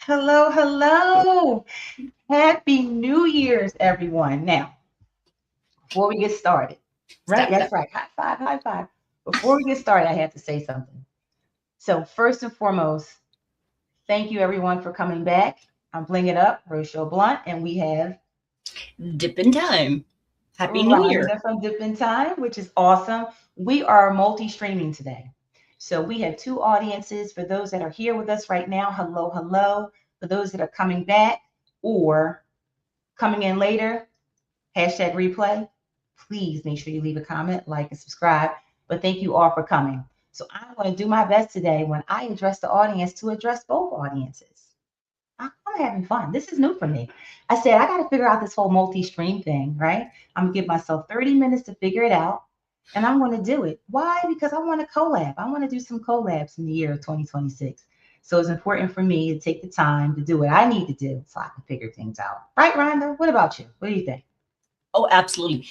Hello, hello. Happy New Year's, everyone. Now, before we get started, right? Step, That's step. right. High five, high five. Before we get started, I have to say something. So, first and foremost, thank you everyone for coming back. I'm Bling It Up, Rochelle Blunt, and we have Dip in time. Happy New Year. Rhonda from Dip in Time, which is awesome. We are multi-streaming today. So we have two audiences. For those that are here with us right now, hello, hello. For those that are coming back or coming in later, hashtag replay, please make sure you leave a comment, like, and subscribe. But thank you all for coming. So I'm going to do my best today when I address the audience to address both audiences. I'm having fun. This is new for me. I said, I got to figure out this whole multi stream thing, right? I'm going to give myself 30 minutes to figure it out. And I'm going to do it. Why? Because I want to collab. I want to do some collabs in the year of 2026. So it's important for me to take the time to do what I need to do so I can figure things out. Right, Rhonda? What about you? What do you think? Oh, absolutely.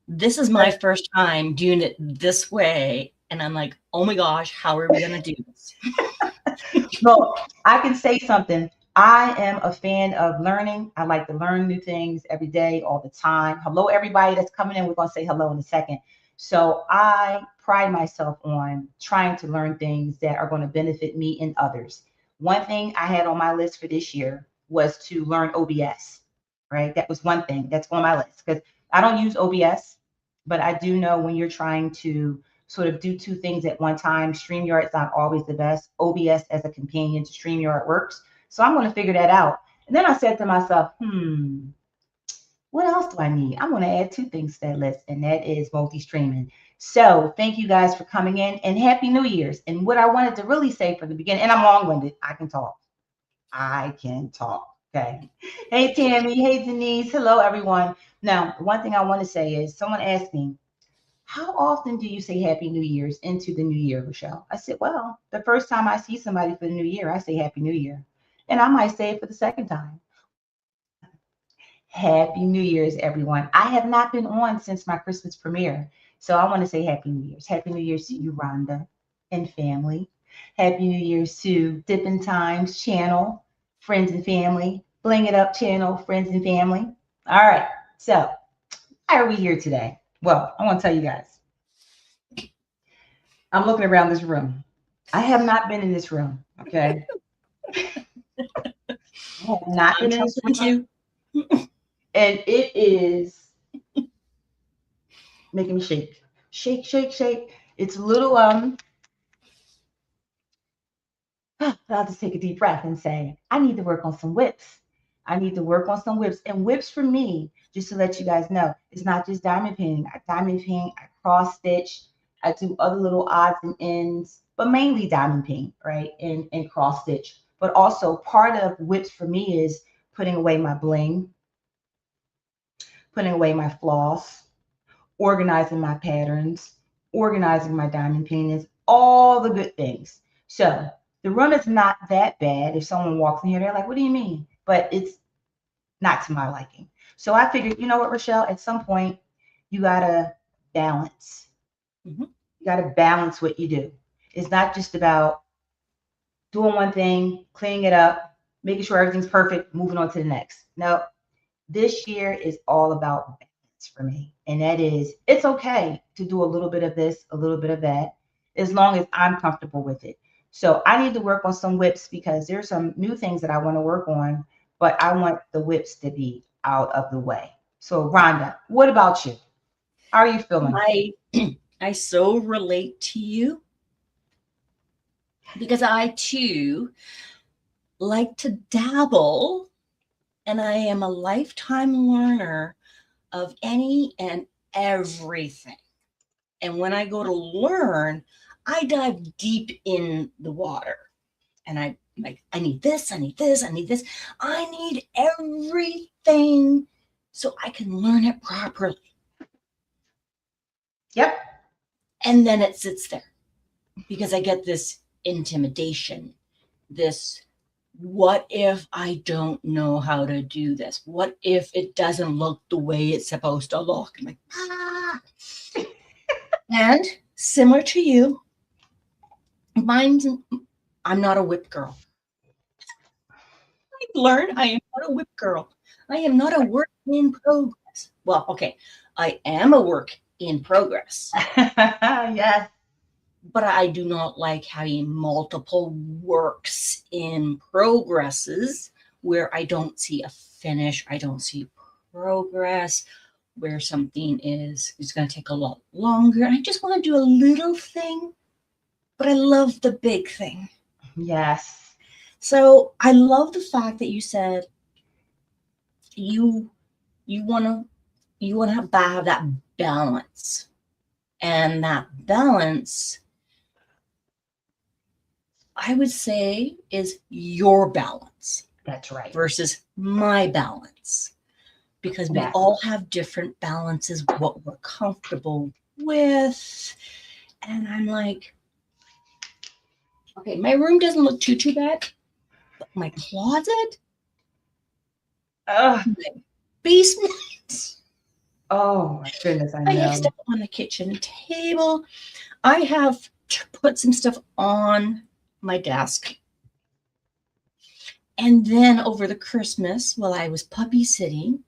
This is my first time doing it this way. And I'm like, oh my gosh, how are we going to do this? Well, I can say something. I am a fan of learning. I like to learn new things every day, all the time. Hello, everybody that's coming in. We're going to say hello in a second. So I pride myself on trying to learn things that are going to benefit me and others. One thing I had on my list for this year was to learn OBS, right? That was one thing that's on my list because I don't use OBS, but I do know when you're trying to sort of do two things at one time. StreamYard's not always the best. OBS as a companion to StreamYard works. So I'm going to figure that out. And then I said to myself, what else do I need? I'm going to add two things to that list, and that is multi-streaming. So thank you guys for coming in and Happy New Year's. And what I wanted to really say from the beginning, and I'm long-winded, I can talk. I can talk. Okay. Hey, Tammy. Hey, Denise. Hello, everyone. Now, one thing I want to say is someone asked me, how often do you say Happy New Year's into the new year, Rochelle? I said, well, the first time I see somebody for the new year, I say Happy New Year. And I might say it for the second time. Happy New Year's, everyone. I have not been on since my Christmas premiere. So I want to say Happy New Year's. Happy New Year's to you, Rhonda and family. Happy New Year's to Dippin' Times channel, friends and family. Bling It Up channel, friends and family. All right. So why are we here today? Well, I want to tell you guys. I'm looking around this room. I have not been in this room. Okay. I have not I'm been in this jumping room. too. And it is making me shake. Shake, shake, shake. It's a little I'll just take a deep breath and say, I need to work on some whips. I need to work on some whips. And whips for me, just to let you guys know, it's not just diamond painting. I diamond paint, I cross stitch, I do other little odds and ends, but mainly diamond paint, right? And cross stitch. But also part of whips for me is putting away my bling, putting away my floss, organizing my patterns, organizing my diamond paintings, all the good things. So the room is not that bad. If someone walks in here, they're like, what do you mean? But it's not to my liking. So I figured, you know what, Rochelle, at some point, you got to balance. Mhm. You got to balance what you do. It's not just about doing one thing, cleaning it up, making sure everything's perfect, moving on to the next. No, this year is all about balance for me. And that is, it's okay to do a little bit of this, a little bit of that, as long as I'm comfortable with it. So I need to work on some whips because there's some new things that I want to work on, but I want the whips to be out of the way. So, Rhonda, what about you? How are you feeling? I I so relate to you because I too like to dabble, and I am a lifetime learner of any and everything. And when I go to learn, I dive deep in the water. And I like, I need this, I need this, I need this. I need everything so I can learn it properly. Yep. And then it sits there because I get this intimidation, this what if I don't know how to do this? What if it doesn't look the way it's supposed to look? I'm like, ah. And similar to you, mine's I'm not a whip girl. learned I am not a WIP girl. I am not a work in progress. Well, okay, I am a work in progress, Yes, but I do not like having multiple works in progresses where I don't see a finish, I don't see progress, where something is going to take a lot longer. I just want to do a little thing, but I love the big thing. yes, So I love the fact that you said you you want to have that balance, and that balance, I would say, is your balance that's right. versus my balance, because we Yes. all have different balances, what we're comfortable with. And I'm like, okay, my room doesn't look too bad, but my closet, Oh, my basement, oh my goodness, I I have know. stuff on the kitchen table. I have put some stuff on my desk. And then over the Christmas, while I was puppy sitting,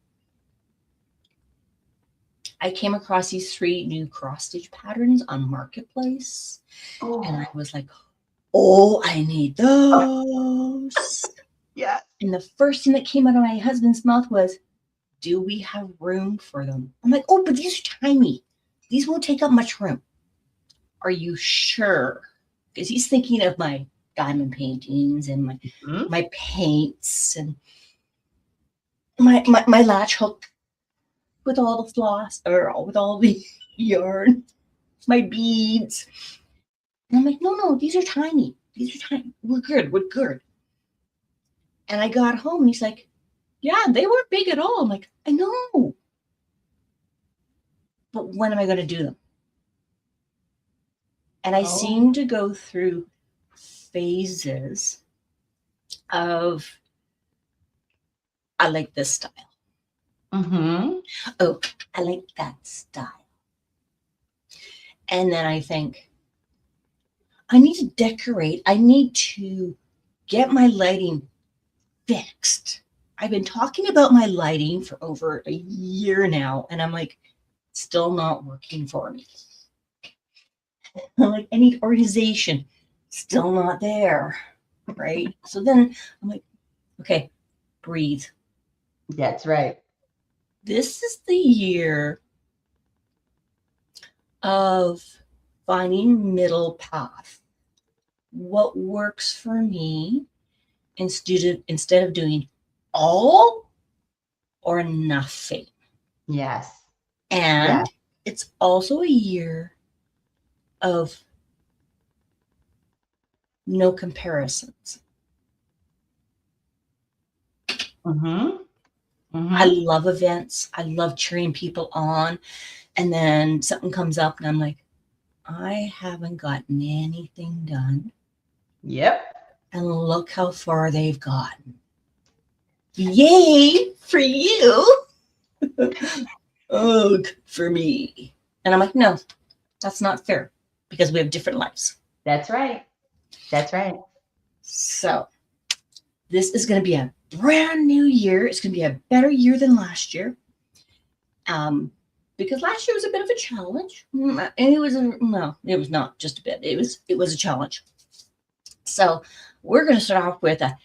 I came across these 3 new cross stitch patterns on Marketplace. And I Oh, was like, oh, I need oh, those. yes. And the first thing that came out of my husband's mouth was, do we have room for them? I'm like, oh, but these are tiny. These won't take up much room. Are you sure? Because he's thinking of my diamond paintings and Mhm. my paints and my latch hook with all the floss, or with all the yarn, my beads. And I'm like, no, these are tiny. These are tiny. We're good. We're good. And I got home and he's like, yeah, they weren't big at all. I'm like, I know. But when am I going to do them? And I Oh. seem to go through phases of, I like this style. Mm-hmm. Oh, I like that style. And then I think, I need to decorate. I need to get my lighting fixed. I've been talking about my lighting for over a year now, and I'm like, still not working for me. I'm like, I need organization, still not there. Right. So then I'm like, okay, breathe. That's right. This is the year of finding middle path. What works for me, instead of doing all or nothing. Yes. And Yes. it's also a year of no comparisons. Mm-hmm. I Mm-hmm. love events. I love cheering people on. And then something comes up and I'm like, I haven't gotten anything done. Yep. And look how far they've gotten. Yay for you. Ugh for me. And I'm like, no, that's not fair, because we have different lives. That's right. That's right. So this is going to be a brand new year. It's going to be a better year than last year. Because last year was a bit of a challenge, and it was no, it was not just a bit. It was a challenge. So we're going to start off with a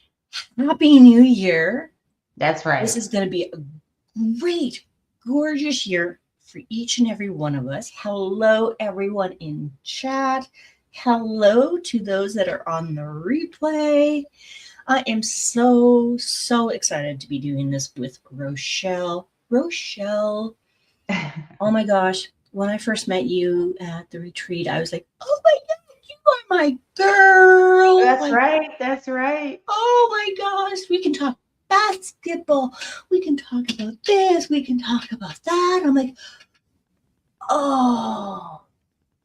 happy new year. That's right. This is going to be a great, gorgeous year for each and every one of us. Hello, everyone in chat. Hello to those that are on the replay. I am so excited to be doing this with Rochelle. Rochelle, oh my gosh, when I first met you at the retreat, I was like, oh my God, you are my girl. That's Like, right. That's right. oh my gosh, we can talk basketball. We can talk about this. We can talk about that. I'm like, oh,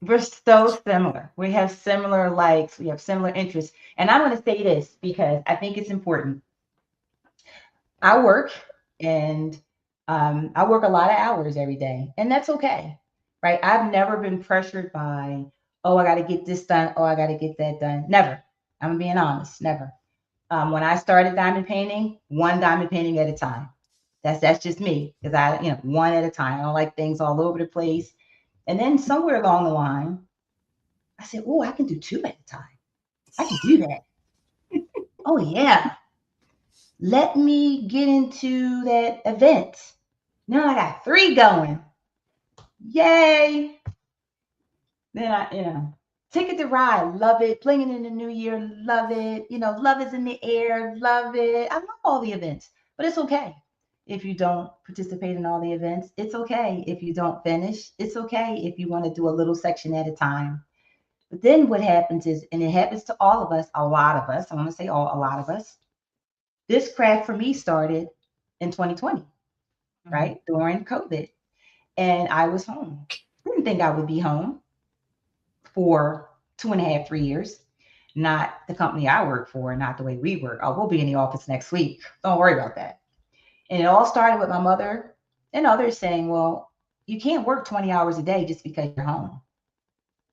We're so similar. We have similar likes. We have similar interests. And I'm going to say this because I think it's important. I work and I work a lot of hours every day, and that's okay, right? I've never been pressured by, oh, I got to get this done. Oh, I got to get that done. Never. I'm being honest. Never. When I started diamond painting, one diamond painting at a time. That's just me because one at a time. I don't like things all over the place. And then somewhere along the line, I said, "Oh, I can do two at a time. I can do that. Oh yeah, let me get into that event. Now I got three going. Yay!" Then Ticket to Ride, love it. Blinging in the New Year, love it. Love is in the air, love it. I love all the events, but it's okay if you don't participate in all the events. It's okay if you don't finish. It's okay if you want to do a little section at a time. But then what happens is, and it happens to all of us, a lot of us, I want to say a lot of us, this craft for me started in 2020, right? During COVID. And I was home. Didn't think I would be home for 2.5, 3 years. Not the company I work for, not the way we work. Oh, we'll be in the office next week. Don't worry about that. And it all started with my mother and others saying, well, you can't work 20 hours a day just because you're home.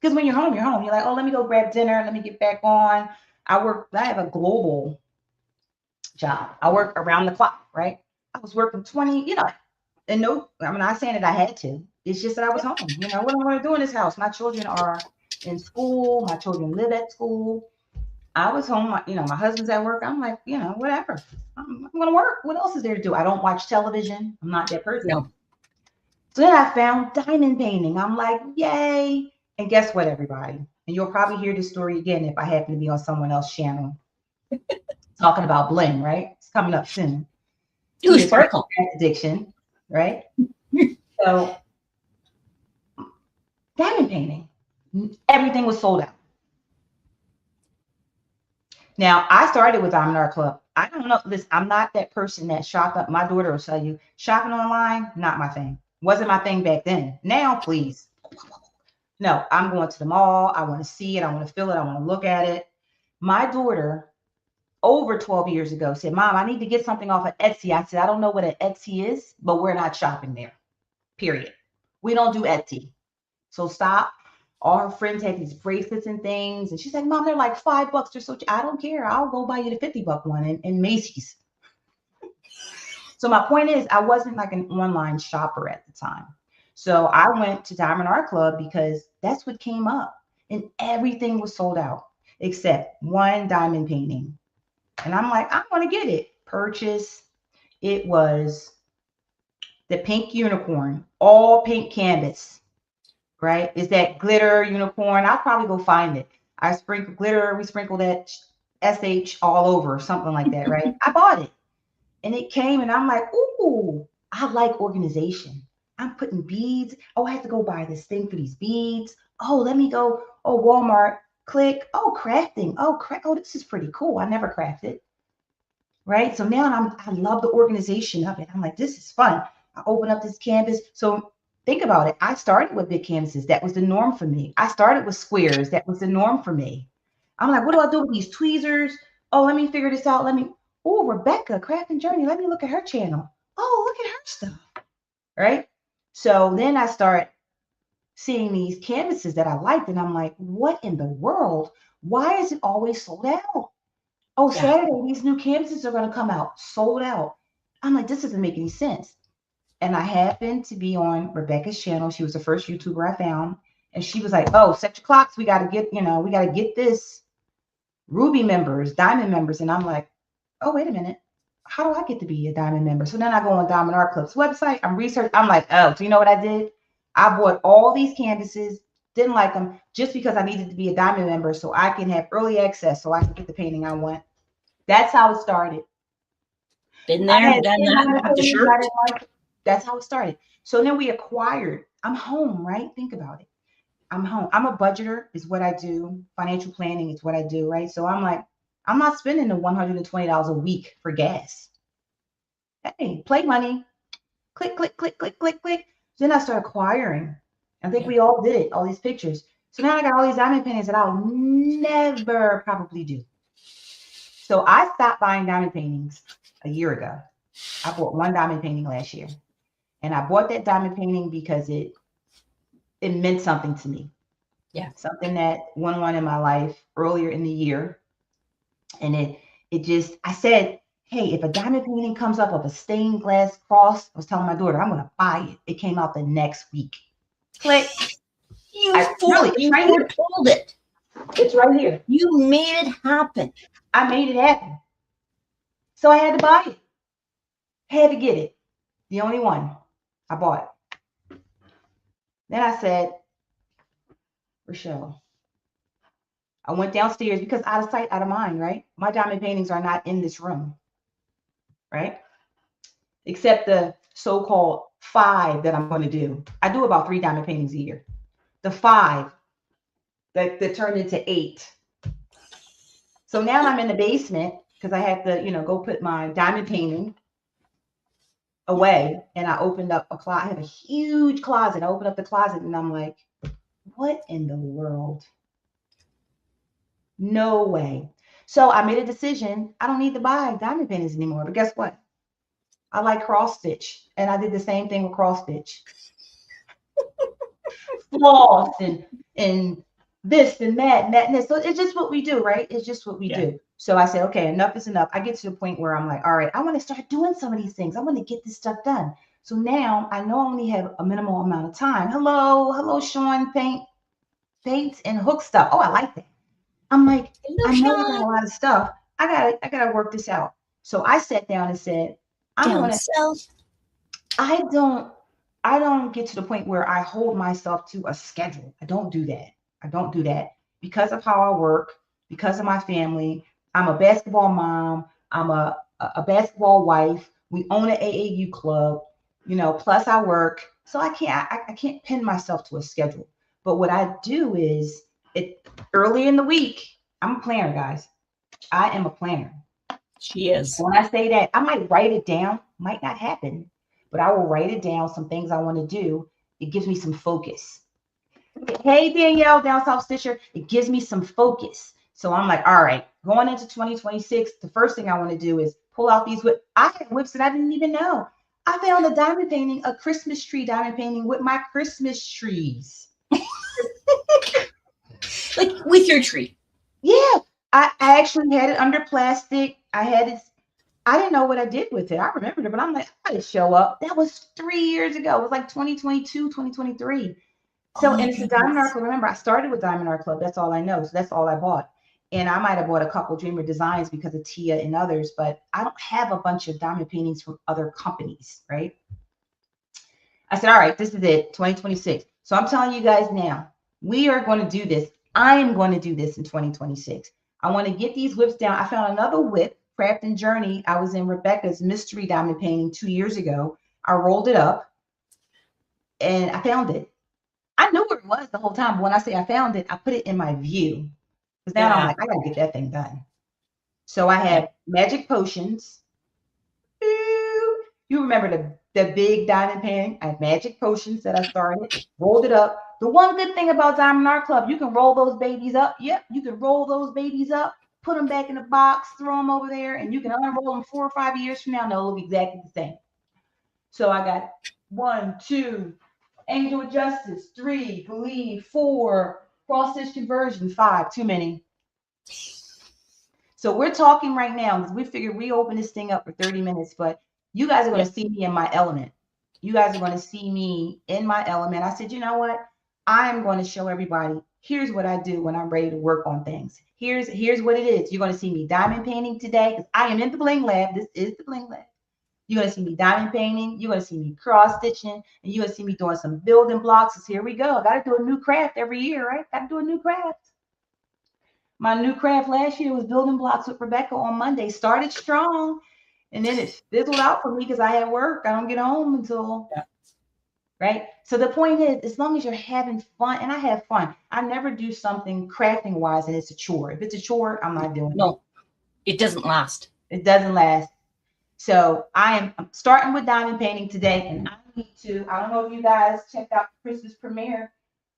Because when you're home, you're home. You're like, oh, let me go grab dinner. Let me get back on. I have a global job. I work around the clock, right? I was working 20, and no, I'm not saying that I had to. It's just that I was home. What am I going to do in this house? My children are in school. My children live at school. I was home. My husband's at work. I'm like, whatever. I'm going to work. What else is there to do? I don't watch television. I'm not that person. No. So then I found diamond painting. I'm like, yay. And guess what, everybody? And you'll probably hear this story again if I happen to be on someone else's channel talking about bling, right? It's coming up soon. It was sparkle addiction, right? So diamond painting, everything was sold out. Now I started with Diamond Art Club. I don't know. Listen, I'm not that person that shop up. My daughter will tell you, shopping online, not my thing. Wasn't my thing back then. Now, please. No, I'm going to the mall. I want to see it. I want to feel it. I want to look at it. My daughter, over 12 years ago, said, Mom, I need to get something off of Etsy. I said, I don't know what an Etsy is, but we're not shopping there. Period. We don't do Etsy. So stop. All her friends had these bracelets and things. And she's like, Mom, they're like $5 or so. I don't care. I'll go buy you the $50 one in Macy's. So my point is, I wasn't like an online shopper at the time. So I went to Diamond Art Club because that's what came up. And everything was sold out except one diamond painting. And I'm like, I want to get it. Purchase. It was the pink unicorn, all pink canvas, right? Is that glitter unicorn? I'll probably go find it. I sprinkle glitter. We sprinkle that SH all over, something like that, right? I bought it. And it came and I'm like, ooh, I like organization. I'm putting beads. Oh, I have to go buy this thing for these beads. Oh, let me go. Oh, Walmart, click. Oh, crafting. Oh, this is pretty cool. I never crafted. Right. So now I love the organization of it. I'm like, this is fun. I open up this canvas. So think about it. I started with big canvases. That was the norm for me. I started with squares. That was the norm for me. I'm like, what do I do with these tweezers? Oh, let me figure this out. Oh, Rebecca, Craft and Journey. Let me look at her channel. Oh, look at her stuff. Right. So then I start seeing these canvases that I liked. And I'm like, what in the world? Why is it always sold out? Oh, yeah. Saturday, these new canvases are going to come out, sold out. I'm like, this doesn't make any sense. And I happened to be on Rebecca's channel. She was the first YouTuber I found. And she was like, oh, set your clocks. We got to get this. Ruby members, diamond members. And I'm like, oh, wait a minute. How do I get to be a diamond member? So then I go on Diamond Art Club's website. I'm researching. I'm like, oh, so you know what I did? I bought all these canvases, didn't like them, just because I needed to be a diamond member so I can have early access so I can get the painting I want. That's how it started. Been there, done that, got the shirt. That's how it started. So then we acquired. I'm home, right? Think about it. I'm home. I'm a budgeter, is what I do. Financial planning is what I do, right? So I'm like, I'm not spending the $120 a week for gas. Hey, play money. Click, click, click, click, click, click. Then I start acquiring. I think we all did it, all these pictures. So now I got all these diamond paintings that I'll never probably do. So I stopped buying diamond paintings a year ago. I bought one diamond painting last year. And I bought that diamond painting because it meant something to me. Yeah. Something that went on in my life earlier in the year. And I said, hey, if a diamond painting comes up of a stained glass cross, I was telling my daughter, I'm going to buy it. It came out the next week. Click. It's right here. Foretold it. It's right here. You made it happen. I made it happen. So I had to buy it. Had to get it. The only one. I bought it. Then I said, Rochelle, I went downstairs because out of sight, out of mind, right? My diamond paintings are not in this room, right? Except the so-called 5 that I'm going to do. I do about 3 diamond paintings a year. The 5 that turned into 8. So now I'm in the basement because I have to, go put my diamond painting away. And I opened up a closet. I have a huge closet. I opened up the closet and I'm like, what in the world? No way. So I made a decision. I don't need to buy diamond paintings anymore. But guess what? I like cross stitch. And I did the same thing with cross stitch. Floss and this and that and that and this. So it's just what we do, right? It's just what we do. So I said, okay, enough is enough. I get to the point where I'm like, all right, I want to start doing some of these things. I want to get this stuff done. So now I know I only have a minimal amount of time. Hello, Sean, paints and hook stuff. Oh, I like that. I'm like, I know I got a lot of stuff. I gotta work this out. So I sat down and said, I don't get to the point where I hold myself to a schedule. I don't do that because of how I work, because of my family. I'm a basketball mom. I'm a basketball wife. We own an AAU club, plus I work. So I can't pin myself to a schedule. But what I do is early in the week, I'm a planner, guys. I am a planner. She is. When I say that, I might write it down. Might not happen, but I will write it down, some things I want to do. It gives me some focus. Hey, Danielle, down South Stitcher. It gives me some focus. So I'm like, all right, going into 2026, the first thing I want to do is pull out these WIP. I had WIPs that I didn't even know. I found a diamond painting, a Christmas tree diamond painting with my Christmas trees. Like with your tree. Yeah. I actually had it under plastic. I didn't know what I did with it. I remembered it, but I'm like, I gotta show up. That was 3 years ago. It was like 2022, 2023. So, and it's a Diamond Art Club. Remember, I started with Diamond Art Club. That's all I know. So that's all I bought. And I might have bought a couple Dreamer Designs because of Tia and others, but I don't have a bunch of diamond paintings from other companies, right? I said, all right, this is it, 2026. So I'm telling you guys now, we are going to do this. I am going to do this in 2026. I want to get these WIPs down. I found another WIP, Craft and Journey. I was in Rebecca's mystery diamond painting 2 years ago. I rolled it up and I found it. I knew where it was the whole time, but when I say I found it, I put it in my view. Because now I'm like, I gotta get that thing done. So I have magic potions. You remember the big diamond painting? I have magic potions that I started, rolled it up. The one good thing about Diamond Art Club, you can roll those babies up. Yep, you can roll those babies up, put them back in the box, throw them over there, and you can unroll them 4 or 5 years from now, and they'll look exactly the same. So I got 1, 2, Angel of Justice, 3, Believe, 4, Cross Stitch Conversion, 5, too many. So we're talking right now because we figured we open this thing up for 30 minutes, but you guys are going to see me in my element. You guys are going to see me in my element. I said, you know what? I'm going to show everybody, here's what I do when I'm ready to work on things. Here's what it is. You're going to see me diamond painting today because I am in the Bling Lab. This is the Bling Lab. You're going to see me diamond painting. You're going to see me cross stitching. And you're going to see me doing some building blocks. So here we go. I got to do a new craft every year, right? Got to do a new craft. My new craft last year was building blocks with Rebecca on Monday. Started strong. And then it fizzled out for me because I had work. I don't get home until, right? So the point is, as long as you're having fun, and I have fun, I never do something crafting wise and it's a chore. If it's a chore, I'm not doing it. No, it doesn't last. It doesn't last. So I'm starting with diamond painting today, and I need to, I don't know if you guys checked out the Christmas premiere.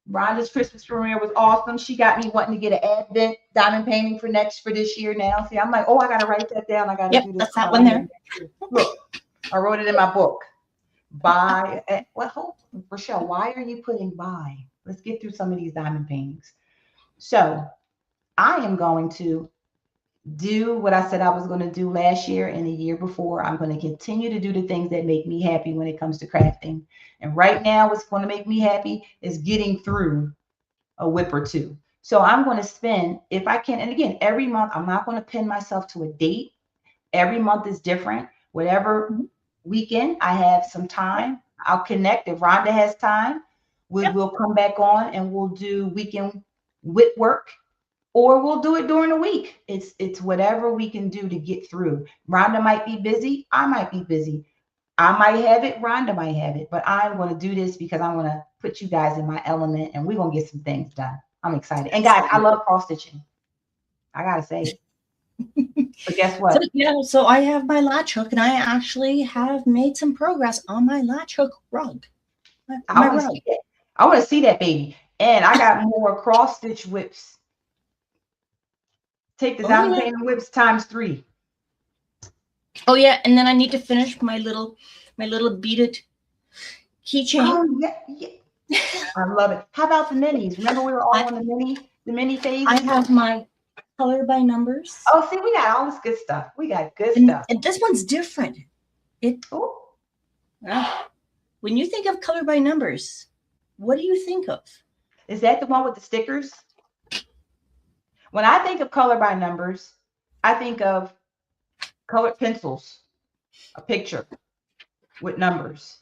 Rhonda's Christmas premiere was awesome. She got me wanting to get an Advent diamond painting for this year now. See, I'm like, oh, I got to write that down. I got to do this. That's that one there. Look, I wrote it in my book. Buy. Rochelle, why are you putting buy? Let's get through some of these diamond paintings. So I am going to do what I said I was going to do last year and the year before. I'm going to continue to do the things that make me happy when it comes to crafting. And right now, what's going to make me happy is getting through a WIP or two. So I'm going to spend, if I can, and again, every month, I'm not going to pin myself to a date. Every month is different. Whatever Mhm. weekend I have some Yep. time, I'll connect. If Rhonda has time, Yep. we'll come back on and we'll do weekend WIP work, or we'll do it during the week. It's whatever we can do to get through. Rhonda might be busy. I might be busy. I might have it. Rhonda might have it. But I'm going to do this because I'm going to put you guys in my element and we're going to get some things done. I'm excited. And guys, I Absolutely. love cross stitching. I got to say it. But guess So what? yeah, so I have my latch hook, and I actually have made some progress on my latch hook rug. I My want to rug. see that. I want to see that baby. And I got more cross stitch whips. Take the Oh down yeah. payment whips times three. Oh yeah, and then I need to finish my little beaded keychain. Oh yeah, yeah. I love it. How about the minis? Remember we were all I on the mini I phases? have my color by numbers, Oh, see, we got all this good stuff. We got good stuff. and this one's different. It Oh, uh, when you think of color by numbers, what do you think of? is that the one with the stickers? When I think of color by numbers, I think of colored pencils, a picture with numbers.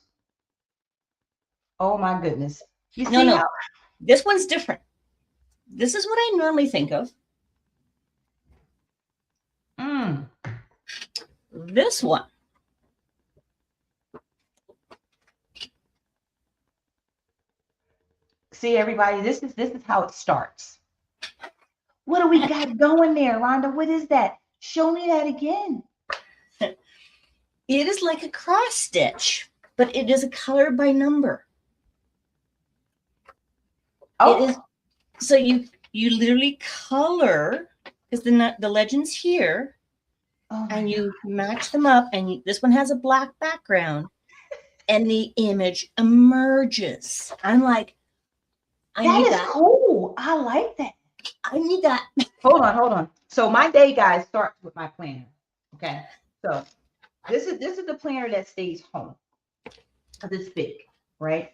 Oh my goodness. You No, see no, how? this one's different. This is what I normally think of. Mm. This one, See everybody, this is how it starts. What do we got going there, Rhonda? What is that? Show me that again. it is like a cross stitch, but it is a color by number. It Oh, is so you literally color because the legends here, oh my and God. you match them up, and this one has a black background, and the image emerges. I'm like, I That need is that. cool. I like that. I need that. Hold on. So my day, guys, starts with my planner. Okay. So this is the planner that stays home because it's big, right?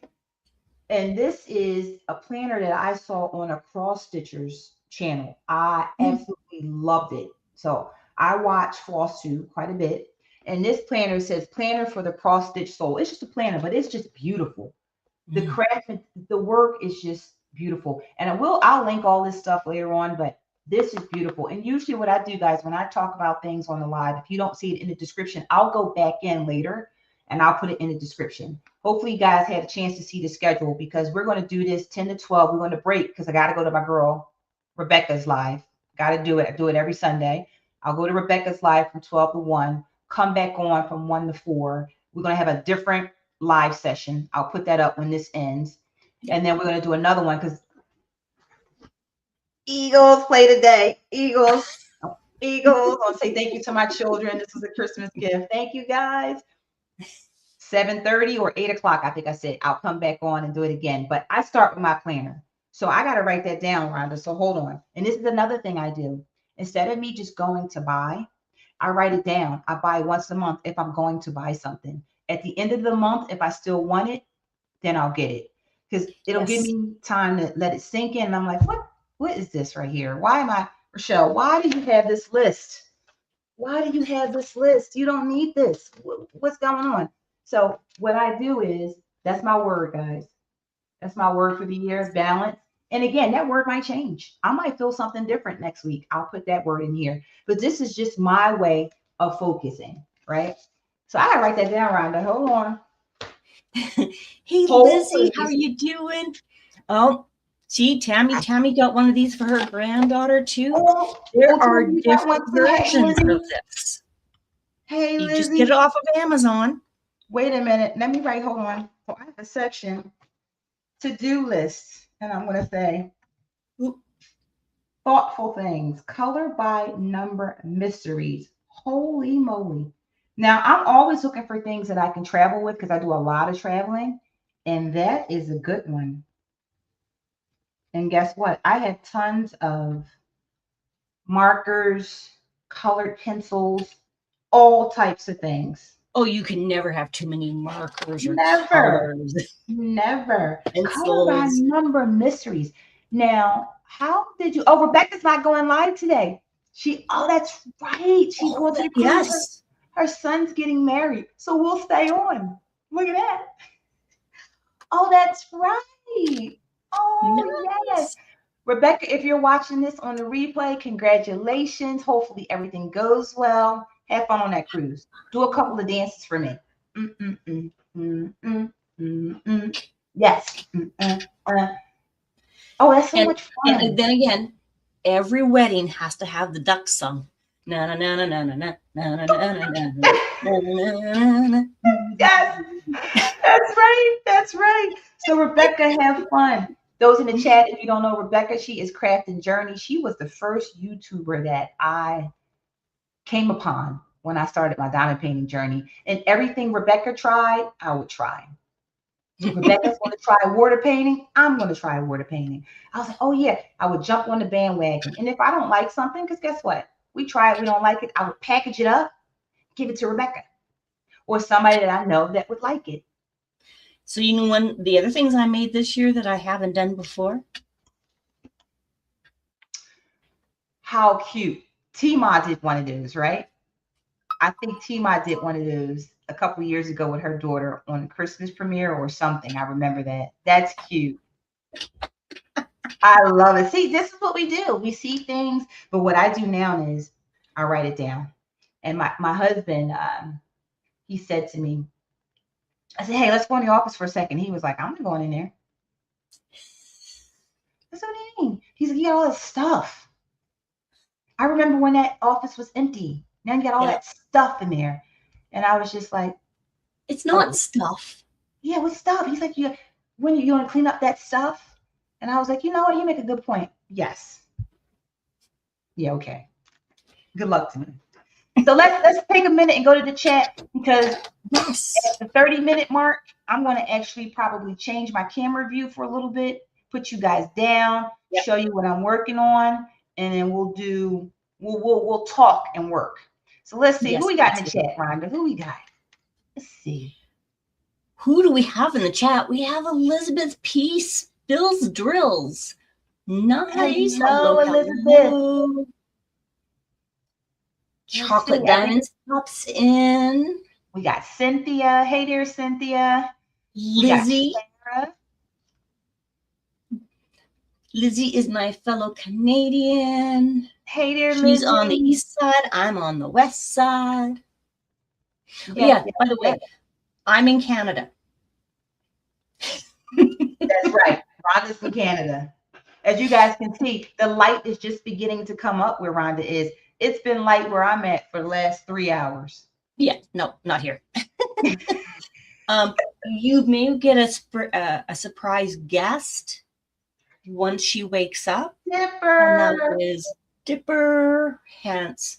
And this is a planner that I saw on a cross stitchers channel. I Mm, absolutely loved it. So I watch Floss Tube quite a bit. And this planner says planner for the cross stitch soul. It's just a planner, but it's just beautiful. The mm. craft, the work is just beautiful. And I'll link all this stuff later on, but this is beautiful. And usually what I do, guys, when I talk about things on the live, if you don't see it in the description, I'll go back in later and I'll put it in the description. Hopefully you guys had a chance to see the schedule because we're going to do this 10 to 12. We're going to break because I got to go to my girl Rebecca's live. Got to do it. I do it every Sunday. I'll go to Rebecca's live from 12 to 1, come back on from 1 to 4. We're going to have a different live session. I'll put that up when this ends. Yep. And then we're going to do another one because Eagles play today. Eagles. Eagles. I want to say thank you to my children. This was a Christmas gift. Thank you guys. 7:30 or 8 o'clock, I think I said. I'll come back on and do it again. But I start with my planner. So I got to write that down, Rhonda. So hold on. And this is another thing I do. Instead of me just going to buy, I write it down. I buy once a month if I'm going to buy something. At the end of the month, if I still want it, then I'll get it. Because it'll give Yes. me time to let it sink in. And I'm like, what is this right here? Why am I, Rochelle, why do you have this list? Why do you have this list? You don't need this. What's going on? So what I do is that's my word, guys. That's my word for the year, balance. And again, that word might change. I might feel something different next week. I'll put that word in here. But this is just my way of focusing, right? So I gotta write that down, Rhonda. Hold on. Hey Hold, Lizzie, how please. you doing? Oh, see, Tammy got one of these for her granddaughter too. Oh, There oh, are Tori, you got one different too. Hey, versions of Lizzie. this. Hey, You just get it Lizzie. off of Amazon. Wait a minute. Let me write. Hold on. So I have a section to-do lists, and I'm gonna say Ooh, thoughtful things, color by number mysteries. Holy moly. Now, I'm always looking for things that I can travel with because I do a lot of traveling, and that is a good one. And guess what? I have tons of markers. colored pencils, all types of things. Oh, you can never have too many markers or Never, colors, never. Color by pencils. number mysteries. Now, how did you? Oh, Rebecca's not going live today. Oh, that's right. She's Oh, going to the cruise. yes. Her son's getting married, so we'll stay on. Look at that. Oh, that's right. Oh, yes. Nice. Rebecca, if you're watching this on the replay, congratulations. Hopefully everything goes well. Have fun on that cruise. Do a couple of dances for me. Mm-mm-mm, mm-mm, mm-mm. Yes. Oh, that's so And, much fun. and then again, every wedding has to have the duck song. Na na na na na na na na na na na na. Yes, that's right. That's right. So Rebecca, have fun. Those in the chat, if you don't know Rebecca, she is Craft and Journey. She was the first YouTuber that I came upon when I started my diamond painting journey. And everything Rebecca tried, I would try. Rebecca's going to try water painting. I'm going to try water painting. I was like, oh yeah, I would jump on the bandwagon. And if I don't like something, because guess what? We try it, we don't like it. I would package it up, give it to Rebecca or somebody that I know that would like it. So you know, one the other things I made this year that I haven't done before. How cute. T-Ma did one of those, right? I think T-Ma did one of those a couple of years ago with her daughter on the Christmas premiere or something. I remember that. That's cute. I love it. See, this is what we do. We see things, but what I do now is I write it down. And my husband, he said to me, I said, hey, let's go in the office for a second. He was like, I'm not going in there. That's what I mean. He said, you got all this stuff. I remember when that office was empty. Now you got all that stuff in there. And I was just like, it's not stuff. Yeah, what stuff? He's like, when you want to clean up that stuff? And I was like, you know what? You make a good point. Yes. Yeah, okay. Good luck to me. So let's take a minute and go to the chat because at the 30-minute mark, I'm going to actually probably change my camera view for a little bit, put you guys down, show you what I'm working on, and then we'll talk and work. So let's see who we got in the chat, Rhonda. Who we got? Let's see. Who do we have in the chat? We have Elizabeth Peace, Bill's Drills. Nice. Hello, Elizabeth. Hello. Chocolate Diamonds pops in. We got Cynthia. Hey there, Cynthia. Lizzie. We got Sarah. Lizzie is my fellow Canadian. Hey there, Lizzie. She's on the east side. I'm on the west side. Yeah, by the way, I'm in Canada. That's right. Rhonda's in Canada. As you guys can see, the light is just beginning to come up where Rhonda is. It's been light where I'm at for the last 3 hours. Yeah, no, not here. You may get a surprise guest once she wakes up. Dipper. And that is Dipper, hence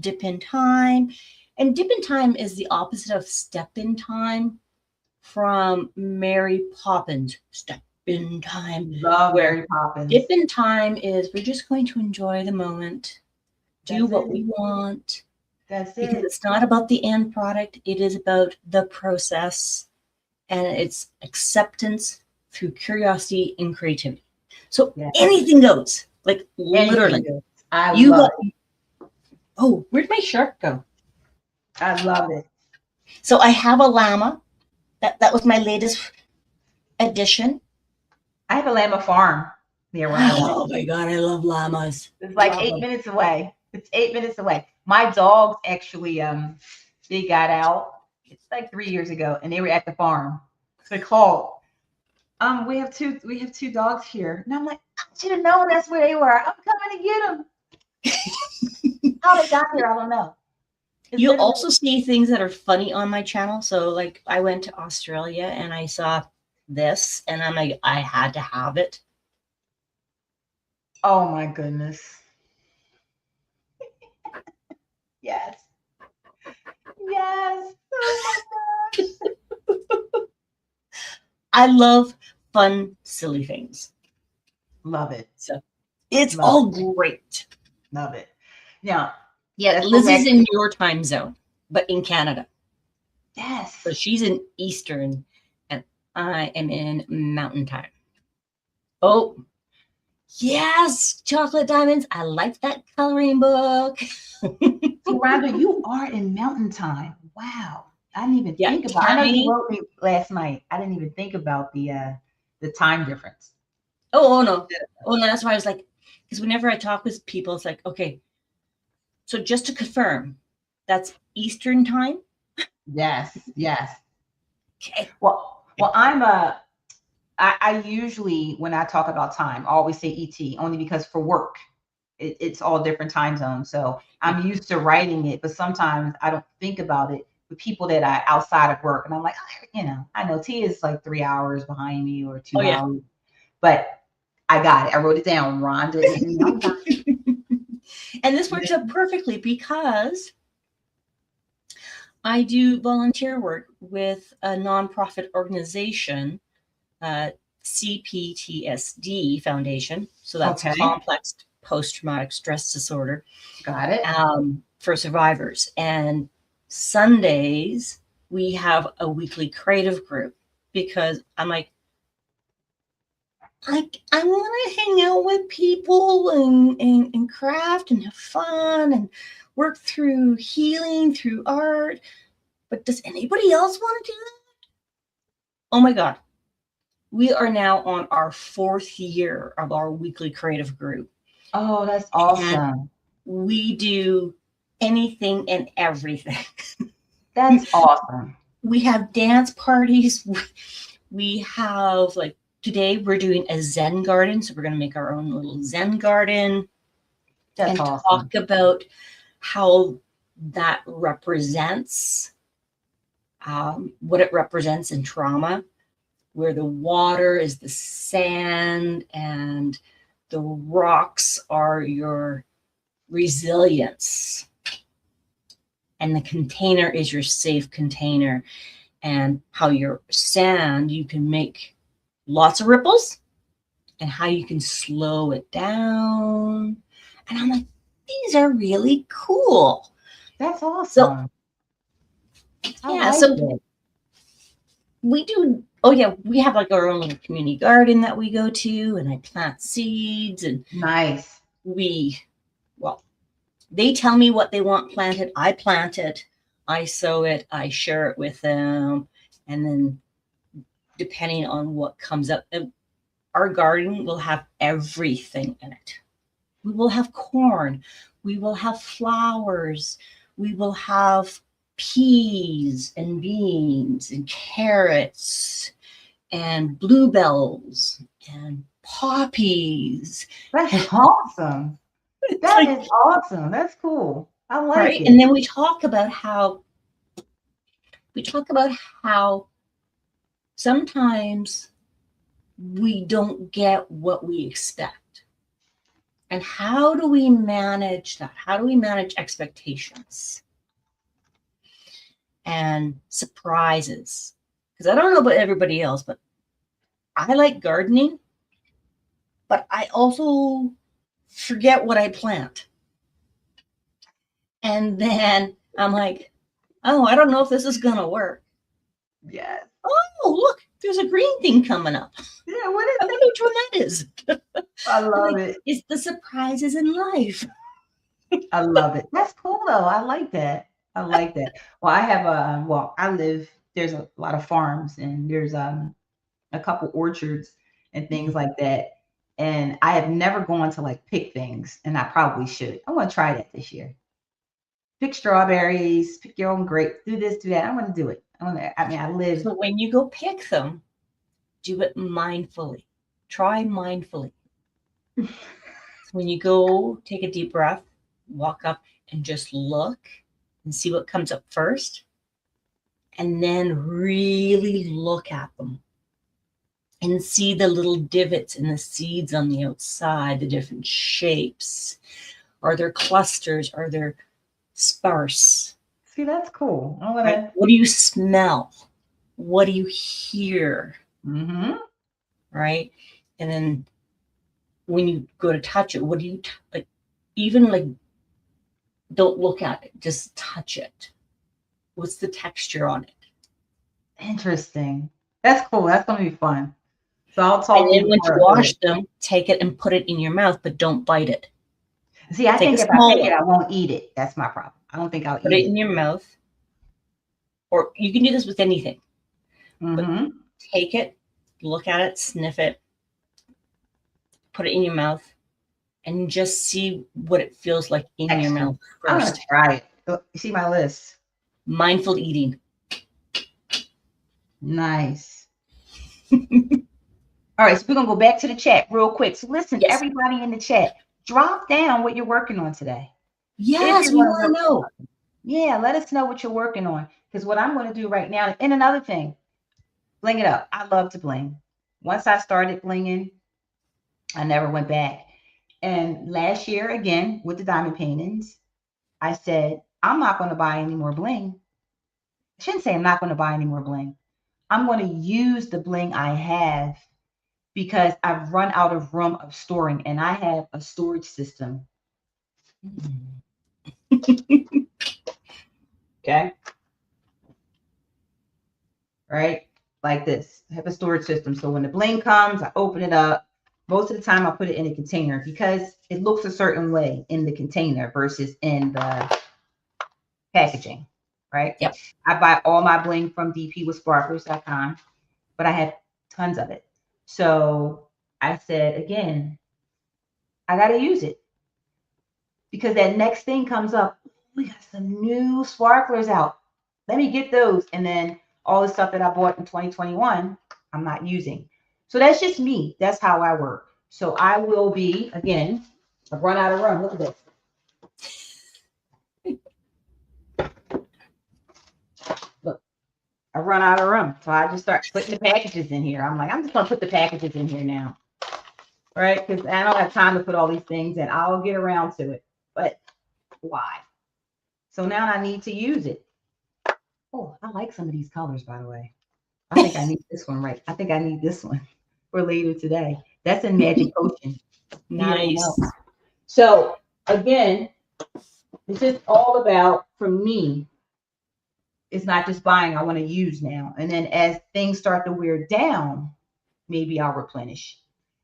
Dip in Time. And Dip in Time is the opposite of Step in Time from Mary Poppins. Step in Time. Love Mary Poppins. Dip in Time is we're just going to enjoy the moment, do what we want. That's it. Because it's not about the end product. It is about the process and its acceptance through curiosity and creativity. So anything goes, like literally. I love it. Oh, where'd my shark go? I love it. So I have a llama. That was my latest addition. I have a llama farm near where I live. Oh my God, I love llamas. It's like 8 minutes away. It's 8 minutes away. My dogs actually, they got out. It's like 3 years ago, and they were at the farm. They called. We have two dogs here, and I'm like, I should have known that's where they were. I'm coming to get them. How they got here, I don't know. You'll also see things that are funny on my channel. So, like, I went to Australia and I saw this, and I'm like, I had to have it. Oh my goodness. Yes. Yes. Oh my gosh. I love fun, silly things. Love it. So it's all great. Love it. Now, Yeah, Let's go Lizzie's back. in your time zone, but in Canada. Yes. So she's in Eastern and I am in Mountain Time. Oh, yes, chocolate diamonds. I like that coloring book. So Rhonda, you are in Mountain Time. Wow. I didn't even Yeah, think about. I know you Tammy. wrote me last night. I didn't even think about the time difference. Oh, no. Oh, no, that's why I was like, because whenever I talk with people, it's like, okay, so just to confirm, that's Eastern time? Yes, yes. Okay. Well, I usually when I talk about time, I always say ET only because for work, it's all different time zones. So Yeah. I'm used to writing it, but sometimes I don't think about it with people that I outside of work, and I'm like, oh, I know T is like 3 hours behind me or Oh, two yeah. hours, but I got it. I wrote it down. Rhonda is in Mountain Time. And this works out perfectly because I do volunteer work with a nonprofit organization, CPTSD Foundation. So that's Okay, complex post-traumatic stress disorder got it. for survivors. And Sundays, we have a weekly creative group because I'm like, I want to hang out with people and craft and have fun and work through healing through art. But does anybody else want to do that? Oh my God. We are now on our 4th year of our weekly creative group. Oh, that's And awesome. we do anything and everything. That's awesome. We have dance parties. We have, like, today we're doing a Zen garden. So we're going to make our own little Zen garden That's and awesome. talk about how that represents what it represents in trauma, where the water is the sand and the rocks are your resilience and the container is your safe container, and how your sand you can make lots of ripples and how you can slow it down. And I'm like, these are really cool. That's So awesome. I yeah, like so it. we do. Oh yeah, we have like our own little community garden that we go to, and I plant seeds, and Nice. we, well, they tell me what they want planted. I plant it, I sow it, I share it with them, and then depending on what comes up, our garden will have everything in it. We will have corn, we will have flowers, we will have peas and beans and carrots and bluebells and poppies. That's And awesome. it's That like, is awesome. That's cool. I like right? And it. then we talk about how sometimes we don't get what we expect. And how do we manage that? How do we manage expectations and surprises? Because I don't know about everybody else, but I like gardening, but I also forget what I plant. And then I'm like, oh, I don't know if this is going to work. Yes. Oh, look, there's a green thing coming up. Yeah, what I is wonder which one that is. I I'm love like, it. it's the surprises in life. I love it. That's cool though. I like that. I like that. Well, I live there's a lot of farms and there's a couple orchards and things like that. And I have never gone to like pick things, and I probably should. I want to try that this year. Pick strawberries, pick your own grapes, do this, do that. I want to do it. I live. So when you go pick them, do it mindfully. Try mindfully. When you go, take a deep breath, walk up and just look and see what comes up first. And then really look at them and see the little divots in the seeds on the outside, the different shapes. Are there clusters? Are there sparse? See, that's cool. I want Right? to. What do you smell? What do you hear? Mm-hmm. Right? And then when you go to touch it, what do you like? Even like Don't look at it, just touch it. What's the texture on it? Interesting. That's cool. That's gonna be fun. So I'll And talk to you then when you before I do wash it. them, take it and put it in your mouth, but don't bite it. See, I Take think a if I small take it, one, I won't eat it. That's my problem. I don't think I'll put eat it it. in your mouth, or you can do this with anything, but Mm-hmm. take it, look at it, sniff it, put it in your mouth, and just see what it feels like in your Texture. mouth I'm gonna first. try it. Look, you see my list? Mindful eating. Nice. All right, so we're gonna go back to the chat real quick. So listen, Yes. everybody in the chat, drop down what you're working on today. If Yes, you're we going to want work to on know. something. Yeah, let us know what you're working on. Because what I'm going to do right now, and another thing, bling it up. I love to bling. Once I started blinging, I never went back. And last year, again, with the diamond paintings, I said, I'm not going to buy any more bling. I shouldn't say I'm not going to buy any more bling. I'm going to use the bling I have because I've run out of room of storing, and I have a storage system. Okay. Right? Like this. I have a storage system. So when the bling comes, I open it up. Most of the time, I put it in a container because it looks a certain way in the container versus in the packaging. Right? Yep. I buy all my bling from dpwithsparklers.com, but I have tons of it. So I said, again, I got to use it because that next thing comes up. We got some new sparklers out. Let me get those. And then all the stuff that I bought in 2021, I'm not using. So that's just me. That's how I work. So I will be, again, I've run out of room. Look at this. Look, I run out of room. So I just start putting the packages in here. I'm like, I'm just going to put the packages in here now. Right? Because I don't have time to put all these things in. I'll get around to it. But why? So now I need to use it. Oh, I like some of these colors, by the way. I think I need this one, right? I think I need this one for later today. That's in Magic Potion. You don't know. Nice. So again, it's just all about, for me, it's not just buying, I want to use now. And then as things start to wear down, maybe I'll replenish.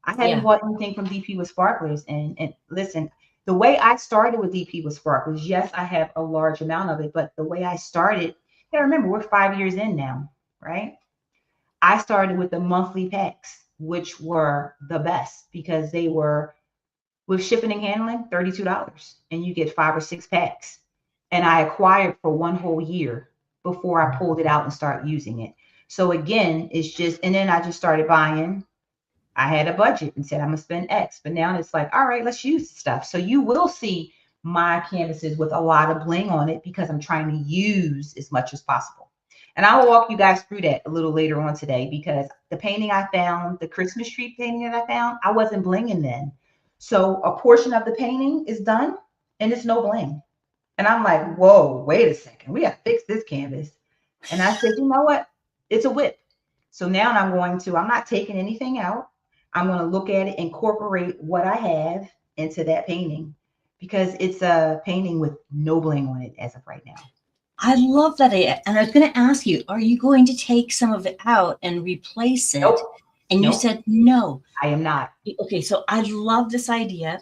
I haven't Yeah. bought anything from DP with Sparklers. And listen, the way I started with DP with Sparklers, yes, I have a large amount of it, but the way I started, yeah, remember, we're 5 years in now, right? I started with the monthly packs, which were the best because they were with shipping and handling, $32, and you get 5 or 6 packs. And I acquired for one whole year before I pulled it out and start using it. So again, it's just, and then I just started buying. I had a budget and said I'm gonna spend X, but now it's like, all right, let's use stuff. So you will see my canvases with a lot of bling on it because I'm trying to use as much as possible. And I will walk you guys through that a little later on today because the painting I found, the Christmas tree painting that I found, I wasn't blinging then. So a portion of the painting is done and it's no bling. And I'm like, whoa, wait a second. We got to fix this canvas. And I said, you know what? It's a WIP. So now I'm not taking anything out. I'm going to look at it, incorporate what I have into that painting because it's a painting with no bling on it as of right now. I love that. And I was going to ask you, are you going to take some of it out and replace it? Nope. And you Nope. said no. I am not. Okay, so I love this idea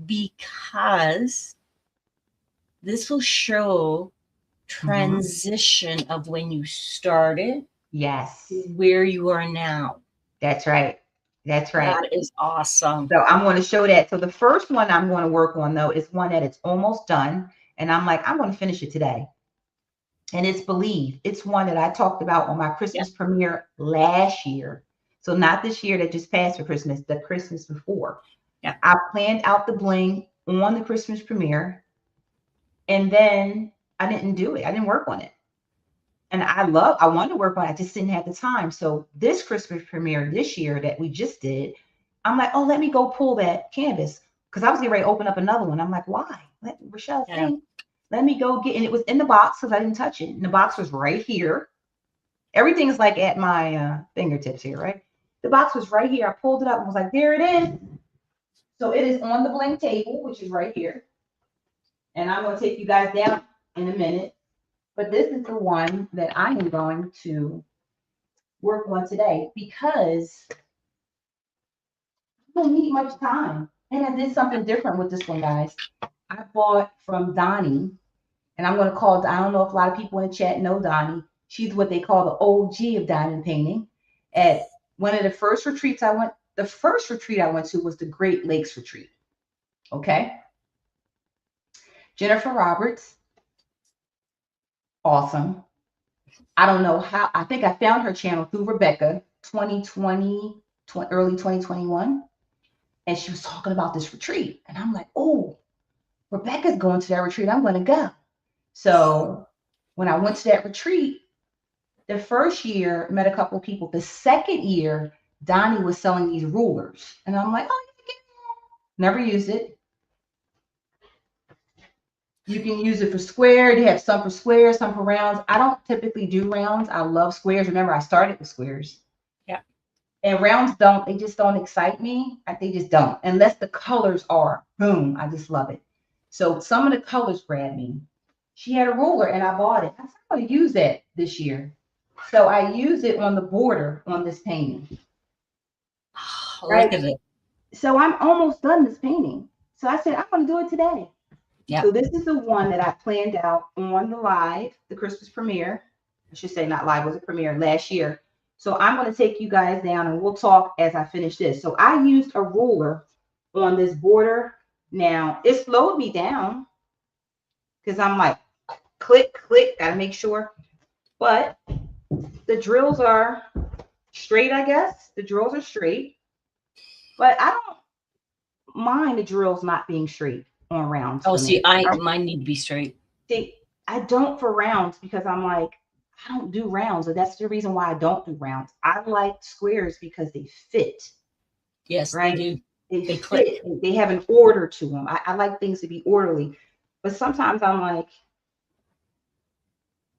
because this will show transition of when you started, yes, to where you are now. That's right. That's right. That is awesome. So I'm going to show that. So the first one I'm going to work on though is one that it's almost done. And I'm like, I'm going to finish it today. And it's Believe. It's one that I talked about on my Christmas premiere last year. So not this year that just passed for Christmas, the Christmas before. Yeah. I planned out the bling on the Christmas premiere. And then I didn't do it. I didn't work on it. And I wanted to work on it. I just didn't have the time. So this Christmas premiere this year that we just did, I'm like, oh, let me go pull that canvas. Because I was getting ready to open up another one. I'm like, why? Let Rochelle think. Let me go get, and it was in the box because I didn't touch it. And the box was right here. Everything is like at my fingertips here, right? The box was right here. I pulled it up and was like, there it is. So it is on the bling table, which is right here. And I'm going to take you guys down in a minute. But this is the one that I am going to work on today because I don't need much time. And I did something different with this one, guys. I bought from Donnie, and I'm going to call, I don't know if a lot of people in the chat know Donnie. She's what they call the OG of diamond painting. At one of the first retreats I went, the first retreat I went to was the Great Lakes retreat. Okay. Jennifer Roberts. Awesome. I don't know how, I think I found her channel through Rebecca 2020, early 2021. And she was talking about this retreat. And I'm like, oh, Rebecca's going to that retreat. I'm going to go. So when I went to that retreat, the first year, met a couple of people. The second year, Donnie was selling these rulers. And I'm like, oh, never used it. You can use it for square. They have some for squares, some for rounds. I don't typically do rounds. I love squares. Remember, I started with squares. Yeah. And rounds they just don't excite me. They just don't. Unless the colors are, boom, I just love it. So some of the colors grab me. She had a ruler and I bought it. I said, I'm going to use that this year. So I use it on the border on this painting. Oh, right? Look at it. So I'm almost done this painting. So I said, I'm going to do it today. Yeah. So this is the one that I planned out on the live, the Christmas premiere. I should say not live, was a premiere last year. So I'm going to take you guys down and we'll talk as I finish this. So I used a ruler on this border. Now it slowed me down because I'm like, click, click, gotta make sure. But the drills are straight, I guess. The drills are straight. But I don't mind the drills not being straight on rounds. Oh, see, mine need to be straight. See, I don't for rounds because I'm like, I don't do rounds. And that's the reason why I don't do rounds. I like squares because they fit. Yes, right? They do. They fit. They have an order to them. I like things to be orderly. But sometimes I'm like,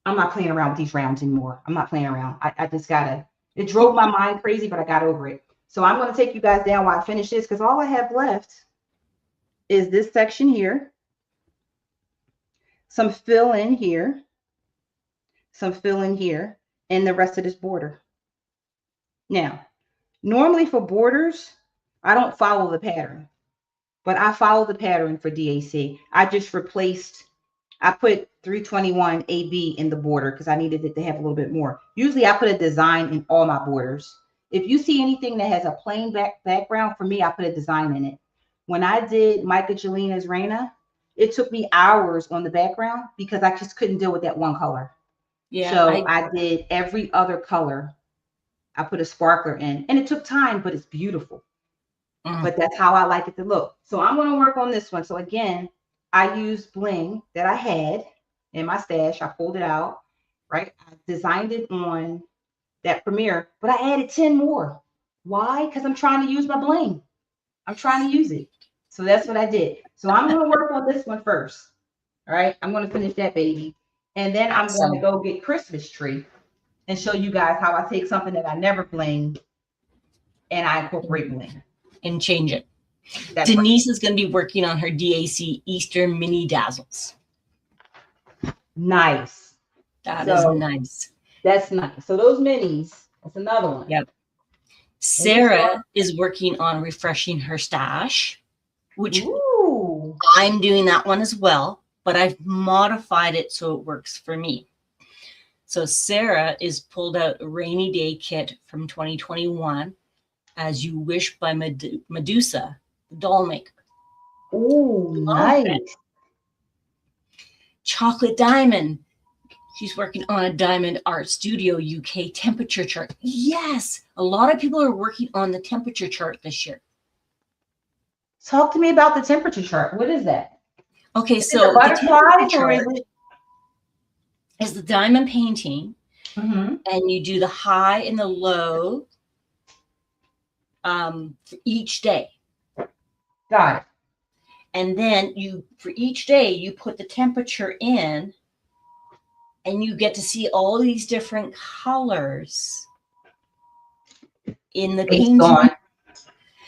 I'm not playing around with these rounds anymore. I'm not playing around. I just gotta, it drove my mind crazy, but I got over it. So I'm going to take you guys down while I finish this because all I have left is this section here. Some fill in here. Some fill in here. And the rest of this border. Now, normally for borders, I don't follow the pattern. But I follow the pattern for DAC. I just replaced, I put 321 AB in the border because I needed it to have a little bit more. Usually I put a design in all my borders. If you see anything that has a plain background, for me, I put a design in it. When I did Michaelina's Reina, it took me hours on the background because I just couldn't deal with that one color. Yeah, so I did every other color. I put a sparkler in and it took time, but it's beautiful. But that's how I like it to look. So I'm going to work on this one. So again, I used bling that I had in my stash. I pulled it out, right? I designed it on that premiere, but I added 10 more. Why? Because I'm trying to use my bling. I'm trying to use it. So that's what I did. So I'm going to work on this one first. All right. I'm going to finish that baby. And then I'm going to go get Christmas tree and show you guys how I take something that I never blinged and I incorporate bling. And change it. That's Denise is going to be working on her DAC Easter mini dazzles. Nice. That is nice. That's nice. So those minis, that's another one. Yep. Sarah is working on refreshing her stash, which I'm doing that one as well, but I've modified it so it works for me. So Sarah is pulled out a rainy day kit from 2021. As You Wish by Medusa, the doll maker. Oh, nice. Chocolate Diamond. She's working on a Diamond Art Studio UK temperature chart. Yes, a lot of people are working on the temperature chart this year. Talk to me about the temperature chart. What is that? Okay, is so it butterflies or is the diamond painting, and you do the high and the low for each day. Got it. And then for each day, you put the temperature in and you get to see all these different colors in the painting.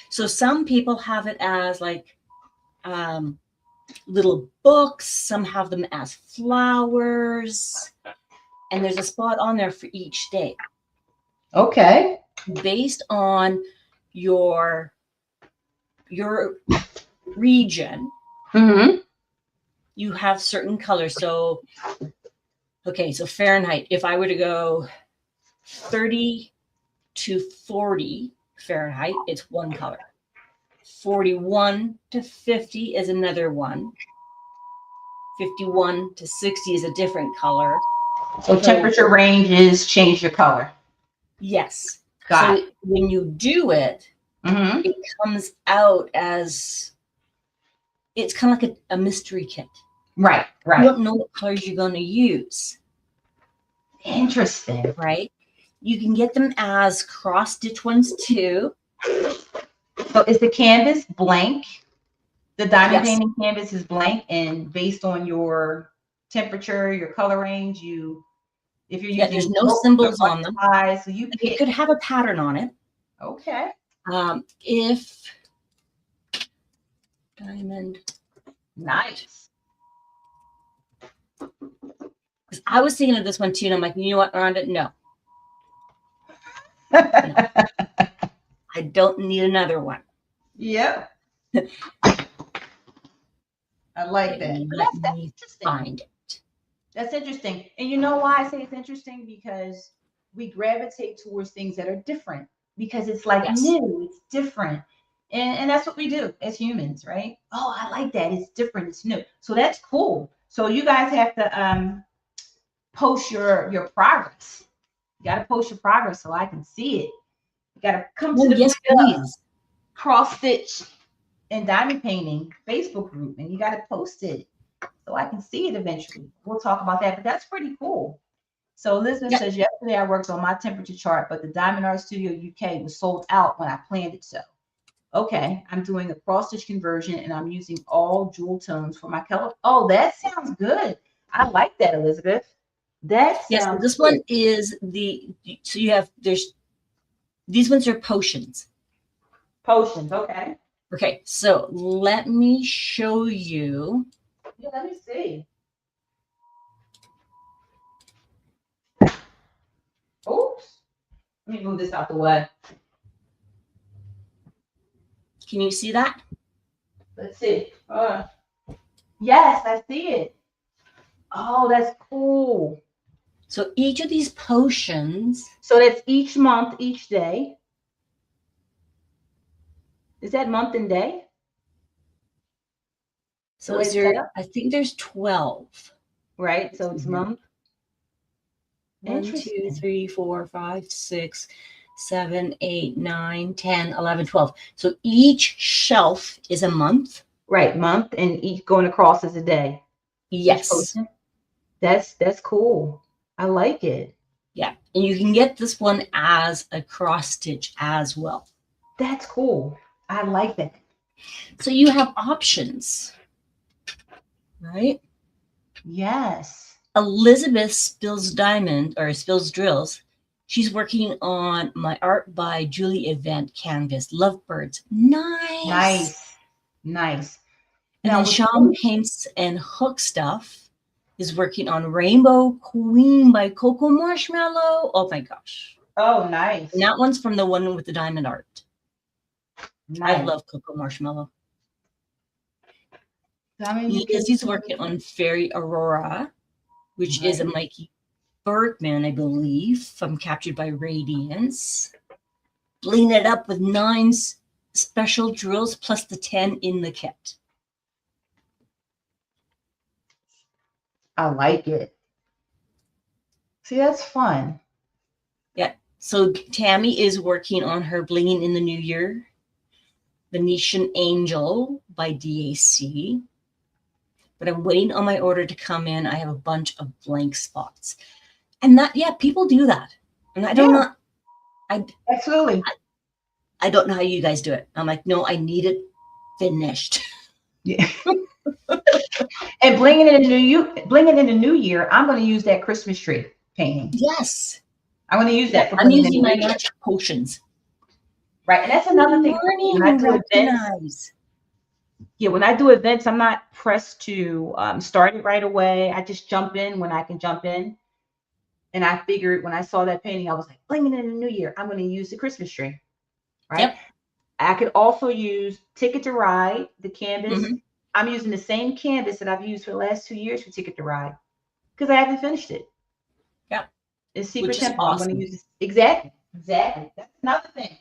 So some people have it as like little books. Some have them as flowers. And there's a spot on there for each day. Okay. Based on your region, you have certain colors. So, okay, so Fahrenheit, if I were to go 30 to 40 Fahrenheit, it's one color. 41 to 50 is another one. 51 to 60 is a different color. So temperature ranges change your color. Yes. Got it. When you do it, it comes out as, it's kind of like a mystery kit. Right. You don't know what colors you're going to use. Interesting. Right? You can get them as cross-stitch ones too. So is the canvas blank? The diamond painting canvas is blank, and based on your temperature, your color range, if you're using there's no symbols on them. So it could have a pattern on it. Okay. If diamond, nice. Because I was thinking of this one too, and I'm like, you know what, Rhonda? No. No. I don't need another one. Yep. I like that. That's interesting. Find it. That's interesting. And you know why I say it's interesting? Because we gravitate towards things that are different, because it's like new, it's different. And that's what we do as humans, right? Oh, I like that. It's different, it's new. So that's cool. So you guys have to post your progress. You got to post your progress so I can see it. You got to come to the please. Cross stitch and diamond painting Facebook group, and you got to post it so I can see it eventually. We'll talk about that, but that's pretty cool. So Elizabeth says, yesterday I worked on my temperature chart, but the Diamond Art Studio UK was sold out when I planned it. So, okay, I'm doing a cross stitch conversion and I'm using all jewel tones for my color. Oh, that sounds good. I like that, Elizabeth. That sounds this good. one is so you have, these ones are potions. Potions, okay. Okay, so let me show you. Yeah, let me see. Oops. Let me move this out the way. Can you see that? Let's see. Yes, I see it. Oh, that's cool. So each of these potions. So that's each month, each day. Is that month and day? So is there, I think there's 12. Right, so it's month. 1, 2, 3, 4, 5, 6, 7, 8, 9, 10, 11, 12. So each shelf is a month. Right, month, and each going across is a day. Yes. That's cool. I like it. Yeah, and you can get this one as a cross stitch as well. That's cool. I like that. So you have options, right? Yes. Elizabeth Spills Drills. She's working on my Art by Julie event canvas, Lovebirds. Nice. And then Sean Paints and Hook Stuff is working on Rainbow Queen by Coco Marshmallow. Oh my gosh. Oh, nice. And that one's from the one with the diamond art. Nice. I love Coco Marshmallow. Because he's working on Fairy Aurora, which is a Mikey Bergman, I believe, from Captured by Radiance. Bling it up with 9 special drills plus the 10 in the kit. I like it. See, that's fun. Yeah. So Tammy is working on her Blinging in the New Year, Venetian Angel by DAC. But I'm waiting on my order to come in. I have a bunch of blank spots. And that, people do that. And I don't know. Absolutely. I don't know how you guys do it. I'm like, no, I need it finished. Yeah. And blinging in the new year, I'm going to use that Christmas tree painting. Yes. I'm going to use that. I'm using my magic potions. Right. And that's another thing. Nice. Yeah, when I do events, I'm not pressed to start it right away. I just jump in when I can jump in. And I figured when I saw that painting, I was like, bling it in the new year. I'm going to use the Christmas tree, right? Yep. I could also use Ticket to Ride, the canvas. Hmm. I'm using the same canvas that I've used for the last 2 years for Ticket to Ride because I haven't finished it. Yep. It's Secret Which is Temple. I'm going to awesome. use this. Exactly. Exactly. That's another thing.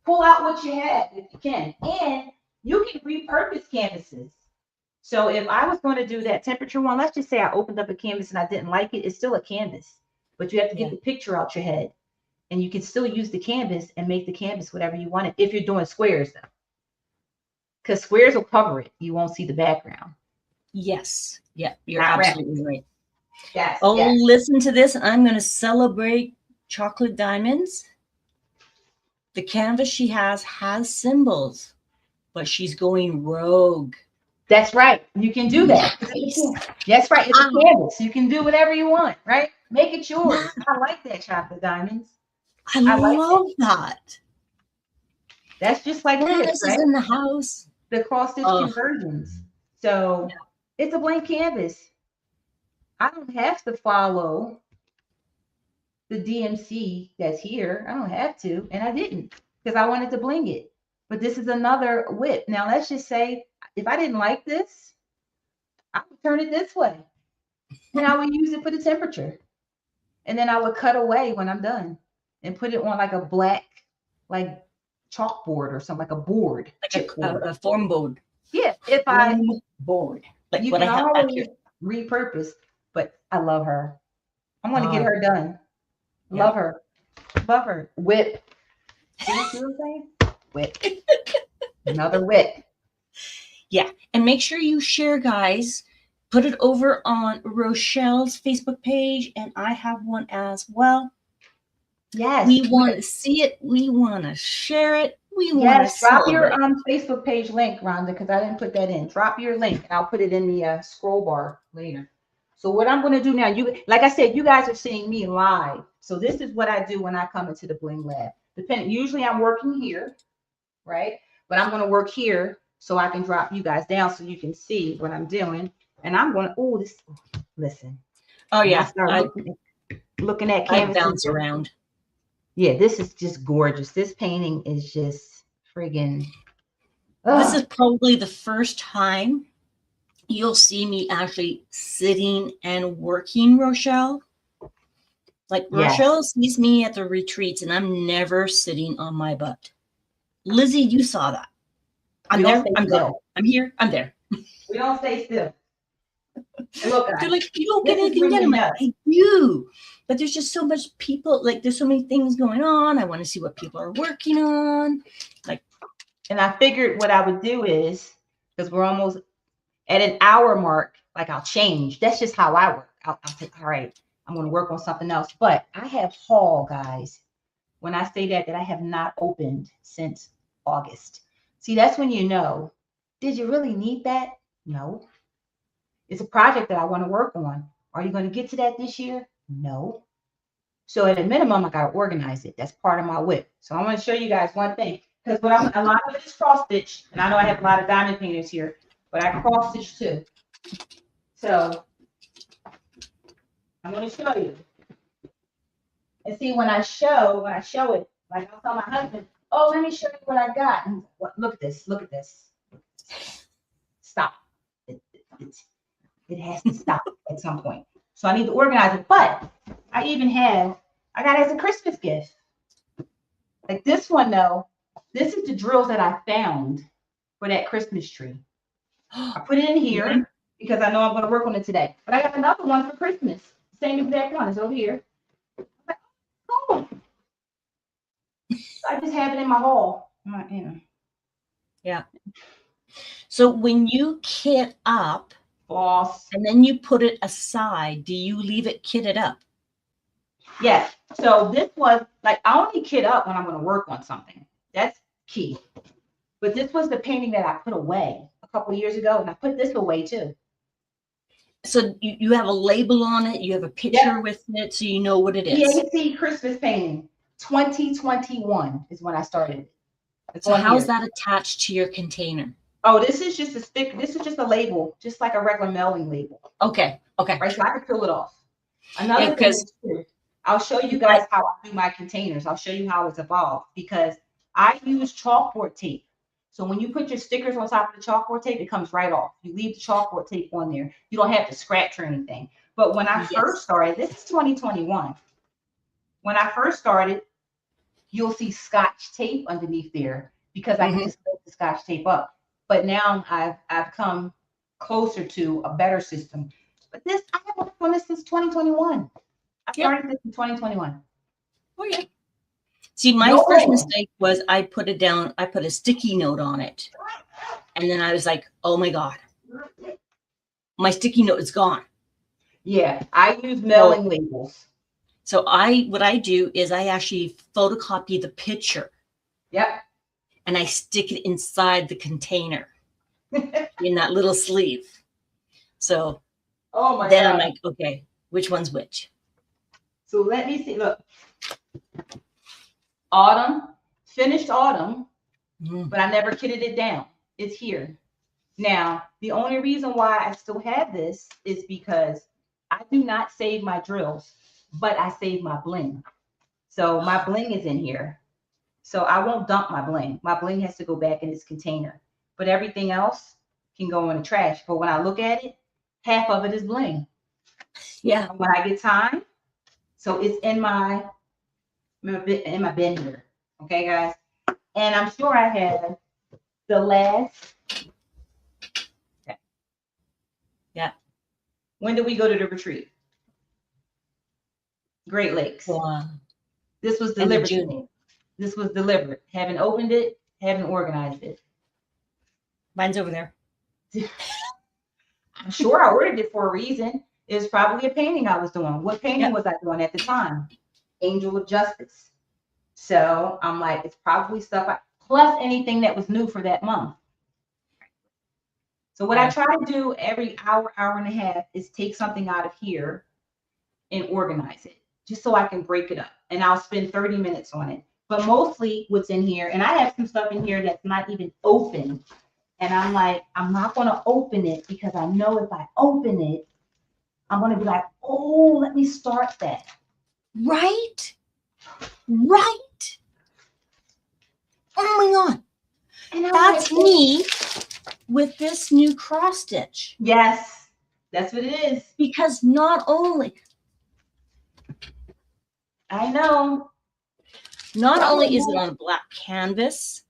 Pull out what you have if you can. And you can repurpose canvases. So if I was going to do that temperature one, let's just say I opened up a canvas and I didn't like it, it's still a canvas. But you have to get Yeah. the picture out your head. And you can still use the canvas and make the canvas whatever you want it if you're doing squares though. Because squares will cover it. You won't see the background. Yes. Yeah. You're Not round. absolutely right. Yes. Oh, Yes. listen to this. I'm going to celebrate chocolate diamonds. The canvas she has symbols, but she's going rogue. That's right. You can do that. Nice. That's right. It's a Ah, canvas. You can do whatever you want, right? Make it yours. yeah, I like that chocolate diamonds. I I like that. love that. That's just like this, Canvas is right? in the house. The cross stitch Oh, conversions. So it's a blank canvas. I don't have to follow the DMC that's here. I don't have to, and I didn't because I wanted to bling it. But this is another WIP. Now let's just say if I didn't like this, I would turn it this way, and I would use it for the temperature, and then I would cut away when I'm done, and put it on like a black, like chalkboard or something, like a board, like chipboard. a form board. Yeah, if I Form board. Like you what I can have back here. always repurpose, but I love her. I'm going to get Oh, her done. yeah. Love her. Love her. WIP. See what I'm saying? WIP. Another WIP. Yeah. And make sure you share, guys. Put it over on Rochelle's Facebook page, and I have one as well. Yes. We want to see it. We want to share it. We want to Yes. Drop your celebrate. Facebook page link, Rhonda, because I didn't put that in. Drop your link, and I'll put it in the scroll bar later. So what I'm going to do now, like I said, you guys are seeing me live. So this is what I do when I come into the Bling Lab. Usually I'm working here, right? But I'm going to work here so I can drop you guys down so you can see what I'm doing. And I'm going to, listen. Oh, yeah. I start looking at I canvases. bounce around. Yeah, this is just gorgeous. This painting is just friggin'. This is probably the first time you'll see me actually sitting and working, Rochelle. Like Rochelle sees me at the retreats, and I'm never sitting on my butt. Lizzie, you saw that. I'm there. I'm gone. I'm here. I'm there. We don't stay still. Look, they're like, you don't get anything done. I'm like, I do. But there's just so much people. Like, there's so many things going on. I want to see what people are working on. Like, and I figured what I would do is, because we're almost at an hour mark, like I'll change. That's just how I work. I'll say, all right, I'm going to work on something else. But I have haul, guys. When I say that I have not opened since August. See, that's when you know, did you really need that? No. It's a project that I want to work on. Are you going to get to that this year? No. So at a minimum, I got to organize it. That's part of my WIP. So I want to show you guys one thing. Because a lot of it is cross stitch. And I know I have a lot of diamond painters here, but I cross stitch too. So I'm going to show you. And see, when I show it, like I'll tell my husband, oh, let me show you what I got. And look at this. Look at this. Stop. It has to stop at some point. So I need to organize it. But I got it as a Christmas gift. Like this one, though, this is the drills that I found for that Christmas tree. I put it in here because I know I'm going to work on it today. But I got another one for Christmas. Same exact one. It's over here. Oh. I just have it in my haul. Yeah. So when you kit up, boss, and then you put it aside, do you leave it kitted up? Yes. So this was like, I only kit up when I'm going to work on something. That's key. But this was the painting that I put away a couple of years ago, and I put this away too. So you have a label on it, you have a picture with it, so you know what it is. PAC Christmas painting, 2021 is when I started. So how's that attached to your container? Oh, this is just a stick. This is just a label, just like a regular mailing label. Okay. Okay. Right, so I can peel it off. Yeah, Another thing because is too, I'll show you guys how I do my containers. I'll show you how it's evolved because I use chalkboard tape. So when you put your stickers on top of the chalkboard tape, it comes right off. You leave the chalkboard tape on there. You don't have to scratch or anything. But when I first started, this is 2021. When I first started, you'll see scotch tape underneath there because I can just put the scotch tape up. But now I've come closer to a better system. But this I have worked on this since 2021. I started this in 2021. Oh yeah. See, my first mistake was I put it down. I put a sticky note on it, and then I was like, "Oh my god, my sticky note is gone." Yeah, I use mailing labels. So what I do is I actually photocopy the picture. Yep. And I stick it inside the container in that little sleeve. So then I'm like, okay, which one's which? So let me see. Look. Autumn, finished autumn, but I never kitted it down. It's here. Now, the only reason why I still have this is because I do not save my drills, but I save my bling. So my bling is in here. So I won't dump my bling. My bling has to go back in its container. But everything else can go in the trash. But when I look at it, half of it is bling. Yeah. And when I get time, so it's in my bin here. Okay, guys. And I'm sure I have the last. Okay. Yeah. When did we go to the retreat? Great Lakes. Wow. This was delivered to me. This was delivered. Haven't opened it, haven't organized it. Mine's over there. I'm sure I ordered it for a reason. It was probably a painting I was doing. What painting was I doing at the time? Angel of Justice. So I'm like, it's probably stuff, plus anything that was new for that month. So what I try to do every hour, hour and a half is take something out of here and organize it, just so I can break it up. And I'll spend 30 minutes on it. But mostly what's in here, and I have some stuff in here that's not even open. And I'm like, I'm not going to open it because I know if I open it, I'm going to be like, oh, let me start that. Right? Right. Oh my God. And that's like, me with this new cross stitch. Yes, that's what it is. Because not only, I know. Not only is it on a black canvas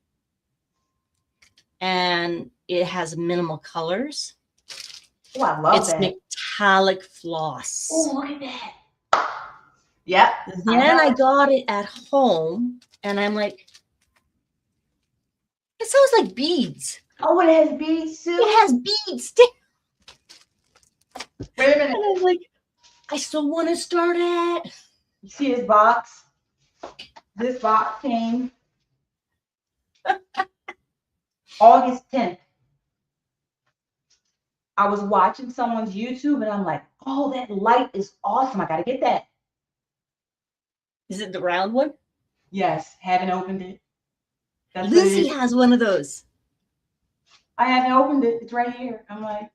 and it has minimal colors. Oh, I love that. It's metallic floss. Oh, look at that. Yep. Then I got it at home and I'm like, it sounds like beads. Oh, it has beads too? It has beads. Wait a minute. And I'm like, I still want to start it. You see this box? This box came August 10th. I was watching someone's YouTube and I'm like, oh, that light is awesome. I got to get that. Is it the round one? Yes. Haven't opened it. That's Lucy has one of those. I haven't opened it. It's right here. I'm like,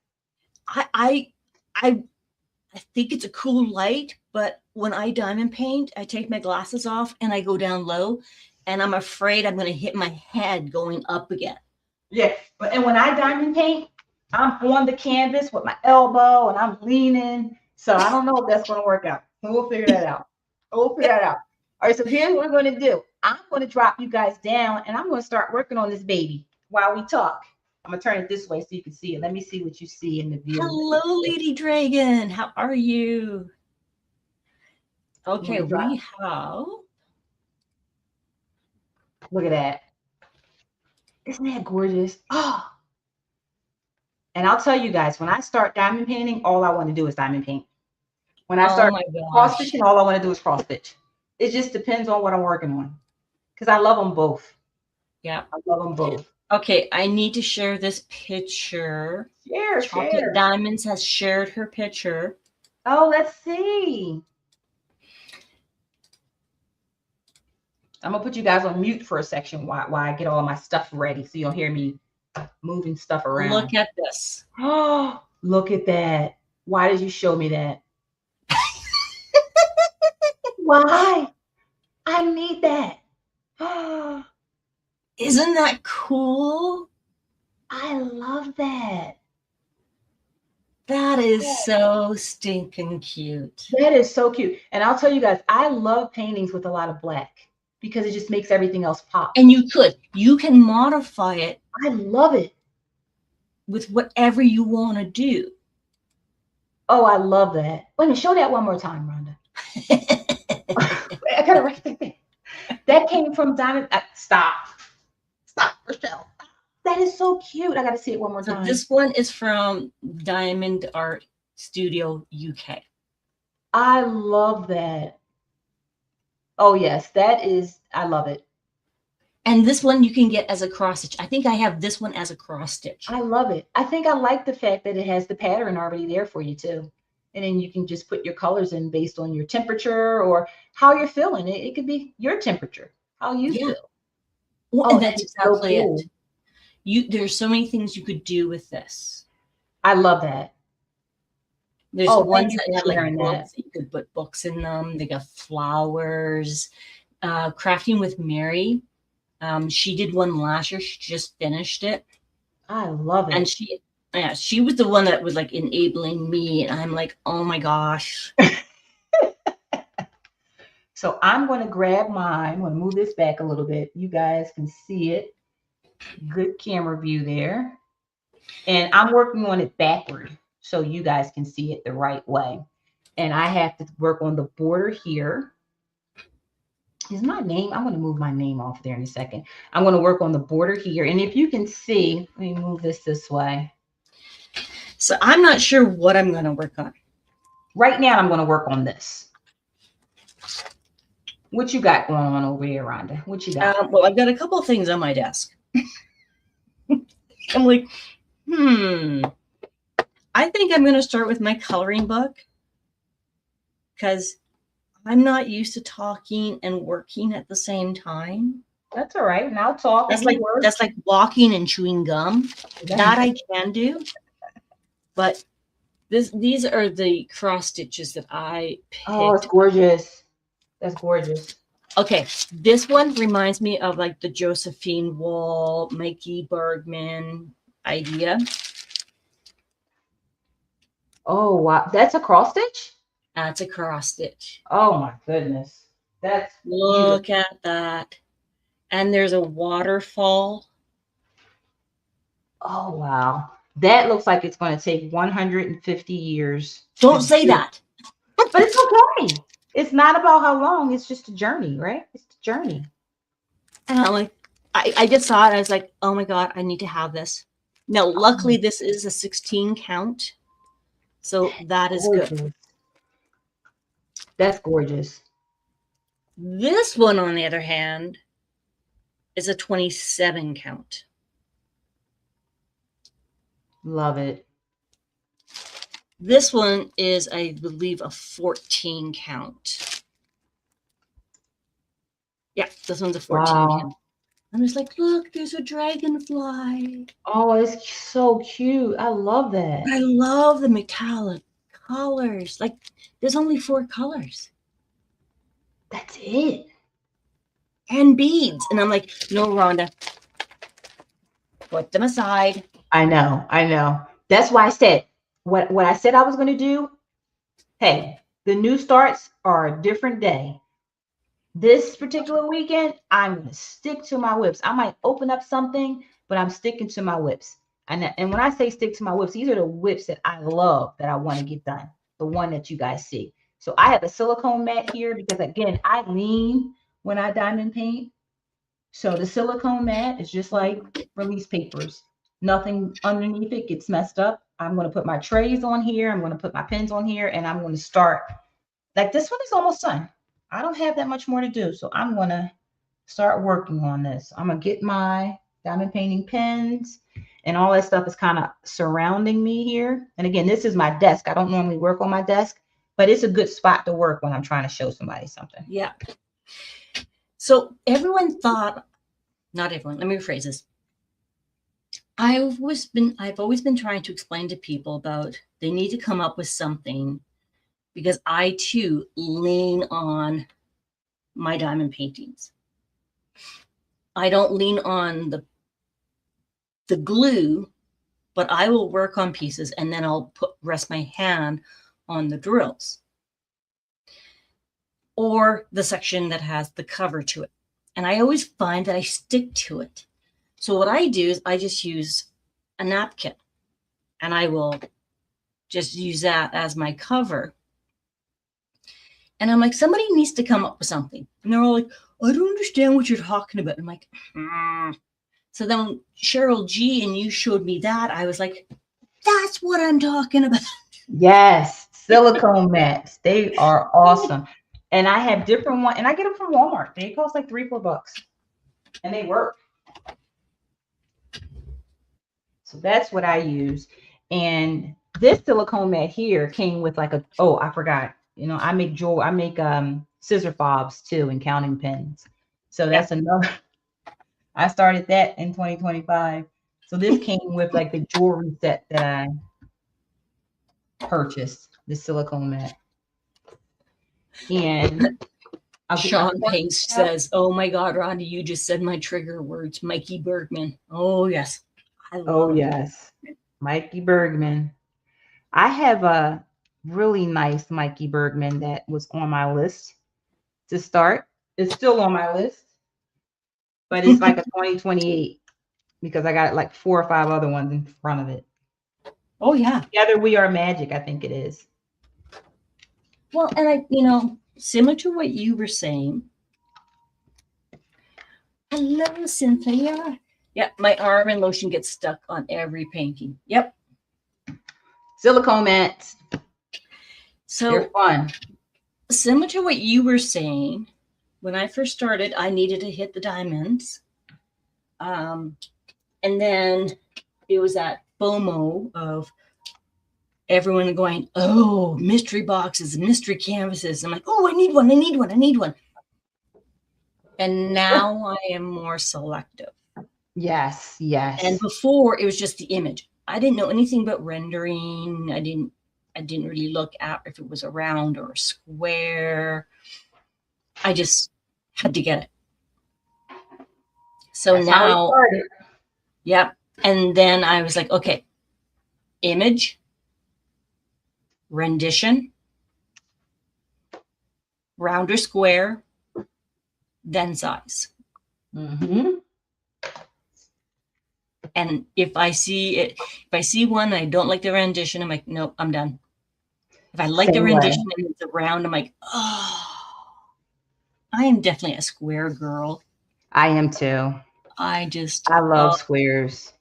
I think it's a cool light, but when I diamond paint, I take my glasses off and I go down low and I'm afraid I'm going to hit my head going up again. Yeah. And when I diamond paint, I'm on the canvas with my elbow and I'm leaning. So I don't know if that's going to work out. We'll figure that out. All right. So here's what I'm going to do. I'm going to drop you guys down and I'm going to start working on this baby while we talk. I'm going to turn it this way so you can see it. Let me see what you see in the view. Hello, Lady Dragon. How are you? Okay, we have. Look at that. Isn't that gorgeous? Oh. And I'll tell you guys, when I start diamond painting, all I want to do is diamond paint. When I start cross stitching, all I want to do is cross stitch. It just depends on what I'm working on. Because I love them both. Yeah. I love them both. Okay, I need to share this picture. Share. Diamonds has shared her picture. Oh, let's see. I'm going to put you guys on mute for a section while I get all my stuff ready so you'll hear me moving stuff around. Look at this. Oh, look at that. Why did you show me that? Why? I need that. Isn't that cool? I love that. That is so stinking cute. That is so cute. And I'll tell you guys, I love paintings with a lot of black because it just makes everything else pop. And you can modify it. I love it. With whatever you want to do. Oh, I love that. Wait a minute, show that one more time, Rhonda. I gotta write that thing. That came from Diamond. Stop, Rochelle. That is so cute. I gotta see it one more time. This one is from Diamond Art Studio UK. I love that. Oh yes, that is. I love it. And this one you can get as a cross stitch. I think I have this one as a cross stitch. I love it. I think I like the fact that it has the pattern already there for you too. And then you can just put your colors in based on your temperature or how you're feeling. It could be your temperature, how you feel. Well, and that's exactly so cool. There's so many things you could do with this. I love that. There's ones that have like books. You could put books in them. They got flowers. Crafting with Mary. She did one last year. She just finished it. I love it. And she was the one that was like enabling me. And I'm like, oh my gosh. So I'm going to grab mine. I'm going to move this back a little bit. You guys can see it. Good camera view there. And I'm working on it backward so you guys can see it the right way. And I have to work on the border here. Is my name? I'm going to move my name off there in a second. I'm going to work on the border here. And if you can see, let me move this way. So I'm not sure what I'm going to work on. Right now, I'm going to work on this. What you got going on over here, Rhonda? What you got? Well, I've got a couple of things on my desk. I'm like, I think I'm going to start with my coloring book because I'm not used to talking and working at the same time. That's all right. Now talk. That's like walking and chewing gum. That I can do. But these are the cross stitches that I picked. Oh, it's gorgeous. That's gorgeous. Okay, this one reminds me of like the Josephine Wall, Mikey Bergman idea. Oh, wow. That's a cross stitch? That's a cross stitch. Oh, my goodness. That's Look beautiful. at that. And there's a waterfall. Oh, wow. That looks like it's going to take 150 years. Don't say that. But it's okay. It's not about how long. It's just a journey, right? It's a journey. And I'm like, I just saw it. I was like, oh my God, I need to have this. Now, luckily, this is a 16 count. So that is good. That's gorgeous. This one, on the other hand, is a 27 count. Love it. This one is, I believe, a 14 count. Yeah, this one's a 14 count. I'm just like, look, there's a dragonfly. Oh, it's so cute. I love that. I love the metallic colors. Like, there's only 4 colors. That's it. And beads. And I'm like, no, Rhonda, put them aside. I know. That's why I said what I said I was going to do. Hey, the new starts are a different day. This particular weekend, I'm going to stick to my WIPs. I might open up something, but I'm sticking to my WIPs. And when I say stick to my WIPs, these are the WIPs that I love that I want to get done. The one that you guys see. So I have a silicone mat here because, again, I lean when I diamond paint. So the silicone mat is just like release papers. Nothing underneath it gets messed up. I'm going to put my trays on here. I'm going to put my pens on here, and I'm going to start. Like, this one is almost done. I don't have that much more to do. So I'm going to start working on this. I'm going to get my diamond painting pens, and all that stuff is kind of surrounding me here. And again, this is my desk. I don't normally work on my desk, but it's a good spot to work when I'm trying to show somebody something. Yeah. So everyone thought, not everyone, let me rephrase this. I've always been trying to explain to people about they need to come up with something, because I too lean on my diamond paintings. I don't lean on the glue, but I will work on pieces and then I'll rest my hand on the drills or the section that has the cover to it. And I always find that I stick to it. So what I do is I just use a napkin and I will just use that as my cover. And I'm like, somebody needs to come up with something. And they're all like, I don't understand what you're talking about. I'm like, So then when Cheryl G and you showed me that, I was like, that's what I'm talking about. Yes, silicone mats. They are awesome. And I have different ones, and I get them from Walmart. They cost like $3-4, and they work. So that's what I use. And this silicone mat here came with like I forgot. I make scissor fobs too and counting pins. So that's another. I started that in 2025. So this came with like the jewelry set that I purchased, the silicone mat. And Sean Pace says, oh my God, Rhonda, you just said my trigger words, Mikey Bergman. Oh, yes. Yes. Mikey Bergman. I have a really nice Mikey Bergman that was on my list to start. It's still on my list, but it's like a 2028 because I got like 4 or 5 other ones in front of it. Oh, yeah. Together We Are Magic, I think it is. Well, and similar to what you were saying. Hello, Cynthia. Yeah, my arm and lotion gets stuck on every painting. Yep. Silicone mats. So they're fun. Similar to what you were saying, when I first started, I needed to hit the diamonds. And then it was that FOMO of everyone going, oh, mystery boxes, mystery canvases. I'm like, oh, I need one. And now I am more selective. Yes. And before it was just the image. I didn't know anything about rendering. I didn't really look at if it was a round or a square. I just had to get it. So that's now, yeah. And then I was like, okay, image, rendition, round or square, then size. Mm-hmm. And if I see one and I don't like the rendition, I'm like, nope, I'm done. If I like the rendition and it's a round, I'm like, oh, I am definitely a square girl. I am too. I love squares.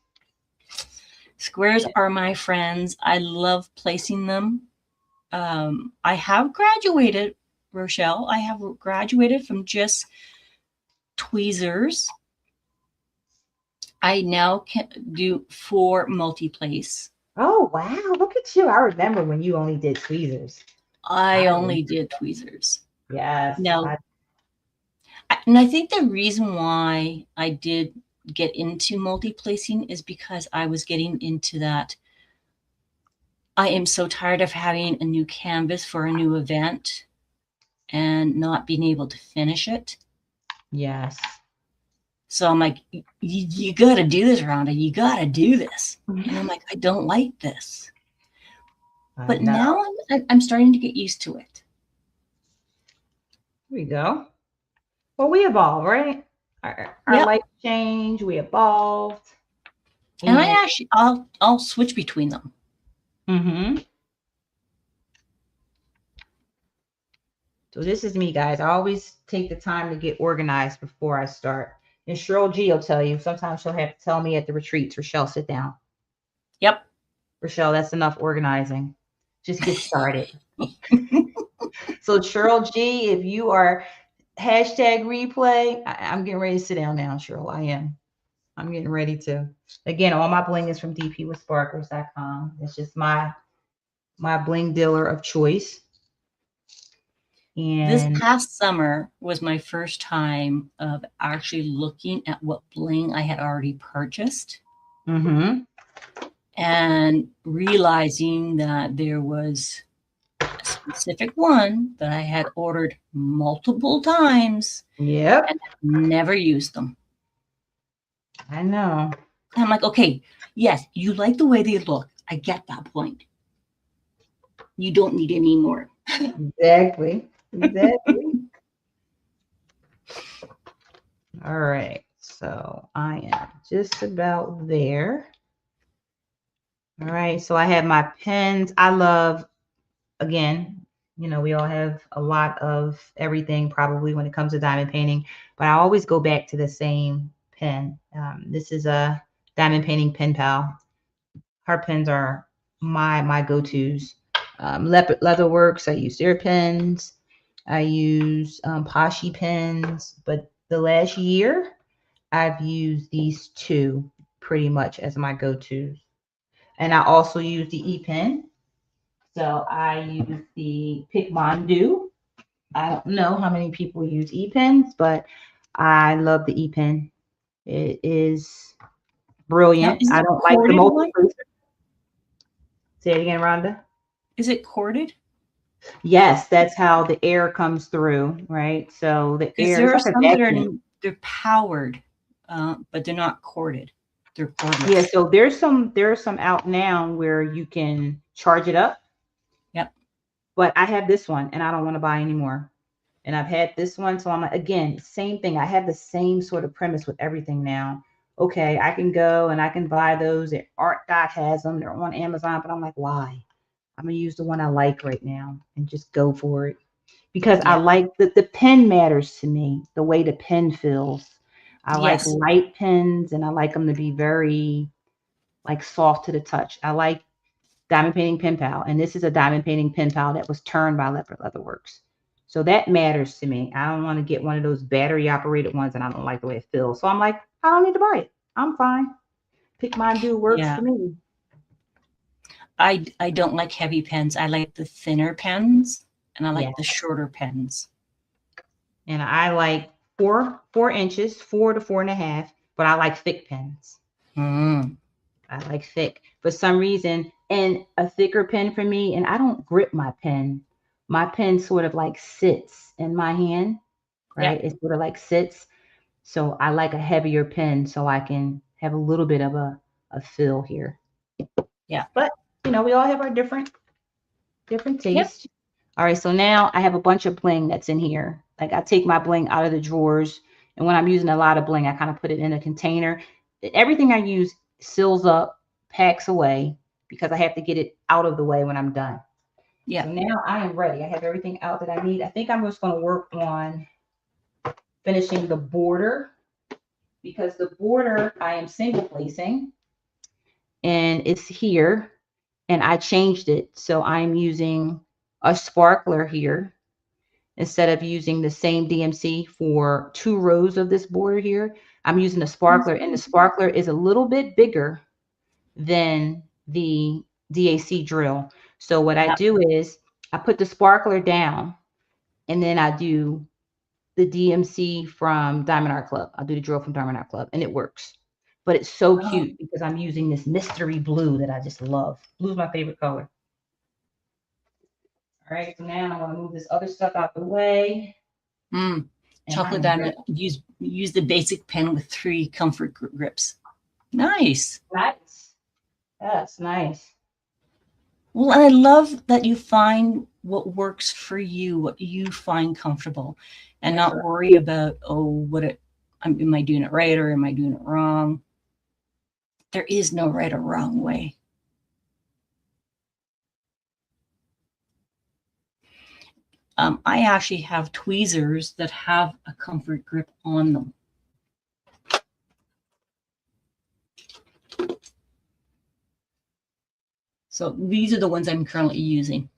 Squares are my friends. I love placing them. I have graduated, Rochelle. I have graduated from just tweezers. I now can do 4 multi-place. Oh, wow. Look at you. I remember when you only did tweezers. I only did tweezers. Yes. Now, and I think the reason why I did get into multi-placing is because I was getting into that. I am so tired of having a new canvas for a new event and not being able to finish it. Yes. So I'm like, you got to do this, Rhonda. You got to do this. And I'm like, I don't like this. But now I'm starting to get used to it. There we go. Well, we evolve, right? Our life changed. We evolved. And I'll switch between them. Mm-hmm. So this is me, guys. I always take the time to get organized before I start. And Cheryl G will tell you. Sometimes she'll have to tell me at the retreats, Rochelle, sit down. Yep. Rochelle, that's enough organizing. Just get started. So Cheryl G, if you are #replay, I'm getting ready to sit down now, Cheryl. I am. I'm getting ready to. Again, all my bling is from dpwithsparklers.com. It's just my bling dealer of choice. And this past summer was my first time of actually looking at what bling I had already purchased. Mm-hmm. and realizing that there was a specific one that I had ordered multiple times Yep. and never used them. I know. And I'm like, okay, yes, you like the way they look. I get that point. You don't need any more. Exactly. Exactly. All right. So I am just about there. All right. So I have my pens. I love, again, we all have a lot of everything probably when it comes to diamond painting, but I always go back to the same pen. This is a diamond painting pen pal. Her pens are my go-tos. Leatherworks, I use their pens. I use Poshy pens, but the last year I've used these two pretty much as my go-tos. And I also use the E pen. So I use the Picmondu. I don't know how many people use E pens, but I love the E pen. It is Now, brilliant. is I it don't like the corded multi. one? Say it again, Rhonda. Is it corded? Yes, that's how the air comes through, right? So the Because air, there it's are like a some that are vacuum. they're powered, but they're not corded. They're cordless. Yeah, so there's some out now where you can charge it up, Yep. but I have this one and I don't want to buy anymore. And I've had this one, so I'm like, again, same thing. I have the same sort of premise with everything now. Okay, I can go and I can buy those. Art Dot has them. They're on Amazon, but I'm like, why? I'm gonna use the one I like right now and just go for it because I Yeah. like the pen matters to me. The way the pen feels. I like Yes. light pens and I like them to be very like soft to the touch. I like diamond painting pen pal, and this is a diamond painting pen pal that was turned by Leatherworks. So that matters to me. I don't want to get one of those battery operated ones and I don't like the way it feels. So I'm like, I don't need to buy it. I'm fine. Pick mine do works Yeah. for me. I don't like heavy pens. I like the thinner pens and I Yeah. like the shorter pens. And I like 4 4 inches, 4 to 4.5, but I like thick pens. Mm. I like thick for some reason. And a thicker pen for me, and I don't grip my pen. My pen sort of like sits in my hand, Yeah. right? It sort of like sits. So I like a heavier pen so I can have a little bit of a fill here. Yeah. But we all have our different Yep. tastes. All right, so now I have a bunch of bling that's in here. Like I take my bling out of the drawers, and when I'm using a lot of bling, I kind of put it in a container. Everything I use seals up, packs away because I have to get it out of the way when I'm done. Yeah. So now I am ready. I have everything out that I need. I think I'm just going to work on finishing the border because the border I am single placing and it's here and I changed it. So I'm using a sparkler here instead of using the same DMC for 2 rows of this border here. I'm using a sparkler and the sparkler is a little bit bigger than the DAC drill. So what I Yep. do is I put the sparkler down and then I do the DMC from Diamond Art Club. I'll do the drill from Diamond Art Club and it works. But it's so Oh. cute because I'm using this mystery blue that I just love. Blue's my favorite color. All right, so now I'm gonna move this other stuff out the way. Mm. And Chocolate I'm diamond. Use the basic pen with 3 comfort grips. Nice. nice. That's nice. Well, and I love that you find what works for you, what you find comfortable, and That's not right. worry about, am I doing it right or am I doing it wrong? There is no right or wrong way. I actually have tweezers that have a comfort grip on them. So these are the ones I'm currently using.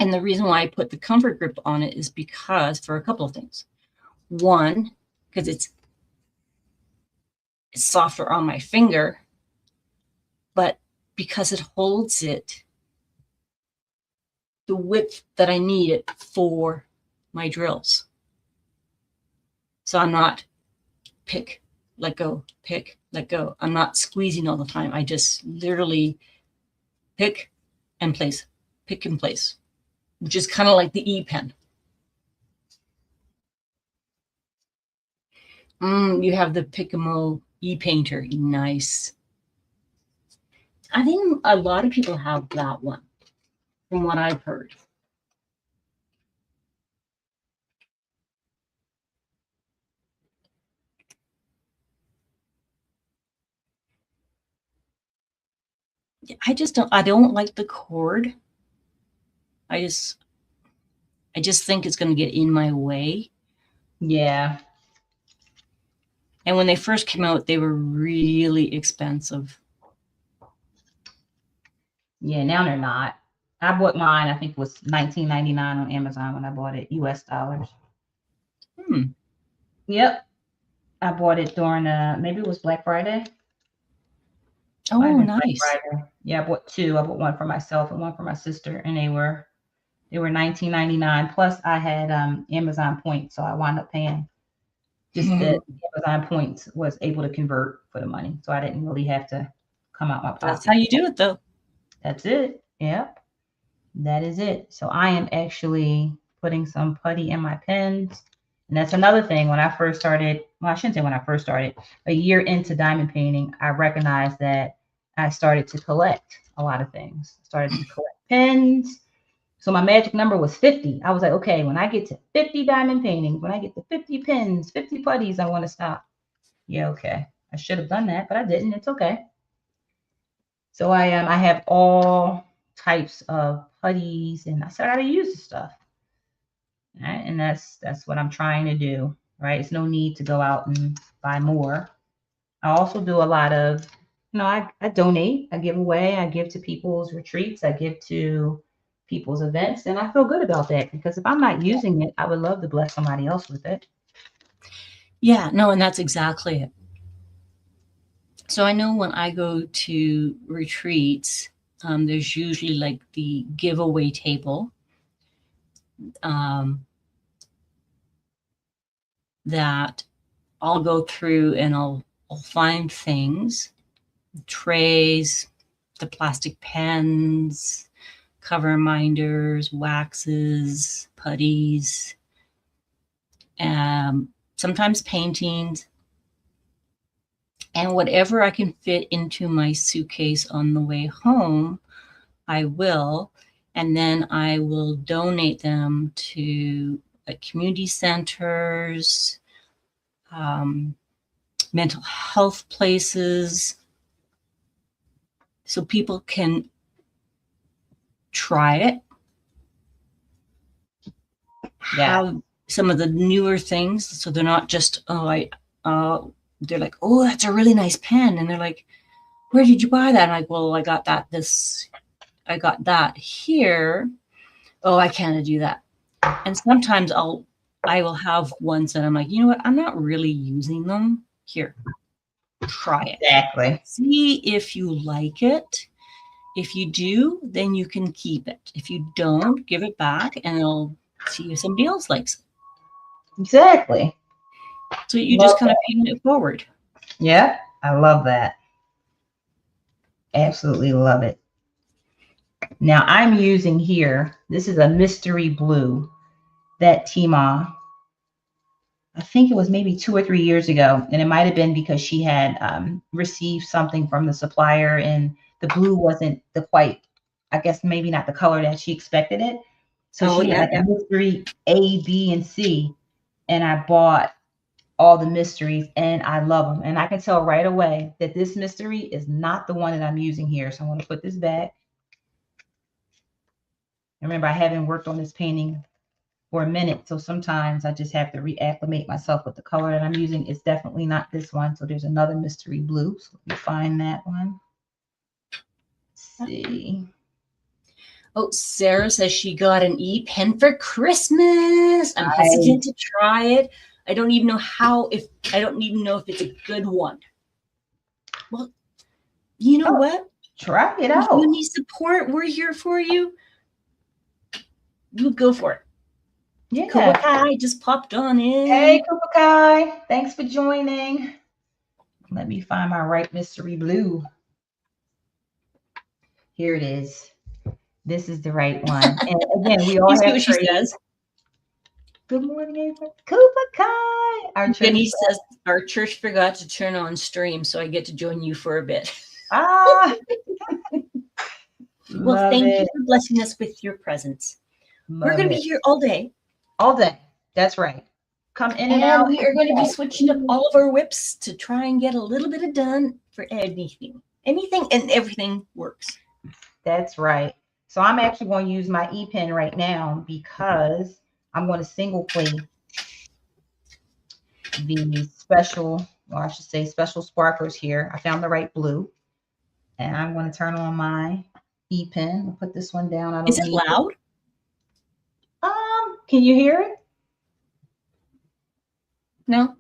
And the reason why I put the comfort grip on it is because for a couple of things. One, because it's softer on my finger, but because it holds it the width that I need it for my drills. So I'm not pick let go, pick, let go. I'm not squeezing all the time. I just literally pick and place, which is kind of like the E pen. You have the Picamo e-painter. Nice. I think a lot of people have that one, from what I've heard. I don't like the cord. I just think it's going to get in my way. Yeah. And when they first came out, they were really expensive. Yeah, now they're not. I bought mine, I think it was $19.99 on Amazon when I bought it, US dollars. Yep. I bought it during maybe it was Black Friday. Oh, nice. Yeah, I bought two. I bought one for myself and one for my sister, and they were $19.99. Plus, I had Amazon points, so I wound up paying just the Amazon points was able to convert for the money, so I didn't really have to come out my pocket. That's how you do it, though. That's it. Yep, that is it. So I am actually putting some putty in my pens. And that's another thing. When I first started, well, I shouldn't say when I first started, a year into diamond painting, I recognized that I started to collect a lot of things. I started to collect pens. So my magic number was 50. I was like, okay, when I get to 50 diamond paintings, when I get to 50 pens, 50 putties, I want to stop. Yeah, okay. I should have done that, but I didn't. It's okay. So I have all types of putties, and I said I got to use the stuff. Right? And that's what I'm trying to do, right? It's no need to go out and buy more. I also do a lot of, I donate, I give away, I give to people's retreats, I give to people's events, and I feel good about that because if I'm not using it, I would love to bless somebody else with it. Yeah, no, and that's exactly it. So I know when I go to retreats, there's usually like the giveaway table. That I'll go through and I'll find things, trays, the plastic pens, cover reminders, waxes, putties, sometimes paintings, and whatever I can fit into my suitcase on the way home, I will. And then I will donate them to community centers, mental health places, so people can try it. Have some of the newer things, so they're not just they're like, oh, that's a really nice pen, and they're like, where did you buy that? And I'm like, well, I got that here. Oh, I can't do that. And sometimes I will have ones that I'm like, you know what? I'm not really using them. Here, try it. Exactly. See if you like it. If you do, then you can keep it. If you don't, give it back, and I'll see if somebody else likes it. Exactly. So you just kind of paying it forward. Yeah, I love that. Absolutely love it. Now I'm using here, this is a mystery blue that Tima, I think it was maybe 2 or 3 years ago, and it might have been because she had received something from the supplier and the blue wasn't the quite, I guess maybe not the color that she expected it. So she had like a mystery A, B, and C, and I bought all the mysteries and I love them. And I can tell right away that this mystery is not the one that I'm using here. So I'm going to put this back. Remember, I haven't worked on this painting for a minute, so sometimes I just have to reacclimate myself with the color that I'm using. It's definitely not this one. So there's another mystery blue. So let me find that one. Let's see. Oh, Sarah says she got an e-pen for Christmas. I'm hesitant to try it. I don't even know if it's a good one. Well, you know what? Try it out. If you need support, we're here for you. You go for it. Yeah. Kubakai just popped on in. Hey, Kubakai. Thanks for joining. Let me find my right mystery blue. Here it is. This is the right one. And again, we all You see have what she trades. says? Good morning, April. Kupa Kai. Our church. Jenny says our church forgot to turn on stream, so I get to join you for a bit. Ah. Well, thank you for blessing us with your presence. We're going to be here all day. All day. That's right. Come in and out. We are going to be switching up all of our whips to try and get a little bit of done for anything. Anything and everything works. That's right. So I'm actually going to use my E-pen right now because I'm going to single plate the special, or I should say special sparklers here. I found the right blue. And I'm going to turn on my E-pen. I'll put this one down. I don't Is it loud? Can you hear it? No.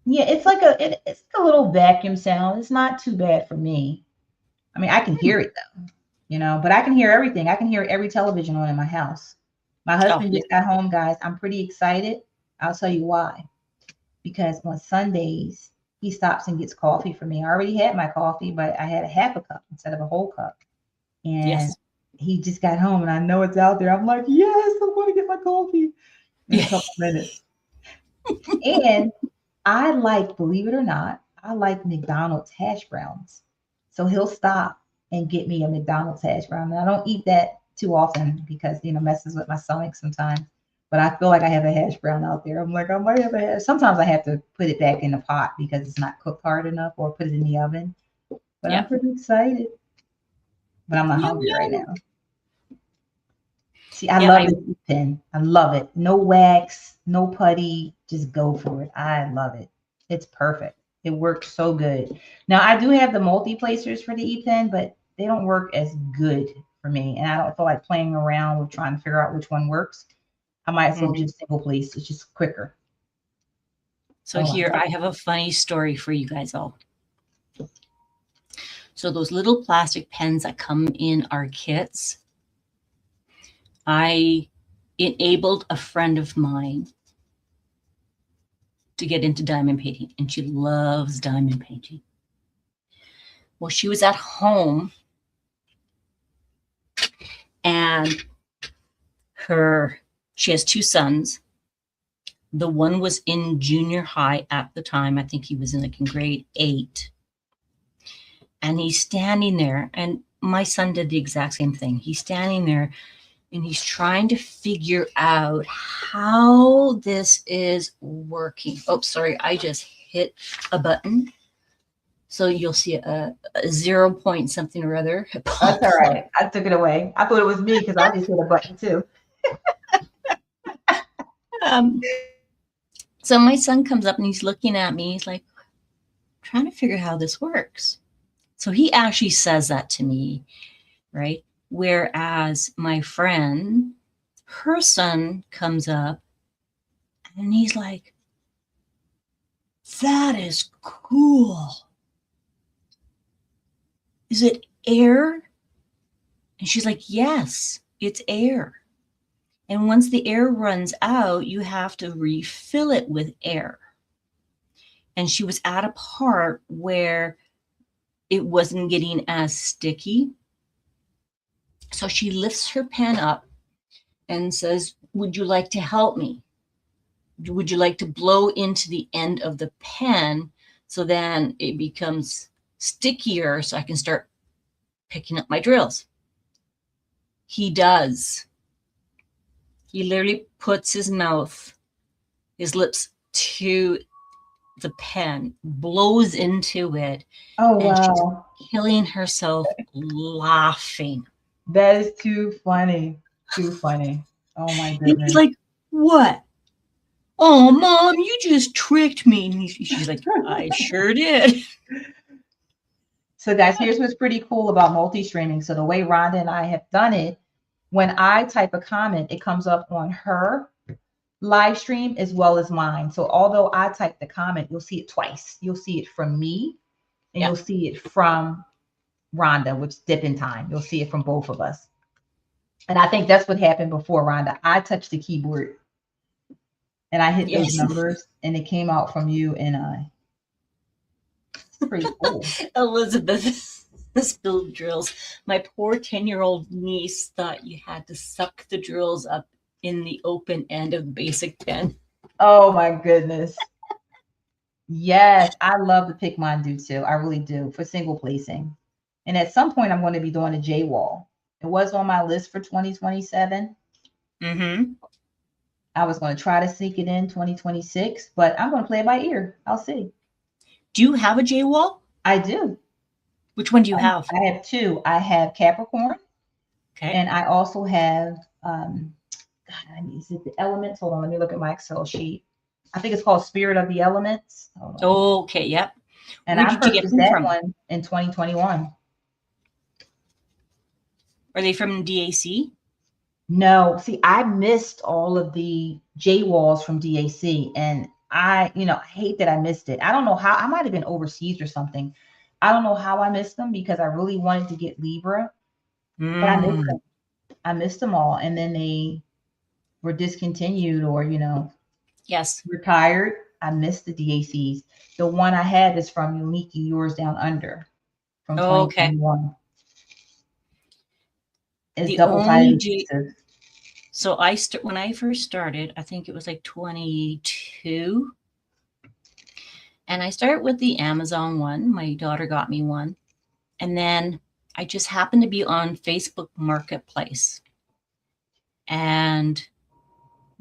Yeah, it's like it's a little vacuum sound. It's not too bad for me. I mean, I can hear it though, you know, but I can hear everything. I can hear every television on in my house. My husband just got home, guys. I'm pretty excited. I'll tell you why. Because on Sundays, he stops and gets coffee for me. I already had my coffee, but I had a half a cup instead of a whole cup. And he just got home and I know it's out there. I'm like, yes, I'm going to get my coffee in a couple minutes. And I like, believe it or not, I like McDonald's hash browns. So he'll stop and get me a McDonald's hash brown. And I don't eat that too often because, you know, messes with my stomach sometimes. But I feel like I have a hash brown out there. I'm like, I might have a hash. Sometimes I have to put it back in the pot because it's not cooked hard enough or put it in the oven. But I'm pretty excited. But I'm not hungry right now. See, I love the pen. I love it. No wax, no putty. Just go for it. I love it. It's perfect. It works so good. Now, I do have the multi-placers for the E-pen, but they don't work as good for me. And I don't feel like playing around with trying to figure out which one works. I might as well just single place. It's just quicker. So here, I have a funny story for you guys all. So those little plastic pens that come in our kits, I enabled a friend of mine to get into diamond painting, and she loves diamond painting. Well, she was at home, and she has two sons. The one was in junior high at the time. I think he was in grade 8. And he's standing there, and my son did the exact same thing. He's standing there, and he's trying to figure out how this is working. Oh, sorry, I just hit a button. So you'll see a 0 point something or other. That's all right. I took it away. I thought it was me because I just hit a button too. So my son comes up and he's looking at me. He's like, trying to figure out how this works. So he actually says that to me, right? Whereas my friend, her son comes up and he's like, that is cool. Is it air? And she's like, yes, it's air. And once the air runs out, you have to refill it with air. And she was at a part where it wasn't getting as sticky. So she lifts her pen up and says, would you like to help me? Would you like to blow into the end of the pen so then it becomes stickier so I can start picking up my drills? He does. He literally puts his lips to the pen, blows into it. Oh, wow. She's killing herself laughing. That is too funny. Too funny. Oh, my goodness. And he's like, what? Oh, Mom, you just tricked me. And she's like, I sure did. So, guys, here's what's pretty cool about multi-streaming. So the way Rhonda and I have done it, when I type a comment, it comes up on her live stream as well as mine. So although I type the comment, you'll see it twice. You'll see it from me and you'll see it from Rhonda, which is Dip in Time. You'll see it from both of us. And I think that's what happened before, Rhonda. I touched the keyboard and I hit those numbers and it came out from you and I. Pretty cool. Elizabeth spilled drills. My poor 10-year-old niece thought you had to suck the drills up in the open end of the basic pen. Oh my goodness. Yes, I love the pick mine do too. I really do for single placing. And at some point, I'm going to be doing a J wall. It was on my list for 2027. Mm-hmm. I was going to try to sneak it in 2026, but I'm going to play it by ear. I'll see. Do you have a J wall? I do. Which one do you have? I have two. I have Capricorn, Okay. and I also have is it the elements? Hold on, let me look at my Excel sheet. I think it's called Spirit of the Elements. Okay, yep. And Where I did you get purchased them that from? one in 2021. Are they from DAC? No, see, I missed all of the J walls from DAC, and I hate that I missed it. I don't know how. I might have been overseas or something. I don't know how I missed them because I really wanted to get Libra, but I missed them. I missed them all, and then they were discontinued or Yes. retired. I missed the DACs. The one I had is from Unique Yours Down Under from 2021. It's double-sided adhesive. So when I first started, I think it was like 22. And I started with the Amazon one. My daughter got me one. And then I just happened to be on Facebook Marketplace. And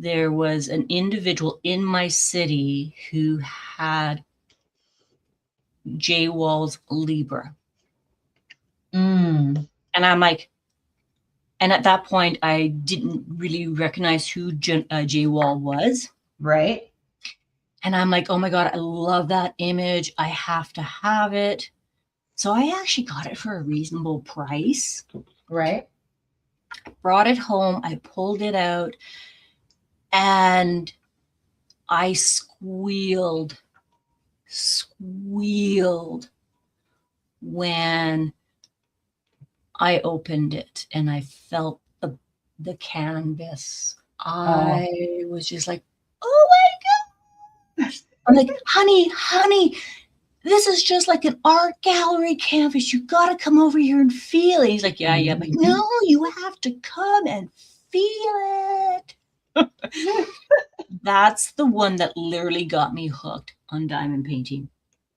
there was an individual in my city who had J Wall's Libra. And I'm like, and at that point, I didn't really recognize who J Wall was. Right. And I'm like, oh my God, I love that image. I have to have it. So I actually got it for a reasonable price. Right. Brought it home. I pulled it out and I squealed when I opened it and I felt the canvas. I was just like, oh my gosh. I'm like, honey, this is just like an art gallery canvas. You got to come over here and feel it. He's like, yeah. I'm like, no, you have to come and feel it. That's the one that literally got me hooked on diamond painting.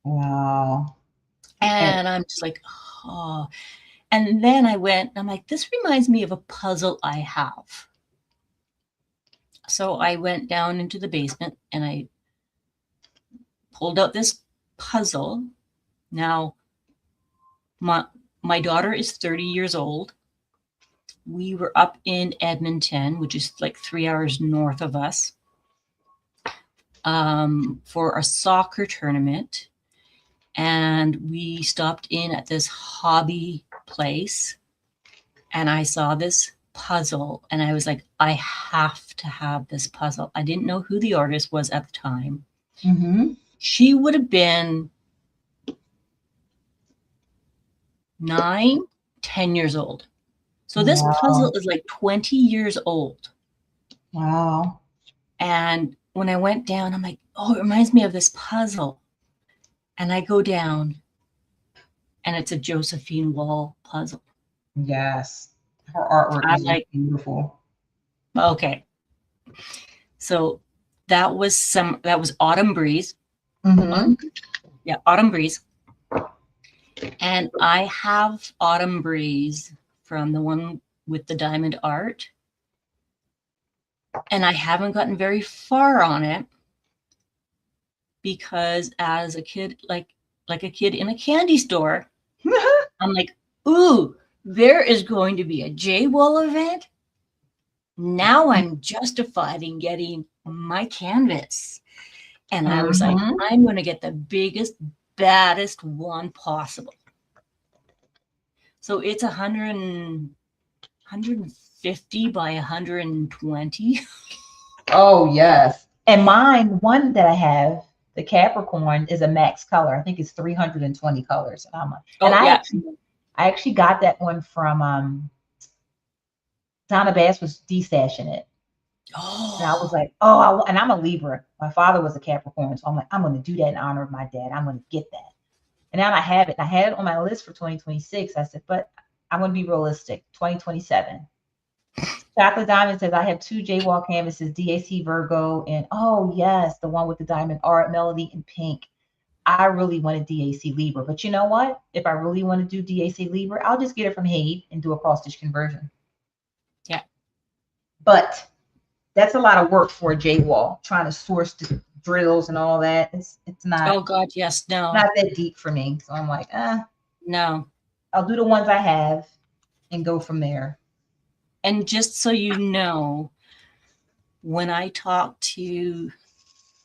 Wow. And I'm just like, oh. And then I went, I'm like, this reminds me of a puzzle I have. So I went down into the basement and I pulled out this puzzle. Now, my daughter is 30 years old. We were up in Edmonton, which is like 3 hours north of us, for a soccer tournament. And we stopped in at this hobby place and I saw this puzzle and I was like, I have to have this puzzle. I didn't know who the artist was at the time. She would have been 9, 10 years old. So this puzzle is like 20 years old. Wow. And when I went down, I'm like, oh, it reminds me of this puzzle. And I go down and it's a Josephine Wall puzzle. Yes. Her artwork is like beautiful. Okay. So that was Autumn Breeze. Yeah, Autumn Breeze. And I have Autumn Breeze from the one with the diamond art. And I haven't gotten very far on it because as a kid, like a kid in a candy store, I'm like, ooh, there is going to be a J Wall event. Now I'm justified in getting my canvas. And I was like, I'm going to get the biggest, baddest one possible. So it's 150 by 120. Oh, yes. And mine, one that I have, the Capricorn, is a max color. I think it's 320 colors. And I'm like, I actually got that one from Donna Bass was destashing it. Oh. And I was like, oh, and I'm a Libra. My father was a Capricorn. So I'm like, I'm going to do that in honor of my dad. I'm going to get that. And now I have it. I had it on my list for 2026. I said, but I'm going to be realistic. 2027. Chocolate Diamond says, I have two J-Wall canvases, DAC Virgo, and oh, yes, the one with the diamond art, Melody, and pink. I really wanted DAC Libra. But you know what? If I really want to do DAC Libra, I'll just get it from Haid and do a cross stitch conversion. Yeah. But that's a lot of work for a J-Wall, trying to source the drills and all that. It's not. Oh God, yes, no. Not that deep for me. So I'm like, no. I'll do the ones I have and go from there. And just so you know, when I talked to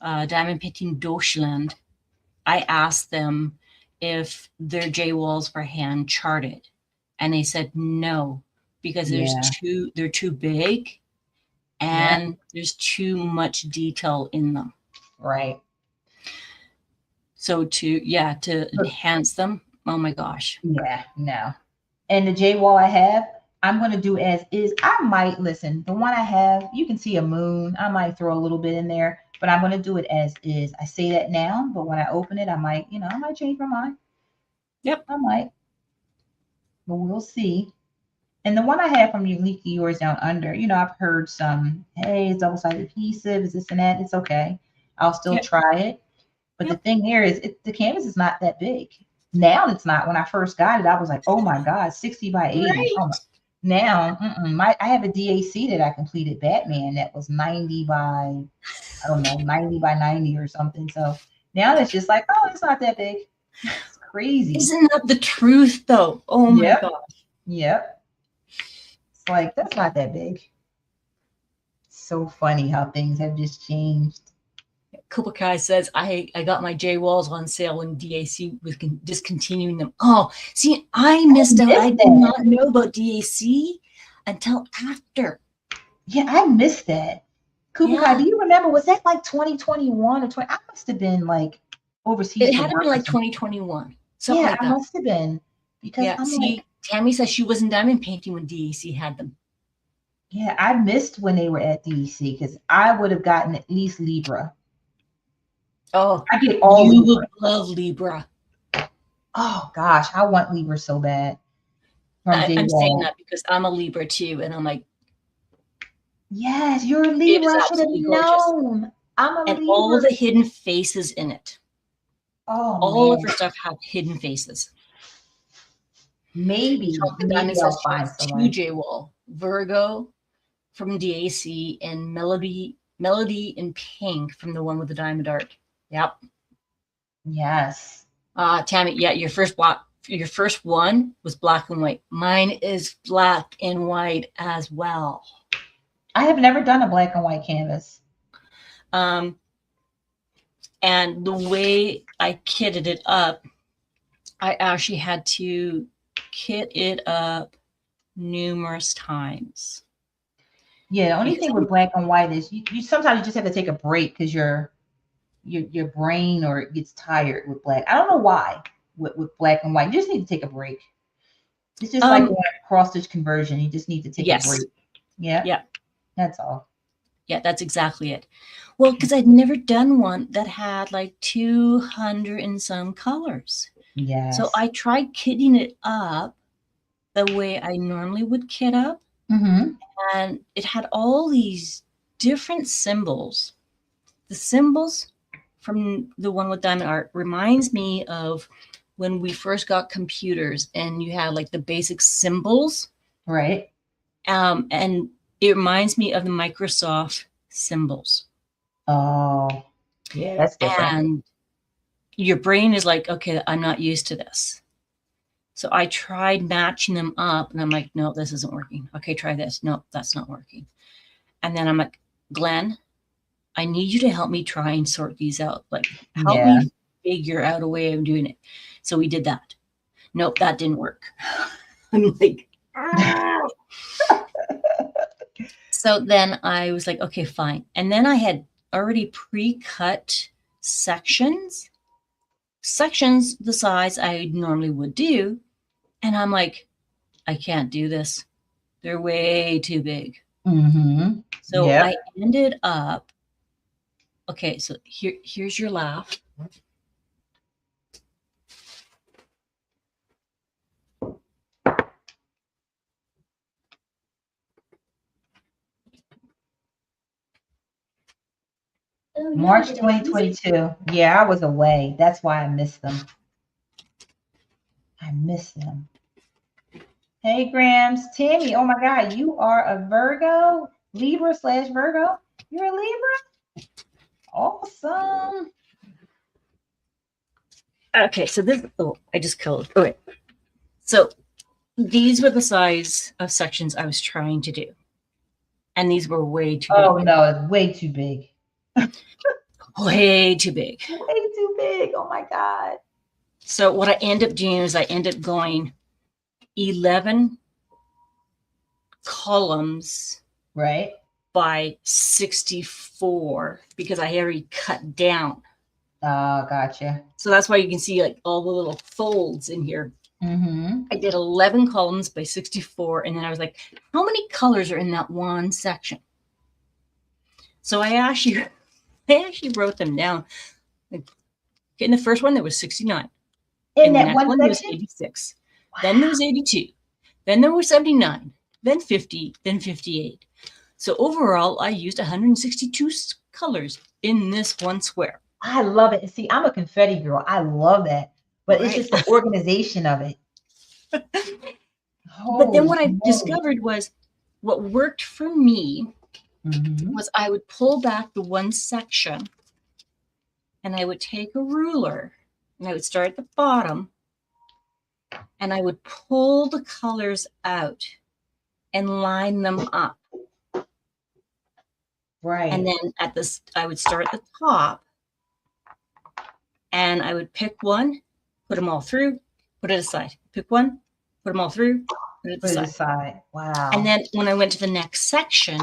Diamond Painting Deutschland, I asked them if their J-walls were hand charted, and they said no, because they're too big, and there's too much detail in them. Right. So to enhance them, oh my gosh. Yeah, no. And the J-wall I have, I'm going to do as is. I might, listen, the one I have, you can see a moon. I might throw a little bit in there, but I'm going to do it as is. I say that now, but when I open it, I might change my mind. Yep. I might. But we'll see. And the one I have from Uniquely Yours Down Under, I've heard some, hey, it's double-sided adhesive, is this and that. It's okay. I'll still try it. But the thing here is the canvas is not that big. Now it's not. When I first got it, I was like, oh my God, 60 by 80. Right. Oh now, I have a DAC that I completed Batman that was 90 by, I don't know, 90 by 90 or something. So now it's just like, oh, it's not that big. It's crazy. Isn't that the truth though? Oh my gosh. Yep. It's like, that's not that big. So funny how things have just changed. Cooper Kai says, I got my J-walls on sale when DAC was discontinuing them. Oh, see, I missed out. I did not know about DAC until after. Yeah, I missed that. Cooper Kai, do you remember, was that like 2021 or 20? I must have been like overseas. It had to be like 2021. Something like that. I must have been. Because I'm like, Tammy says she was in diamond painting when DAC had them. Yeah, I missed when they were at DAC because I would have gotten at least Libra. Oh, I get all you Libra. would love Libra. Oh gosh, I want Libra so bad. I'm saying that because I'm a Libra too, and I'm like, yes, you're a Libra. I should have known. I'm a Libra. And all the hidden faces in it. Oh, all of her stuff have hidden faces. Maybe I'll find someone. 2 J-wall, Virgo from DAC, and Melody in pink from the one with the diamond art. Yep. Yes. Tammy, your first one was black and white. Mine is black and white as well. I have never done a black and white canvas. And the way I kitted it up, I actually had to kit it up numerous times. Yeah, the only thing with black and white is you sometimes you just have to take a break because your brain or it gets tired with black. I don't know why with black and white. You just need to take a break. It's just like a cross stitch conversion. You just need to take a break. Yeah. Yeah. That's all. Yeah, that's exactly it. Well, because I'd never done one that had like 200 and some colors. Yeah. So I tried kitting it up the way I normally would kit up. Mm-hmm. And it had all these different symbols. The symbols from the one with diamond art reminds me of when we first got computers and you had like the basic symbols. Right. And it reminds me of the Microsoft symbols. Oh, yeah, that's different. And your brain is like, okay, I'm not used to this. So I tried matching them up and I'm like, no, this isn't working. Okay, try this. No, that's not working. And then I'm like, Glenn, I need you to help me try and sort these out. Like, help me figure out a way of doing it. So we did that. Nope, that didn't work. I'm like, so then I was like, okay, fine. And then I had already pre-cut sections the size I normally would do. And I'm like, I can't do this. They're way too big. Mm-hmm. So I ended up, okay, so here's your laugh. Oh no, March did I lose it? 2022. Yeah, I was away. That's why I missed them. I missed them. Hey, Grams. Tammy, oh my God, you are a Virgo? Libra slash Virgo? You're a Libra? Awesome. Okay, so this, oh, I just colored. Okay. So these were the size of sections I was trying to do. And these were way too Oh, big. no, it's way too big. Way too big. Way too big. Oh my God. So what I end up doing is I end up going 11 columns Right. by 64 because I already cut down. Oh, gotcha. So that's why you can see like all the little folds in here. Mm-hmm. I did 11 columns by 64. And then I was like, how many colors are in that one section? So I actually wrote them down. In the first one, there was 69. In the that next one one, there was section? 86. Wow. Then there was 82. Then there was 79. Then 50. Then 58. So overall, I used 162 colors in this one square. I love it. See, I'm a confetti girl. I love that. But Right. it's just the organization of it. But then what I discovered was what worked for me was I would pull back the one section and I would take a ruler and I would start at the bottom and I would pull the colors out and line them up. Right. And then at this, I would start at the top and I would pick one, put them all through, put it aside. Pick one, put them all through, put it aside. Wow. And then when I went to the next section,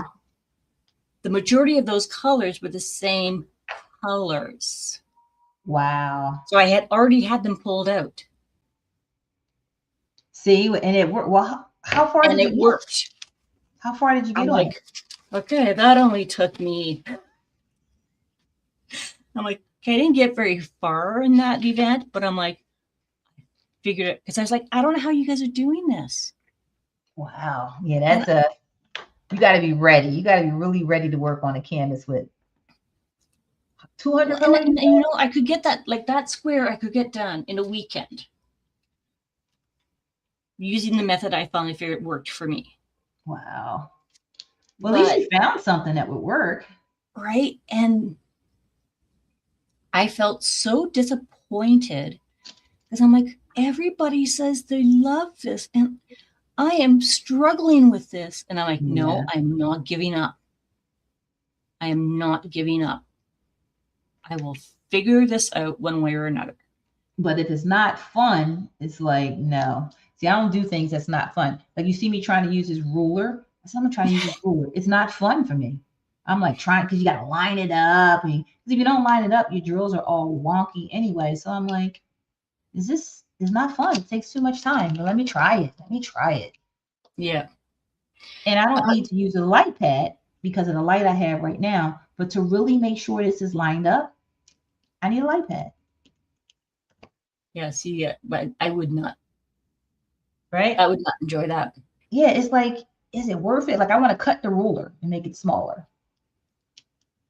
the majority of those colors were the same colors. Wow. So I had already had them pulled out. See, and it worked. Well, how far and did it you worked. Get? How far did you get I'm on like, it? Okay, that only took me. I'm like, okay, I didn't get very far in that event, but I'm like, figured it because I was like, I don't know how you guys are doing this. Wow. Yeah, that's you got to be ready. You got to be really ready to work on a canvas with 200 colors. And you know, I could get that, like that square, I could get done in a weekend using the method I finally figured worked for me. Wow. Well, at least you found something that would work. Right. And I felt so disappointed because I'm like, everybody says they love this. And I am struggling with this. And I'm like, no, I'm not giving up. I am not giving up. I will figure this out one way or another. But if it's not fun, it's like, no. See, I don't do things that's not fun. Like you see me trying to use this ruler. So I'm trying to use this ruler. It's not fun for me. I'm like trying because you got to line it up. Because if you don't line it up, your drills are all wonky anyway. So I'm like, it's not fun. It takes too much time. But let me try it. Yeah. And I don't need to use a light pad because of the light I have right now. But to really make sure this is lined up, I need a light pad. Yeah, see, but I would not. Right? I would not enjoy that. Yeah, it's like, is it worth it? Like, I want to cut the ruler and make it smaller.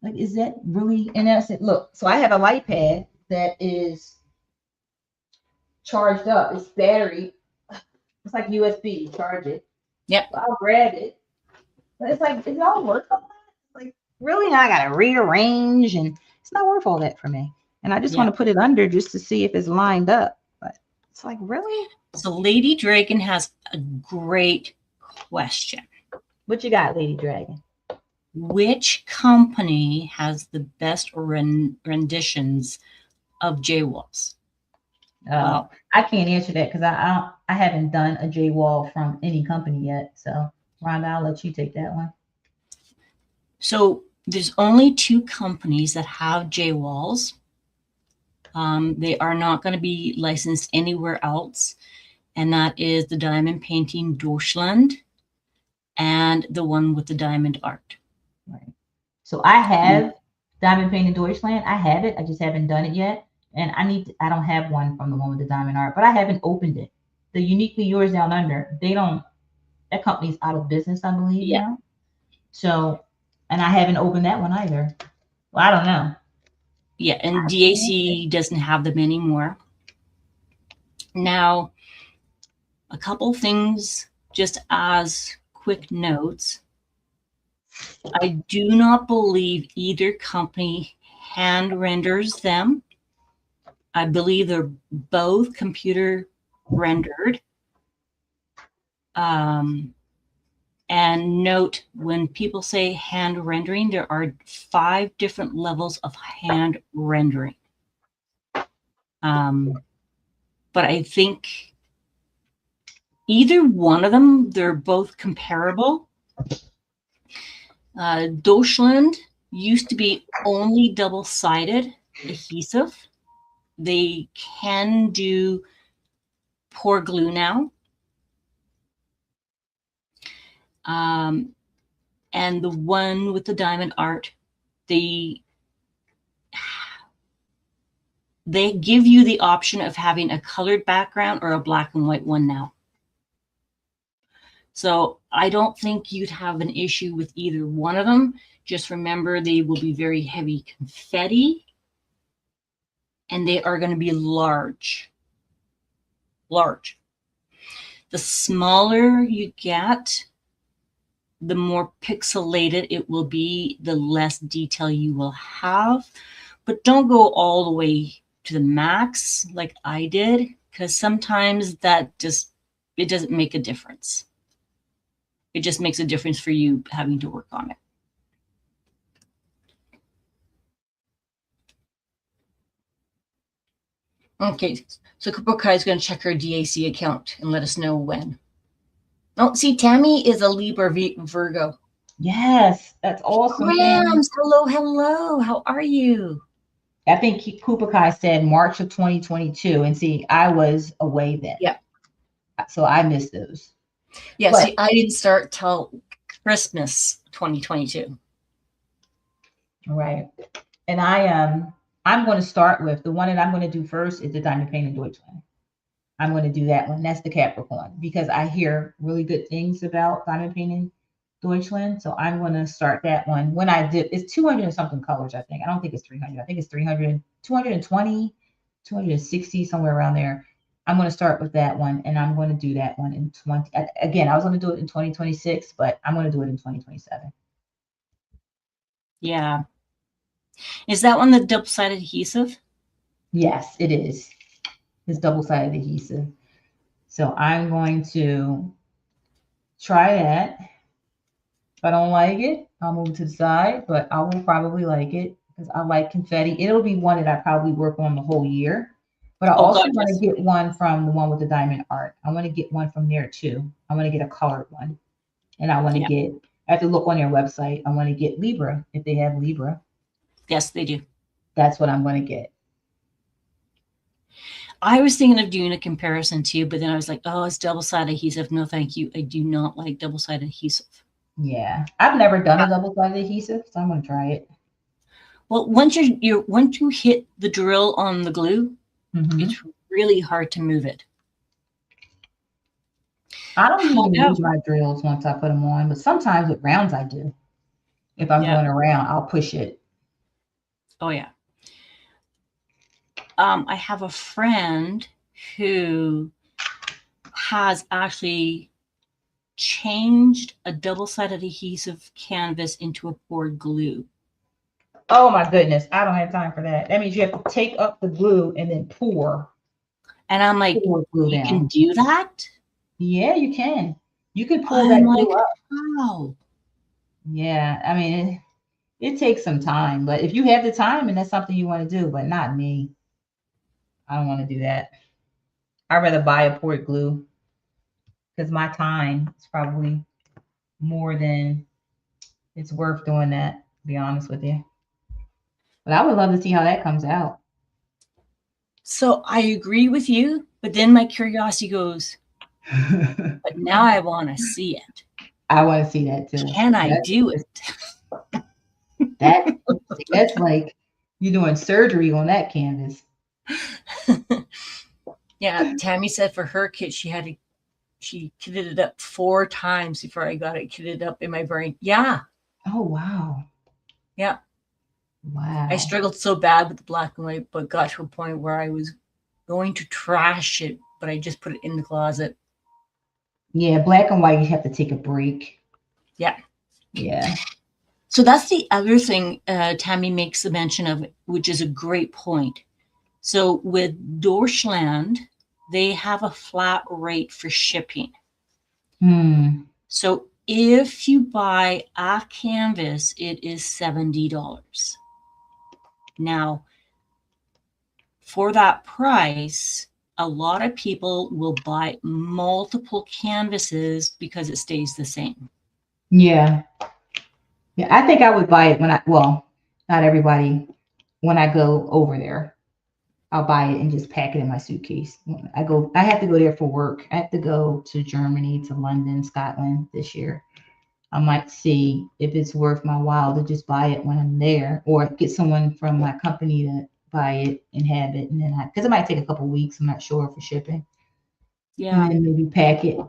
Like, is that really? And I said, look, so I have a light pad that is charged up. It's battery. It's like USB. You charge it. Yep. So I'll grab it. But it's like, is it all worth all that? Like, really? Now I got to rearrange, and it's not worth all that for me. And I just want to put it under just to see if it's lined up. But it's like, really? So Lady Dragon has a great question. What you got, Lady Dragon? Which company has the best renditions of J-walls? Well, I can't answer that because I haven't done a J-wall from any company yet. So, Rhonda, I'll let you take that one. So there's only 2 companies that have J-walls. They are not going to be licensed anywhere else. And that is the Diamond Painting Deutschland and the one with the diamond art. Right. So I have Diamond Painting Deutschland. I have it. I just haven't done it yet. And I don't have one from the one with the diamond art, but I haven't opened it. The Uniquely Yours Down Under, that company's out of business, I believe. Yeah. Now. So, and I haven't opened that one either. Well, I don't know. Yeah, and DAC doesn't have them anymore. Now, a couple things just as quick notes. I do not believe either company hand renders them. I believe they're both computer rendered. And note, when people say hand rendering, there are 5 different levels of hand rendering. But I think either one of them, they're both comparable. Deutschland used to be only double-sided adhesive. They can do pour glue now. And the one with the diamond art, they give you the option of having a colored background or a black and white one now. So I don't think you'd have an issue with either one of them. Just remember, they will be very heavy confetti, and they are going to be large. Large. The smaller you get, the more pixelated it will be, the less detail you will have. But don't go all the way to the max like I did, because sometimes that it doesn't make a difference. It just makes a difference for you having to work on it. Okay, so Cooper Kai is going to check her DAC account and let us know when. Oh, see, Tammy is a Libra Virgo. Yes, that's awesome. Grams, hello, hello. How are you? I think Cooper Kai said March of 2022. And see, I was away then. Yeah. So I missed those. Yeah, but, see, I didn't start till Christmas 2022. Right. And I'm going to start with the one that I'm going to do first is the Diamond Painted Deutschland. I'm going to do that one. That's the Capricorn, because I hear really good things about Diamond Painted Deutschland. So I'm going to start that one. When I did, it's 200 and something colors, I think. I don't think it's 300. I think it's 300, 220, 260, somewhere around there. I'm going to start with that one, and I'm going to do that one in 20. Again, I was going to do it in 2026, but I'm going to do it in 2027. Yeah. Is that one the double-sided adhesive? Yes, it is. It's double-sided adhesive. So I'm going to try that. If I don't like it, I'll move it to the side, but I will probably like it because I like confetti. It'll be one that I probably work on the whole year. But I also want to get one from the one with the diamond art. I want to get one from there too. I want to get a colored one. And I want to get, I have to look on their website. I want to get Libra if they have Libra. Yes, they do. That's what I'm going to get. I was thinking of doing a comparison too, but then I was like, oh, it's double-sided adhesive. No, thank you. I do not like double-sided adhesive. Yeah. I've never done a double-sided adhesive, so I'm going to try it. Well, once you hit the drill on the glue, it's really hard to move it. I don't even use my drills once I put them on, but sometimes with rounds I do. If I'm going around, I'll push it. Oh, yeah. I have a friend who has actually changed a double-sided adhesive canvas into a poured glue. Oh my goodness, I don't have time for that. That means you have to take up the glue and then pour. And I'm like, you can do that? Yeah, you can. You can pull that glue up. Wow. Yeah, I mean, it takes some time, but if you have the time and that's something you want to do, but not me. I don't want to do that. I'd rather buy a poured glue because my time is probably more than it's worth doing that, to be honest with you. But I would love to see how that comes out. So I agree with you, but then my curiosity goes, but now I want to see it. I want to see that too. Can I do it? That's like you're doing surgery on that canvas. Yeah, Tammy said for her kit, she kitted it up 4 times before I got it kitted up in my brain. Yeah. Oh, wow. Yeah. Wow. I struggled so bad with the black and white, but got to a point where I was going to trash it, but I just put it in the closet. Yeah, black and white, you have to take a break. Yeah. Yeah. So that's the other thing Tammy makes a mention of, which is a great point. So with Deutschland, they have a flat rate for shipping. So if you buy a canvas, it is $70. Now, for that price, a lot of people will buy multiple canvases because it stays the same. Yeah. Yeah, I think I would buy it well, not everybody. When I go over there, I'll buy it and just pack it in my suitcase. I have to go there for work. I have to go to Germany, to London, Scotland this year. I might see if it's worth my while to just buy it when I'm there, or get someone from my company to buy it and have it, and then because it might take a couple weeks. I'm not sure for shipping. Yeah. And then maybe pack it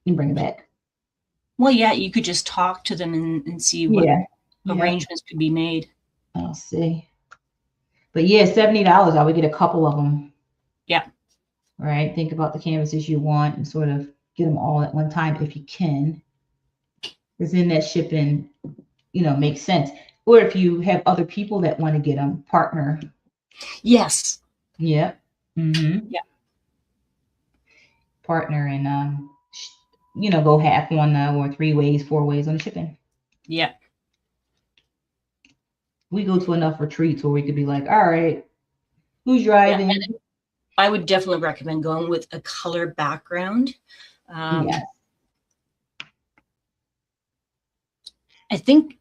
and bring it back. Well, yeah, you could just talk to them and see what arrangements could be made. I'll see. But yeah, $70, I would get a couple of them. Yeah. Right. Think about the canvases you want and sort of get them all at one time if you can. Because then that shipping, makes sense. Or if you have other people that want to get them, partner. Yes. Yeah. Mm-hmm. Yeah. Partner and go half on or 3 ways, 4 ways on the shipping. Yeah. We go to enough retreats where we could be like, all right, who's driving? Yeah, I would definitely recommend going with a color background. Yes. I think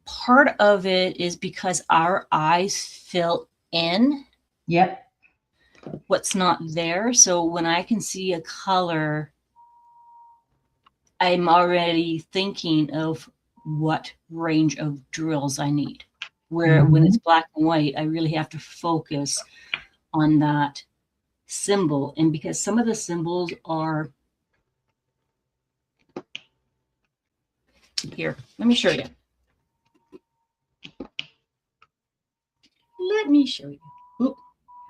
part of it is because our eyes fill in. Yep. What's not there. So when I can see a color, I'm already thinking of what range of drills I need. Where when it's black and white, I really have to focus on that symbol. And because some of the symbols are here, let me show you. Let me show you. Oop,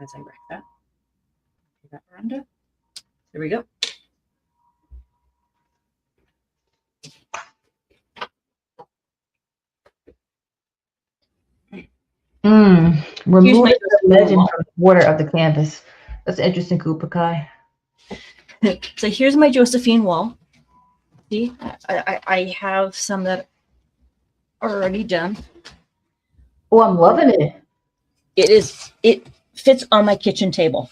as I wreck that. That Rhonda. There we go. Remove the legend from the border of the canvas. That's interesting, Koopa Kai. So here's my Josephine wall. See, I have some that are already done. Oh, I'm loving it. It fits on my kitchen table.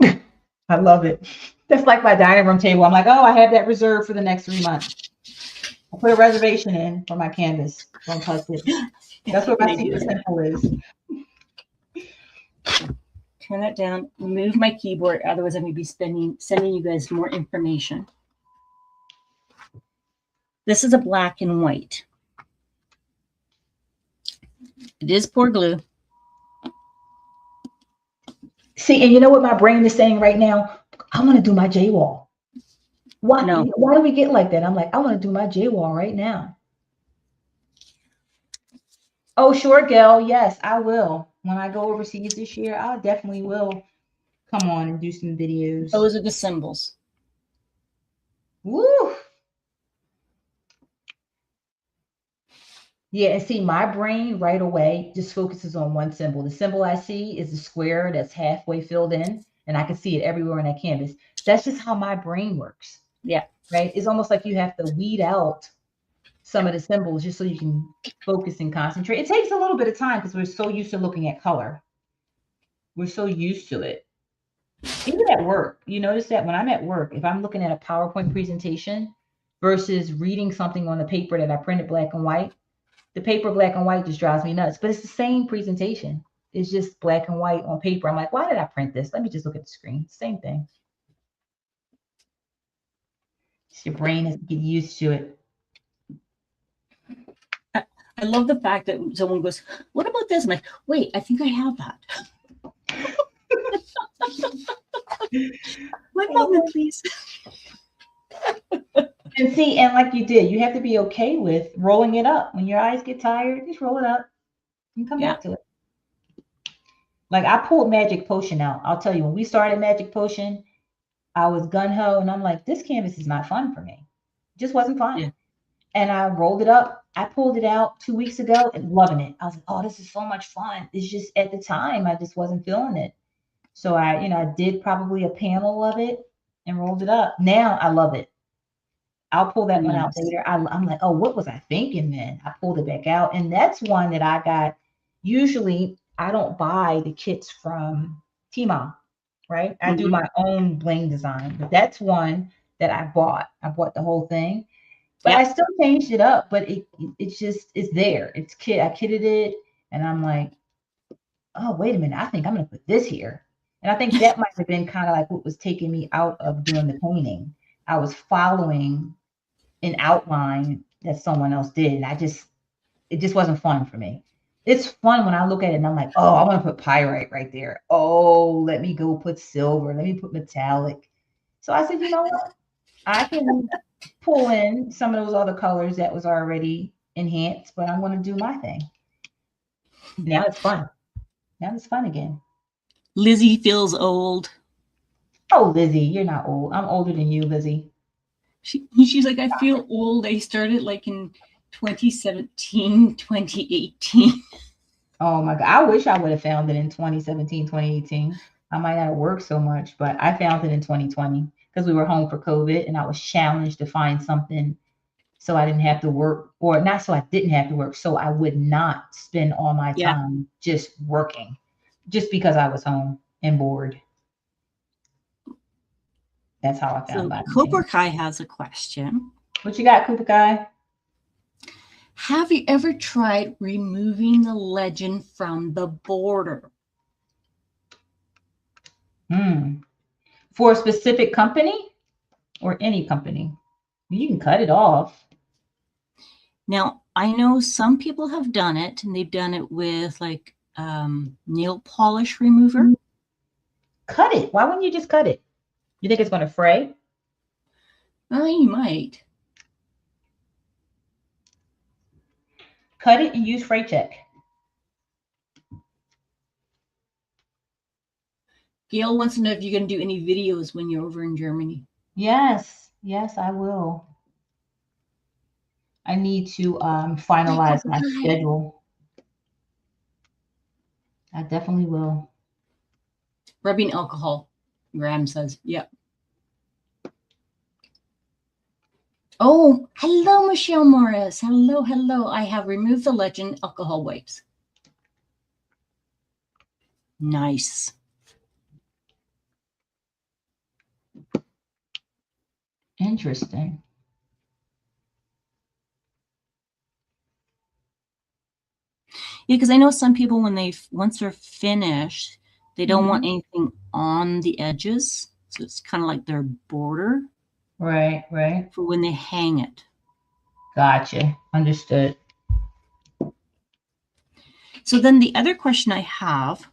I love it. That's like my dining room table. I'm like, oh, I have that reserved for the next 3 months. I put a reservation in for my canvas. Don't touch it. That's what my secret simple is. Turn that down. Move my keyboard. Otherwise, I'm going to be sending you guys more information. This is a black and white. It is pour glue. See, and you know what my brain is saying right now? I want to do my J wall. Why do we get like that? I'm like, I want to do my J wall right now. Oh, sure, Gail. Yes, I will. When I go overseas this year, I definitely will come on and do some videos. Those are the symbols. Woo! Yeah, and see, my brain right away just focuses on one symbol. The symbol I see is the square that's halfway filled in, and I can see it everywhere on that canvas. That's just how my brain works. Yeah. Right? It's almost like you have to weed out some of the symbols just so you can focus and concentrate. It takes a little bit of time because we're so used to looking at color. We're so used to it. Even at work, you notice that when I'm at work, if I'm looking at a PowerPoint presentation versus reading something on the paper that I printed black and white, the paper black and white just drives me nuts, but it's the same presentation. It's just black and white on paper. I'm like, why did I print this? Let me just look at the screen. Same thing. Your brain has to get used to it. I love the fact that someone goes, what about this? I'm like, wait, I think I have that. One moment, please. And see, and like you did, you have to be okay with rolling it up. When your eyes get tired, just roll it up. You can come Yeah. back to it. Like I pulled Magic Potion out. I'll tell you, when we started Magic Potion, I was gun ho, and I'm like, this canvas is not fun for me. It just wasn't fun. Yeah. And I rolled it up. I pulled it out 2 weeks ago and loving it. I was like, oh, this is so much fun. It's just at the time I just wasn't feeling it. So I did probably a panel of it and rolled it up. Now I love it. I'll pull that one out Nice. later. I'm like, oh, what was I thinking then? I pulled it back out. And that's one that I got. Usually I don't buy the kits from Tmall, right? I do Mhm. my own bling design, but that's one that I bought. I bought the whole thing, but I Yep. still changed it up. But it's just it's there. I kitted it, and I'm like, oh, wait a minute. I think I'm gonna put this here. And I think that might have been kind of like what was taking me out of doing the painting. I was following an outline that someone else did. And it just wasn't fun for me. It's fun when I look at it and I'm like, oh, I want to put pyrite right there. Oh, let me go put silver. Let me put metallic. So I said, you know what? I can pull in some of those other colors that was already enhanced, but I'm going to do my thing. Now it's fun. Now it's fun again. Lizzie feels old. Oh, Lizzie, you're not old. I'm older than you, Lizzie. She's like, I feel old. I started like in 2017, 2018. Oh my God. I wish I would have found it in 2017, 2018. I might not have worked so much, but I found it in 2020 because we were home for COVID and I was challenged to find something so I didn't have to work, or not so I didn't have to work, so I would not spend all my Yeah. time just working just because I was home and bored. That's how I found So my Cobra thing. Kai has a question. What you got, Cooper Guy? Have you ever tried removing the legend from the border? For a specific company or any company? You can cut it off. Now, I know some people have done it, and they've done it with like nail polish remover. Cut it. Why wouldn't you just cut it? You think it's going to fray? You might. Cut it and use fray check. Gail wants to know if you're going to do any videos when you're over in Germany. Yes, yes, I will. I need to Hi, finalize Cobra my Kai. schedule. I definitely will. Rubbing alcohol, Graham says. Yep. Oh, hello, Michelle Morris. Hello, hello. I have removed the legend alcohol wipes. Nice. Interesting. Yeah, because I know some people when once they're finished, they don't want Mhm. anything on the edges. So it's kind of like their border Right, right. for when they hang it. Gotcha. Understood. So then the other question I have,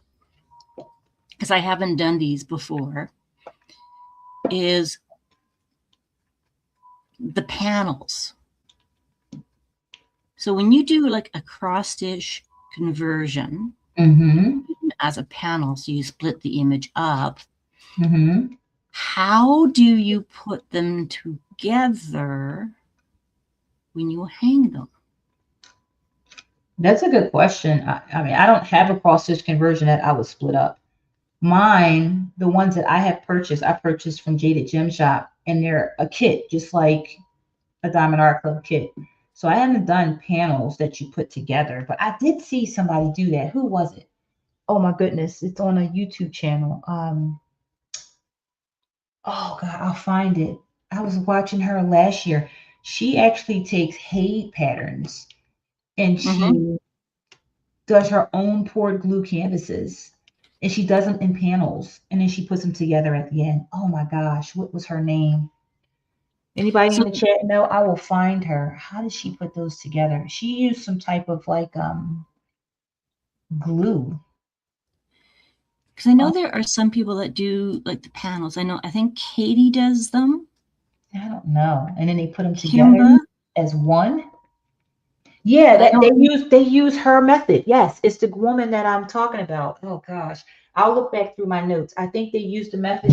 because I haven't done these before, is the panels. So when you do like a cross stitch conversion Mm-hmm. as a panel, so you split the image up, Mm-hmm. how do you put them together when you hang them? That's a good question. I mean, I don't have a cross stitch conversion that I would split up. Mine, the ones that I purchased from Jaded Gem Shop, and they're a kit, just like a Diamond Art Club kit. So I haven't done panels that you put together, but I did see somebody do that. Who was it? Oh my goodness, it's on a YouTube channel. Oh God, I'll find it. I was watching her last year. She actually takes hay patterns and Mm-hmm. she does her own poured glue canvases. And she does them in panels and then she puts them together at the end. Oh my gosh, what was her name? Anybody in So the chat know? I will find her. How did she put those together? She used some type of like glue. because I know Oh, there are some people that do like the panels. I think Katie does them. I don't know. And then they put them together Kimba. as one. Yeah, I that don't. they use her method. Yes, it's the woman that I'm talking about. Oh gosh, I'll look back through my notes. I think they used the method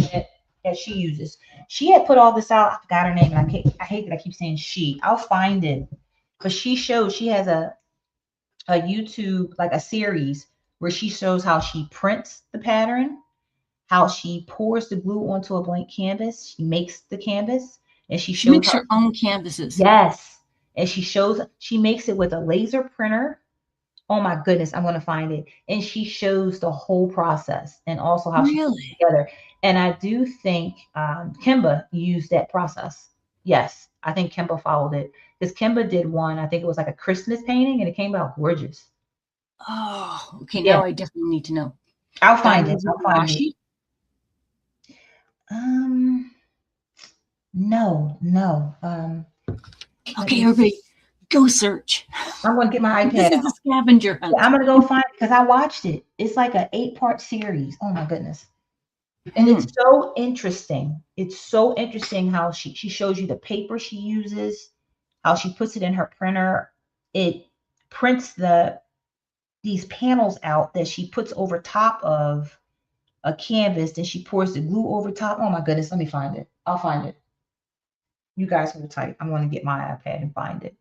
that she uses. She had put all this out. I forgot her name, and I hate that I keep saying she. I'll find it because she has a YouTube, like a series where she shows how she prints the pattern, how she pours the glue onto a blank canvas. She makes the canvas, and she She shows makes how. her own canvases. Yes, and she makes it with a laser printer. Oh my goodness, I'm gonna find it. And she shows the whole process and also how she puts it Really? together. And I do think Kimba used that process. Yes, I think Kimba followed it because Kimba did one. I think it was like a Christmas painting, and it came out gorgeous. Oh, okay. Yeah, Now I definitely need to know. I'll find it. Diamonds with I'll find it. washi. Um, no, no. Let Okay, me. everybody, go search. I'm gonna get my This iPad is a out. scavenger Yeah, hunt. I'm gonna go find it because I watched it. It's like an 8-part series. Oh my goodness. And it's Hmm. so interesting. It's so interesting how she shows you the paper she uses, how she puts it in her printer. It prints these panels out that she puts over top of a canvas. Then she pours the glue over top. Oh my goodness, let me find it. I'll find it. You guys hold tight. I'm going to get my iPad and find it.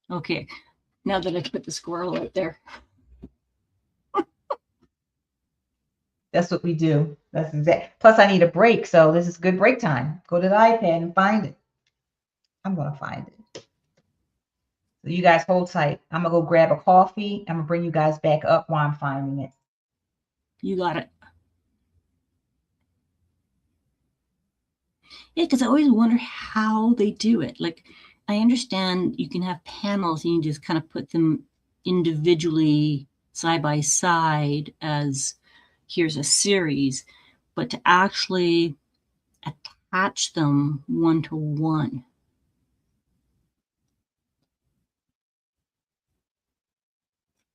Okay, now that I've put the squirrel out there. That's what we do. That's exact. Plus, I need a break, so this is good break time. Go to the iPad and find it. I'm going to find it. So you guys hold tight. I'm gonna go grab a coffee. I'm gonna bring you guys back up while I'm finding it. You got it. Yeah, because I always wonder how they do it. Like, I understand you can have panels and you just kind of put them individually side by side as here's a series, but to actually attach them one to one,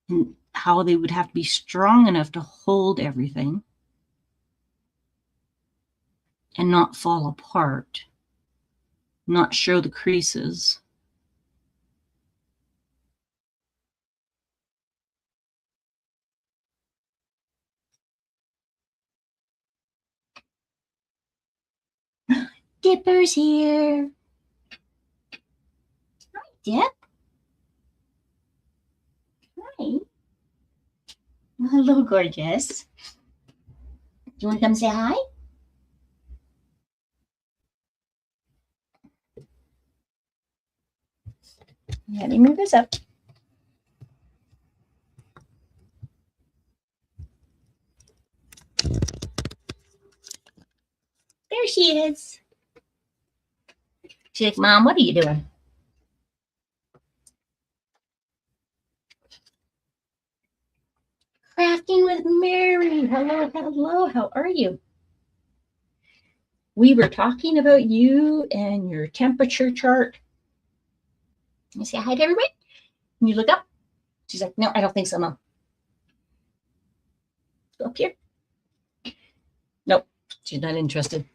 and how they would have to be strong enough to hold everything and not fall apart, not show the creases. Dipper's here. Hi, Dip. Hi. Hello, gorgeous. Do you want to come say hi? Let me move this up. There she is. She's like, Mom, what are you doing? Crafting with Mary. Hello, hello. How are you? We were talking about you and your temperature chart. You say hi to everybody? Can you look up? She's like, no, I don't think so, Mom. Go up here. Nope, she's not interested.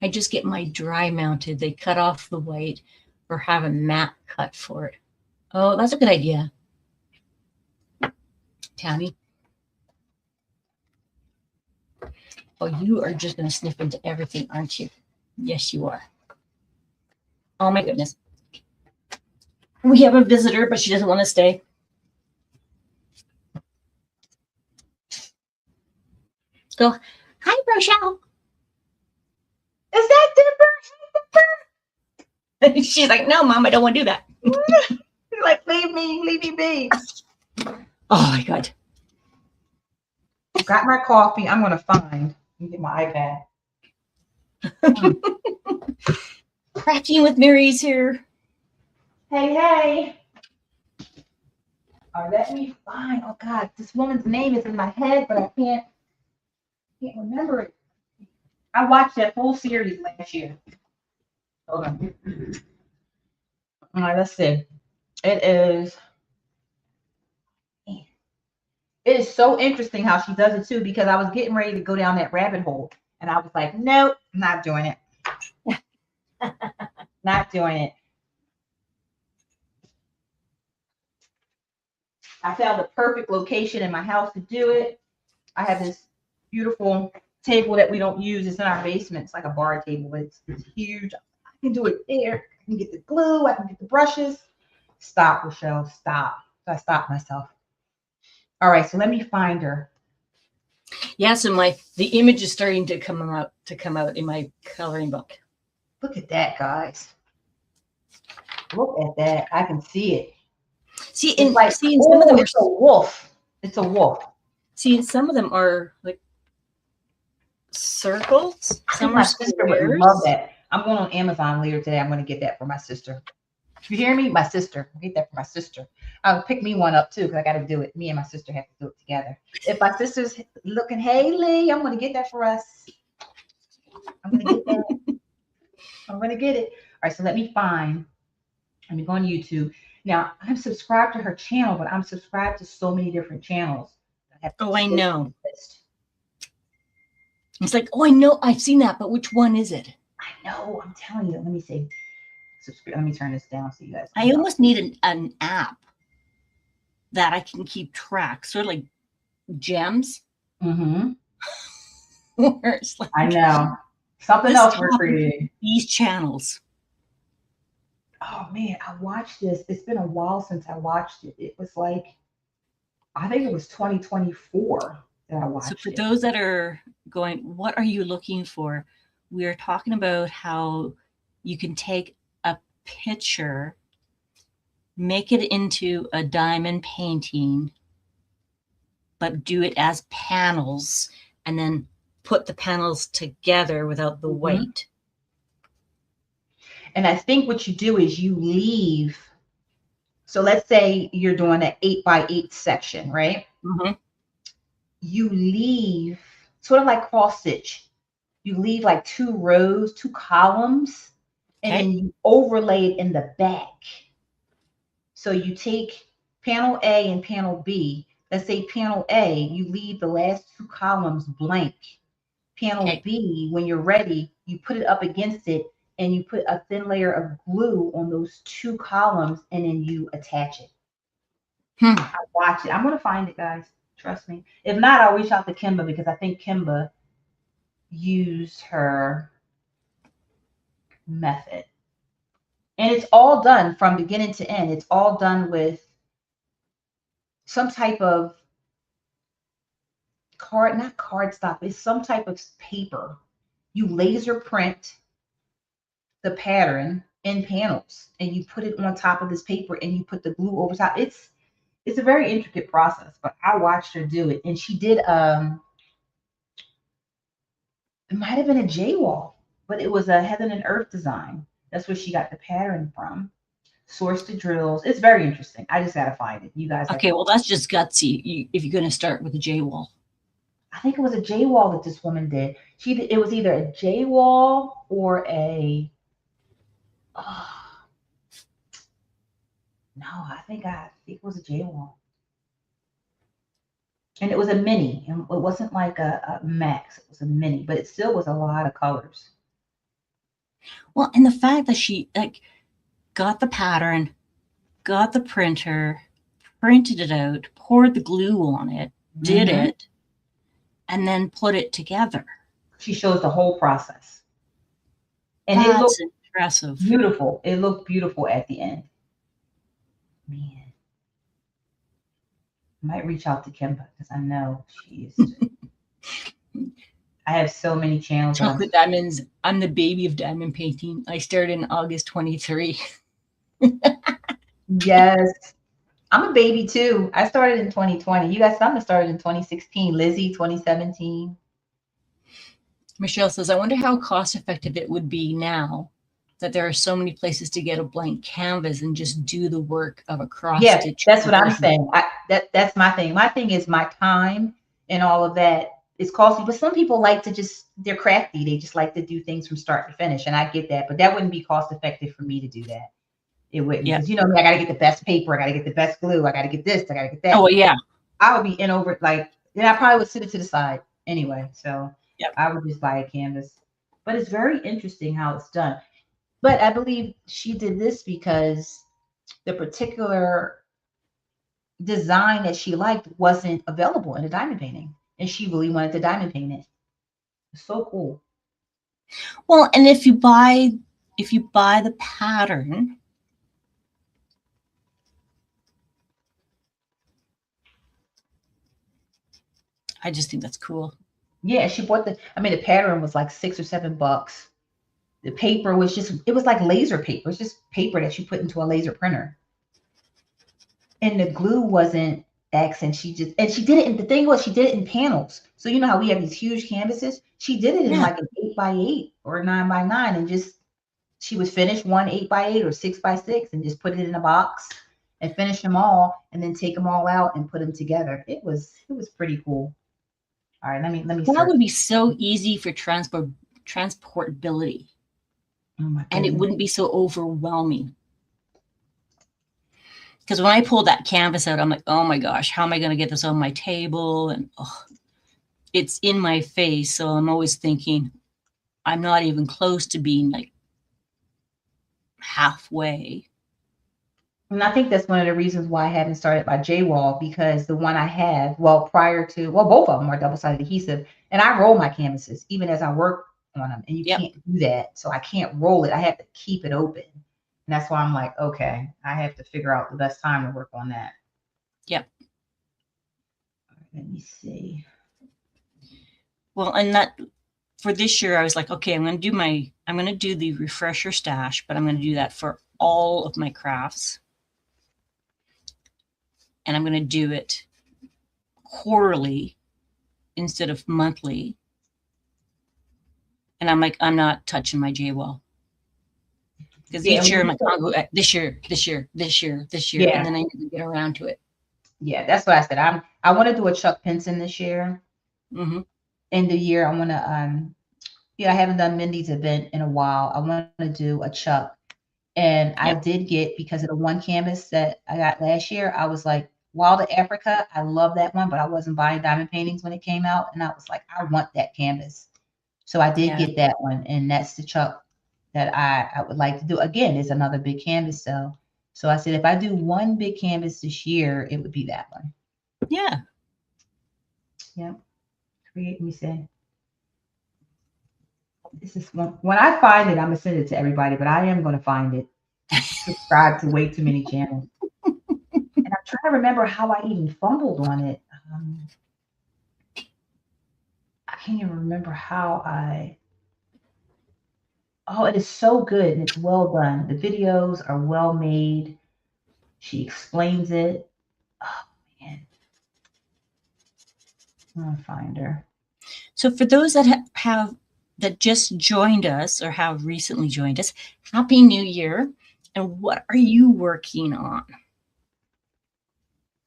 I just get my dry mounted. They cut off the white or have a matte cut for it. Oh, that's a good idea, Tammy. Oh, you are just going to sniff into everything, aren't you? Yes, you are. Oh, my goodness. We have a visitor, but she doesn't want to stay. Go, hi, Rochelle. Is that Dipper? She's like, no, Mom, I don't want to do that. like, leave me be. Oh, my God. Got my coffee. I'm gonna find. Let me get my iPad. Crafting with Mary's here. Hey. Let me find. Oh God, this woman's name is in my head, but I can't remember it. I watched that whole series last year. Hold on. All right, let's see. It is. It is so interesting how she does it too, because I was getting ready to go down that rabbit hole and I was like, nope, not doing it. Not doing it. I found the perfect location in my house to do it. I have this beautiful table that we don't use. It's in our basement. It's like a bar table, but it's huge. I can do it there. I can get the glue. I can get the brushes. Stop, Rochelle. Stop. So I stopped myself. All right, so let me find her. Yeah, so the image is starting to come out in my coloring book. Look at that, guys. Look at that. I can see it. See, some of them it's a wolf. It's a wolf. See, some of them are like circles. Some my are sister would love that. I'm going on Amazon later today. I'm going to get that for my sister. You hear me? My sister. I'll get that for my sister. I'll pick me one up too, because I got to do it. Me and my sister have to do it together. If my sister's looking, hey Lee, I'm going to get that for us. I'm going to get that. I'm going to get it. All right, so let me go on YouTube. Now, I'm subscribed to her channel, but I'm subscribed to so many different channels. I know. It's like, oh, I know. I've seen that, but which one is it? I know. I'm telling you. Let me see. Let me turn this down so you guys. I almost need an app that I can keep track, sort of like gems. Mm-hmm. Where it's like, I know. Something else we're creating. These channels. Oh man, I watched this. It's been a while since I watched it. It was like, I think it was 2024 that I watched it. So for those that are going, what are you looking for? We're talking about how you can take a picture, make it into a diamond painting, but do it as panels, and then put the panels together without the weight. And I think what you do is you leave. So let's say you're doing an 8x8 section, right? Mm-hmm. You leave sort of like cross stitch. You leave like 2 rows, 2 columns, and then you overlay it in the back. So you take panel A and panel B. Let's say panel A, you leave the last 2 columns blank. Panel B, when you're ready, you put it up against it and you put a thin layer of glue on those 2 columns, and then you attach it. I watch it. I'm going to find it, guys. Trust me. If not, I'll reach out to Kimba, because I think Kimba used her method. And it's all done from beginning to end. It's all done with some type of not cardstock, it's some type of paper. You laser print the pattern in panels and you put it on top of this paper and you put the glue over top. It's a very intricate process, but I watched her do it, and she did it might have been a J wall, but it was a Heaven and Earth design. That's where she got the pattern from. Sourced the drills. It's very interesting. I just gotta find it. You guys. Okay, well that's just gutsy. If you're gonna start with a J wall. I think it was a J wall that this woman did. It was either a J wall or a. No, I think it was a J wall. And it was a mini. And it wasn't like a max. It was a mini, but it still was a lot of colors. Well, and the fact that she got the pattern, got the printer, printed it out, poured the glue on it, did it, and then put it together. She shows the whole process. And that's it looked impressive. Beautiful. It looked beautiful at the end. Man. I might reach out to Kimba, because I know she is. I have so many channels. Chocolate Diamonds. I'm the baby of diamond painting. I started in August 23. Yes. I'm a baby too. I started in 2020. You got some that started in 2016. Lizzie, 2017. Michelle says, I wonder how cost effective it would be now that there are so many places to get a blank canvas and just do the work of a cross stitch. That's what I'm saying. That's my thing. My thing is my time and all of that is costly. But some people like to they're crafty. They just like to do things from start to finish. And I get that. But that wouldn't be cost effective for me to do that. It wouldn't. Because you know me, I got to get the best paper. I got to get the best glue. I got to get this. I got to get that. Oh, yeah. I would be in over like, then I probably would sit it to the side anyway. So Yep. I would just buy a canvas. But it's very interesting how it's done. But I believe she did this because the particular design that she liked wasn't available in a diamond painting. And she really wanted to diamond paint it. It's so cool. Well, and if you buy the pattern, I just think that's cool. Yeah, she bought the pattern was like $6 or $7. The paper was just, it was like laser paper. It's just paper that you put into a laser printer. And the glue wasn't X, and she did it, and the thing was she did it in panels. So you know how we have these huge canvases? She did it in Yeah. like an 8x8 or a 9x9, and just she would finish one 8x8 or 6x6 and just put it in a box and finish them all and then take them all out and put them together. It was pretty cool. All right, let me That search. would be so easy for transportability, Oh my and it goodness. wouldn't be so overwhelming. Because when I pulled that canvas out, I'm like, oh my gosh, how am I going to get this on my table? And it's in my face. So I'm always thinking, I'm not even close to being like halfway. And I think that's one of the reasons why I haven't started my J wall, because the one I have, both of them are double-sided adhesive, and I roll my canvases even as I work on them, and you Yep. can't do that. So I can't roll it. I have to keep it open. And that's why I'm like, okay, I have to figure out the best time to work on that. Yep. Let me see. Well, and that for this year, I was like, okay, I'm going to do the refresher stash, but I'm going to do that for all of my crafts. And I'm going to do it quarterly instead of monthly. And I'm like, I'm not touching my J wall. Because each year I'm like, I'll go this year, Yeah. and then I never get around to it. Yeah, that's what I said. I want to do a Chuck Pinson this year. Mm-hmm. End of year, I want to I haven't done Mindy's event in a while. I want to do a Chuck. And I did get, because of the one canvas that I got last year, I was like, Wild of Africa, I love that one, but I wasn't buying diamond paintings when it came out. And I was like, I want that canvas. So I did get that one. And that's the Chuck that I would like to do. Again, it's another big canvas though. So I said, if I do one big canvas this year, it would be that one. Yeah. Yep. Create, let me say. This is one. When I find it, I'm gonna send it to everybody, but I am gonna find it. Subscribe to way too many channels. And I'm trying to remember how I even fumbled on it. I can't even remember how I. Oh, it is so good and it's well done. The videos are well made. She explains it. Oh man, I'm gonna find her. So for those that that just joined us or have recently joined us, Happy New Year! And what are you working on?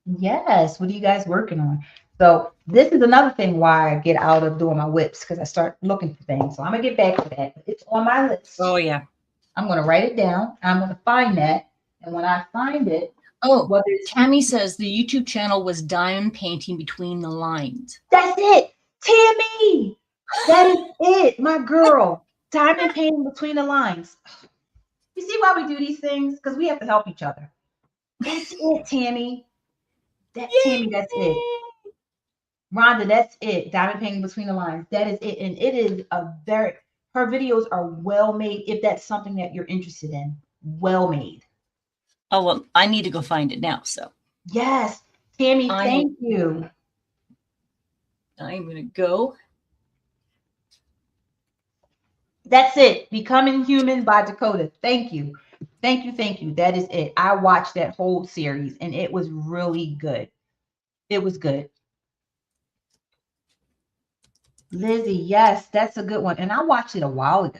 Yes, what are you guys working on? So this is another thing why I get out of doing my WIPs, because I start looking for things. So I'm gonna get back to that. It's on my list. Oh yeah. I'm gonna write it down. I'm gonna find that, and when I find it, Tammy says the YouTube channel was diamond painting between the lines. That's it, Tammy. That is it, my girl. Diamond painting between the lines. You see why we do these things? Because we have to help each other. That's it, Tammy. Tammy, that's it. Rhonda, that's it. Diamond painting between the lines. That is it. And it is her videos are well made, if that's something that you're interested in. Well made. Oh, well, I need to go find it now. So yes, Tammy, thank you. I'm going to go. That's it. Becoming Human by Dakota. Thank you. Thank you. Thank you. That is it. I watched that whole series and it was really good. It was good. Lizzie, yes, that's a good one. And I watched it a while ago.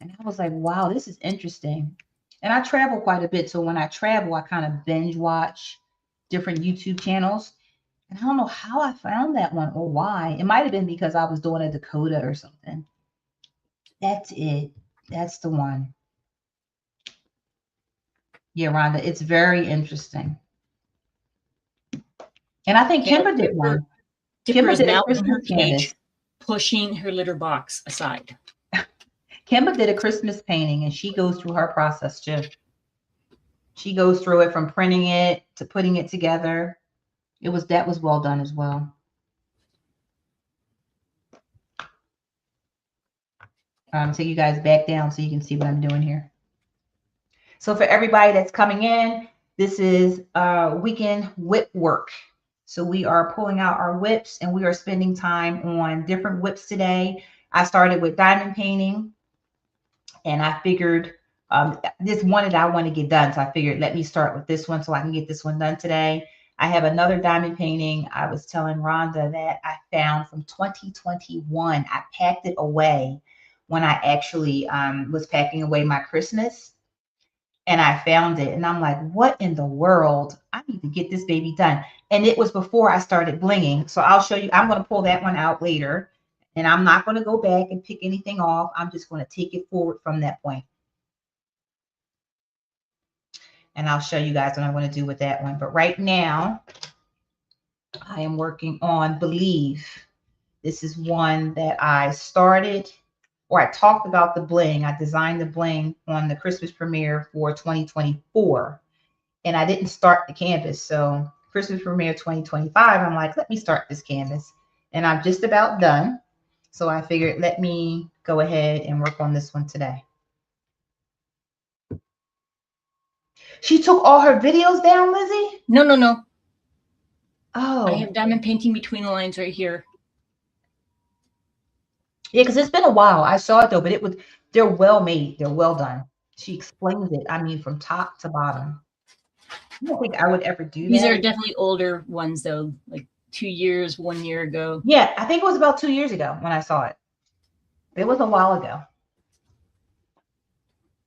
And I was like, wow, this is interesting. And I travel quite a bit. So when I travel, I kind of binge watch different YouTube channels. And I don't know how I found that one or why. It might have been because I was doing a Dakota or something. That's it. That's the one. Yeah, Rhonda, it's very interesting. And I think Okay, Kimber did one. Dipper Kimber is did a now in her Christmas cage, canvas. pushing her litter box aside. Kimber did a Christmas painting, and she goes through her process too. She goes through it from printing it to putting it together. That was well done as well. Take you guys back down so you can see what I'm doing here. So for everybody that's coming in, this is weekend WIP work. So we are pulling out our WIPs and we are spending time on different WIPs today. I started with diamond painting and I figured this one that I want to get done. So I figured let me start with this one so I can get this one done today. I have another diamond painting. I was telling Rhonda that I found from 2021. I packed it away when I actually was packing away my Christmas. And I found it and I'm like, what in the world? I need to get this baby done. And it was before I started blinging. So I'll show you. I'm going to pull that one out later. And I'm not going to go back and pick anything off. I'm just going to take it forward from that point. And I'll show you guys what I'm going to do with that one. But right now, I am working on Believe. This is one that I started, or I talked about the bling. I designed the bling on the Christmas premiere for 2024. And I didn't start the canvas. So Christmas premiere 2025, I'm like, let me start this canvas. And I'm just about done. So I figured, let me go ahead and work on this one today. She took all her videos down, Lizzie? No, no, no. Oh. I have diamond painting between the lines right here. Yeah, because it's been a while. I saw it though, but they're well made. They're well done. She explains it. I mean, from top to bottom. I don't think I would ever do These that. are definitely older ones though, like 2 years, 1 year ago. Yeah, I think it was about 2 years ago when I saw it. It was a while ago.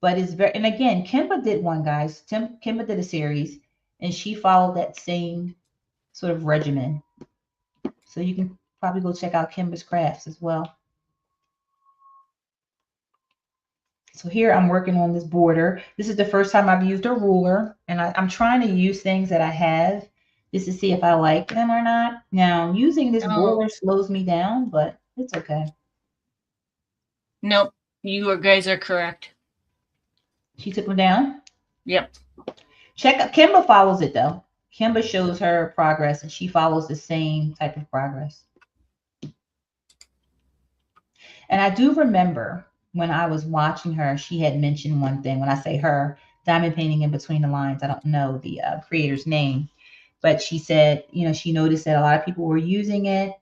But it's very, and again, Kimba did one, guys. Kimba did a series, and she followed that same sort of regimen. So you can probably go check out Kimba's crafts as well. So here I'm working on this border. This is the first time I've used a ruler, and I'm trying to use things that I have just to see if I like them or not. Now, using this border slows me down, but it's okay. Nope, you guys are correct. She took them down? Yep. Check out, Kimba follows it though. Kimba shows her progress and she follows the same type of progress. And I do remember when I was watching her, she had mentioned one thing. When I say her, diamond painting in between the lines, I don't know the creator's name, but she said, you know, she noticed that a lot of people were using it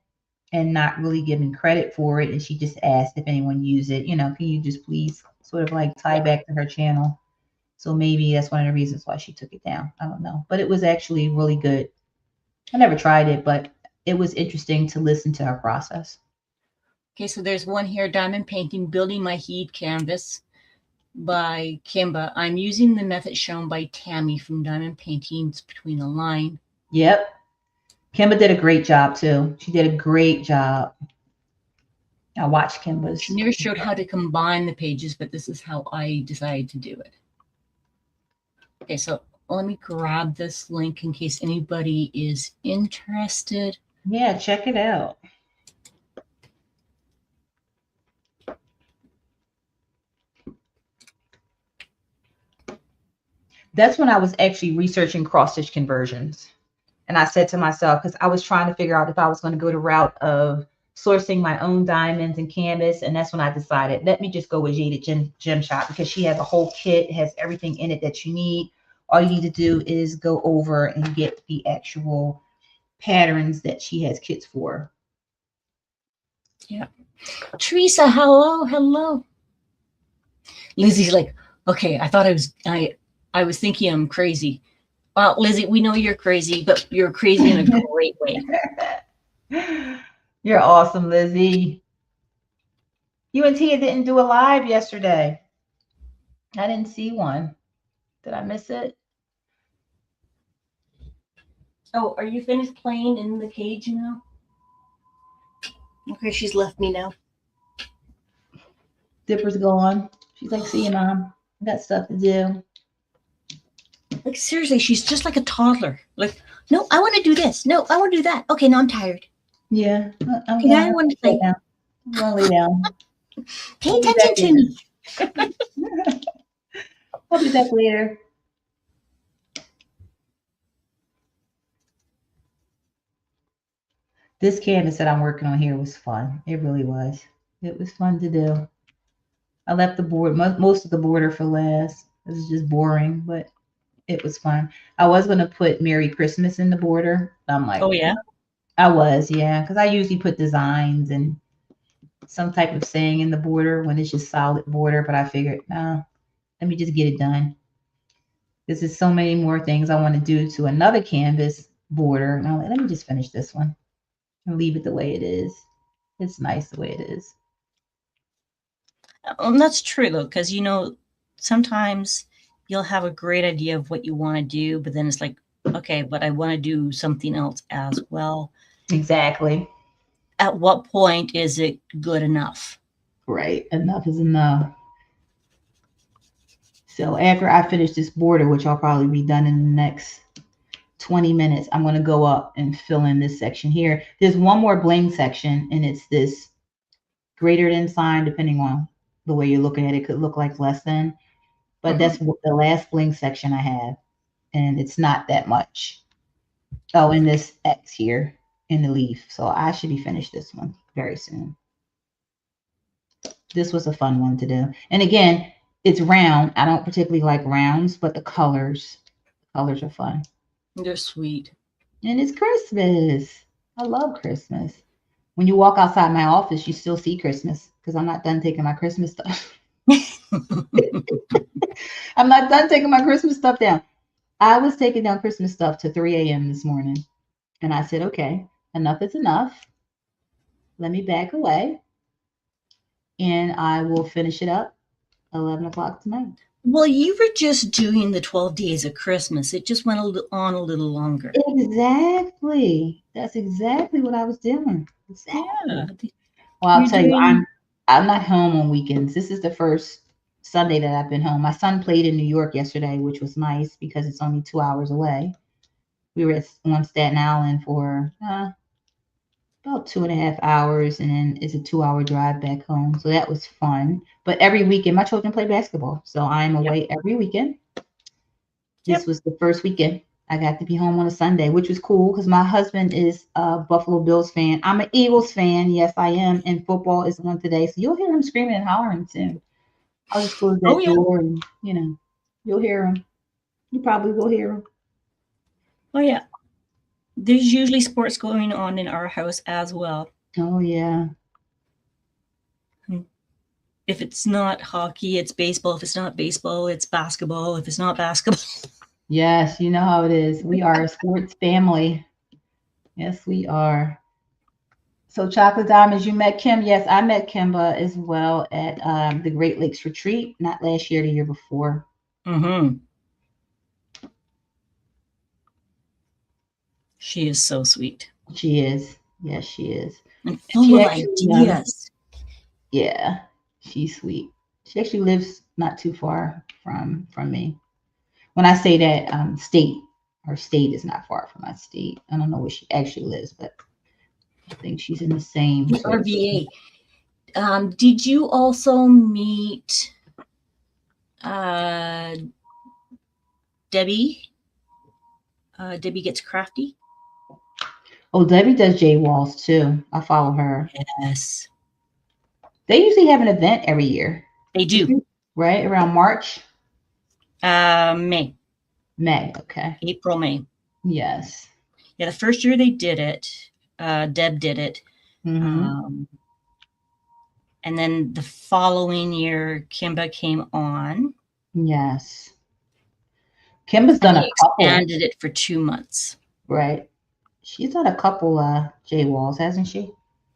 and not really giving credit for it. And she just asked if anyone used it, you know, can you just please sort of like tie back to her channel? So maybe that's one of the reasons why she took it down. I don't know. But it was actually really good. I never tried it, but it was interesting to listen to her process. Okay, so there's one here, diamond painting, building my heat canvas by Kimba. I'm using the method shown by Tammy from Diamond Paintings Between the Line. Yep. Kimba did a great job too. She did a great job. I watched Kimba's. She never showed how to combine the pages, but this is how I decided to do it. Okay, so let me grab this link in case anybody is interested. Yeah, check it out. That's when I was actually researching cross-stitch conversions. And I said to myself, because I was trying to figure out if I was going to go the route of sourcing my own diamonds and canvas. And that's when I decided, let me just go with Jaded Gem Shop because she has a whole kit, has everything in it that you need. All you need to do is go over and get the actual patterns that she has kits for. Yeah. Teresa, hello, hello. Lizzie's like, okay, I thought I was thinking I'm crazy. Well, Lizzie, we know you're crazy, but you're crazy in a great way. You're awesome, Lizzie. You and Tia didn't do a live yesterday. I didn't see one. Did I miss it? Oh, are you finished playing in the cage now? Okay, she's left me now. Dipper's gone. She's like, see you, Mom. I got stuff to do. Like seriously, she's just like a toddler. Like, no, I want to do this. No, I want to do that. Okay, now I'm tired. Yeah, I'm Okay, now going I want to to lay play. down. I'm going to lay down. Pay I'll be attention back to me. later. I'll be back later. This canvas that I'm working on here was fun. It really was. It was fun to do. I left the board, most of the border for last. It was just boring, but it was fun. I was going to put Merry Christmas in the border. I'm like, Oh yeah. I was, yeah, because I usually put designs and some type of saying in the border when it's just solid border. But I figured, no, let me just get it done. There's so many more things I want to do to another canvas border. And I'm like, let me just finish this one and leave it the way it is. It's nice the way it is. That's true though, because you know, sometimes you'll have a great idea of what you want to do, but then it's like, okay, but I want to do something else as well. Exactly. At what point is it good enough? Right. Enough is enough. So after I finish this border, which I'll probably be done in the next 20 minutes, I'm going to go up and fill in this section here. There's one more bling section, and it's this greater than sign, depending on the way you're looking at it. It could look like less than, but that's the last bling section I have, and it's not that much. Oh, and this X here in the leaf. So I should be finished this one very soon. This was a fun one to do. And again, it's round. I don't particularly like rounds, but the colors are fun. They're sweet. And it's Christmas. I love Christmas. When you walk outside my office, you still see Christmas because I'm not done taking my Christmas stuff. I'm not done taking my Christmas stuff down. I was taking down Christmas stuff to 3 a.m. this morning. And I said, okay, enough is enough. Let me back away. And I will finish it up 11 o'clock tonight. Well, you were just doing the 12 days of Christmas. It just went on a little longer. Exactly. That's exactly what I was doing. Exactly. Yeah. Well, I'll tell you, I'm not home on weekends. This is the first Sunday that I've been home. My son played in New York yesterday, which was nice because it's only 2 hours away. We were on Staten Island for about 2.5 hours, and then it's a 2-hour drive back home. So that was fun. But every weekend, my children play basketball, so I'm away every weekend. This was the first weekend I got to be home on a Sunday, which was cool because my husband is a Buffalo Bills fan. I'm an Eagles fan. Yes, I am. And football is on today. So you'll hear him screaming and hollering soon. I'll just close that door and, you'll hear him. You probably will hear him. Oh, yeah. There's usually sports going on in our house as well. Oh, yeah. If it's not hockey, it's baseball. If it's not baseball, it's basketball. If it's not basketball. Yes, you know how it is. We are a sports family. Yes, we are. So Chocolate Diamonds, you met Kim. Yes, I met Kimba as well at the Great Lakes Retreat, not last year, the year before. Mm-hmm. She is so sweet. She is. Yes, she is. And full of ideas. Yeah, she's sweet. She actually lives not too far from me. When I say that, her state is not far from my state. I don't know where she actually lives, but I think she's in the same RVA. Did you also meet Debbie? Debbie Gets Crafty. Oh, Debbie does J Walls too. I follow her. Yes. They usually have an event every year. They do. Right? Around March? May. May, okay. April, May. Yes. Yeah, the first year they did it, Deb did it. Mm-hmm. And then the following year, Kimba came on. Yes. Kimba's done a couple. Expanded it for 2 months. Right. She's done a couple J Walls, hasn't she?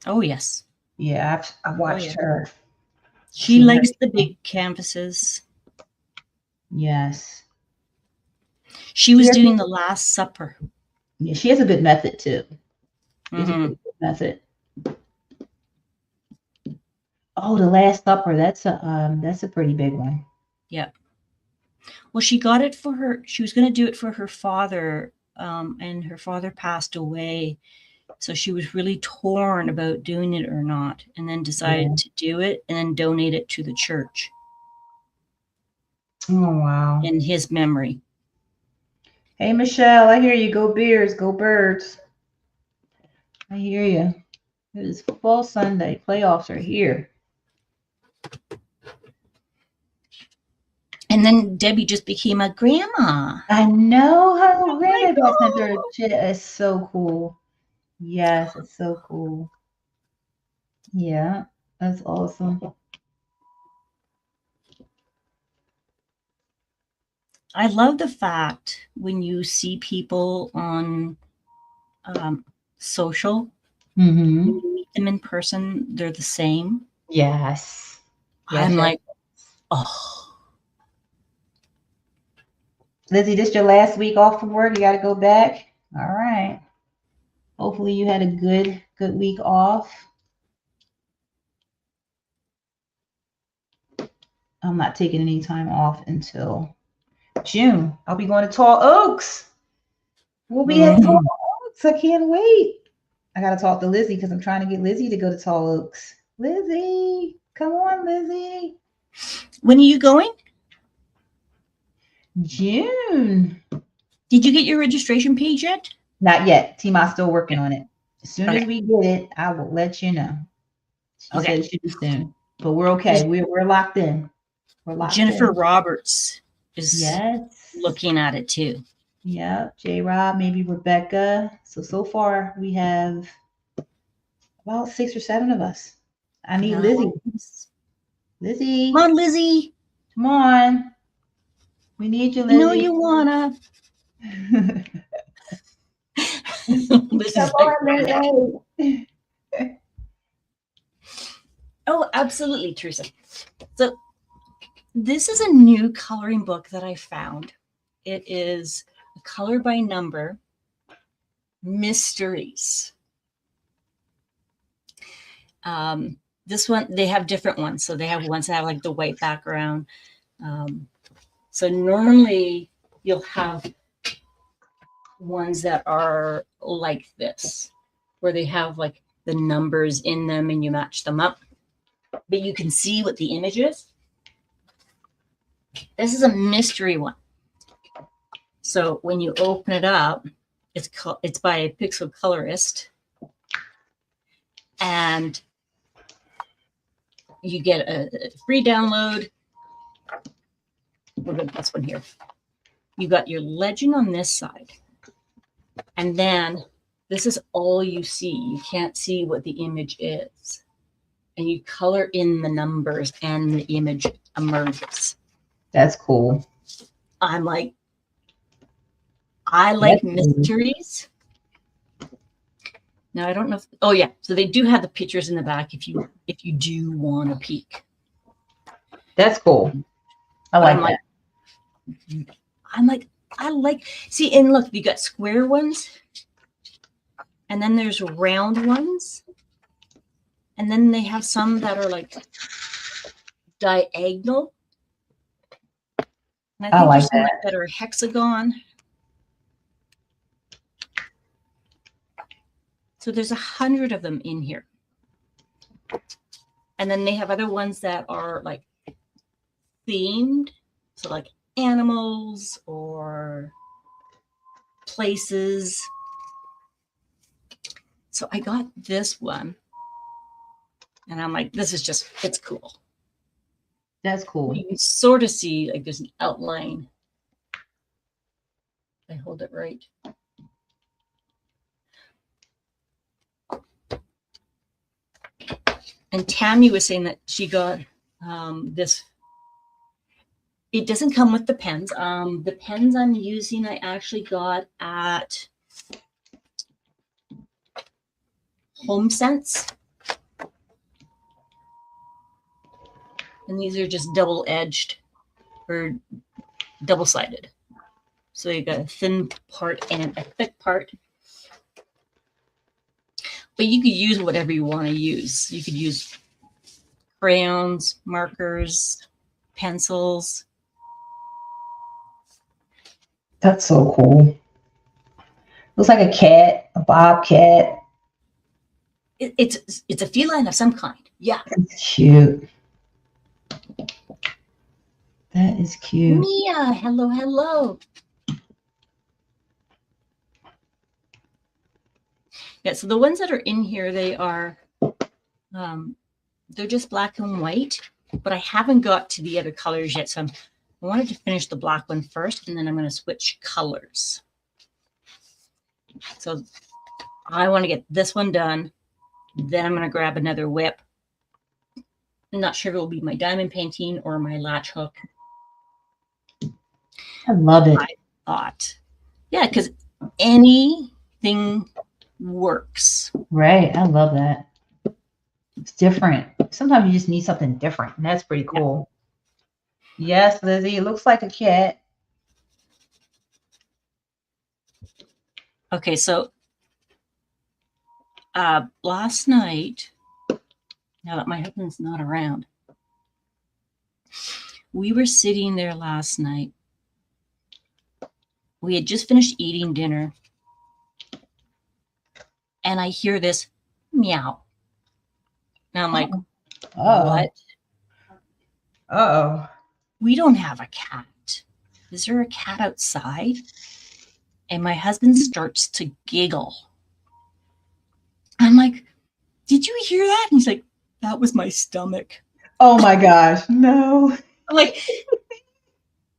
Oh, yes. Yeah, I've watched her. She likes the big canvases. Yes. She was doing the Last Supper. Yeah, she has a good method too. Mm-hmm. A good method. Oh, the Last Supper. That's a pretty big one. Yeah. Well, she got it for her. She was going to do it for her father, and her father passed away. So she was really torn about doing it or not, and then decided to do it and then donate it to the church. Oh, wow. In his memory. Hey, Michelle, I hear you. Go Bears, go Birds. I hear you. It is Football Sunday. Playoffs are here. And then Debbie just became a grandma. I know how grandma is so cool. Yes, it's so cool. Yeah, that's awesome. I love the fact when you see people on social, when you meet them in person, they're the same. Yes. I'm like, oh. Lizzie, this your last week off from work? You got to go back? All right. Hopefully you had a good week off. I'm not taking any time off until June. I'll be going to Tall Oaks. We'll be at Tall Oaks. I can't wait. I got to talk to Lizzie because I'm trying to get Lizzie to go to Tall Oaks. Lizzie, come on, Lizzie. When are you going? June. Did you get your registration page yet? Not yet. Tima's still working on it. As soon as we get it, I will let you know. She said it should be soon. But we're okay. We're locked in. We're locked Jennifer in. Roberts is looking at it too. Yeah, J-Rob, maybe Rebecca. So far we have about 6 or 7 of us. I need Lizzie. Lizzie. Come on, Lizzie. Come on. We need you, Lizzie. You know you wanna. Oh, absolutely, Teresa. So this is a new coloring book that I found. It is a color by number mysteries. This one, they have different ones. So they have ones that have like the white background. So normally you'll have ones that are like this, where they have like the numbers in them and you match them up, but you can see what the image is. This is a mystery one. So when you open it up, it's by a pixel colorist, and you get a free download. We're going to this one here. You got your legend on this side, and then this is all you see. You can't see what the image is, and you color in the numbers and the image emerges. That's cool. I'm like, I like mysteries. Now I don't know if, oh yeah, so they do have the pictures in the back if you do want to peek. That's cool. I like that. I like, see, and look, you got square ones, and then there's round ones, and then they have some that are like diagonal. And I think there's some that are hexagon. So there's 100 of them in here. And then they have other ones that are like themed. So like animals or places. So I got this one. And I'm like, this is just, it's cool. That's cool. You can sort of see like there's an outline. I hold it right. And Tammy was saying that she got this. It doesn't come with the pens. The pens I'm using, I actually got at HomeSense. And these are just double-edged or double-sided. So you got a thin part and a thick part. But you could use whatever you want to use. You could use crayons, markers, pencils. That's so cool. Looks like a cat, a bobcat. It's a feline of some kind. Yeah. It's cute. That is cute. Mia, hello, hello. Yeah, so the ones that are in here, they're just black and white, but I haven't got to the other colors yet. So I wanted to finish the black one first, and then I'm going to switch colors. So I want to get this one done. Then I'm going to grab another WIP. I'm not sure if it will be my diamond painting or my latch hook. I love it. I thought, yeah, because anything works. Right. I love that. It's different. Sometimes you just need something different, and that's pretty cool. Yeah. Yes, Lizzie. It looks like a cat. Okay, so last night, now that my husband's not around, we were sitting there last night. We had just finished eating dinner, and I hear this meow. And I'm like, what? Uh-oh. We don't have a cat. Is there a cat outside? And my husband starts to giggle. I'm like, did you hear that? And he's like, that was my stomach. Oh my gosh. No. I'm like,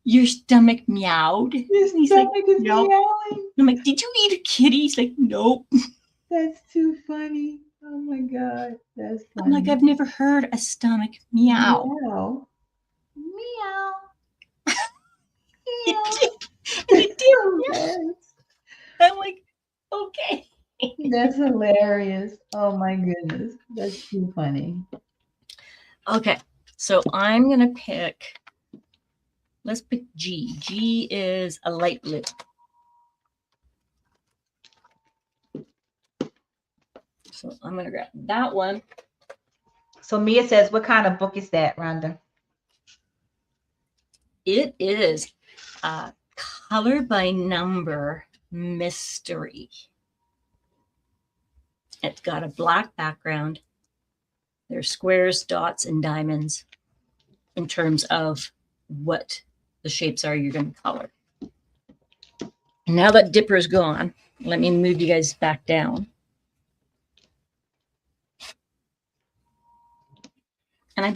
your stomach meowed? Your He's stomach like, is nope. meowing. I'm like, did you eat a kitty? He's like, nope. That's too funny. Oh my god. That's funny. I'm like, I've never heard a stomach meow. Meow. Meow. It did. Yes. I'm like, okay. That's hilarious. Oh my goodness. That's too funny. Okay, so I'm going to pick, let's pick G. G is a light blue. So I'm going to grab that one. So Mia says, what kind of book is that, Rhonda? It is a color by number mystery. It's got a black background. There's squares, dots, and diamonds in terms of what the shapes are you're going to color. Now that Dipper's gone, let me move you guys back down. And I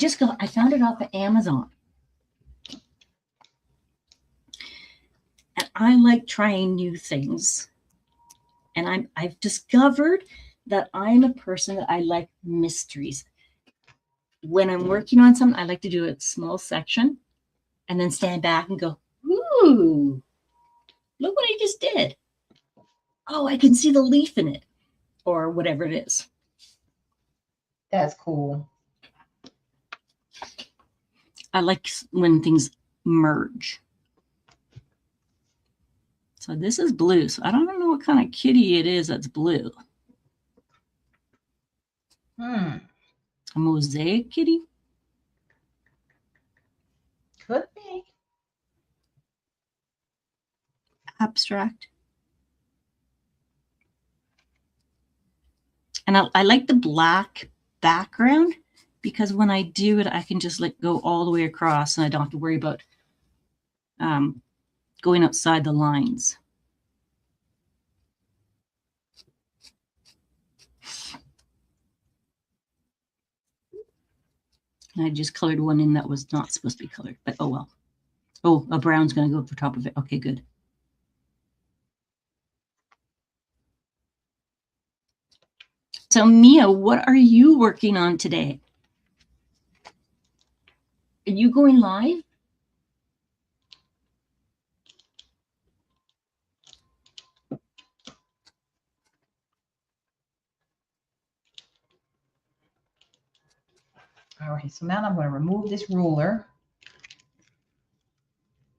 found it off of Amazon. And I like trying new things. And I've discovered that I'm a person that I like mysteries. When I'm working on something, I like to do a small section and then stand back and go, ooh, look what I just did. Oh, I can see the leaf in it, or whatever it is. That's cool. I like when things merge. So this is blue. So I don't know what kind of kitty it is that's blue. A mosaic kitty? Could be. Abstract. And I like the black background because when I do it, I can just let go all the way across and I don't have to worry about going outside the lines. And I just colored one in that was not supposed to be colored, but oh well. Oh, a brown's going to go over top of it. Okay, good. So Mia, what are you working on today? Are you going live? All right, so now I'm going to remove this ruler.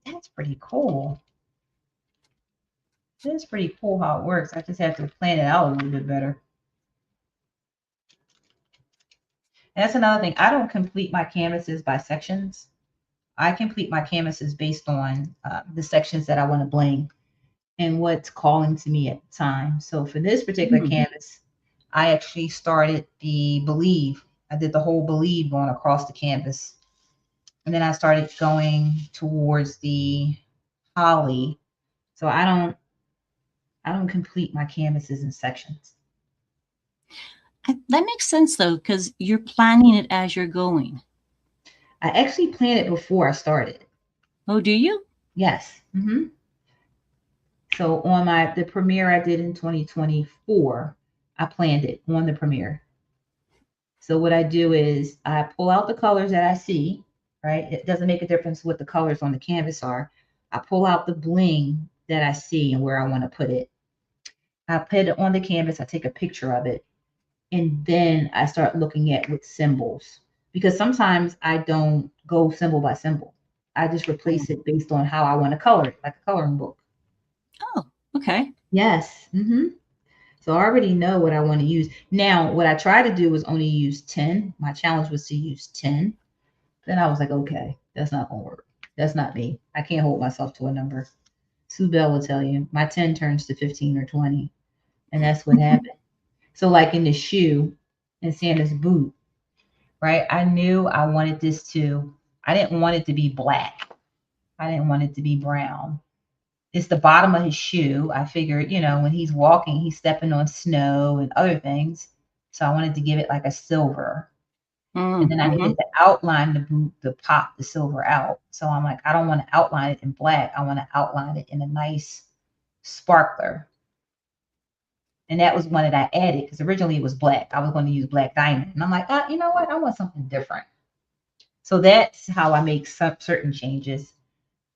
That's pretty cool. That's pretty cool how it works. I just have to plan it out a little bit better. And that's another thing. I don't complete my canvases by sections. I complete my canvases based on the sections that I want to bling and what's calling to me at the time. So for this particular canvas, I actually started the believe. I did the whole believe going across the canvas. And then I started going towards the holly. So I don't complete my canvases in sections. That makes sense though, because you're planning it as you're going. I actually planned it before I started. Oh, do you? Yes. So on the premiere I did in 2024, I planned it on the premiere. So what I do is I pull out the colors that I see, right? It doesn't make a difference what the colors on the canvas are. I pull out the bling that I see and where I want to put it. I put it on the canvas, I take a picture of it, and then I start looking at with symbols. Because sometimes I don't go symbol by symbol. I just replace it based on how I want to color it, like a coloring book. Oh, okay. Yes. So I already know what I want to use. Now, what I try to do is only use 10. My challenge was to use 10. Then I was like, okay, that's not going to work. That's not me. I can't hold myself to a number. Sue Bell will tell you, my 10 turns to 15 or 20. And that's what happened. So like in the shoe and Santa's boot, right? I knew I wanted I didn't want it to be black. I didn't want it to be brown. It's the bottom of his shoe. I figured, when he's walking, he's stepping on snow and other things. So I wanted to give it like a silver. And then I needed to outline the boot to pop the silver out. So I'm like, I don't want to outline it in black. I want to outline it in a nice sparkler. And that was one that I added because originally it was black. I was going to use black diamond. And I'm like, you know what? I want something different. So that's how I make some certain changes.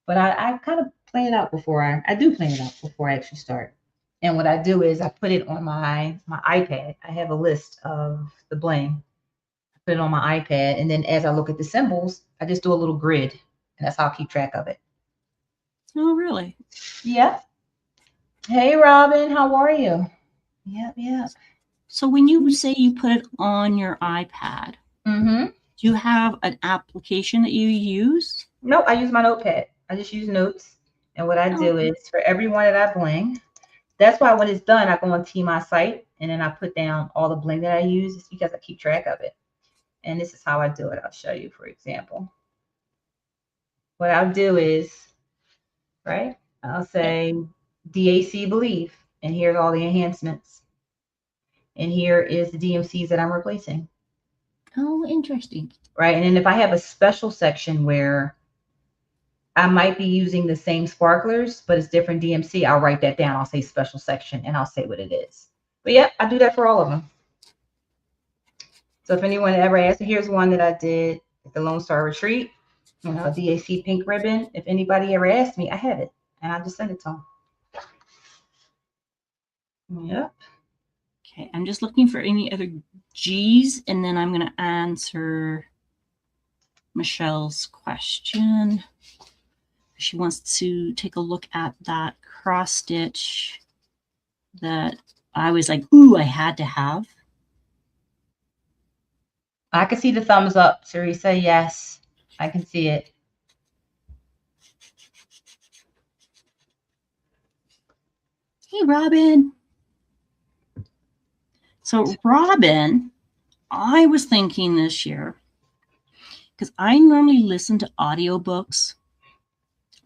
But I kind of plan it out before I do plan it out before I actually start. And what I do is I put it on my iPad. I have a list of the bling. I put it on my iPad. And then as I look at the symbols, I just do a little grid. And that's how I'll keep track of it. Oh, really? Yep. Hey, Robin, how are you? Yep. So when you say you put it on your iPad, do you have an application that you use? Nope, I use my notepad. I just use notes. And what I do is for every one that I bling, that's why when it's done, I go on my site and then I put down all the bling that I use. It's because I keep track of it. And this is how I do it. I'll show you, for example. What I'll do is, right, I'll say DAC believe, and here's all the enhancements. And here is the DMCs that I'm replacing. Oh, interesting. Right. And then if I have a special section where I might be using the same sparklers, but it's different DMC, I'll write that down. I'll say special section and I'll say what it is. But yeah, I do that for all of them. So if anyone ever asks, here's one that I did at the Lone Star Retreat, DAC pink ribbon. If anybody ever asks me, I have it and I just send it to them. Yep. Okay, I'm just looking for any other G's and then I'm going to answer Michelle's question. She wants to take a look at that cross stitch that I was like, ooh, I had to have. I can see the thumbs up, Teresa. Yes, I can see it. Hey, Robin. So, Robin, I was thinking this year, because I normally listen to audiobooks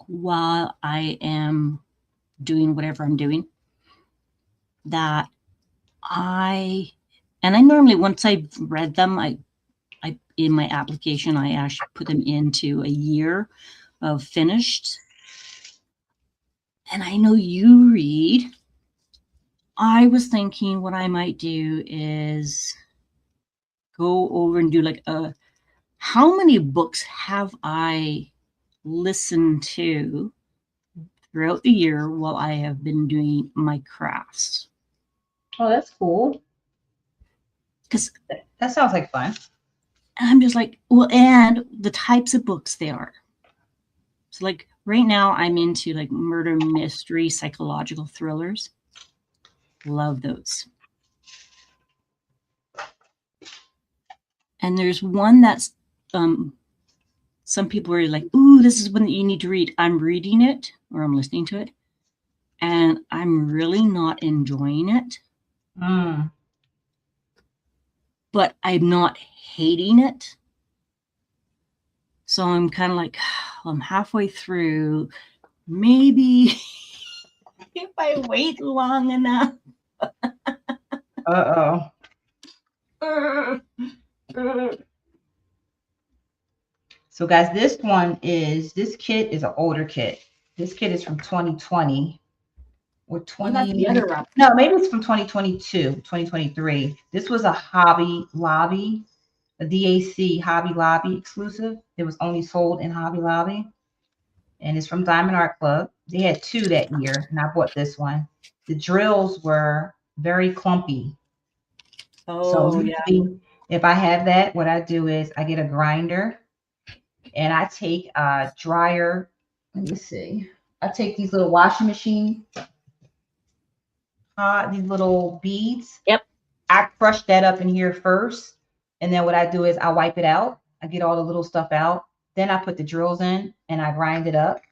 while I am doing whatever I'm doing, that I normally, once I've read them, I in my application, I actually put them into a year of finished. And I know you read. I was thinking what I might do is go over and do like how many books have I listened to throughout the year while I have been doing my crafts? Oh, that's cool. Because that sounds like fun. I'm just like, well, and the types of books they are. So like right now I'm into like murder mystery, psychological thrillers. Love those. And there's one that's some people are like, ooh, this is one that you need to read. I'm reading it or I'm listening to it, and I'm really not enjoying it. But I'm not hating it. So I'm kind of like, I'm halfway through. Maybe if I wait long enough. Uh-oh. So guys, this kit is an older kit. This kit is from 2020 or 20. No, maybe it's from 2022, 2023. This was a Hobby Lobby, a DAC Hobby Lobby exclusive. It was only sold in Hobby Lobby. And it's from Diamond Art Club. They had 2 that year, and I bought this one. The drills were very clumpy. So usually, if I have that, what I do is I get a grinder and I take a dryer. Let me see. I take these little washing machine, these little beads. Yep. I crush that up in here first. And then what I do is I wipe it out. I get all the little stuff out. Then I put the drills in and I grind it up.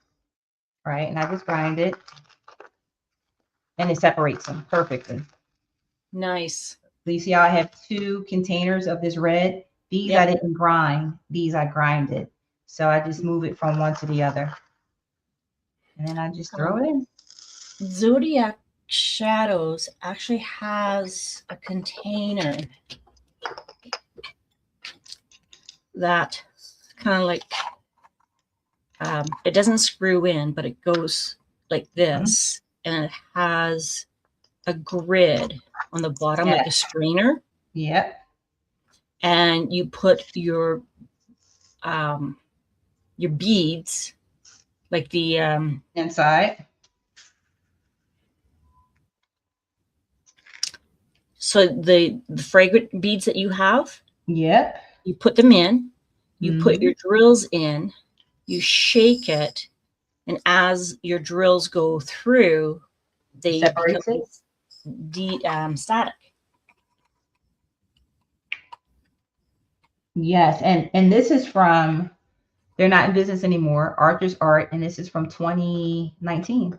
Right. And I just grind it. And it separates them perfectly. Nice. So you see how I have 2 containers of this red? These I didn't grind. These I grinded. So I just move it from one to the other. And then I just throw it in. Zodiac Shadows actually has a container that kind of like, it doesn't screw in, but it goes like this. And it has a grid on the bottom, like a strainer. Yep. And you put your beads, like the inside. So the fragrant beads that you have, yep, you put them in, you put your drills in, you shake it, and as your drills go through, they become static. Yes, and this is from, they're not in business anymore, Arthur's Art, and this is from 2019.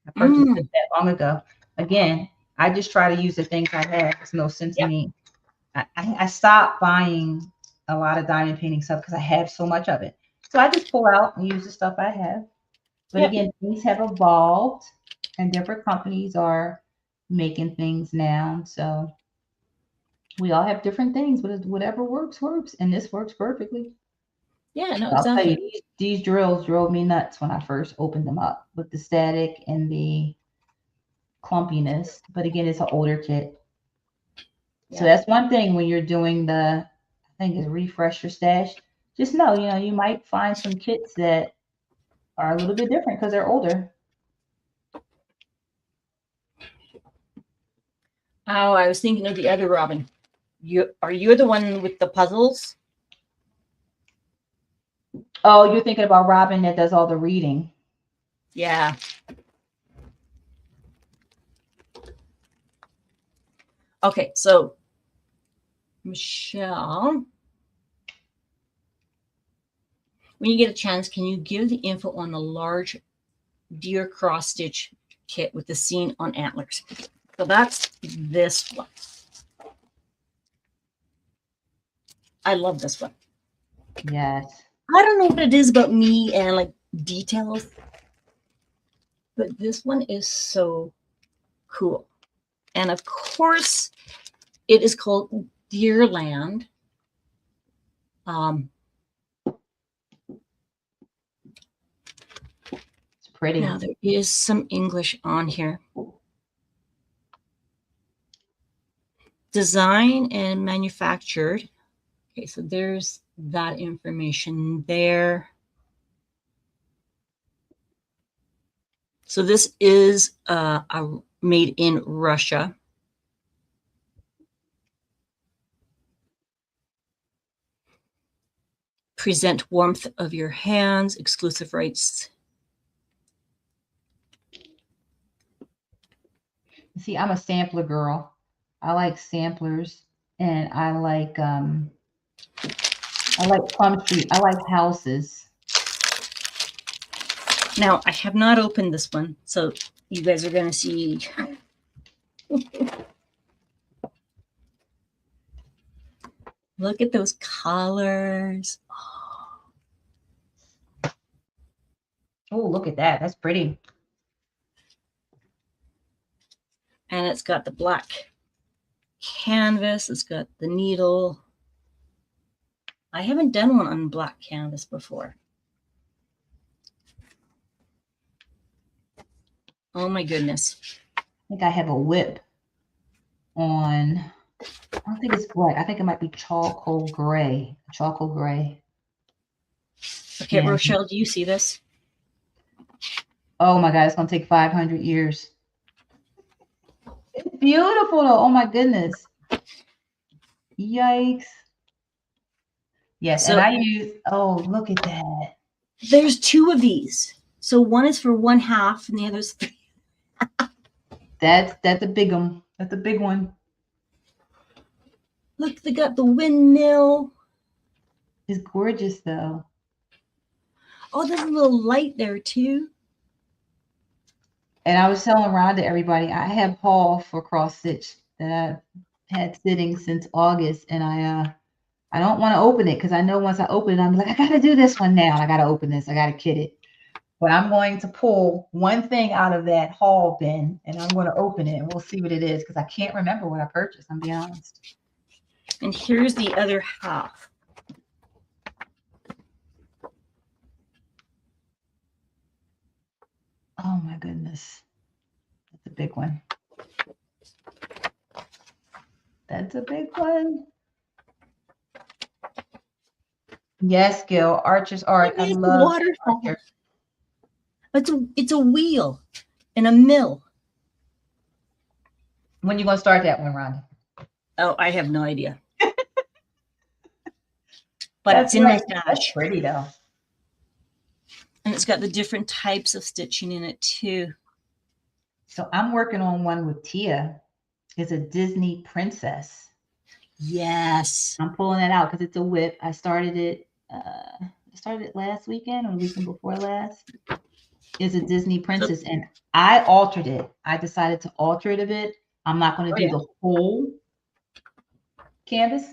I purchased it that long ago. Again, I just try to use the things I have. It's no sense in me. I stopped buying a lot of diamond painting stuff because I have so much of it. So I just pull out and use the stuff I have. But again, things have evolved and different companies are making things now. So we all have different things, but whatever works, works. And this works perfectly. Yeah, no, I'll exactly. tell you, these drills drove me nuts when I first opened them up with the static and the clumpiness. But again, it's an older kit. Yeah. So that's one thing when you're doing I think it's refresh your stash. Just know, you might find some kits that are a little bit different because they're older. Oh, I was thinking of the other Robin. Are you the one with the puzzles? Oh, you're thinking about Robin that does all the reading. Yeah. Okay, so Michelle, when you get a chance, can you give the info on the large deer cross stitch kit with the scene on antlers? So that's this one. I love this one. Yes. I don't know what it is about me and like details, but this one is so cool. And of course, it is called Deerland. It's pretty. Now there is some English on here. Design and manufactured. Okay, so there's that information there. So this is made in Russia. Present warmth of your hands, exclusive rights. See, I'm a sampler girl. I like samplers, and I like I like Plum Street. I like houses. Now, I have not opened this one, so you guys are going to see. Look at those colors. Oh, look at that. That's pretty. And it's got the black canvas. It's got the needle. I haven't done one on black canvas before. Oh my goodness. I think I have a WIP on, I don't think it's black. I think it might be charcoal gray. Charcoal gray. Okay, yeah. Rochelle, do you see this? Oh my God, it's going to take 500 years. It's beautiful though. Oh my goodness. Yikes. Yes, so, and I use, oh, look at that. There's two of these. So one is for one half and the other's three. That's a big one. That's a big one. Look, they got the windmill. It's gorgeous though. Oh, there's a little light there too. And I was telling Rhonda, everybody, I have haul for cross stitch that I've had sitting since August, and I don't want to open it because I know once I open it, I'm like, I got to do this one now. And I got to open this. I got to kit it. But I'm going to pull one thing out of that haul bin, and I'm going to open it, and we'll see what it is because I can't remember what I purchased. I'm being honest. And here's the other half. Oh my goodness. That's a big one. That's a big one. Yes, Gil. Archer's art. I love Archer. It's a wheel and a mill. When you going to start that one, Rhonda? Oh, I have no idea. But it's in my stash. That's pretty though. And it's got the different types of stitching in it too. So I'm working on one with Tia. It's a Disney princess. Yes. I'm pulling it out because it's a WIP. I started it last weekend or the weekend before last. It's a Disney princess, and I altered it. I decided to alter it a bit. I'm not going to do the whole canvas.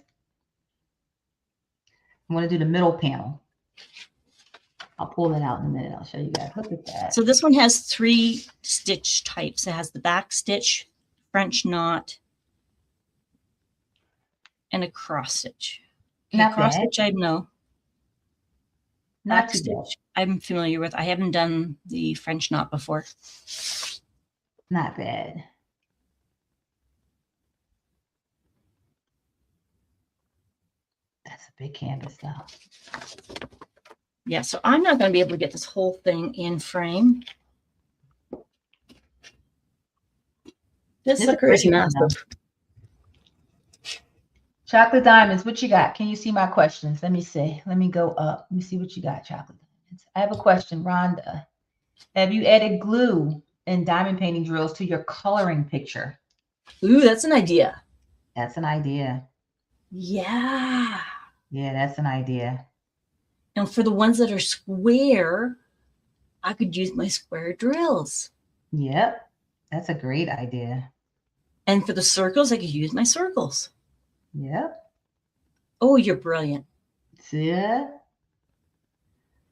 I'm going to do the middle panel. I'll pull that out in a minute. I'll show you guys. Look at that. So this one has 3 stitch types. It has the back stitch, French knot, and a cross stitch. Not cross bad. Stitch, I know. Not Back stitch, I'm familiar with. I haven't done the French knot before. Not bad. That's a big canvas though. Yeah, so I'm not going to be able to get this whole thing in frame. This sucker is massive. Chocolate Diamonds, what you got? Can you see my questions? Let me see. Let me go up. Let me see what you got, Chocolate Diamonds. I have a question, Rhonda. Have you added glue and diamond painting drills to your coloring picture? Ooh, that's an idea. That's an idea. Yeah. Yeah, that's an idea. And for the ones that are square, I could use my square drills. Yep. That's a great idea. And for the circles, I could use my circles. Yep. Oh, you're brilliant. Yeah.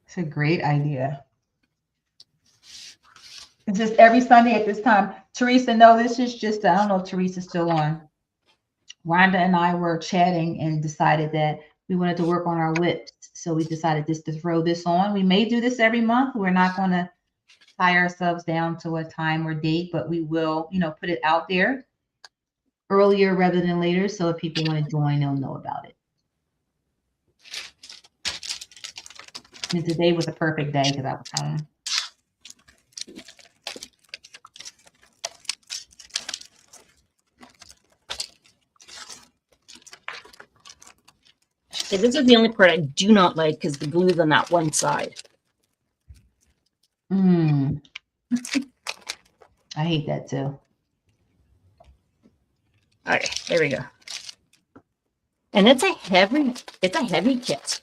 It's a great idea. It's just every Sunday at this time. Teresa, no, this is just, I don't know if Teresa's still on. Rhonda and I were chatting and decided that we wanted to work on our WIPs. So we decided just to throw this on. We may do this every month. We're not going to tie ourselves down to a time or date, but we will, put it out there earlier rather than later. So if people want to join, they'll know about it. And today was a perfect day because I was home. Okay, this is the only part I do not like because the glue's on that one side. I hate that too. Okay, there we go. And it's a heavy kit.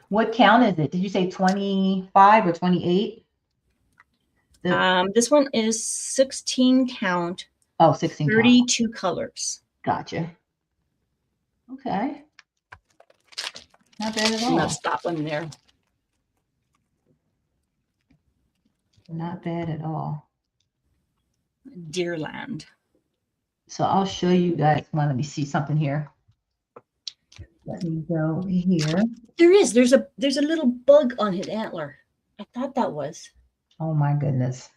What count is it? Did you say 25 or 28? This one is 16 count. Oh, 16 count. 32 colors. Gotcha. Okay. Not bad at all. And that's that one there. Not bad at all. Deerland. So I'll show you guys. Let me see something here. Let me go here. There's a little bug on his antler. I thought that was. Oh my goodness.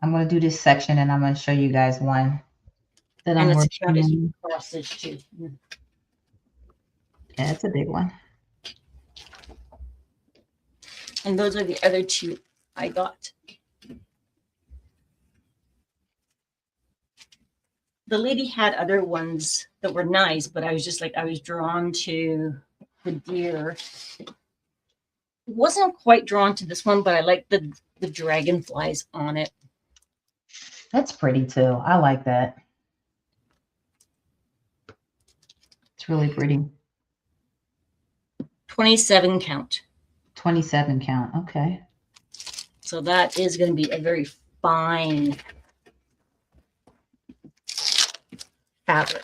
I'm going to do this section and I'm going to show you guys one that I'm working on. Sausage too. Yeah, it's a big one. And those are the other two I got. The lady had other ones that were nice, but I was just like, I was drawn to the deer. Wasn't quite drawn to this one, but I like the dragonflies on it. That's pretty too. I like that. It's really pretty. 27 count. 27 count. Okay. So that is going to be a very fine fabric.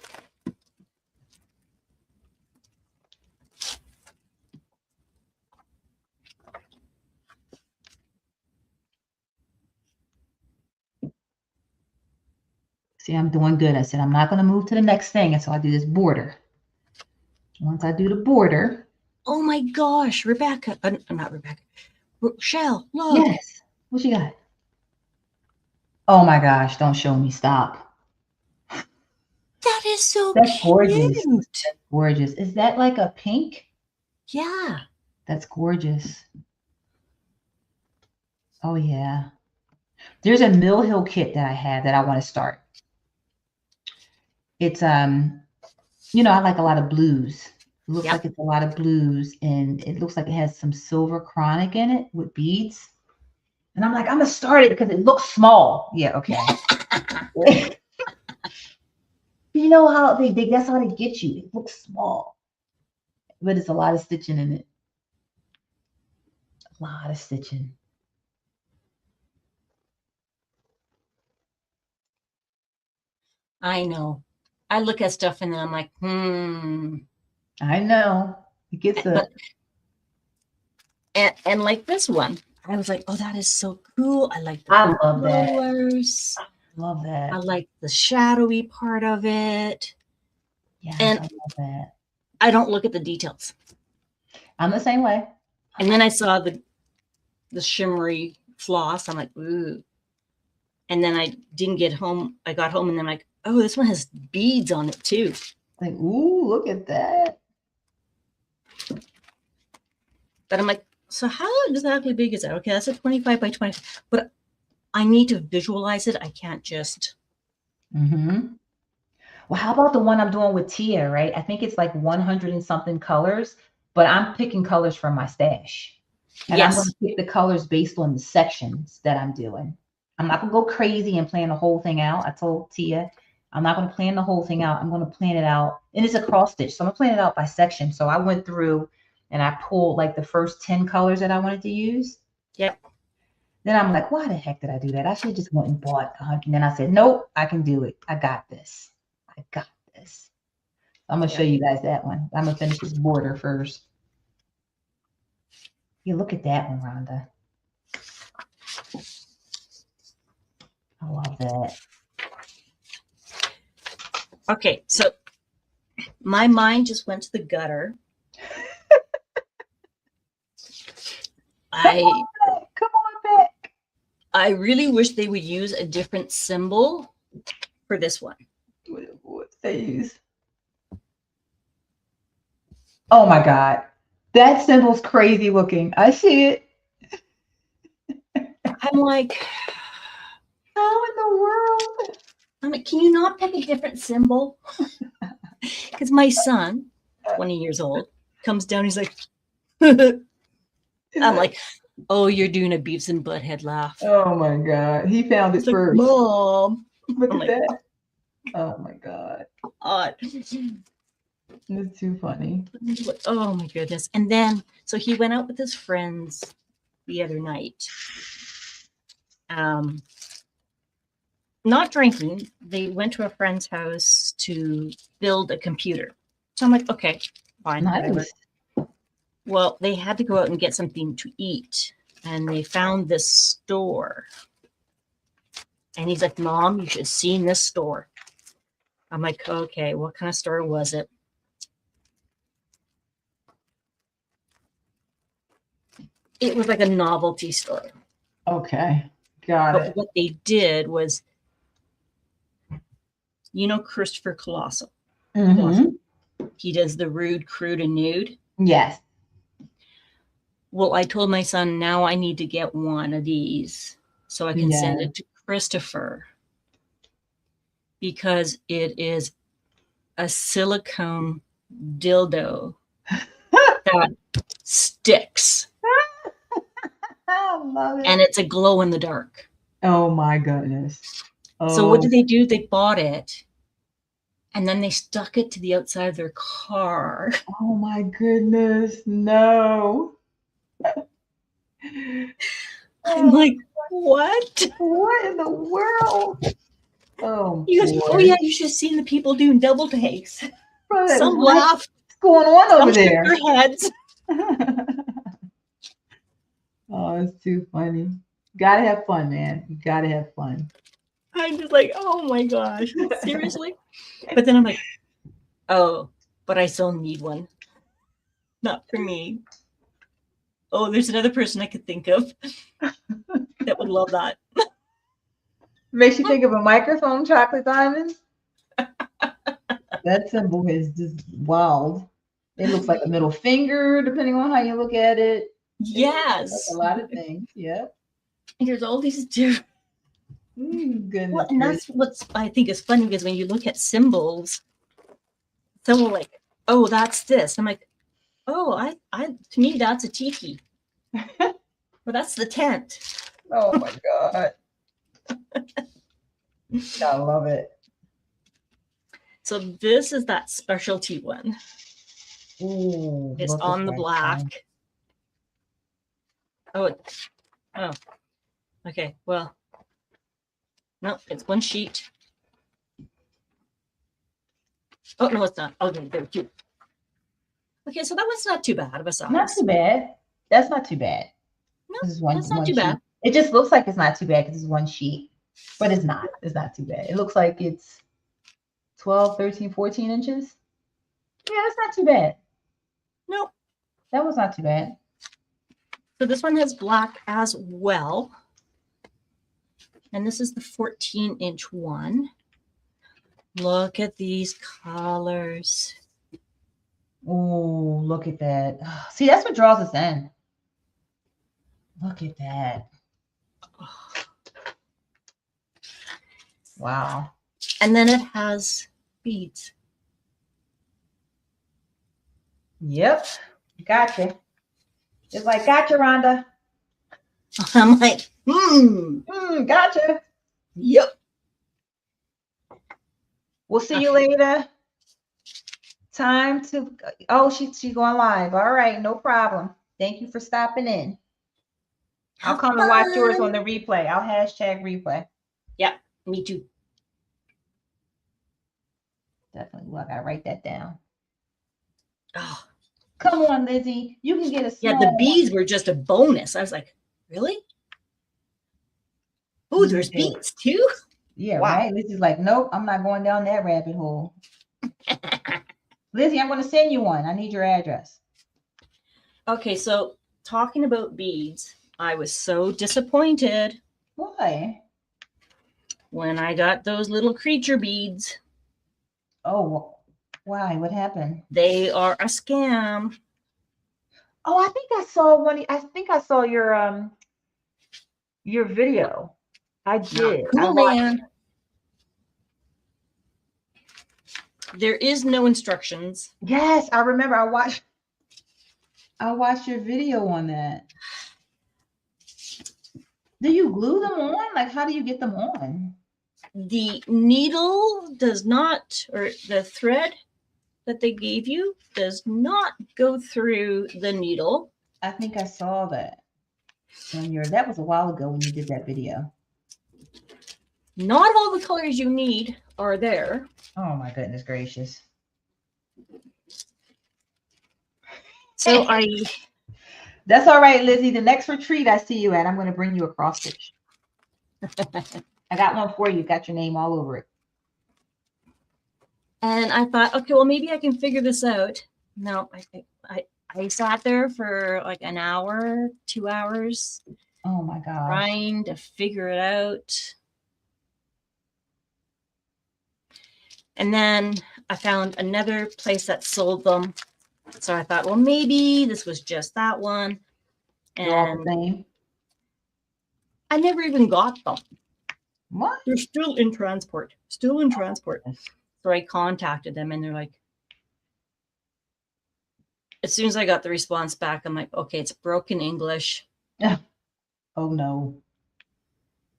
See, I'm doing good. I said, I'm not going to move to the next thing until I do this border. Once I do the border. Oh my gosh, Rebecca. Not Rebecca. Rochelle, look. Yes. What you got? Oh my gosh, don't show me. Stop. That is so That's gorgeous. cute. That's gorgeous. Is that like a pink? Yeah. That's gorgeous. Oh yeah. There's a Mill Hill kit that I have that I want to start. It's you know, I like a lot of blues. It looks like it's a lot of blues, and it looks like it has some silver chronic in it with beads. And I'm like, I'm gonna start it because it looks small. Yeah, okay. You know how that's how they get you. It looks small, but it's a lot of stitching in it. A lot of stitching. I know. I look at stuff and then I'm like, I know. It gets and like this one, I was like, oh, that is so cool. I like the love colors. That. I love that. I like the shadowy part of it. Yeah, and I love that. I don't look at the details. I'm the same way. And then I saw the shimmery floss. I'm like, ooh. And then I didn't get home. I got home and then I'm like, oh, this one has beads on it too. Like, ooh, look at that. But I'm like, so how exactly big is that? Okay, that's a 25 by 20. But I need to visualize it. I can't just. Well, how about the one I'm doing with Tia, right? I think it's like 100 and something colors, but I'm picking colors from my stash. And I'm going to pick the colors based on the sections that I'm doing. I'm not going to go crazy and plan the whole thing out. I told Tia, I'm not going to plan the whole thing out. I'm going to plan it out. And it's a cross stitch. So I'm going to plan it out by section. So I went through and I pulled like the first 10 colors that I wanted to use. Yep. Then I'm like, why the heck did I do that? I should have just went and bought 100. And then I said, nope, I can do it. I got this. I got this. I'm going to show you guys that one. I'm going to finish this border first. You look at that one, Rhonda. I love that. Okay, so my mind just went to the gutter. Come on back. I really wish they would use a different symbol for this one. What they use? Oh my God. That symbol's crazy looking. I see it. I'm like, how in the world? I'm like, can you not pick a different symbol? Because my son, 20 years old, comes down. He's like, I'm like, Oh, you're doing a Beavis and Butthead laugh. Oh my God. He found it It's like, first. Mom. Look I'm at like, that. Oh my God. God. It's too funny. Oh my goodness. And then, so he went out with his friends the other night. Not drinking. They went to a friend's house to build a computer. So I'm like, okay, fine, whatever. Nice. Well, they had to go out and get something to eat. And they found this store. And he's like, Mom, you should have seen this store. I'm like, okay, what kind of store was it? It was like a novelty store. Okay. Got But it. what they did was, Christopher Colossal. Mm-hmm. He does the rude, crude, and nude. Yes. Well, I told my son, now I need to get one of these so I can send it to Christopher, because it is a silicone dildo that sticks. I love it. And it's a glow in the dark. Oh my goodness. So what did they do? They bought it and then they stuck it to the outside of their car. Oh my goodness. No. I'm like, what? What in the world? Oh, He goes, oh yeah, you should have seen the people doing double takes. Some laughed. What's going on over there? Some shook their heads. Oh, it's too funny. Gotta have fun, man. You gotta have fun. I'm just like, oh my gosh, seriously? But then I'm like, oh, but I still need one. Not for me. Oh, there's another person I could think of that would love that. Makes you think of a microphone, chocolate diamonds. That symbol is just wild. It looks like a middle finger, depending on how you look at it. Yes. Like a lot of things. Yep. There's all these different. Goodness. Well, and that's what's I think is funny, because when you look at symbols, someone like, oh, that's this. I'm like, oh, I to me that's a tiki. Well, that's the tent. Oh my God. I love it. So this is that specialty one. Ooh, it's on the black. Fun. Oh, okay. Well, no, it's one sheet. Oh no, it's not. Okay, there we go. Okay, so that one's not too bad of a size. Not too bad. That's not too bad. No, this is one, that's not one too sheet. bad. It just looks like it's not too bad because it's one sheet, but it's not. It's not too bad. It looks like it's 12, 13, 14 inches. Yeah, that's not too bad. Nope. That was not too bad. So this one has black as well. And this is the 14-inch one. Look at these colors. Oh, look at that. See, that's what draws us in. Look at that. Wow. And then it has beads. Yep. Gotcha. It's like, gotcha, Rhonda. I'm like, gotcha. Yep. We'll see you later. Time to, oh, she's going live. All right, no problem. Thank you for stopping in. I'll come and watch yours on the replay. I'll hashtag replay. Yeah, me too. Definitely. Well, I gotta write that down. Oh. Come on, Lizzie. You can get a small the beads were just a bonus. I was like, really? Oh, there's beads too? Yeah, wow. Right? Lizzie's like, nope, I'm not going down that rabbit hole. Lizzie, I'm going to send you one. I need your address. Okay, so talking about beads, I was so disappointed. Why? When I got those little creature beads. Oh, why? What happened? They are a scam. Oh, I think I saw one. I think I saw your video. I did. Cool, man. There is no instructions. Yes, I remember. I watched your video on that. Do you glue them on? Like, how do you get them on? The needle does not, or the thread that they gave you does not go through the needle. I think I saw that that was a while ago when you did that video. Not all the colors you need are there. Oh my goodness gracious. So That's all right, Lizzie. The next retreat I see you at, I'm going to bring you a cross stitch. I got one for you. Got your name all over it. And I thought, okay, well, maybe I can figure this out. No, I sat there for like an hour, 2 hours. Oh my God. Trying to figure it out. And then I found another place that sold them. So I thought, well, maybe this was just that one. They're all the same. I never even got them. What? They're still in transport. Still in transport. So I contacted them and they're like, as soon as I got the response back, I'm like, okay, it's broken English. Oh no.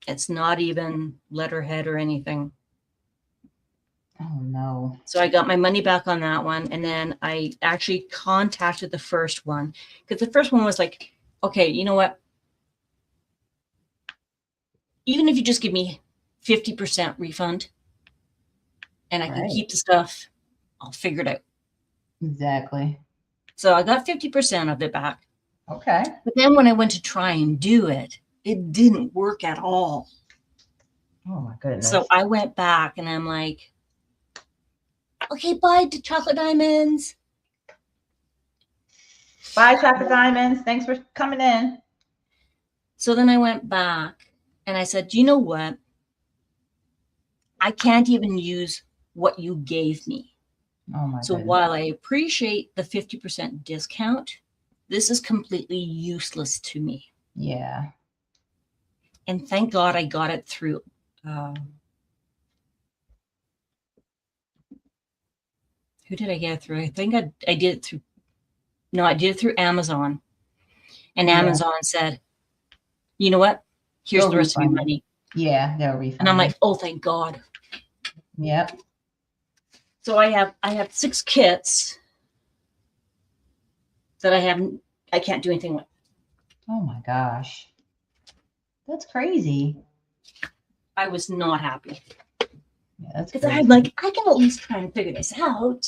It's not even letterhead or anything. Oh no. So I got my money back on that one. And then I actually contacted the first one because the first one was like, okay, you know what? Even if you just give me 50% refund and I can keep the stuff, I'll figure it out. Exactly. So I got 50% of it back. Okay. But then when I went to try and do it, it didn't work at all. Oh my goodness. So I went back and I'm like, okay, bye to Chocolate Diamonds. Bye, Chocolate Diamonds. Thanks for coming in. So then I went back and I said, you know what? I can't even use what you gave me. Oh my so goodness. While I appreciate the 50% discount, this is completely useless to me. Yeah. And thank God I got it through. Who did I get it through? I think I did it through. No, I did it through Amazon. And Amazon said, you know what? Here's the rest of your money. Yeah, they'll refund. And I'm like, oh, thank God. Yep. So I have 6 kits that I can't do anything with. Oh my gosh. That's crazy. I was not happy. Yeah, that's because I'm like, I can at least try and figure this out.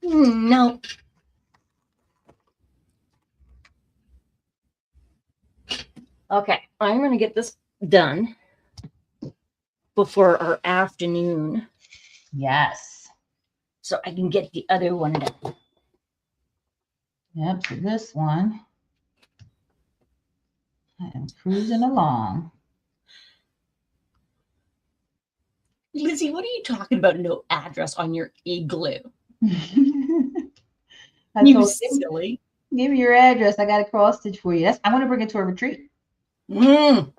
No. Okay, I'm going to get this done before our afternoon. Yes. So I can get the other one done. Yep, so this one, I am cruising along. Lizzie, what are you talking about? No address on your igloo. You silly. Give me your address. I got a cross stitch for you. I'm going to bring it to a retreat. I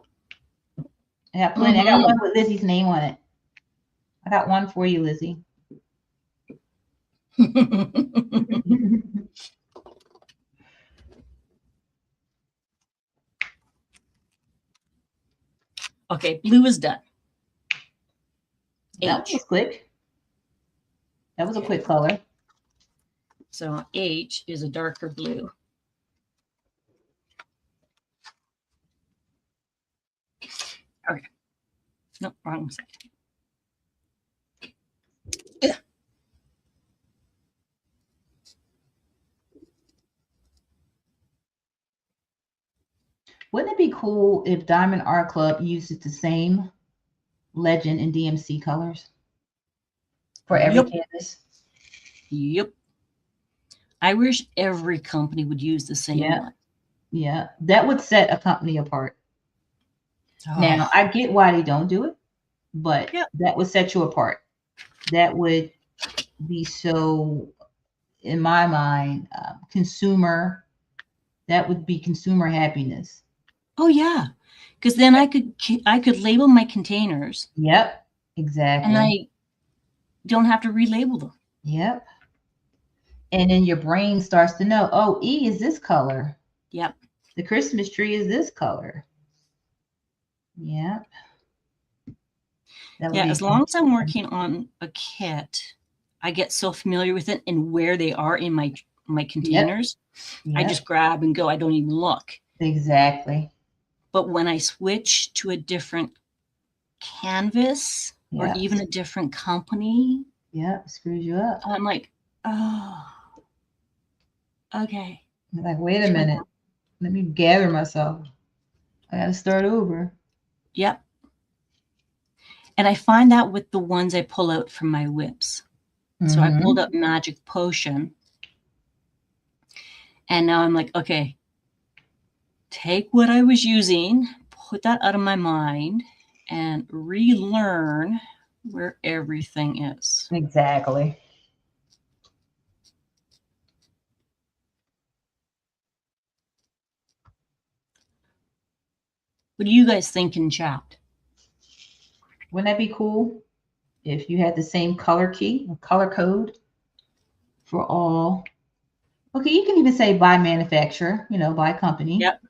got plenty. I got one with Lizzie's name on it. I got one for you, Lizzie. Okay, blue is done. That was quick. That was a quick color. So H is a darker blue. Okay. No, wrong side. Yeah. Wouldn't it be cool if Diamond Art Club uses the same legend and DMC colors for every canvas? Yep. I wish every company would use the same one. Yeah, that would set a company apart. Oh. Now, I get why they don't do it, but that would set you apart. That would be so, in my mind, consumer. That would be consumer happiness. Oh yeah, because then I could label my containers. Yep, exactly. And I don't have to relabel them. Yep. And then your brain starts to know, oh, E is this color. Yep. The Christmas tree is this color. Yeah. That would Yeah, be as long as I'm working on a kit, I get so familiar with it and where they are in my containers. Yep. I just grab and go. I don't even look. Exactly. But when I switch to a different canvas or Yep. even a different company, Yep. Screws you up. I'm like, oh, okay. You're like, wait a minute. Let me gather myself. I got to start over. Yep. And I find that with the ones I pull out from my WIPs. So I pulled up Magic Potion. And now I'm like, okay, take what I was using, put that out of my mind, and relearn where everything is. Exactly. What do you guys think in chat? Wouldn't that be cool if you had the same color key or color code for all? Okay, you can even say by manufacturer, by company. Yep.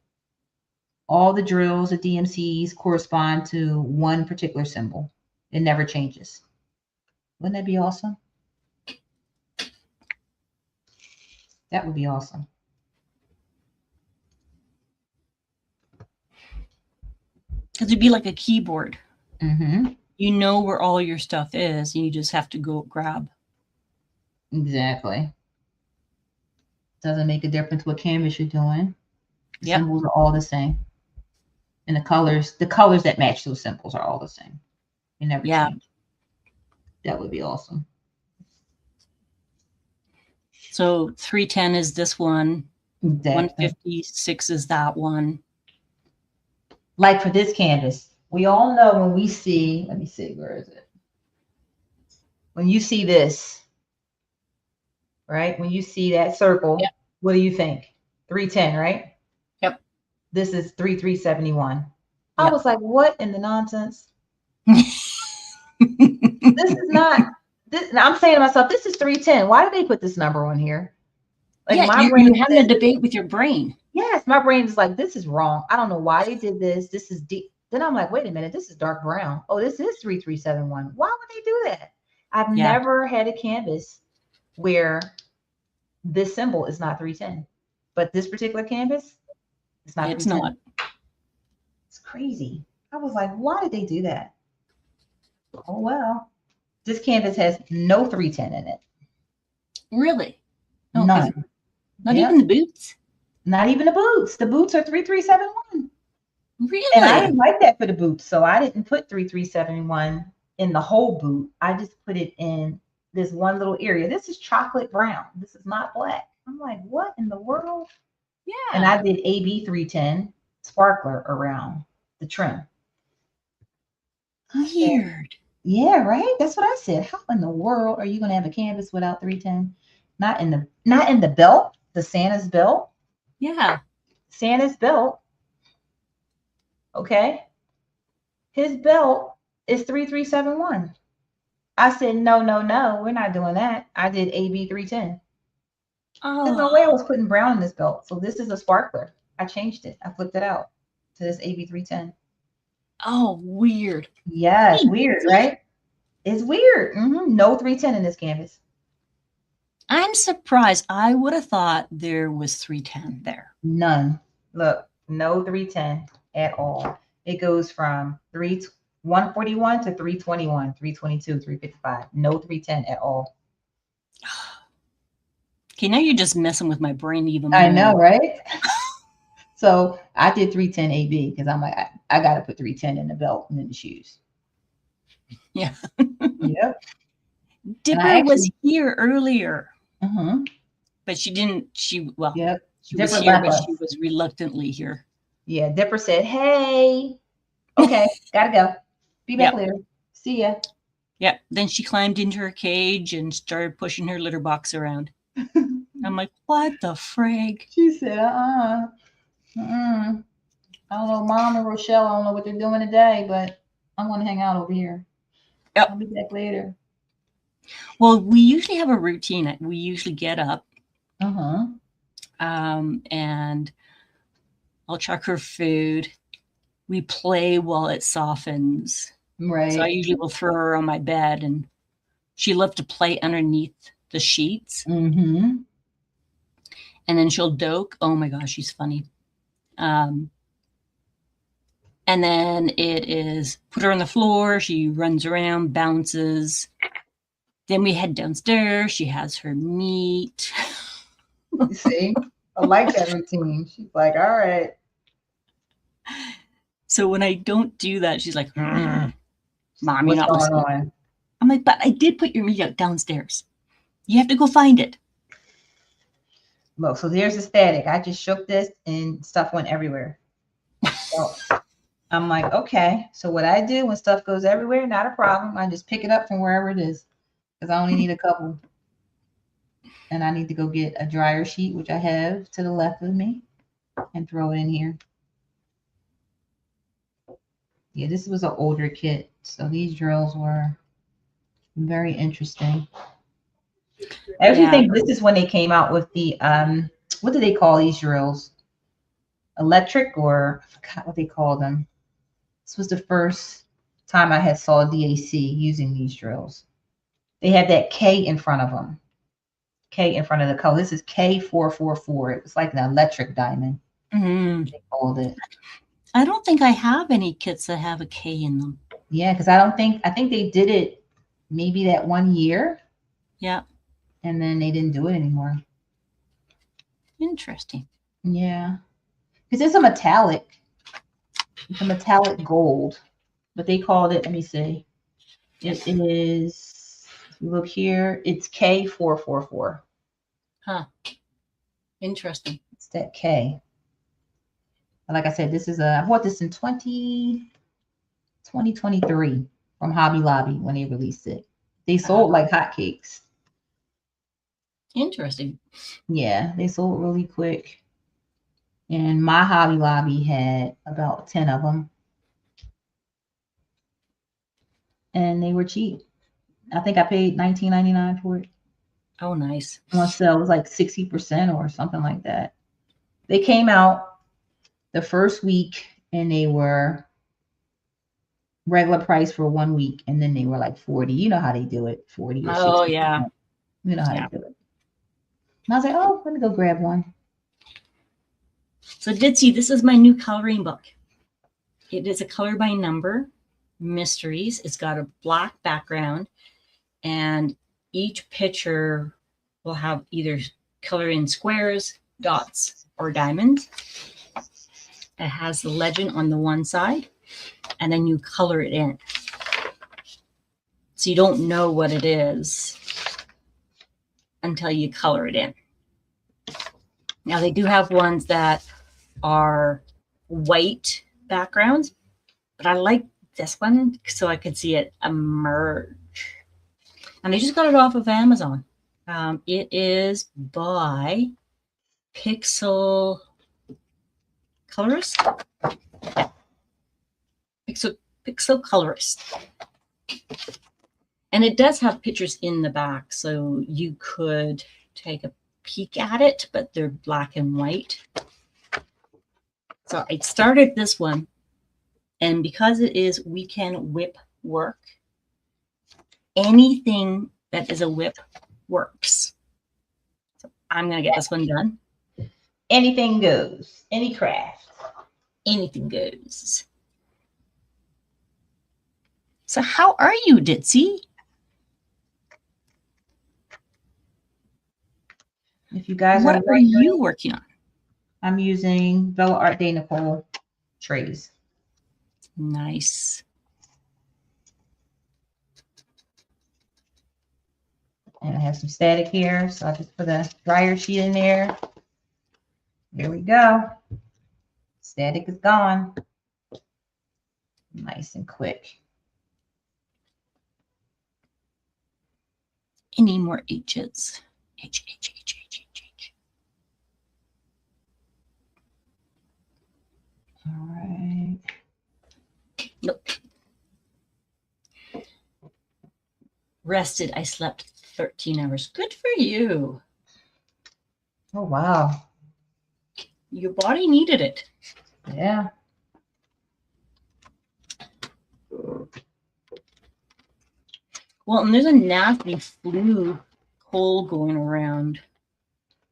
All the drills, the DMCs correspond to one particular symbol. It never changes. Wouldn't that be awesome? That would be awesome. Because it'd be like a keyboard. Mm-hmm. You know where all your stuff is, and you just have to go grab. Exactly. Doesn't make a difference what canvas you're doing. The Yep. symbols are all the same. And the colors that match those symbols are all the same. They never change. That would be awesome. So 310 is this one. Exactly. 156 is that one. Like for this canvas, we all know when we see, let me see, where is it? When you see this, right? When you see that circle, yep. What do you think? 310, right? Yep. This is 3371. Yep. I was like, what in the nonsense? This is not, I'm saying to myself, this is 310. Why did they put this number on here? Like my brain, you're having a debate with your brain. Yes, my brain is like, this is wrong. I don't know why they did this. This is deep. Then I'm like, wait a minute, this is dark brown. Oh, this is 3371. Why would they do that? I've never had a canvas where this symbol is not 310. But this particular canvas, it's not. It's not. It's crazy. I was like, why did they do that? Oh, well. This canvas has no 310 in it. Really? No, none. Not even the boots? Not even the boots. The boots are 3371. Really? And I didn't like that for the boots, so I didn't put 3371 in the whole boot. I just put it in this one little area. This is chocolate brown. This is not black. I'm like, what in the world? Yeah. And I did AB 310 sparkler around the trim. Weird. Yeah, right? That's what I said. How in the world are you going to have a canvas without 310? Not in the belt, the Santa's belt. Yeah. Santa's belt. Okay. His belt is 3371. I said, no, we're not doing that. I did AB 310. Oh. There's no way I was putting brown in this belt. So this is a sparkler. I changed it. I flipped it out to this AB 310. Oh, weird. Yeah, it's weird, right? It's weird. No 310 in this canvas. I'm surprised. I would have thought there was 310 there. None. Look, no 310 at all. It goes from 141 to 321, 322, 355. No 310 at all. Okay, now you're just messing with my brain even more. I know, right? So I did 310 AB because I'm like, I got to put 310 in the belt and in the shoes. Yeah. Yep. Dipper was here earlier. Mm-hmm. But she didn't, yep. She was here, but she was reluctantly here. Yeah, Dipper said, hey, okay, gotta go. Be back later. See ya. Yeah, then she climbed into her cage and started pushing her litter box around. I'm like, what the frig? She said, I don't know, Mom and Rochelle, I don't know what they're doing today, but I'm going to hang out over here. Yep. I'll be back later. Well, we usually have a routine. We usually get up. Uh-huh. And I'll chuck her food. We play while it softens. Right. So I usually will throw her on my bed, and she loves to play underneath the sheets. Mm-hmm. And then she'll doke. Oh my gosh, she's funny. And then it is put her on the floor. She runs around, bounces. Then we head downstairs. She has her meat. You see, I like that routine. She's like, all right. So when I don't do that, she's like, Mom, you're What's not going listening. on? I'm like, but I did put your meat out downstairs. You have to go find it. Look, so there's the static. I just shook this and stuff went everywhere. So I'm like, okay. So what I do when stuff goes everywhere, not a problem. I just pick it up from wherever it is because I only need a couple. And I need to go get a dryer sheet, which I have to the left of me, and throw it in here. Yeah, this was an older kit. So these drills were very interesting. I actually think this is when they came out with the what do they call these drills? Electric, or I forgot what they call them. This was the first time I had saw DAC using these drills. They had that K in front of them. K in front of the color. This is K444. It was like an electric diamond. Mm-hmm. They called it. I don't think I have any kits that have a K in them. Yeah, because I think they did it maybe that 1 year. Yeah. And then they didn't do it anymore. Interesting. Yeah. Because it's a metallic gold. But they called it, let me see. It is, if you look here, it's K444. Huh. Interesting. It's that K. Like I said, I bought this in 2023 from Hobby Lobby when they released it. They sold like hotcakes. Interesting. Yeah, they sold really quick. And my Hobby Lobby had about 10 of them. And they were cheap. I think I paid $19.99 for it. Oh, nice. On sale, it was like 60% or something like that. They came out the first week and they were regular price for 1 week, and then they were like 40. You know how they do it, 40 or 60. Oh, yeah. You know how they do it. And I was like, oh, let me go grab one. So Ditzy, this is my new coloring book. It is a color by number, mysteries. It's got a black background, and each picture will have either color in squares, dots, or diamonds. It has the legend on the one side, and then you color it in. So you don't know what it is until you color it in. Now they do have ones that are white backgrounds, but I like this one so I could see it emerge. And I just got it off of Amazon. It is by Pixel Colorist. Yeah. Pixel Colorist. And it does have pictures in the back, so you could take a peek at it, but they're black and white. So I started this one, and because it is weekend WIP work, anything that is a WIP works. So I'm going to get this one done. Anything goes. Any craft. Anything goes. So how are you, Ditzy? If you guys what are you working on? I'm using Bella Art de Nicole trays. Nice. And I have some static here, so I just put a dryer sheet in there. There we go. Static is gone. Nice and quick. Any more H's? H. All right. Nope. Rested. I slept 13 hours. Good for you. Oh, wow. Your body needed it. Yeah. Well, and there's a nasty flu cold going around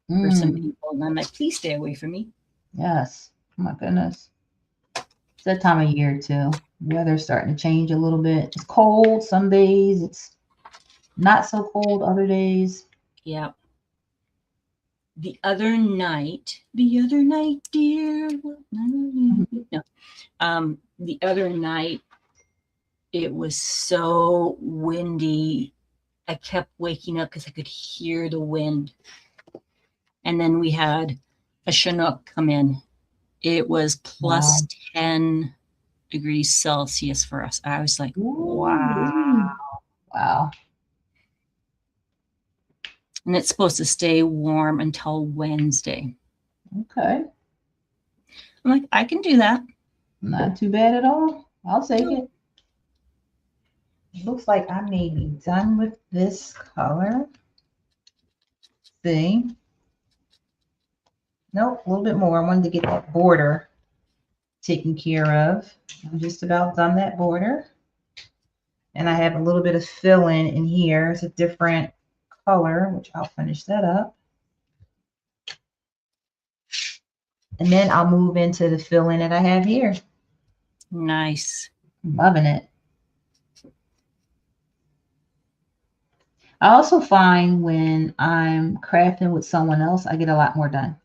for some people. And I'm like, please stay away from me. Yes. Oh my goodness. It's that time of year too. Weather's starting to change a little bit. It's cold some days. It's not so cold other days. Yeah. The other night, dear. No. The other night, it was so windy. I kept waking up because I could hear the wind. And then we had a Chinook come in. It was plus 10 degrees Celsius for us. I was like, wow. Wow. And it's supposed to stay warm until Wednesday. Okay. I'm like, I can do that. Not too bad at all. I'll take it. It looks like I may be done with this color. See? Nope, a little bit more. I wanted to get that border taken care of. I'm just about done that border. And I have a little bit of fill-in in here. It's a different color, which I'll finish that up. And then I'll move into the fill-in that I have here. Nice. I'm loving it. I also find when I'm crafting with someone else, I get a lot more done.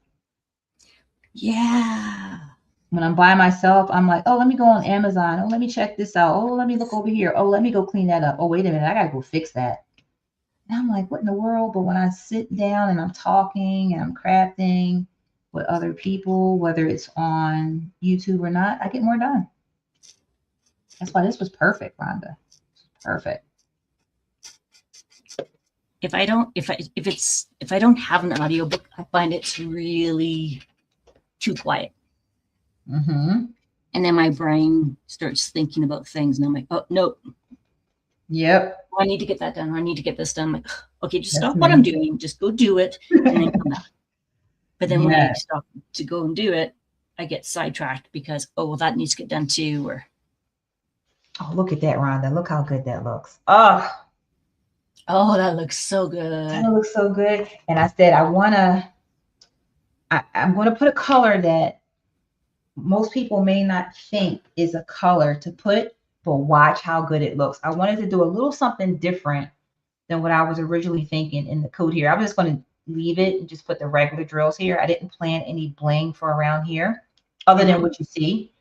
Yeah. When I'm by myself, I'm like, oh, let me go on Amazon. Oh, let me check this out. Oh, let me look over here. Oh, let me go clean that up. Oh, wait a minute. I got to go fix that. And I'm like, what in the world? But when I sit down and I'm talking and I'm crafting with other people, whether it's on YouTube or not, I get more done. That's why this was perfect, Rhonda. Perfect. If I don't have an audiobook, I find it's really too quiet. Mm-hmm. And then my brain starts thinking about things, and I'm like, oh nope. Yep. I need to get that done. Or I need to get this done. I'm like, okay, just stop what I'm doing. Just go do it, and then come back. But then when I stop to go and do it, I get sidetracked because, oh, well, that needs to get done too. Or oh, look at that, Rhonda. Look how good that looks. Oh, that looks so good. That looks so good. And I said, I'm going to put a color that most people may not think is a color to put, but watch how good it looks. I wanted to do a little something different than what I was originally thinking in the coat here. I'm just going to leave it and just put the regular drills here. I didn't plan any bling for around here other than what you see,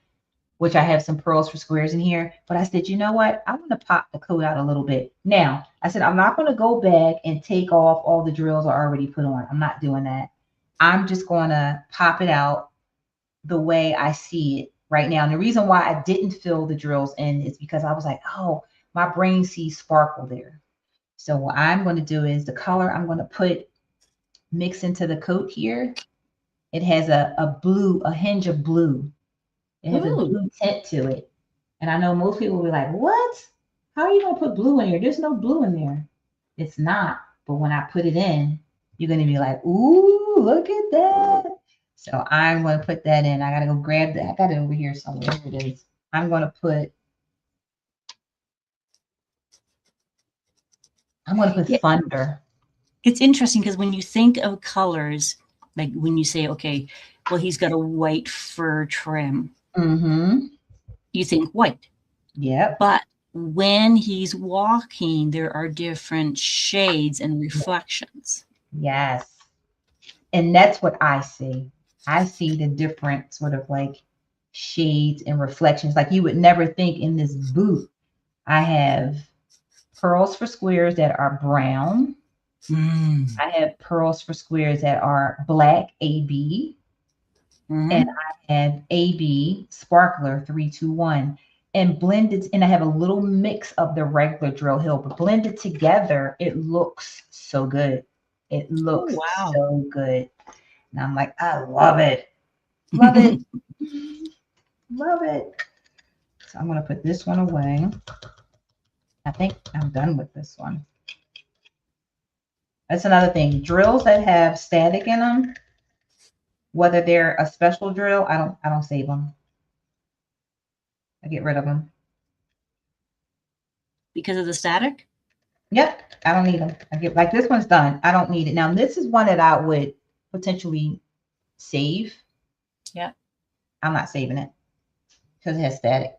which I have some pearls for squares in here. But I said, you know what? I'm going to pop the coat out a little bit. Now, I said, I'm not going to go back and take off all the drills I already put on. I'm not doing that. I'm just going to pop it out the way I see it right now. And the reason why I didn't fill the drills in is because I was like, oh, my brain sees sparkle there. So what I'm going to do is the color I'm going to mix into the coat here. It has a hinge of blue. It has a blue tint to it. And I know most people will be like, what? How are you going to put blue in here? There's no blue in there. It's not. But when I put it in, you're going to be like, ooh, look at that. So I'm going to put that in. I got to go grab that. I got it over here somewhere. Here it is. I'm going to put thunder. It's interesting because when you think of colors, like when you say, okay, well, he's got a white fur trim. Mm-hmm. You think white. Yeah. But when he's walking, there are different shades and reflections. Yes. And that's what I see. I see the different sort of like shades and reflections. Like you would never think in this boot, I have pearls for squares that are brown. I have pearls for squares that are black AB. And I have AB Sparkler 321. And blended, and I have a little mix of the regular drill hill, but blended together, it looks so good. It looks so good. And I'm like, I love it. Love it. Love it. So I'm going to put this one away. I think I'm done with this one. That's another thing. Drills that have static in them whether they're a special drill, I don't save them. I get rid of them. Because of the static? Yep, I don't need them. I get like this one's done. I don't need it. Now this is one that I would potentially save. Yeah. I'm not saving it because it has static.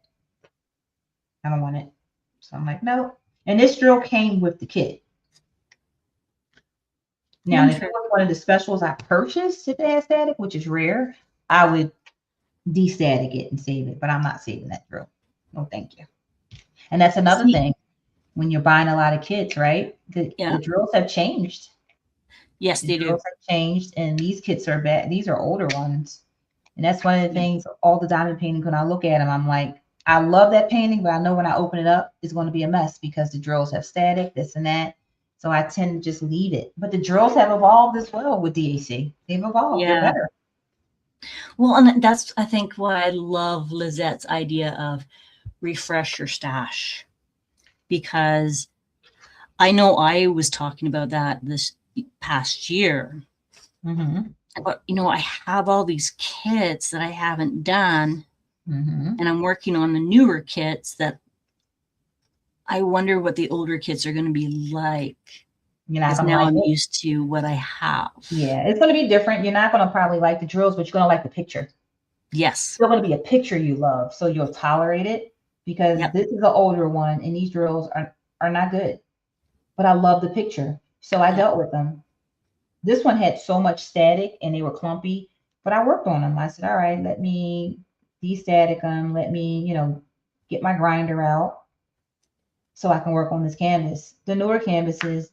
I don't want it. So I'm like, no. And this drill came with the kit. Now, if it was one of the specials I purchased if it has static, which is rare, I would de-static it and save it. But I'm not saving that drill. No, thank you. And that's another thing. When you're buying a lot of kits, right? The drills have changed. Yes, they do. Drills have changed, and these kits are bad. These are older ones. And that's one of the things, all the diamond paintings, when I look at them, I'm like, I love that painting, but I know when I open it up, it's going to be a mess because the drills have static, this and that. So I tend to just leave it. But the drills have evolved as well with DAC. They've evolved. Yeah. They're better. Well, and that's, I think, why I love Lizette's idea of refresh your stash. Because I know I was talking about that this past year. Mm-hmm. But, I have all these kits that I haven't done. Mm-hmm. And I'm working on the newer kits that I wonder what the older kits are going to be like. Because now I'm used to what I have. Yeah, it's going to be different. You're not going to probably like the drills, but you're going to like the picture. Yes. It's still going to be a picture you love, so you'll tolerate it. Because this is an older one, and these drills are not good. But I love the picture, so I dealt with them. This one had so much static, and they were clumpy, but I worked on them. I said, all right, let me de-static them. Let me, get my grinder out so I can work on this canvas. The newer canvases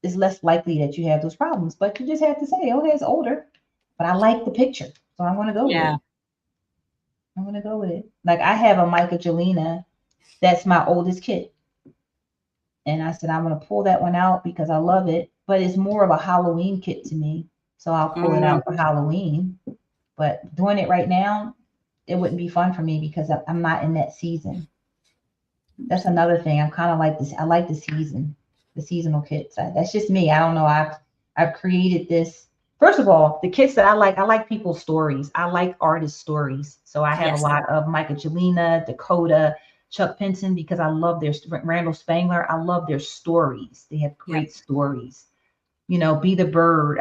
is less likely that you have those problems, but you just have to say, okay, it's older, but I like the picture, so I'm going to go with it. I'm going to go with it. Like I have a Michaelina, that's my oldest kit. And I said, I'm going to pull that one out because I love it, but it's more of a Halloween kit to me. So I'll pull it out for Halloween, but doing it right now, it wouldn't be fun for me because I'm not in that season. That's another thing. I'm kind of like this. I like the seasonal kits. That's just me. I don't know. I've created this. First of all, the kits that I like people's stories. I like artist stories. So I have a lot of Michaelina, Dakota, Chuck Pinson, because I love their Randall Spangler. I love their stories. They have great stories. Be the Bird.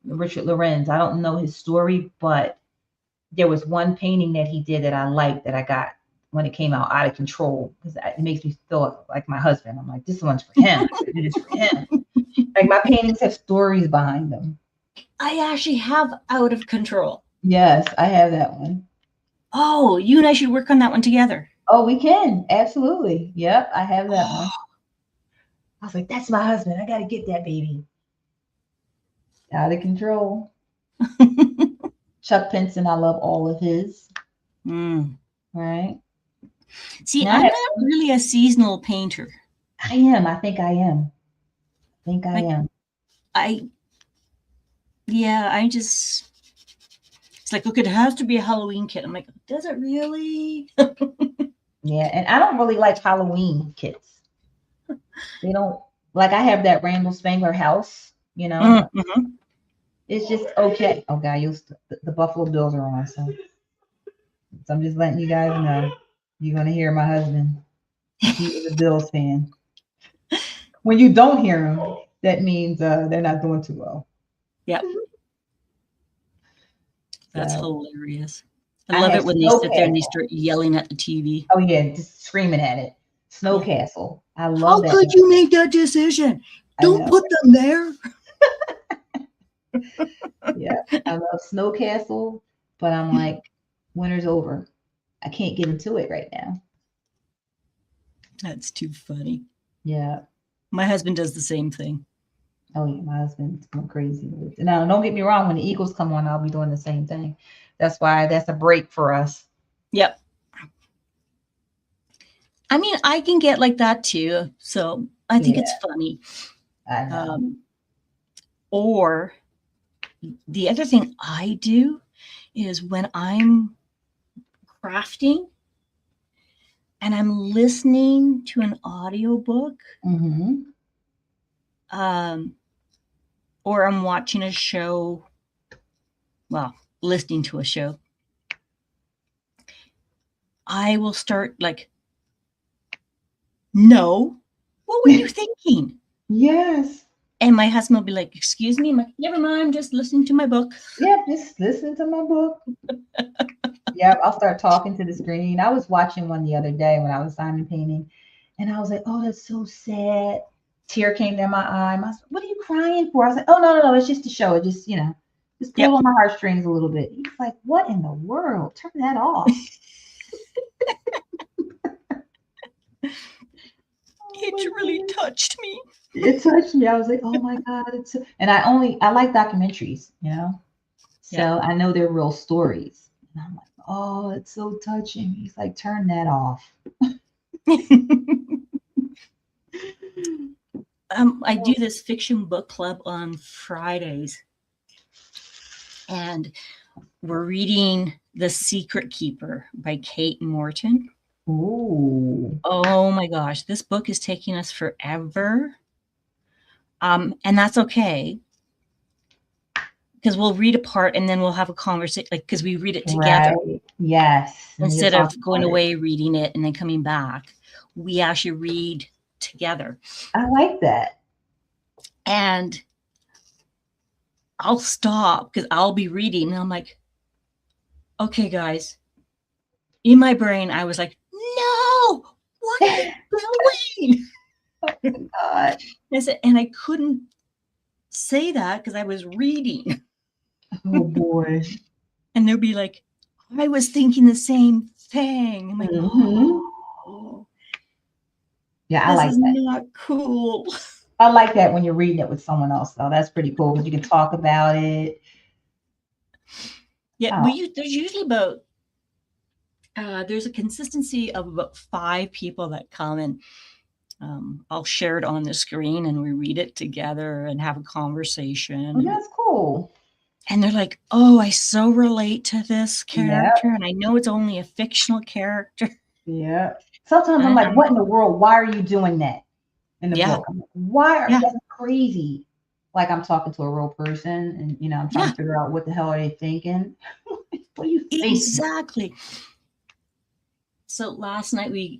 Richard Lorenz. I don't know his story, but there was one painting that he did that I liked that I got when it came out of control because it makes me feel like my husband. I'm like, this one's for him. It is for him. Like my paintings have stories behind them. I actually have Out of Control. Yes, I have that one. Oh, you and I should work on that one together. Oh, we can. Absolutely. Yep, I have that one. I was like, that's my husband. I got to get that baby. Out of Control. Chuck Pinson, I love all of his. Right. See, I'm not really a seasonal painter. I am. I think I am. It's like, look, it has to be a Halloween kit. I'm like, does it really? Yeah, and I don't really like Halloween kits. They don't, like I have that Randall Spangler house, Mm-hmm. It's just okay. Oh God, the Buffalo Bills are on, so I'm just letting you guys know. You're gonna hear my husband. He is a Bills fan. When you don't hear him, that means they're not doing too well. Yep. That's hilarious. I love it when they sit there and they start yelling at the TV. Oh yeah, just screaming at it. Snow Castle. I love that. How could you make that decision? Don't put them there. Yeah, I love Snow Castle, but I'm like, winter's over. I can't get into it right now. That's too funny. Yeah. My husband does the same thing. Oh yeah, my husband's going crazy. Now, don't get me wrong. When the Eagles come on, I'll be doing the same thing. That's why that's a break for us. Yep. I mean, I can get like that too. So I think it's funny. I know. Or the other thing I do is when I'm crafting and I'm listening to an audiobook, or I'm watching a show. Well, listening to a show, I will start like, no, what were you thinking? Yes. And my husband will be like, excuse me. I'm like, never mind, I'm just listening to my book. Yeah, just listen to my book. Yep, I'll start talking to the screen. I was watching one the other day when I was diamond painting, and I was like, "Oh, that's so sad." Tear came down my eye. I was, "What are you crying for?" I was like, "Oh, no, no, no, it's just a show. It just, just pull Yep. on my heartstrings a little bit." He's like, "What in the world? Turn that off." It really touched me. It touched me. I was like, "Oh my God, it's so-" and I like documentaries, so I know they're real stories. And I'm like, "Oh, it's so touching." He's like, "Turn that off." I do this fiction book club on Fridays, and we're reading The Secret Keeper by Kate Morton. Ooh. Oh my gosh, this book is taking us forever. And that's okay, because we'll read a part and then we'll have a conversation, like, because we read it together. Right. Yes. Instead of going away reading it and then coming back, we actually read together. I like that. And I'll stop because I'll be reading and I'm like, okay, guys. In my brain, I was like, no, what are you doing? Oh my God. And I couldn't say that because I was reading. Oh boy. And they'll be like, I was thinking the same thing. I'm like, oh, yeah, I like this is that. not cool. I like that when you're reading it with someone else, though. That's pretty cool because you can talk about it. Yeah, there's usually about there's a consistency of about 5 people that come, and I'll share it on the screen and we read it together and have a conversation. Oh, that's cool. And they're like, oh, I so relate to this character. Yep. And I know it's only a fictional character. Yeah. Sometimes I'm like, what in the world? Why are you doing that in the book? I'm like, why are that's crazy? Like I'm talking to a real person and I'm trying to figure out what the hell are they thinking? What are you thinking? Exactly. So last night we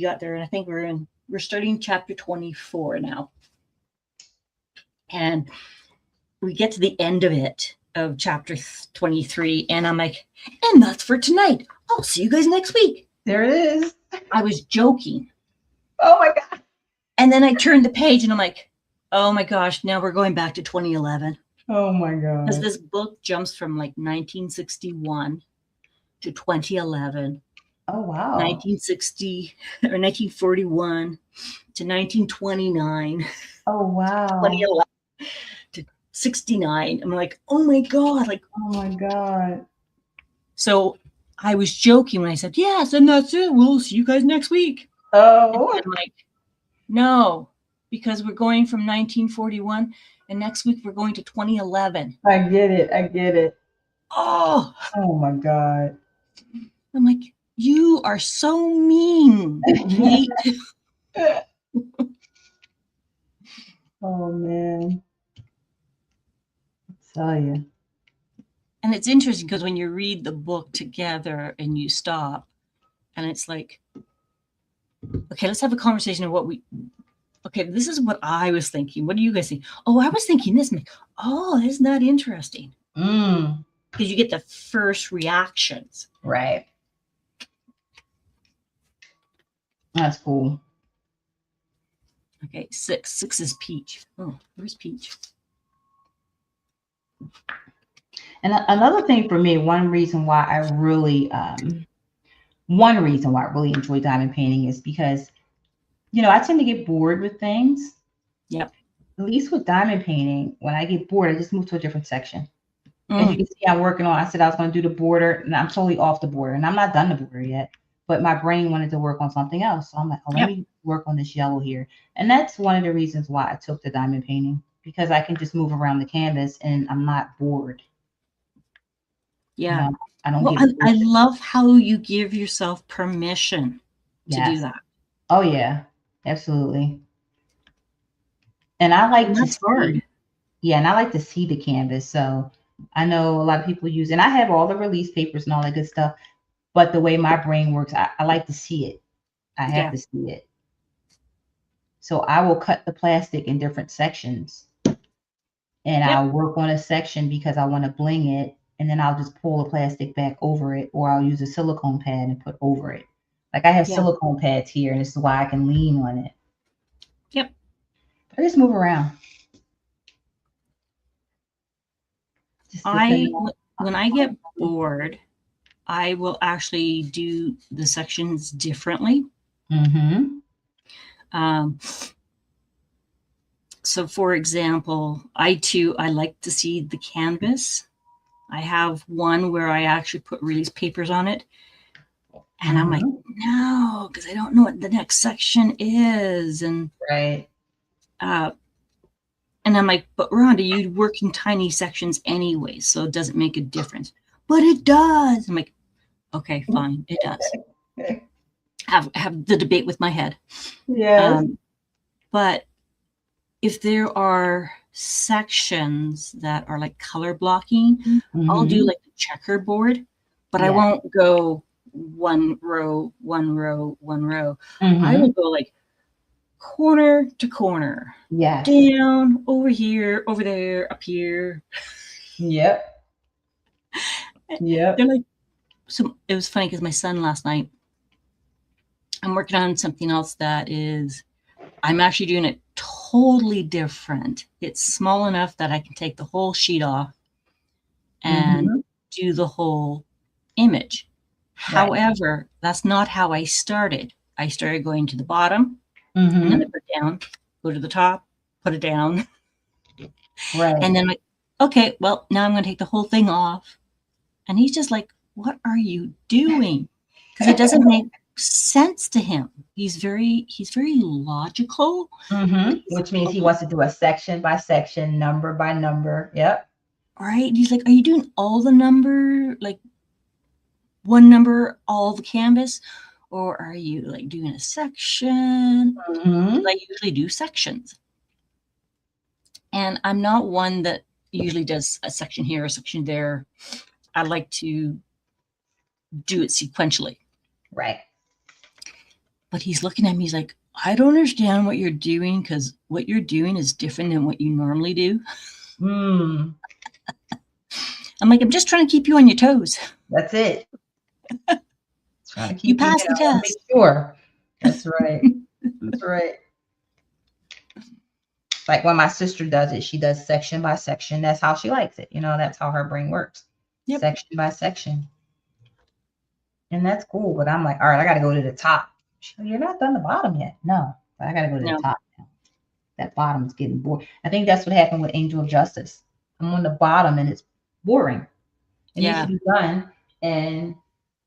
got there, and I think we're starting chapter 24 now. And we get to the end of it, of chapter 23, and I'm like, and that's for tonight. I'll see you guys next week. There it is. I was joking. Oh my God. And then I turned the page and I'm like, oh my gosh, now we're going back to 2011. Oh my God. Because this book jumps from like 1961 to 2011. Oh wow. 1960 or 1941 to 1929. Oh wow. 2011 to 69. I'm like, oh my God. Like, oh my God. So I was joking when I said, yes, and that's it. We'll see you guys next week. Oh. And I'm like, no, because we're going from 1941 and next week we're going to 2011. I get it. Oh my God. I'm like, you are so mean, Kate. Oh man. I tell you. And it's interesting because when you read the book together and you stop and it's like, okay, let's have a conversation of okay, this is what I was thinking. What do you guys think? Oh, I was thinking this. Like, oh, isn't that interesting? Because you get the first reactions. Right. That's cool. Okay, 6. 6 is Peach. Oh, where's Peach? And another thing for me, one reason why I really enjoy diamond painting is because, I tend to get bored with things. Yep. At least with diamond painting, when I get bored, I just move to a different section. As you can see, I'm working on, I said I was going to do the border, and I'm totally off the border, and I'm not done the border yet, but my brain wanted to work on something else. So I'm like, let me work on this yellow here. And that's one of the reasons why I took the diamond painting, because I can just move around the canvas and I'm not bored. Yeah. I don't I love how you give yourself permission to do that. Oh yeah, absolutely. And I like to see, hard. yeah, and I like to see the canvas. So I know a lot of people use, and I have all the release papers and all that good stuff. But the way my brain works, I like to see it. I have Yeah. to see it. So I will cut the plastic in different sections, and Yep. I'll work on a section because I want to bling it, and then I'll just pull the plastic back over it, or I'll use a silicone pad and put over it. Like I have Yeah. silicone pads here, and this is why I can lean on it. Yep. I just move around. Just depending on. When I get bored, I will actually do the sections differently. Mm-hmm. Um, so for example, I like to see the canvas. I have one where I actually put release papers on it. And I'm like, no, because I don't know what the next section is. And Right. and I'm like, but Rhonda, you work in tiny sections anyway, so it doesn't make a difference. But it does. I'm like, okay, fine, it does. Have the debate with my head. Yes. But if there are sections that are like color blocking, I'll do like the checkerboard, but I won't go one row, one row, one row. I will go like corner to corner. Yes. Down, over here, over there, up here. Yep. Yep. They're like, so it was funny because my son last night, I'm working on something else that is, I'm actually doing it totally different. It's small enough that I can take the whole sheet off and do the whole image. Right. However, that's not how I started. I started going to the bottom, and then I put it down, go to the top, put it down. Right. And then like, okay, well, now I'm going to take the whole thing off. And he's just like, what are you doing? Because it doesn't make sense to him. He's very logical. Which means he wants to do a section by section, number by number. Yep. Right. He's like, are you doing all the number, like one number, all the canvas? Or are you like doing a section? I usually do sections. And I'm not one that usually does a section here, a section there. I like to do it sequentially. Right. But he's looking at me, he's like, I don't understand what you're doing because what you're doing is different than what you normally do. I'm like, I'm just trying to keep you on your toes. That's it. Trying to keep you pass the test. Make sure. That's right. That's right. Like when my sister does it, she does section by section. That's how she likes it. You know, that's how her brain works. Yep. Section by section. And that's cool. But I'm like, all right, I got to go to the top. You're not done the bottom yet. No, I got to go to the top now. That bottom's getting bored. I think that's what happened with Angel of Justice. I'm on the bottom and it's boring. It needs to be done. And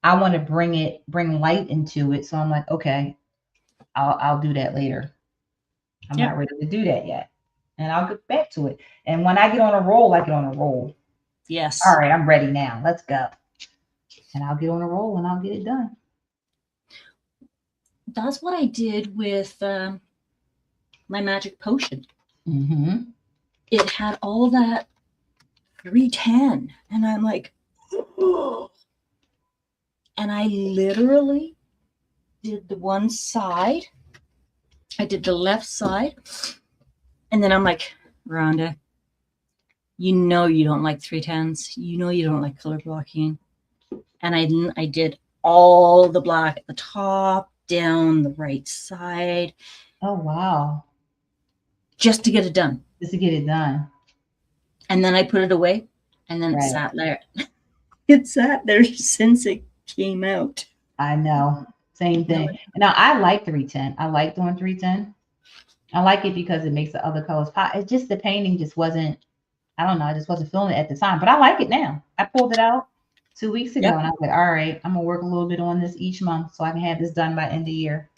I want to bring light into it. So I'm like, okay, I'll do that later. I'm not ready to do that yet. And I'll get back to it. And when I get on a roll, I get on a roll. Yes. All right, I'm ready now. Let's go. And I'll get on a roll and I'll get it done. That's what I did with my magic potion. It had all that 310. And I'm like, oh. And I literally did the one side. I did the left side. And then I'm like, Rhonda, you know you don't like 310s. You know you don't like color blocking. And I did all the black at the top, down the right side. Oh, wow. Just to get it done. Just to get it done. And then I put it away. And then it sat there. It sat there since it came out. I know. Same thing. Now, I like 310. I like doing 310. I like it because it makes the other colors pop. It's just the painting just wasn't, I don't know, I just wasn't feeling it at the time. But I like it now. I pulled it out 2 weeks ago and I was like, all right, I'm going to work a little bit on this each month so I can have this done by end of year.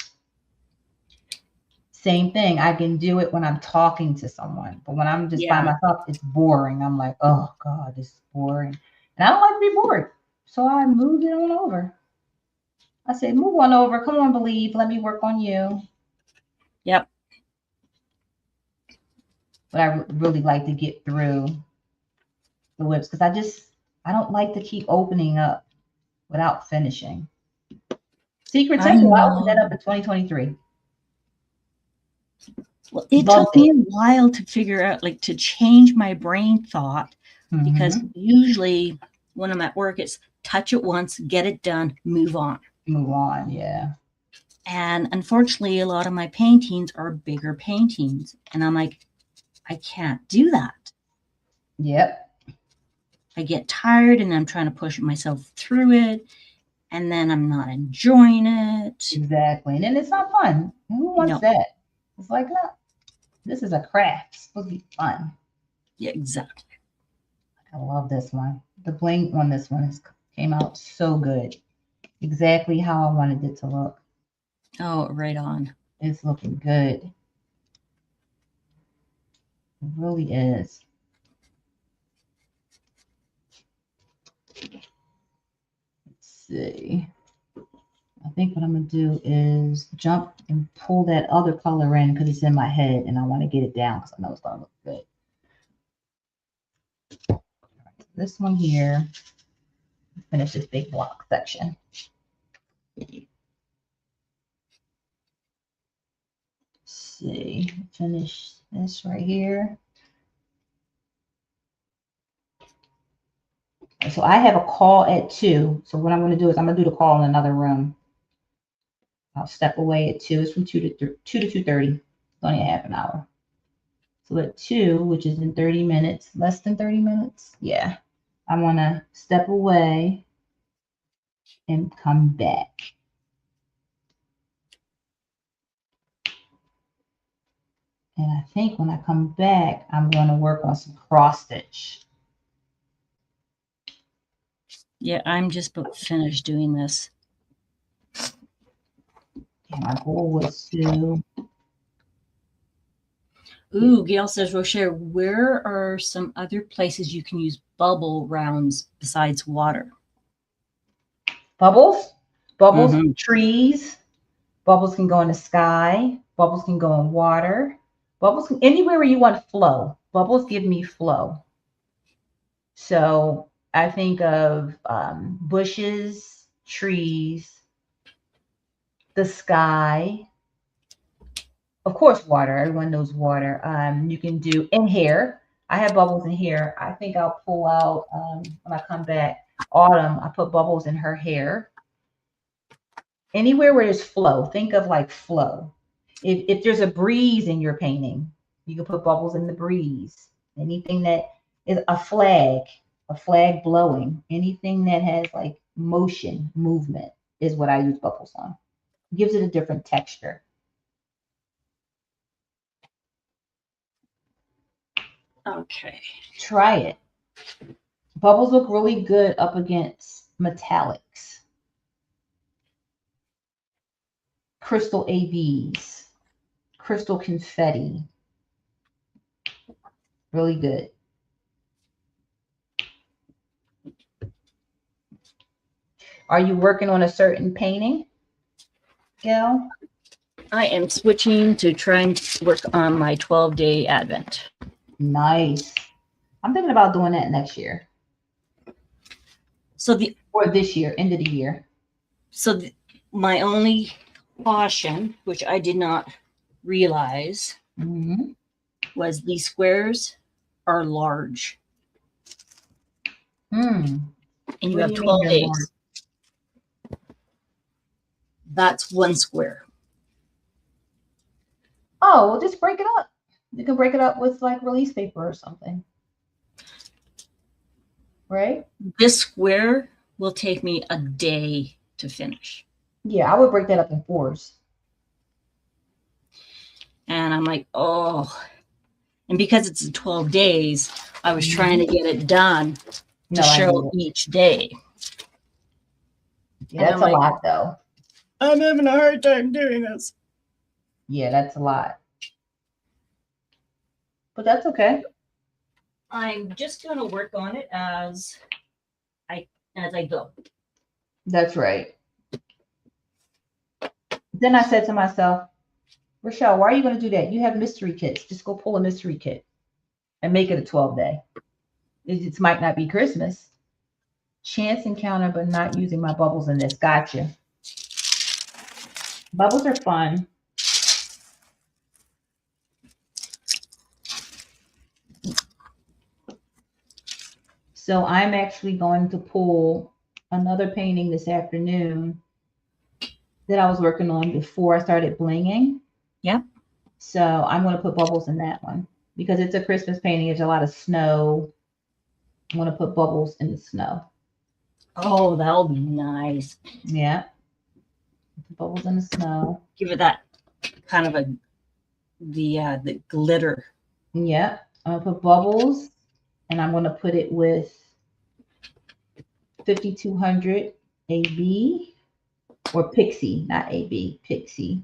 Same thing. I can do it when I'm talking to someone. But when I'm just by myself, it's boring. I'm like, oh, God, this is boring. And I don't like to be bored. So I moved it on over. I said, move on over. Come on, Believe. Let me work on you. Yep. But I really like to get through the WIPs, because I don't like to keep opening up without finishing. Secret I Temple, I opened that up know. in 2023. Well, it Loved took me it. a while to figure out, like, to change my brain thought, because Mm-hmm. usually when I'm at work, it's touch it once, get it done, move on. Move on, yeah. And unfortunately, a lot of my paintings are bigger paintings. And I'm like, I can't do that. Yep. I get tired and I'm trying to push myself through it. And then I'm not enjoying it. Exactly. And then it's not fun. Who wants No, that? It's like, no, this is a craft. It's supposed to be fun. yeah, exactly. I love this one. The bling on this one came out so good. Exactly how I wanted it to look. Oh, right on. It's looking good. It really is. Let's see. I think what I'm going to do is jump and pull that other color in because it's in my head and I want to get it down because I know it's going to look good. This one here, finish this big block section. Let's see, finish this right here. So I have a call at 2. So what I'm going to do is I'm going to do the call in another room. I'll step away at 2. It's from 2 to 2:30. It's only a half an hour. So at 2, which is in 30 minutes, less than 30 minutes. Yeah. I want to step away and come back. And I think when I come back, I'm going to work on some cross stitch. Yeah, I'm just about finished doing this. And my goal was to. Ooh, Gail says, Rocher, where are some other places you can use bubble rounds besides water? Bubbles, Mm-hmm. trees, bubbles can go in the sky, bubbles can go in water, bubbles can, anywhere where you want flow. Bubbles give me flow. So I think of bushes, trees, the sky, of course, water. Everyone knows water. You can do in hair. I have bubbles in here. I think I'll pull out when I come back. Autumn, I put bubbles in her hair. Anywhere where there's flow, think of like flow. If there's a breeze in your painting, you can put bubbles in the breeze. Anything that is a flag blowing, anything that has like motion, movement is what I use bubbles on. Gives it a different texture. Okay. Try it. Bubbles look really good up against metallics. Crystal ABs, crystal confetti. Really good. Are you working on a certain painting, Gail? I am switching to trying to work on my 12-day Advent. Nice. I'm thinking about doing that next year. So or this year, end of the year. So my only caution, which I did not realize, was these squares are large. And you have 12 days. Large? That's one square. Oh, well, just break it up. You can break it up with like release paper or something. Right? This square will take me a day to finish. Yeah, I would break that up in 4s. And I'm like, oh. And because it's 12 days, I was trying to get it done to show each day. Yeah, that's a lot, though. I'm having a hard time doing this. Yeah, that's a lot. But that's okay. I'm just going to work on it as I go. That's right. Then I said to myself, Rochelle, why are you going to do that? You have mystery kits. Just go pull a mystery kit and make it a 12-day. It might not be Christmas. Chance encounter, but not using my bubbles in this. Gotcha. Bubbles are fun. So I'm actually going to pull another painting this afternoon that I was working on before I started blinging. Yep. So I'm going to put bubbles in that one because it's a Christmas painting. There's a lot of snow. I'm going to put bubbles in the snow. Oh, that'll be nice. Yeah. Bubbles in the snow. Give it that kind of the glitter. Yeah. I'm going to put bubbles and I'm going to put it with 5200 AB or Pixie, not AB, Pixie.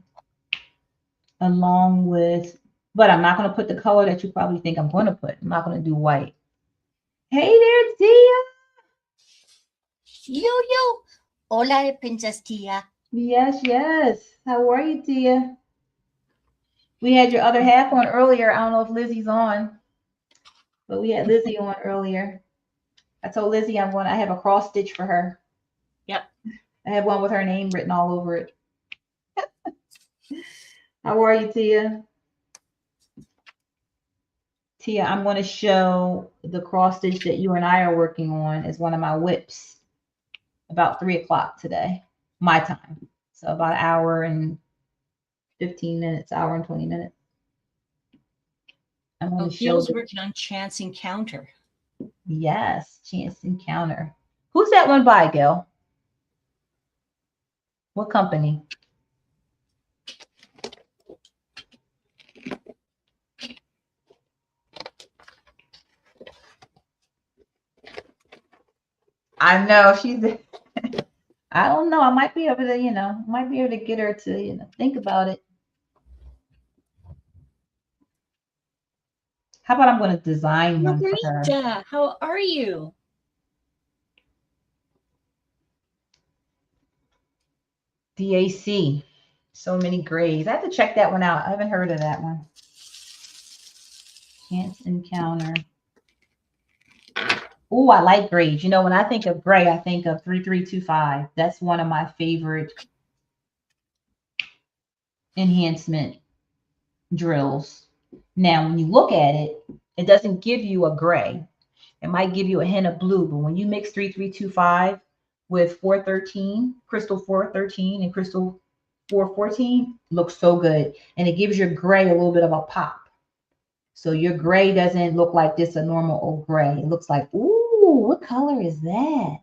Along with, but I'm not going to put the color that you probably think I'm going to put. I'm not going to do white. Hey there, Tia. Yo. Hola, Princess Tia. Yes, yes. How are you, Tia? We had your other half on earlier. I don't know if Lizzie's on, but we had Lizzie on earlier. I told Lizzie I have a cross stitch for her. Yep. I have one with her name written all over it. How are you, Tia? Tia, I'm going to show the cross stitch that you and I are working on as one of my WIPs about 3 o'clock today, my time. So about an hour and 15 minutes, hour and 20 minutes. I'm going to show. Gil's working on Chance Encounter. Yes, Chance Encounter. Who's that one by, Gil? What company? I know she's. I don't know. I might be able to, get her to, think about it. How about I'm going to design one for her? Margarita, how are you? DAC. So many grays. I have to check that one out. I haven't heard of that one. Chance Encounter. Oh, I like grays. When I think of gray, I think of 3325. That's one of my favorite enhancement drills. Now, when you look at it, it doesn't give you a gray. It might give you a hint of blue, but when you mix 3325 with 413, crystal 413 and crystal 414, looks so good. And it gives your gray a little bit of a pop. So your gray doesn't look like this a normal old gray. It looks like, ooh, what color is that?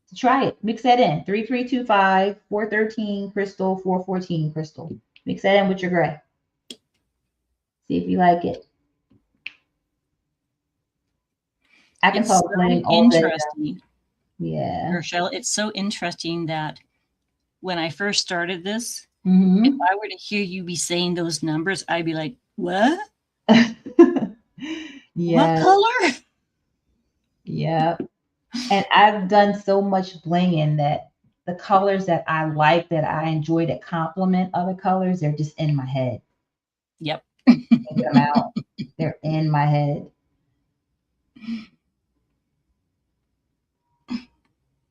So try it. Mix that in. 3325, 413 crystal, 414 crystal. Mix that in with your gray. See if you like it. I can talk blending all day. Interesting. Yeah. Rochelle, it's so interesting that when I first started this, Mm-hmm. if I were to hear you be saying those numbers, I'd be like, what? Yeah. What color? Yeah. And I've done so much blinging that the colors that I like, that I enjoy, that complement other colors, they're just in my head. Yep. Can't get them out. They're in my head.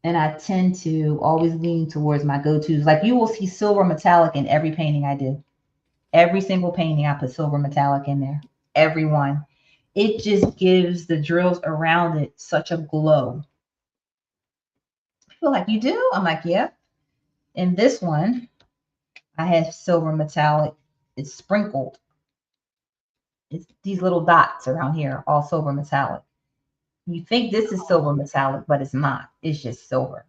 And I tend to always lean towards my go-tos. Like you will see silver metallic in every painting I do. Every single painting I put silver metallic in there. Every one. It just gives the drills around it such a glow. People are like, you do? I'm like, yeah. In this one, I have silver metallic. It's sprinkled. It's these little dots around here, all silver metallic. You think this is silver metallic, but it's not. It's just silver.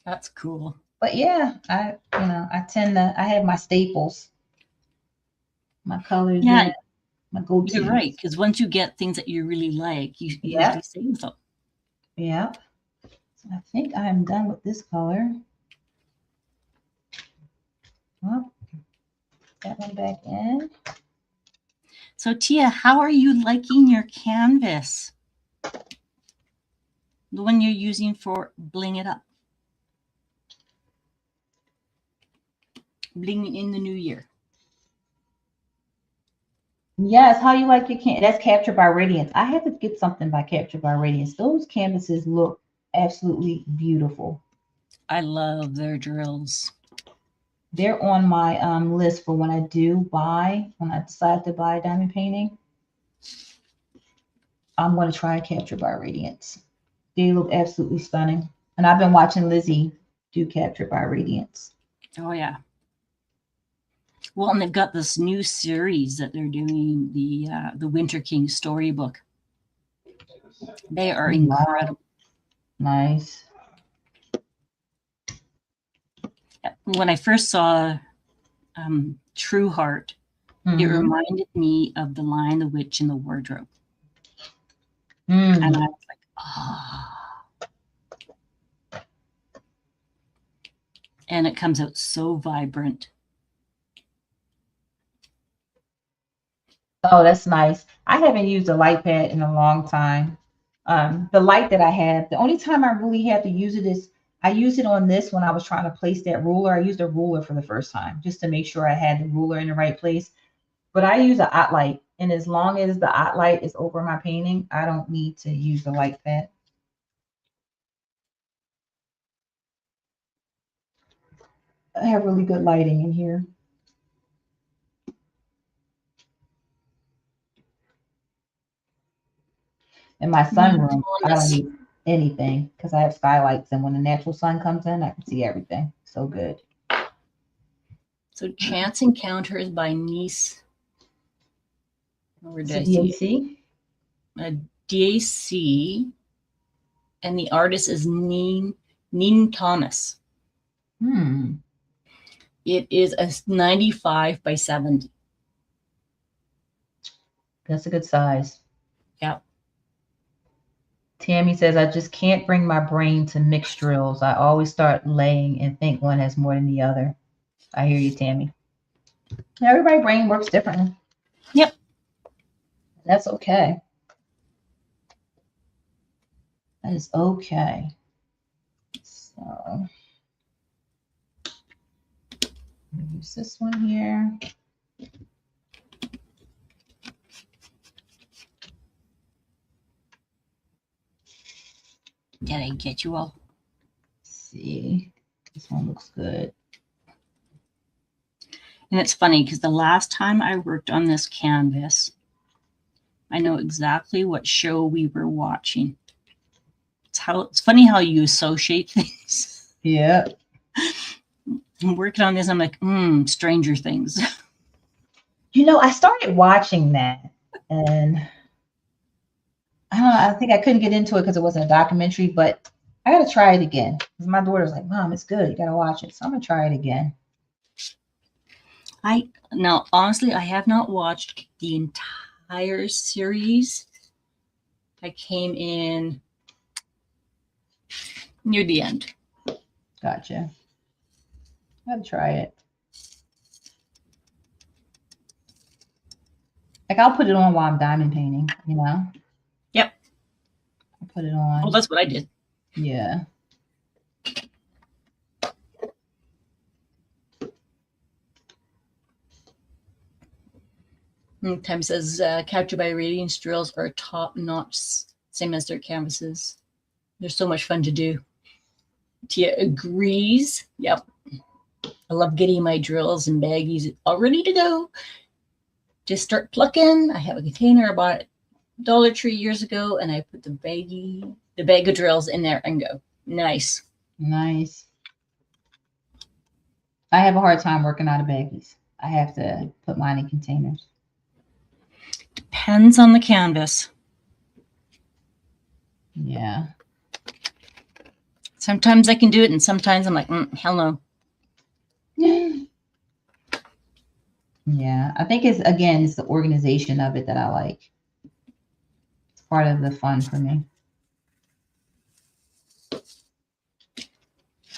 That's cool. But yeah, I have my staples, my colors, Yeah, my go-tos. You're right, because once you get things that you really like, you usually stay with them. Yeah. So I think I'm done with this color. Well, that one back in. So Tia, how are you liking your canvas? The one you're using for Bling It Up. Bling in the new year. Yes, how you like your can? That's Captured by Radiance. I have to get something by Captured by Radiance. Those canvases look absolutely beautiful. I love their drills. They're on my list for when I do buy, when I decide to buy diamond painting. I'm going to try Captured by Radiance. They look absolutely stunning. And I've been watching Lizzie do Captured by Radiance. Oh yeah. Well, and they've got this new series that they're doing, the Winter King storybook. They are incredible. Nice. When I first saw True Heart, it reminded me of The Lion, the Witch, and the Wardrobe. And I was like, ah. And it comes out so vibrant. Oh, that's nice. I haven't used a light pad in a long time. The light that I have, the only time I really had to use it is I used it on this when I was trying to place that ruler. I used a ruler for the first time just to make sure I had the ruler in the right place. But I use a hot light, and as long as the hot light is over my painting, I don't need to use the light pad. I have really good lighting in here. In my sunroom, I don't need anything because I have skylights, and when the natural sun comes in, I can see everything. So good. So Chance Encounters by Nice. Where did I see it? DAC, and the artist is Neen Thomas. It is a 95 by 70. That's a good size. Yeah. Tammy says, I just can't bring my brain to mixed drills. I always start laying and think one has more than the other. I hear you, Tammy. Everybody's brain works differently. Yep. That's okay. That is okay. So use this one here. Did I get you all? Let's see, this one looks good. And it's funny because the last time I worked on this canvas, I know exactly what show we were watching. It's funny how you associate things. Yeah. I'm working on this. I'm like, Stranger Things. You know, I started watching that, and I don't know, I think I couldn't get into it because it wasn't a documentary, but I got to try it again. Because my daughter's like, Mom, it's good. You got to watch it. So I'm going to try it again. Now, honestly, I have not watched the entire series. I came in near the end. Gotcha. Got to try it. Like, I'll put it on while I'm diamond painting, you know? Yep. I'll put it on. Oh, that's what I did. Yeah. Time says Captured by Radiance drills are top notch, same as their canvases. They're so much fun to do. Tia agrees. Yep. I love getting my drills and baggies all ready to go. Just start plucking. I have a container I bought at Dollar Tree years ago, and I put the bag of drills in there and go. Nice. Nice. I have a hard time working out of baggies. I have to put mine in containers. Depends on the canvas. Yeah. Sometimes I can do it, and sometimes I'm like, hell no. Yeah, I think it's the organization of it that I like. It's part of the fun for me. All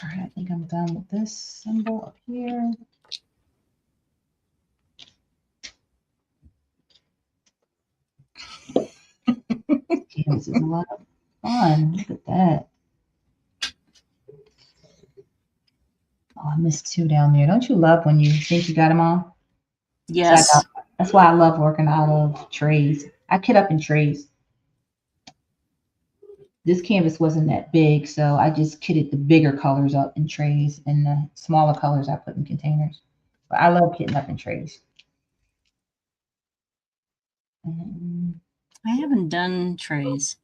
right, I think I'm done with this symbol up here. This is a lot of fun. Look at that. Oh, I missed two down there. Don't you love when you think you got them all? Yes. So That's why I love working out of trays. I kit up in trays. This canvas wasn't that big, so I just kitted the bigger colors up in trays and the smaller colors I put in containers. But I love kitting up in trays. I haven't done trays.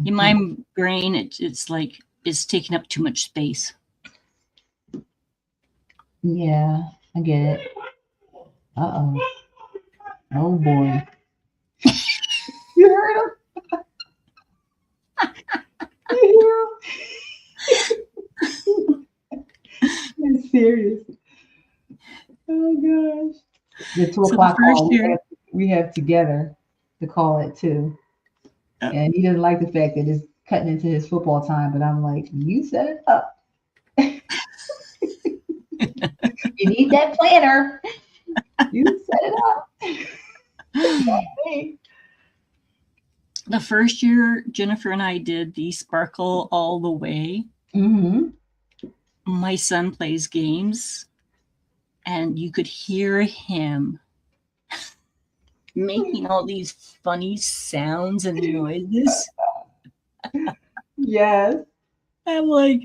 In my brain, it's like it's taking up too much space. Yeah, I get it. Uh-oh. Oh boy. You heard him? You hear him? That's serious. Oh gosh. The 2 o'clock the first call year, we have together to call at 2. And he doesn't like the fact that it's cutting into his football time, but I'm like, you set it up. You need that planner. You set it up. the first year Jennifer and I did the Sparkle All the Way. Mm-hmm. My son plays games, and you could hear him making all these funny sounds and noises. Yes. I'm like,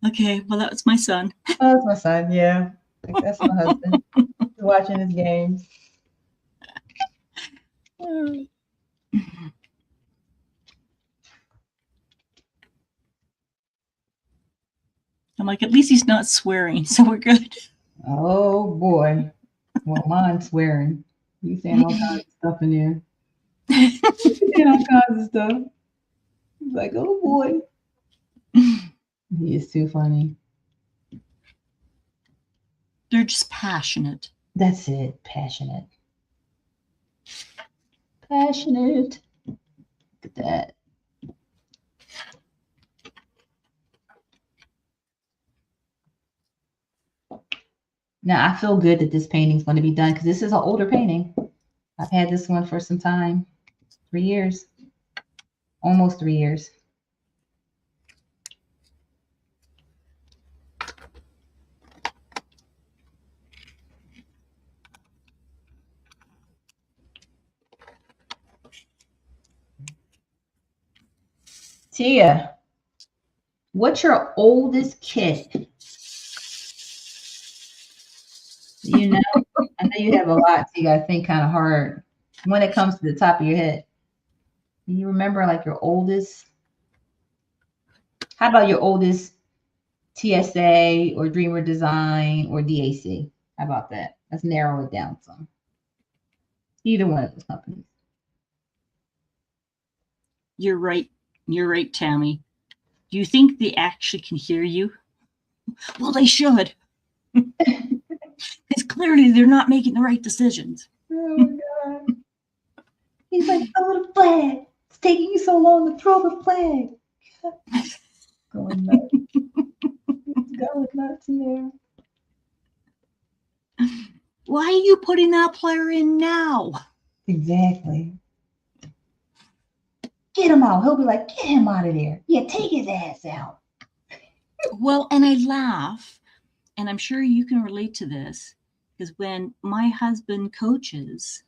okay, well, that was my son. Oh, that's my son. Yeah. That's my husband. He's watching his games. I'm like, at least he's not swearing, so we're good. Oh boy. Well, mine's swearing. He's saying all kinds of stuff in there. He's saying all kinds of stuff. He's like, oh boy. He is too funny. They're just passionate. That's it. Passionate. Passionate. Look at that. Now I feel good that this painting's going to be done because this is an older painting. I've had this one for some time. 3 years. Almost 3 years. Tia, what's your oldest kit? You know, I know you have a lot, so you gotta think kind of hard when it comes to the top of your head. Do you remember like your oldest? How about your oldest TSA or Dreamer Design or DAC? How about that? Let's narrow it down some. Either one of those companies. You're right. You're right, Tammy. Do you think they actually can hear you? Well, they should. Because clearly they're not making the right decisions. Oh my God. He's like, throw the flag. It's taking you so long to throw the flag. Going nuts. He's going nuts in there. Why are you putting that player in now? Exactly. Get him out. He'll be like, get him out of there. Yeah, take his ass out. Well, and I laugh, and I'm sure you can relate to this, because when my husband coaches,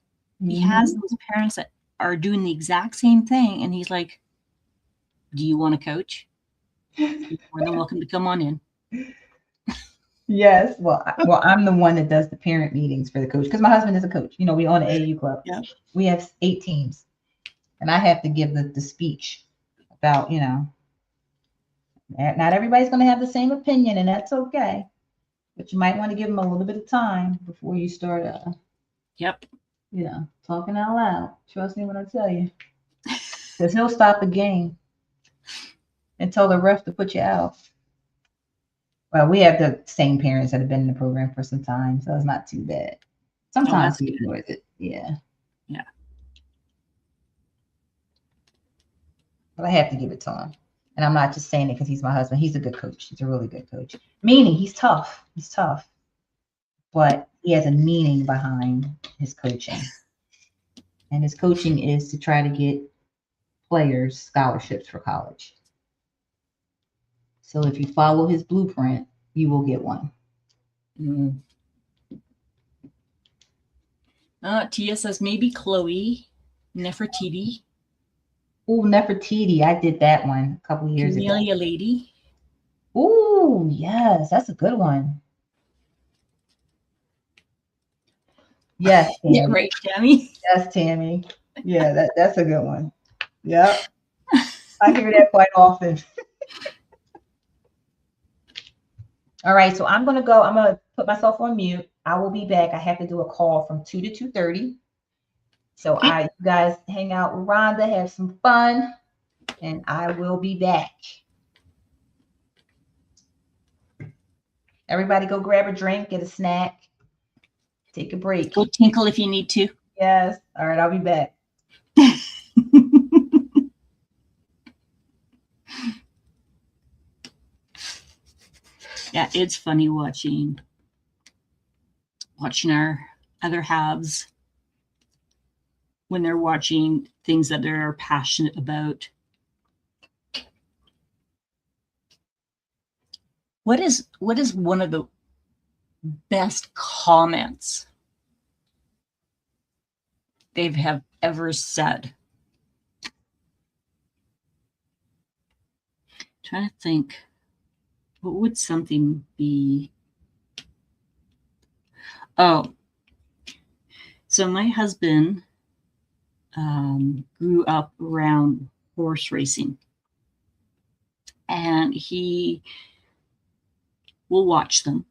he has those parents that are doing the exact same thing, and he's like, do you want to coach? You're more than welcome to come on in. Yes. Well, I'm the one that does the parent meetings for the coach because my husband is a coach. You know, we own an AAU club. Yeah. We have 8 teams, and I have to give the speech about, you know, not everybody's going to have the same opinion, and that's okay. But you might want to give them a little bit of time before you start, Yep. you know, talking out loud. Trust me when I tell you, because he'll stop the game and tell the ref to put you out. Well, we have the same parents that have been in the program for some time, so it's not too bad. Sometimes he ignores it. Yeah. Yeah. But I have to give it to him. And I'm not just saying it because he's my husband. He's a good coach. He's a really good coach. Meaning he's tough. He's tough. But he has a meaning behind his coaching. And his coaching is to try to get players scholarships for college. So if you follow his blueprint, you will get one. Mm. Tia says maybe Chloe Nefertiti. Ooh, Nefertiti. I did that one a couple years ago. Camellia Lady. Ooh, yes, that's a good one. Yes, Yeah, Tammy. right, Tammy. Yes, Tammy. Yeah, that's a good one. Yep. I hear that quite often. All right, so I'm gonna go. I'm gonna put myself on mute. I will be back. I have to do a call from 2 to 2:30. So Okay. you guys hang out with Rhonda, have some fun, and I will be back. Everybody go grab a drink, get a snack, take a break. Go tinkle if you need to. Yes. All right, I'll be back. Yeah, it's funny watching our other halves when they're watching things that they're passionate about. What is one of the best comments they have ever said? I'm trying to think. What would something be? Oh, so my husband grew up around horse racing, and he will watch them.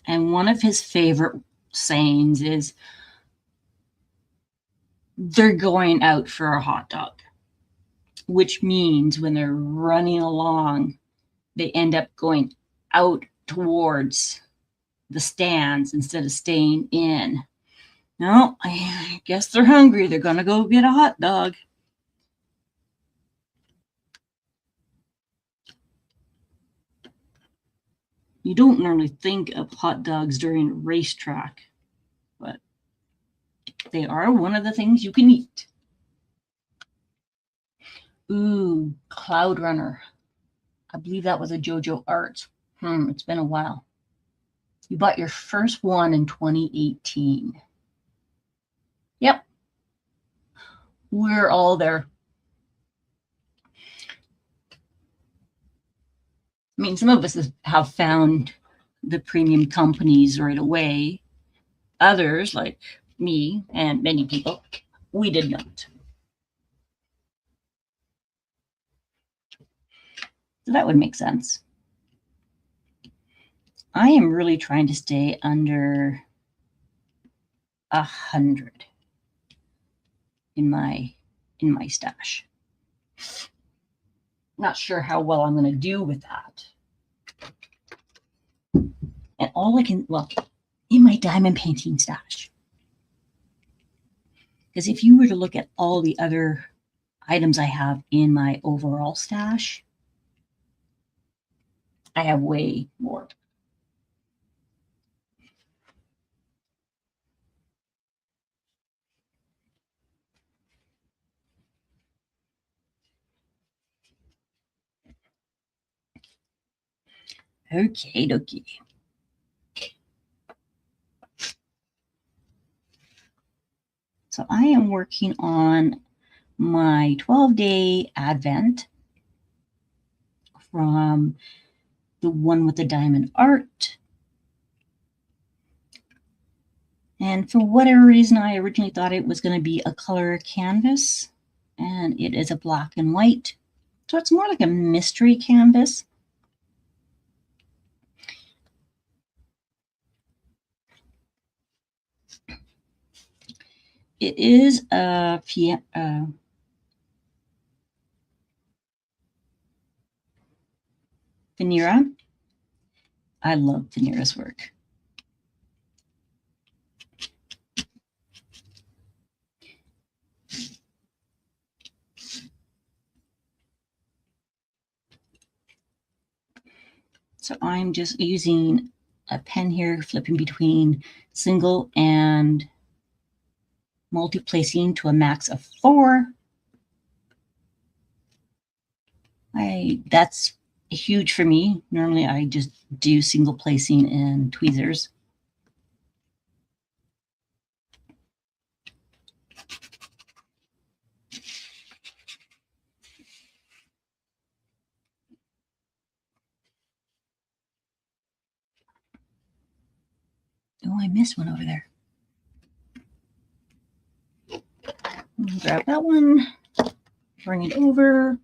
And one of his favorite sayings is, "They're going out for a hot dog," which means when they're running along, they end up going out towards the stands instead of staying in. No, I guess they're hungry. They're going to go get a hot dog. You don't normally think of hot dogs during a racetrack, but they are one of the things you can eat. Ooh, Cloud Runner. I believe that was a JoJo Art. It's been a while. You bought your first one in 2018. Yep. We're all there. I mean, some of us have found the premium companies right away. Others, like me and many people, we did not. So that would make sense. I am really trying to stay under 100 in my stash. Not sure how well I'm going to do with that. And all I can, well, in my diamond painting stash. Because if you were to look at all the other items I have in my overall stash, I have way more. Okay, dokie. So I am working on my 12-day Advent from the one with the diamond art. And for whatever reason, I originally thought it was going to be a color canvas, and it is a black and white. So it's more like a mystery canvas. It is a Venera. I love Venera's work. So I'm just using a pen here, flipping between single and multi-placing to a max of 4. That's huge for me. Normally I just do single placing and tweezers. Oh, I missed one over there. Grab that one, bring it over.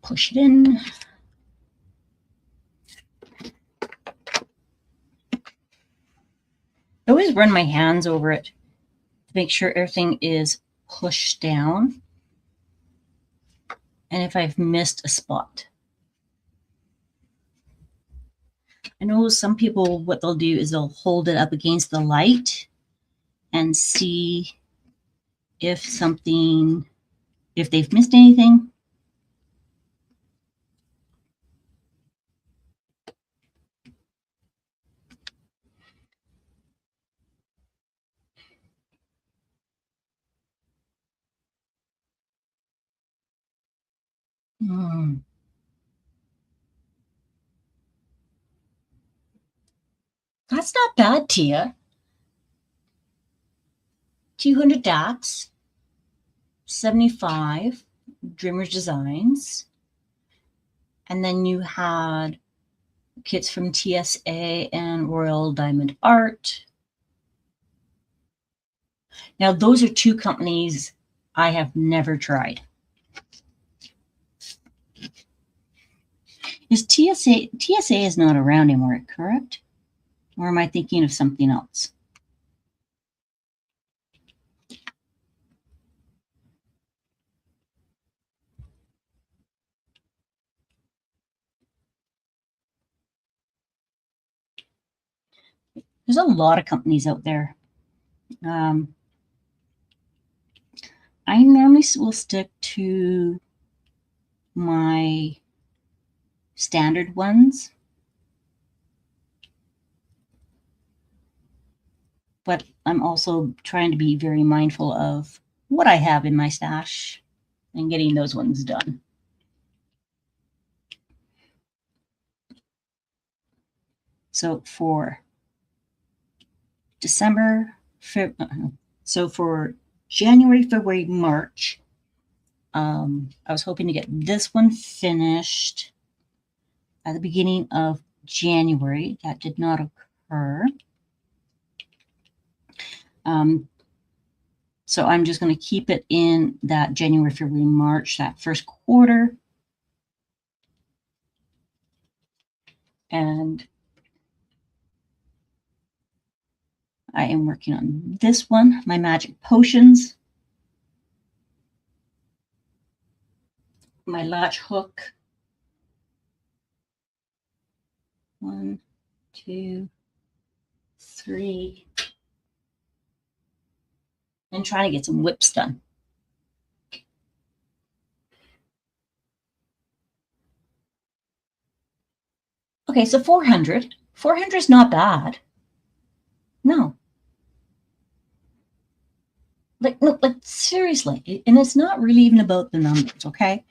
Push it in. I always run my hands over it to make sure everything is pushed down. And if I've missed a spot. I know some people, what they'll do is they'll hold it up against the light and see if they've missed anything. That's not bad, Tia. 200 DAX, 75 Dreamers Designs, and then you had kits from TSA and Royal Diamond Art. Now, those are two companies I have never tried. Is TSA is not around anymore, correct? Or am I thinking of something else? There's a lot of companies out there. I normally will stick to my standard ones, but I'm also trying to be very mindful of what I have in my stash and getting those ones done. So for for January, February, March, I was hoping to get this one finished at the beginning of January. That did not occur. So I'm just going to keep it in that January, February, March, that first quarter. And I am working on this one, my Magic Potions, my latch hook. 1, 2, 3. And trying to get some WIPs done. Okay, so 400. 400 is not bad. No. No, seriously. And it's not really even about the numbers, okay?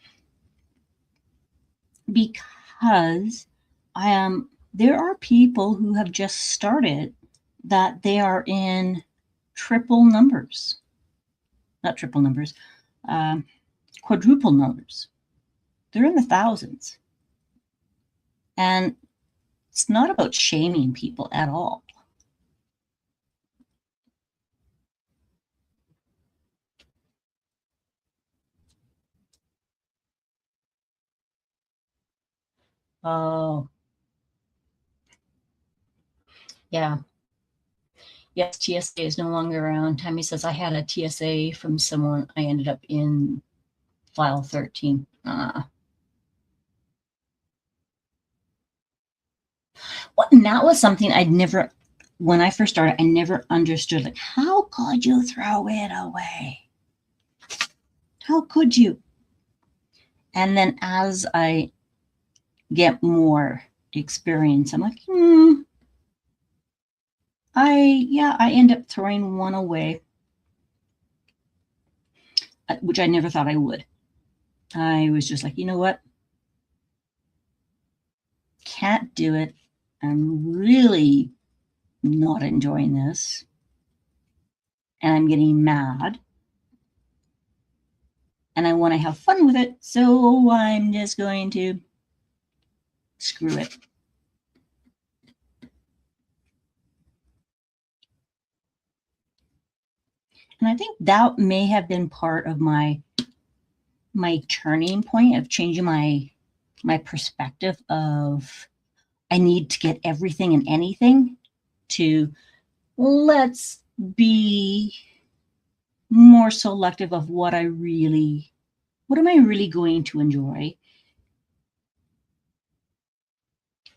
Because there are people who have just started that they are in triple numbers. Not triple numbers, quadruple numbers. They're in the thousands. And it's not about shaming people at all. Oh. Yeah. Yes, TSA is no longer around. Tammy says, I had a TSA from someone. I ended up in file 13. Well, and that was something when I first started, I never understood. Like, how could you throw it away? How could you? And then as I get more experience, I'm like, I end up throwing one away, which I never thought I would. I was just like, you know what? Can't do it. I'm really not enjoying this. and I'm getting mad and I want to have fun with it. So I'm just going to screw it. And I think that may have been part of my turning point of changing my perspective of I need to get everything and anything to let's be more selective of what am I really going to enjoy?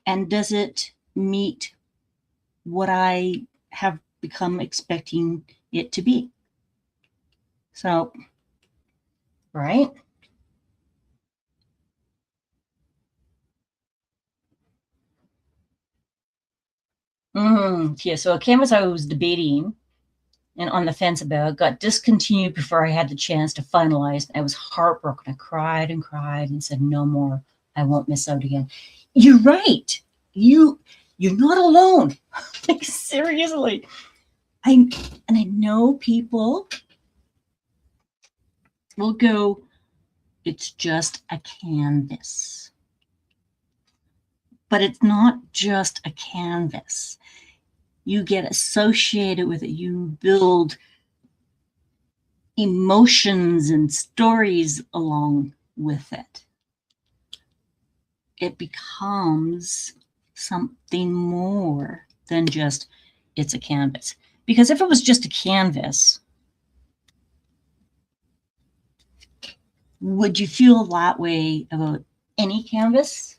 And does it meet what I have become expecting it to be? So, right? Yeah, so a canvas I was debating and on the fence about got discontinued before I had the chance to finalize. I was heartbroken. I cried and said, no more. I won't miss out again. You're right. You're not alone. Like, seriously. I know people will go, it's just a canvas. But it's not just a canvas. You get associated with it. You build emotions and stories along with it. It becomes something more than just it's a canvas. Because if it was just a canvas, would you feel that way about any canvas?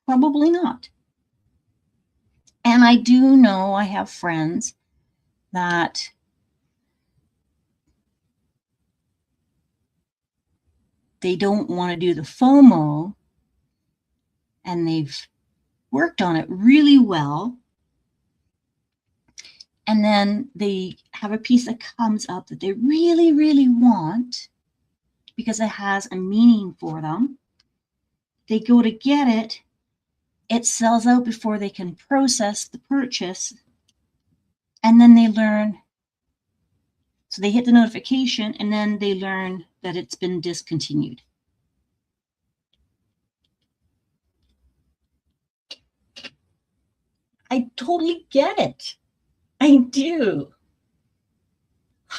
Probably not. And I do know I have friends that they don't want to do the FOMO and they've worked on it really well. And then they have a piece that comes up that they really, really want because it has a meaning for them. They go to get it. It sells out before they can process the purchase. And then they learn. So they hit the notification and then they learn that it's been discontinued. I totally get it. I do.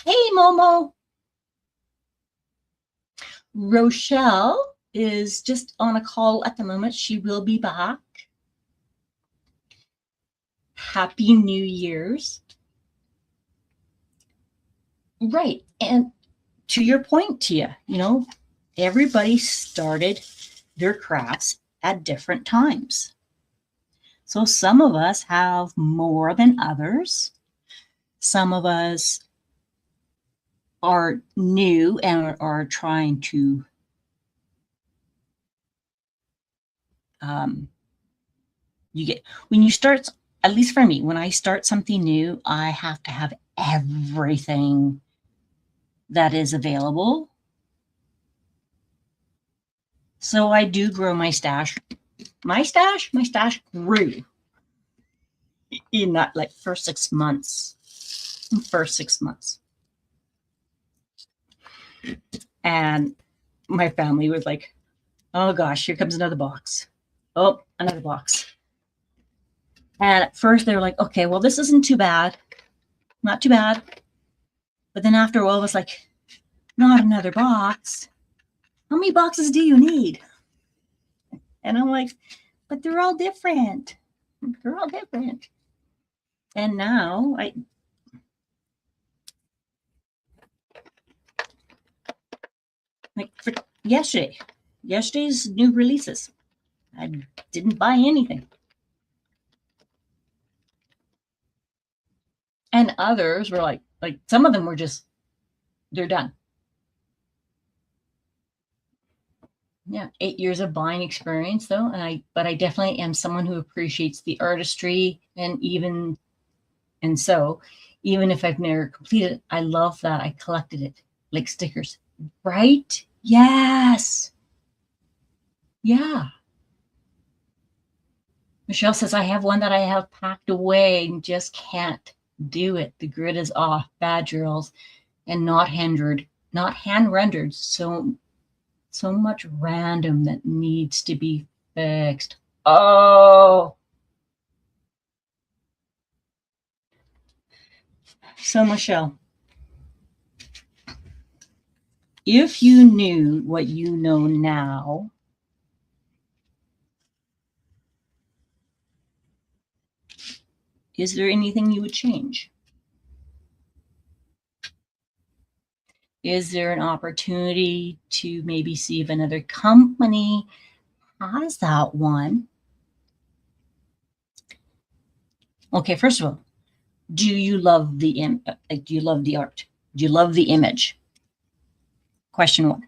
Hey, Momo. Rochelle is just on a call at the moment. She will be back. Happy New Year's. Right. And to your point, Tia, everybody started their crafts at different times. So some of us have more than others. Some of us are new and are trying to when you start, at least for me, when I start something new, I have to have everything that is available. So I do grow my stash. My stash grew in that first 6 months. And my family was like, oh gosh, here comes another box. Oh, another box. And at first they were like, okay, well, this isn't too bad. Not too bad. But then after a while, it was like, not another box. How many boxes do you need? And I'm like, but they're all different. They're all different. And now for yesterday's new releases, I didn't buy anything. And others were like some of them were just, they're done. Yeah, 8 years of buying experience though. But I definitely am someone who appreciates the artistry and so even if I've never completed it, I love that I collected it like stickers. Right? Yes. Yeah. Michelle says, I have one that I have packed away and just can't do it. The grid is off, bad drills, and not hand rendered. So much random that needs to be fixed. Oh. So Michelle, if you knew what you know now, is there anything you would change? Is there an opportunity to maybe see if another company has that one? Okay, first of all, do you love the do you love the art? Do you love the image? Question 1.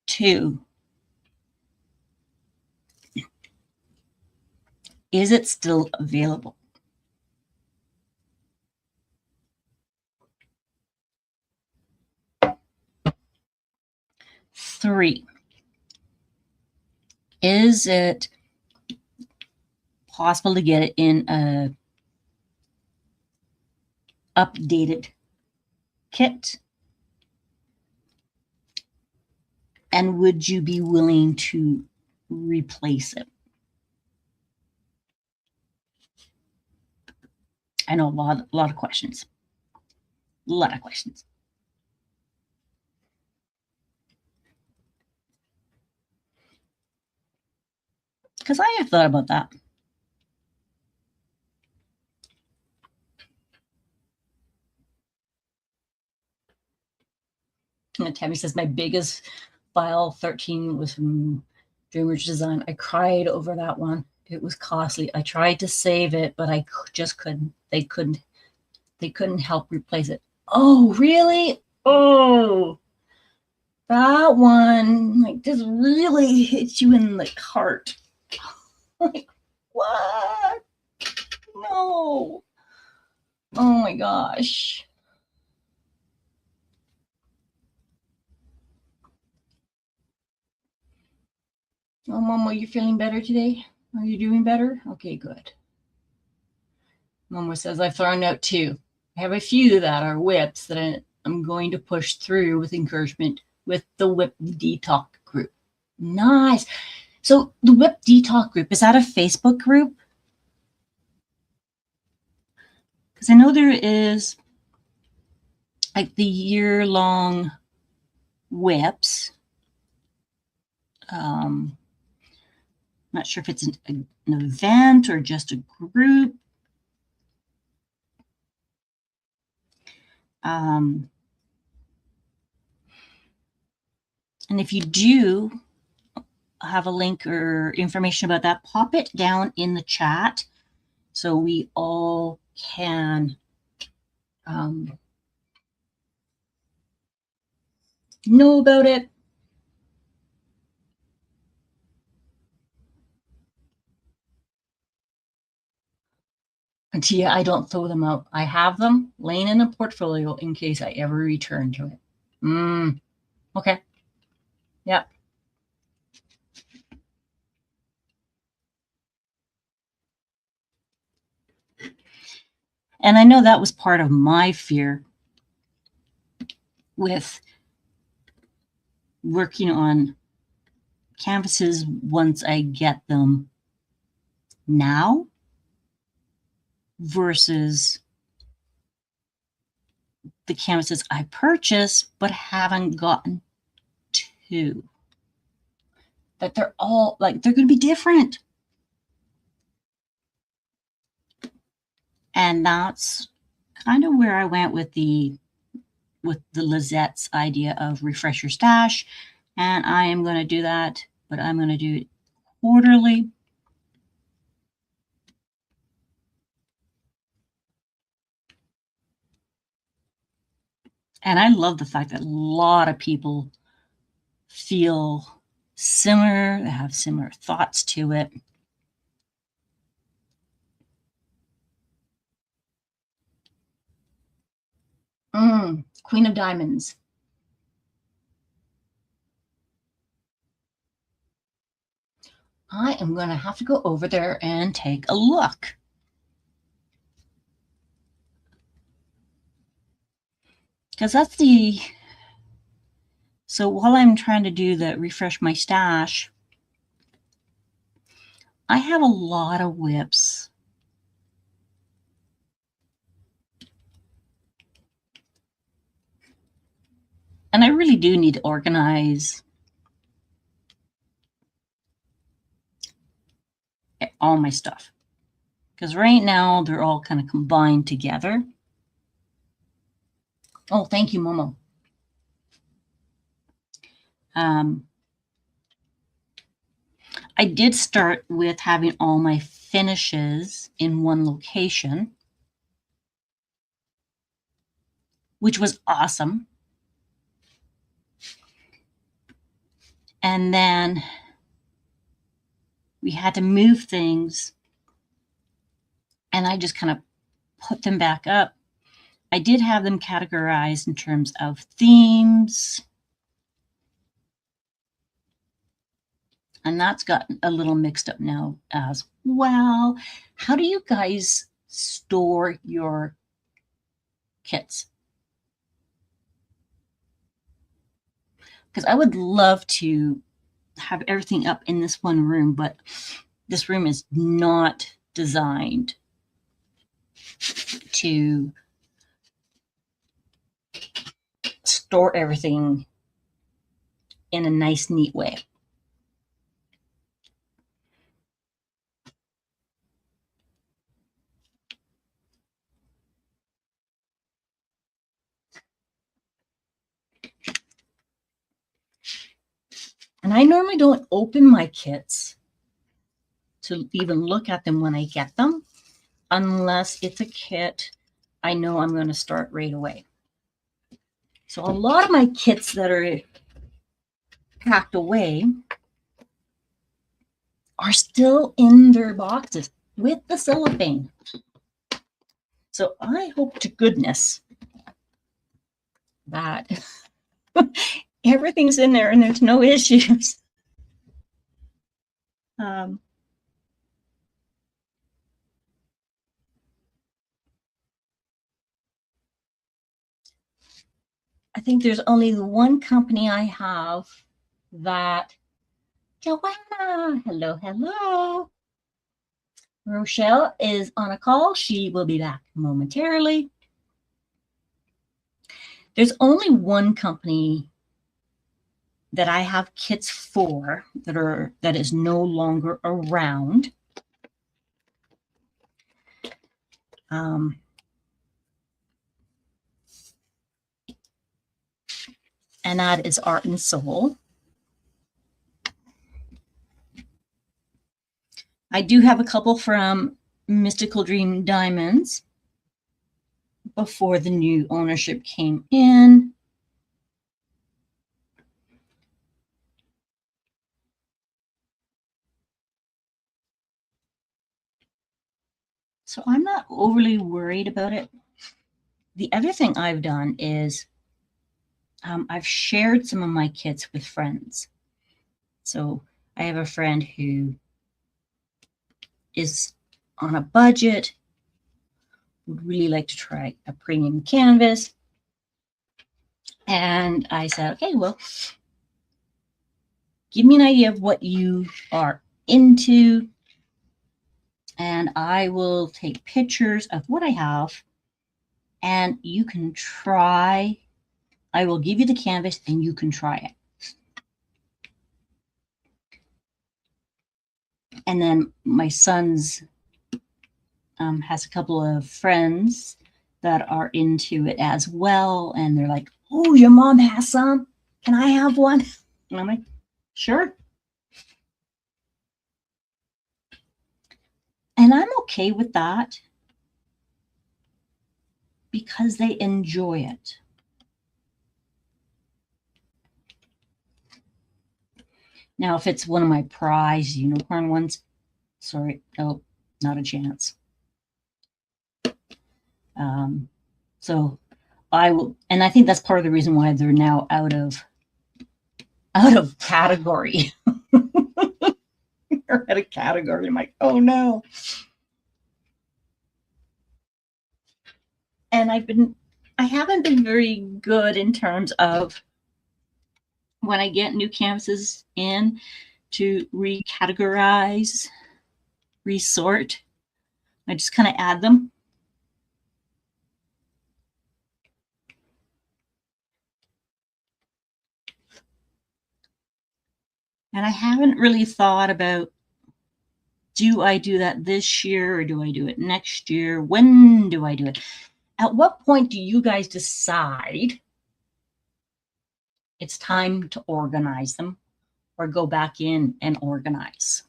2, is it still available? 3, is it possible to get it in a updated kit? And would you be willing to replace it? I know a lot of questions. A lot of questions. Because I have thought about that. And Tammy says, my biggest file 13 was from Dreamers Design. I cried over that one. It was costly. I tried to save it, but I just couldn't. They couldn't help replace it. Oh, really? Oh, that one like just really hits you in the heart. Like, what? No. Oh my gosh. Oh, Mom, are you feeling better today? Are you doing better? Okay, good. Mama says, I've thrown out 2. I have a few that are WIPs that I'm going to push through with encouragement with the WIP Detox group. Nice. So the WIP Detox group, is that a Facebook group? Because I know there is like the year-long WIPs. Not sure if it's an event or just a group. And if you do have a link or information about that, pop it down in the chat so we all can know about it. And Tia, I don't throw them out. I have them laying in a portfolio in case I ever return to it. Okay. Yeah. And I know that was part of my fear with working on canvases once I get them now versus the canvases I purchased but haven't gotten to. That they're all like, they're going to be different. And that's kind of where I went with the Lizette's idea of refresh your stash. And I am going to do that, but I'm going to do it quarterly. And I love the fact that a lot of people feel similar, they have similar thoughts to it. Queen of Diamonds. I am going to have to go over there and take a look. Because that's the... So while I'm trying to do the refresh my stash, I have a lot of WIPs. And I really do need to organize all my stuff. Because right now they're all kind of combined together. Oh, thank you, Momo. I did start with having all my finishes in one location, which was awesome. And then we had to move things, and I just kind of put them back up. I did have them categorized in terms of themes, and that's gotten a little mixed up now as well. How do you guys store your kits? Because I would love to have everything up in this one room, but this room is not designed to store everything in a nice, neat way. And I normally don't open my kits to even look at them when I get them, unless it's a kit I know I'm going to start right away. So a lot of my kits that are packed away are still in their boxes with the cellophane. So I hope to goodness that everything's in there and there's no issues. I think there's only the one company I have that... Joanna, hello, hello. Rochelle is on a call. She will be back momentarily. There's only one company that I have kits for that is no longer around. And that is Art and Soul. I do have a couple from Mystical Dream Diamonds before the new ownership came in. So I'm not overly worried about it. The other thing I've done is I've shared some of my kits with friends. So I have a friend who is on a budget, would really like to try a premium canvas. And I said, okay, well, give me an idea of what you are into, and I will take pictures of what I have, and you can try. I will give you the canvas and you can try it. And then my son's has a couple of friends that are into it as well. And they're like, oh, your mom has some. Can I have one? And I'm like, sure. And I'm okay with that because they enjoy it. Now, if it's one of my prize unicorn ones, sorry, no, not a chance. So I will, and I think that's part of the reason why they're now out of category. stare at a category. I'm like, oh no. And I haven't been very good in terms of when I get new canvases in to recategorize, resort. I just kind of add them. And I haven't really thought about, do I do that this year or do I do it next year? When do I do it? At what point do you guys decide it's time to organize them or go back in and organize?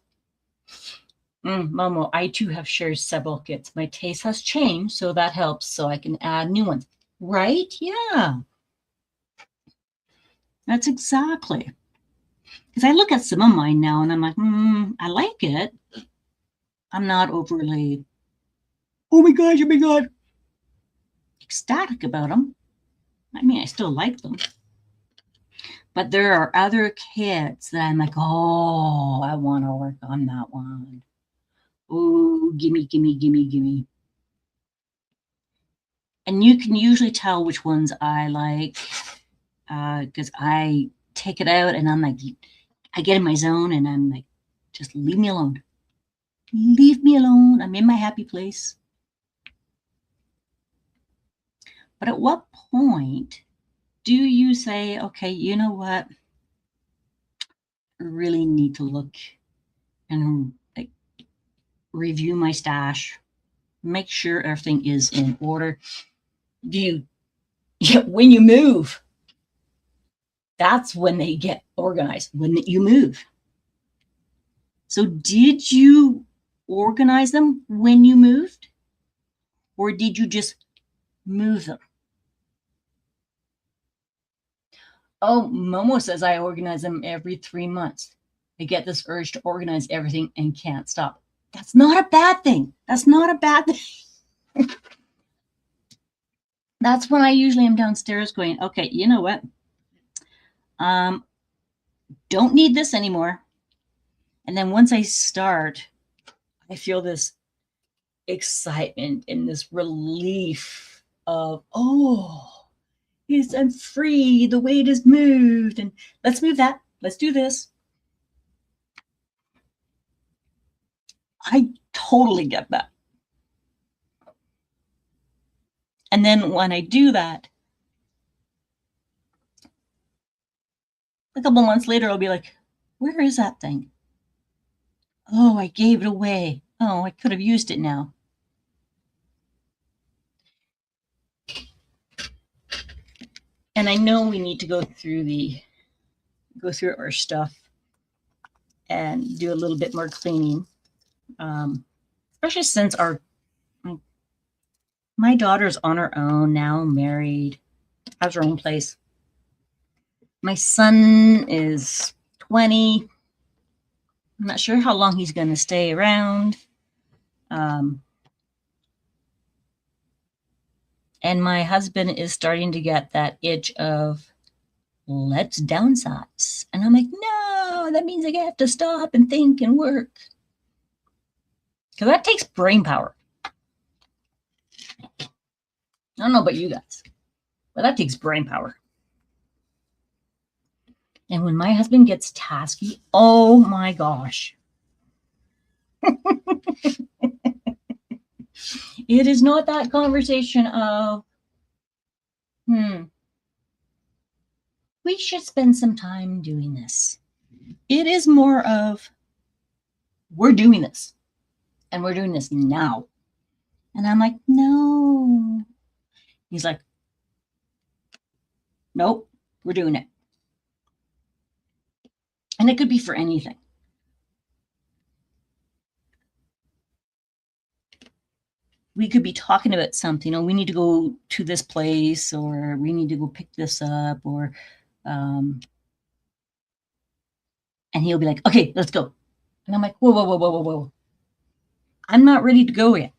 Momo, I too have shared several kits. My taste has changed, so that helps, so I can add new ones. Right? Yeah. That's exactly. Because I look at some of mine now and I'm like, I like it. I'm not overly, oh my God, ecstatic about them. I mean, I still like them. But there are other kits that I'm like, oh, I want to work on that one. Oh, gimme. And you can usually tell which ones I like because I take it out and I'm like, I get in my zone and I'm like, just leave me alone. Leave me alone. I'm in my happy place. But at what point do you say, okay, you know what? I really need to look and like review my stash, make sure everything is in order. When you move, that's when they get organized, when you move. So did you organize them when you moved? Or did you just move them? Oh, Momo says I organize them every 3 months. I get this urge to organize everything and can't stop. That's not a bad thing. That's not a bad thing. That's when I usually am downstairs going, okay, you know what? Don't need this anymore. And then once I start, I feel this excitement and this relief of, oh, yes, I'm free. The weight is moved. And let's move that. Let's do this. I totally get that. And then when I do that, a couple months later, I'll be like, where is that thing? Oh, I gave it away. Oh, I could have used it now. And I know we need to go through our stuff and do a little bit more cleaning. Especially since my daughter's on her own now, married, has her own place. My son is 20. I'm not sure how long he's going to stay around. And my husband is starting to get that itch of, let's downsize. And I'm like, no, that means I have to stop and think and work. Because that takes brain power. I don't know about you guys, but that takes brain power. And when my husband gets tasky, oh my gosh. It is not that conversation of, we should spend some time doing this. It is more of, we're doing this. And we're doing this now. And I'm like, no. He's like, nope, we're doing it. And it could be for anything. We could be talking about something, we need to go to this place, or we need to go pick this up, or, and he'll be like, okay, let's go. And I'm like, whoa. I'm not ready to go yet.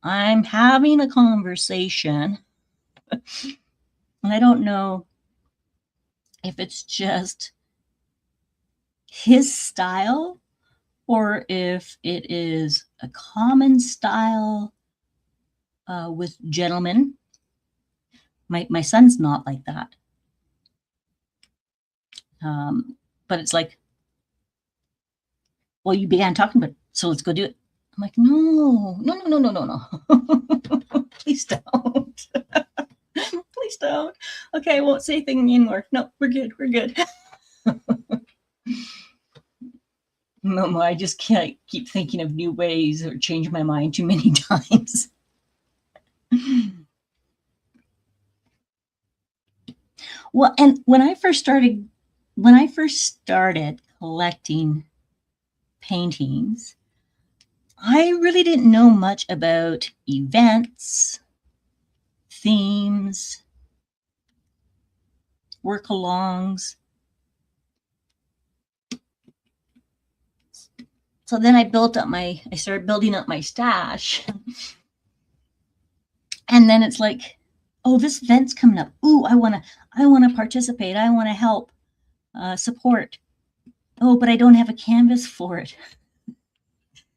I'm having a conversation. And I don't know if it's just his style or if it is a common style with gentlemen. My son's not like that. But it's like, well, you began talking about it, so let's go do it. I'm like, no. Please don't. Please don't. Okay, I won't say anything anymore. No, we're good. No, I just can't keep thinking of new ways or change my mind too many times. Well, and when I first started collecting paintings, I really didn't know much about events, themes, work-alongs. So then I started building up my stash. And then it's like, oh, this event's coming up. Ooh, I wanna participate. I wanna help, support. Oh, but I don't have a canvas for it.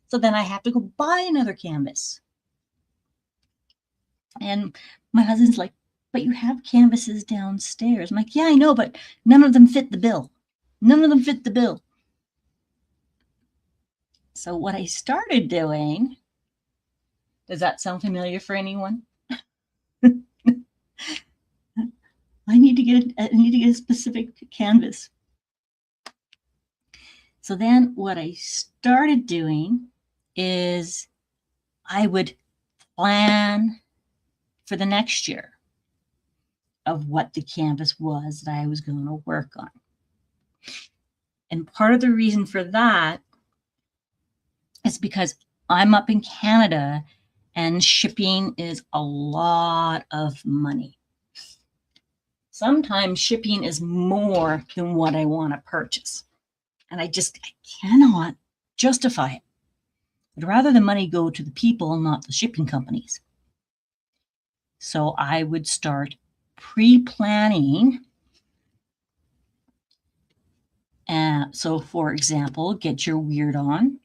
So then I have to go buy another canvas. And my husband's like, but you have canvases downstairs. I'm like, yeah, I know, but none of them fit the bill. So what I started doing, does that sound familiar for anyone? I need to get a specific canvas. So then what I started doing is I would plan for the next year of what the canvas was that I was going to work on. And part of the reason for that is because I'm up in Canada and shipping is a lot of money. Sometimes shipping is more than what I want to purchase. And I cannot justify it. I'd rather the money go to the people, not the shipping companies. So I would start pre-planning. So for example, Get Your Weird On.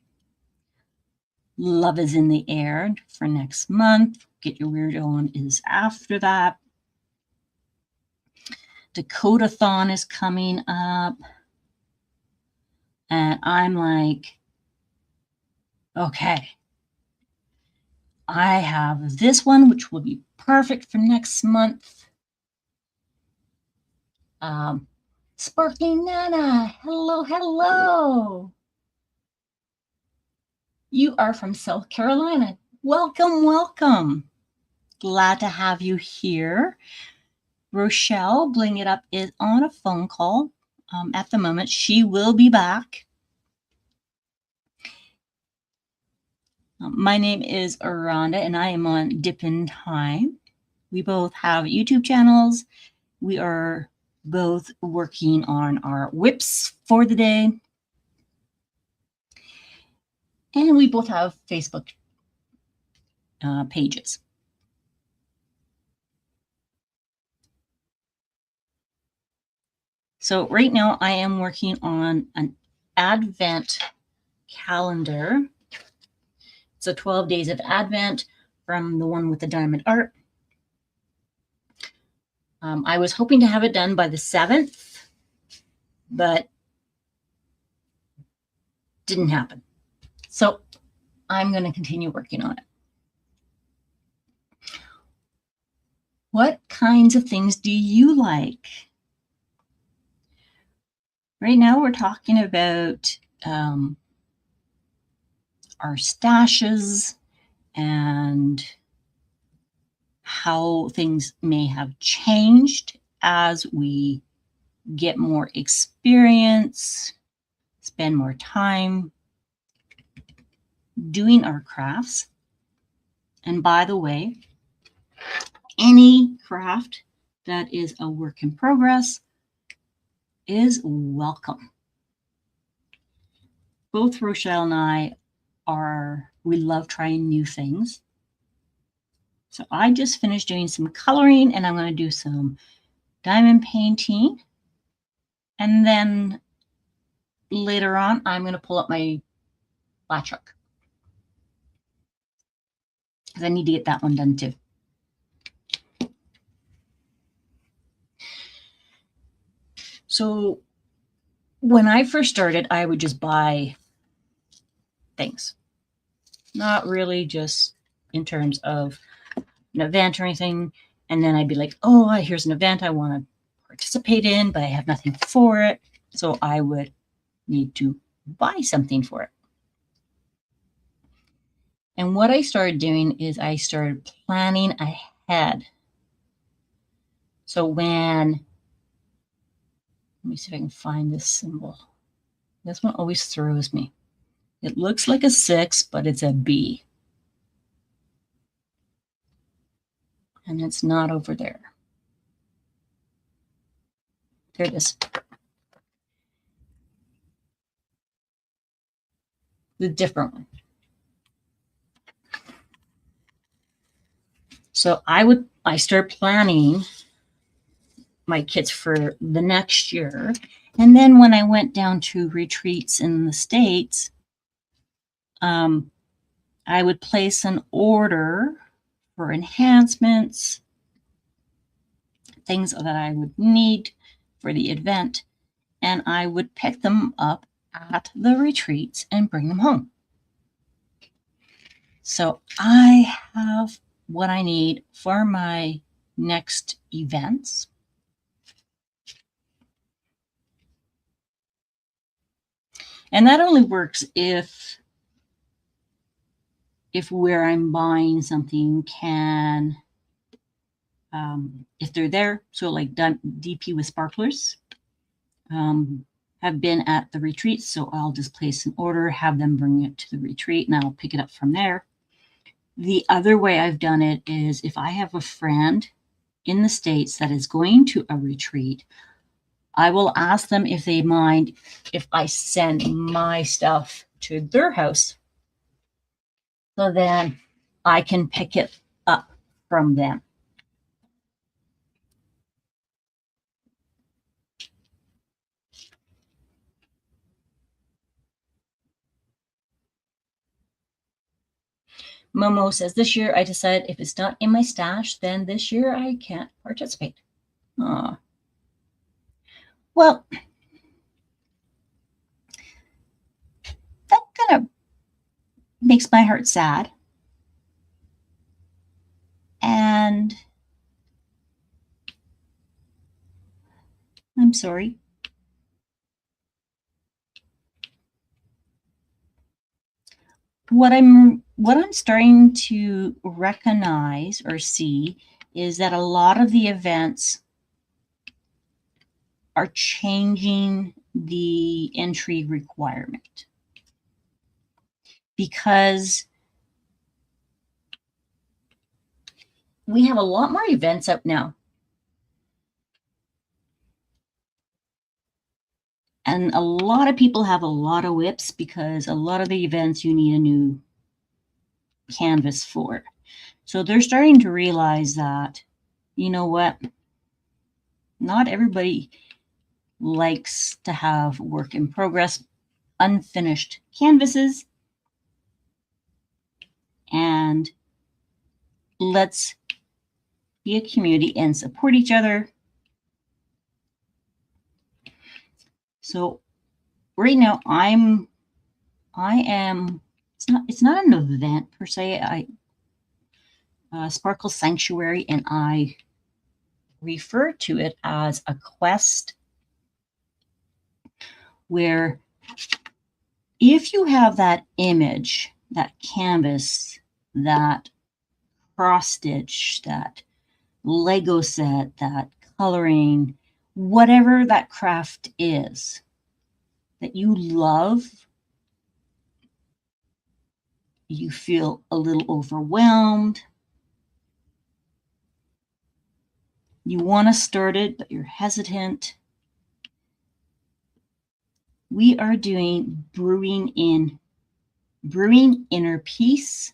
Love is in the Air for next month. Get Your Weird On is after that. Dakota-thon is coming up. And I'm like, okay, I have this one, which will be perfect for next month. Sparkling Nana, hello. You are from South Carolina. Welcome. Glad to have you here. Rochelle, Bling It Up, is on a phone call at the moment. She will be back. My name is Rhonda, and I am on Dip in Time. We both have YouTube channels. We are both working on our WIPs for the day. And we both have Facebook pages. So right now I am working on an Advent calendar. So 12 days of Advent from the one with the diamond art. I was hoping to have it done by the 7th, but didn't happen. So I'm going to continue working on it. What kinds of things do you like? Right now we're talking about our stashes and how things may have changed as we get more experience, spend more time doing our crafts. And by the way, any craft that is a work in progress is welcome. Both Rochelle and I we love trying new things. So I just finished doing some coloring, and I'm going to do some diamond painting. And then later on, I'm going to pull up my latch hook. Because I need to get that one done too. So when I first started, I would just buy things. Not really just in terms of an event or anything. And then I'd be like, oh, here's an event I want to participate in, but I have nothing for it. So I would need to buy something for it. And what I started doing is I started planning ahead. So let me see if I can find this symbol. This one always throws me. It looks like a 6, but it's a B. And it's not over there. There it is. The different one. So I start planning my kits for the next year. And then when I went down to retreats in the States, I would place an order for enhancements, things that I would need for the event, and I would pick them up at the retreats and bring them home. So I have what I need for my next events. And that only works if where I'm buying something can, if they're there, so like DP with sparklers, have been at the retreat, so I'll just place an order, have them bring it to the retreat, and I'll pick it up from there. The other way I've done it is if I have a friend in the States that is going to a retreat, I will ask them if they mind if I send my stuff to their house. So then I can pick it up from them. Momo says, this year I decided if it's not in my stash, then this year I can't participate. Aww. Well, that kind of makes my heart sad. And I'm sorry. What I'm starting to recognize or see is that a lot of the events are changing the entry requirement because we have a lot more events up now. And a lot of people have a lot of WIPs because a lot of the events you need a new canvas for. So they're starting to realize that, you know what, not everybody likes to have work in progress, unfinished canvases. And let's be a community and support each other. So right now I am, it's not an event per se. Sparkle Sanctuary, and I refer to it as a quest where if you have that image, that canvas, that cross stitch, that Lego set, that coloring, whatever that craft is that you love, you feel a little overwhelmed, you want to start it, but you're hesitant. We are doing brewing inner peace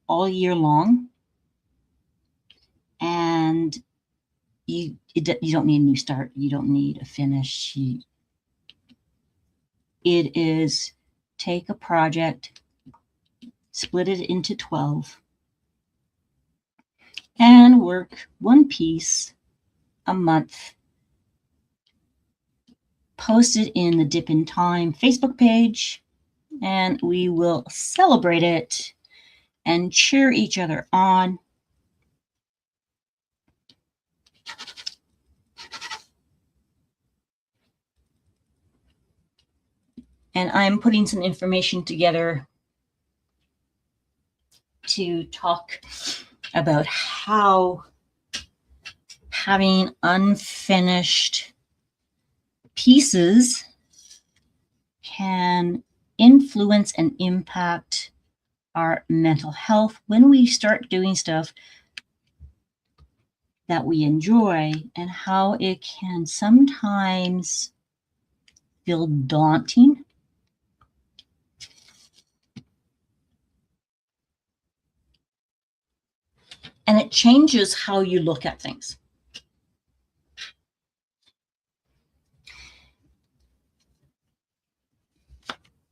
all year long. And you don't need a new start. You don't need a finish. It is take a project, split it into 12, and work one piece a month. Post it in the Dip in Time Facebook page, and we will celebrate it and cheer each other on. And I'm putting some information together to talk about how having unfinished pieces can influence and impact our mental health when we start doing stuff that we enjoy, and how it can sometimes feel daunting. And it changes how you look at things.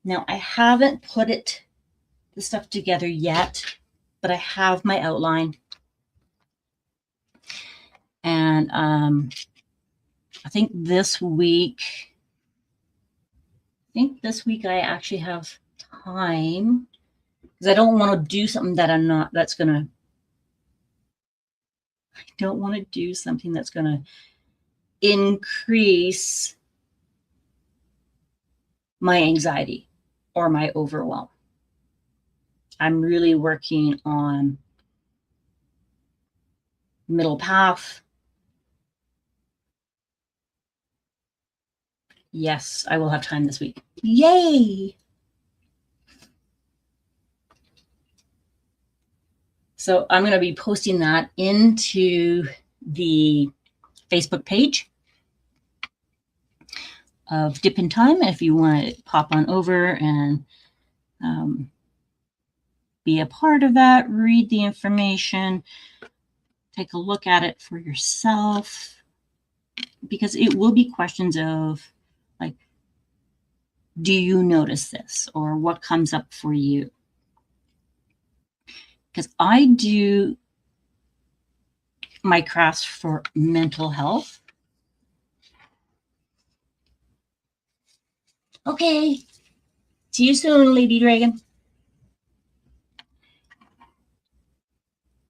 Now, I haven't put the stuff together yet, but I have my outline. And I think this week I actually have time, because I don't want to do something that that's going to increase my anxiety or my overwhelm. I'm really working on middle path. Yes, I will have time this week. Yay! So I'm going to be posting that into the Facebook page of Dip in Time. If you want to pop on over and be a part of that, read the information, take a look at it for yourself, because it will be questions of like, do you notice this, or what comes up for you? Because I do my crafts for mental health. Okay. See you soon, Lady Dragon.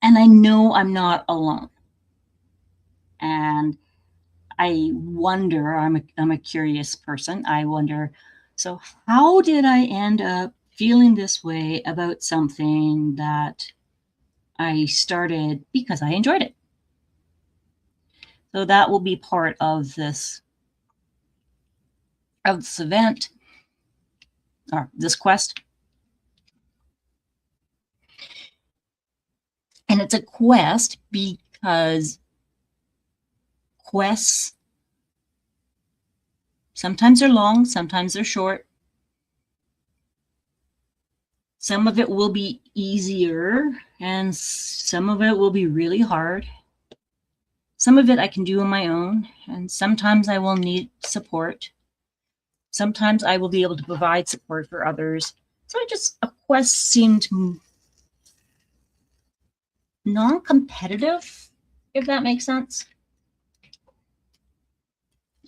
And I know I'm not alone. And I wonder, I'm a curious person. I wonder, so how did I end up feeling this way about something that I started because I enjoyed it? So that will be part of this event, or this quest. And it's a quest because quests, sometimes they're long, sometimes they're short. Some of it will be easier and some of it will be really hard. Some of it I can do on my own, and sometimes I will need support. Sometimes I will be able to provide support for others. So a quest seemed non-competitive, if that makes sense,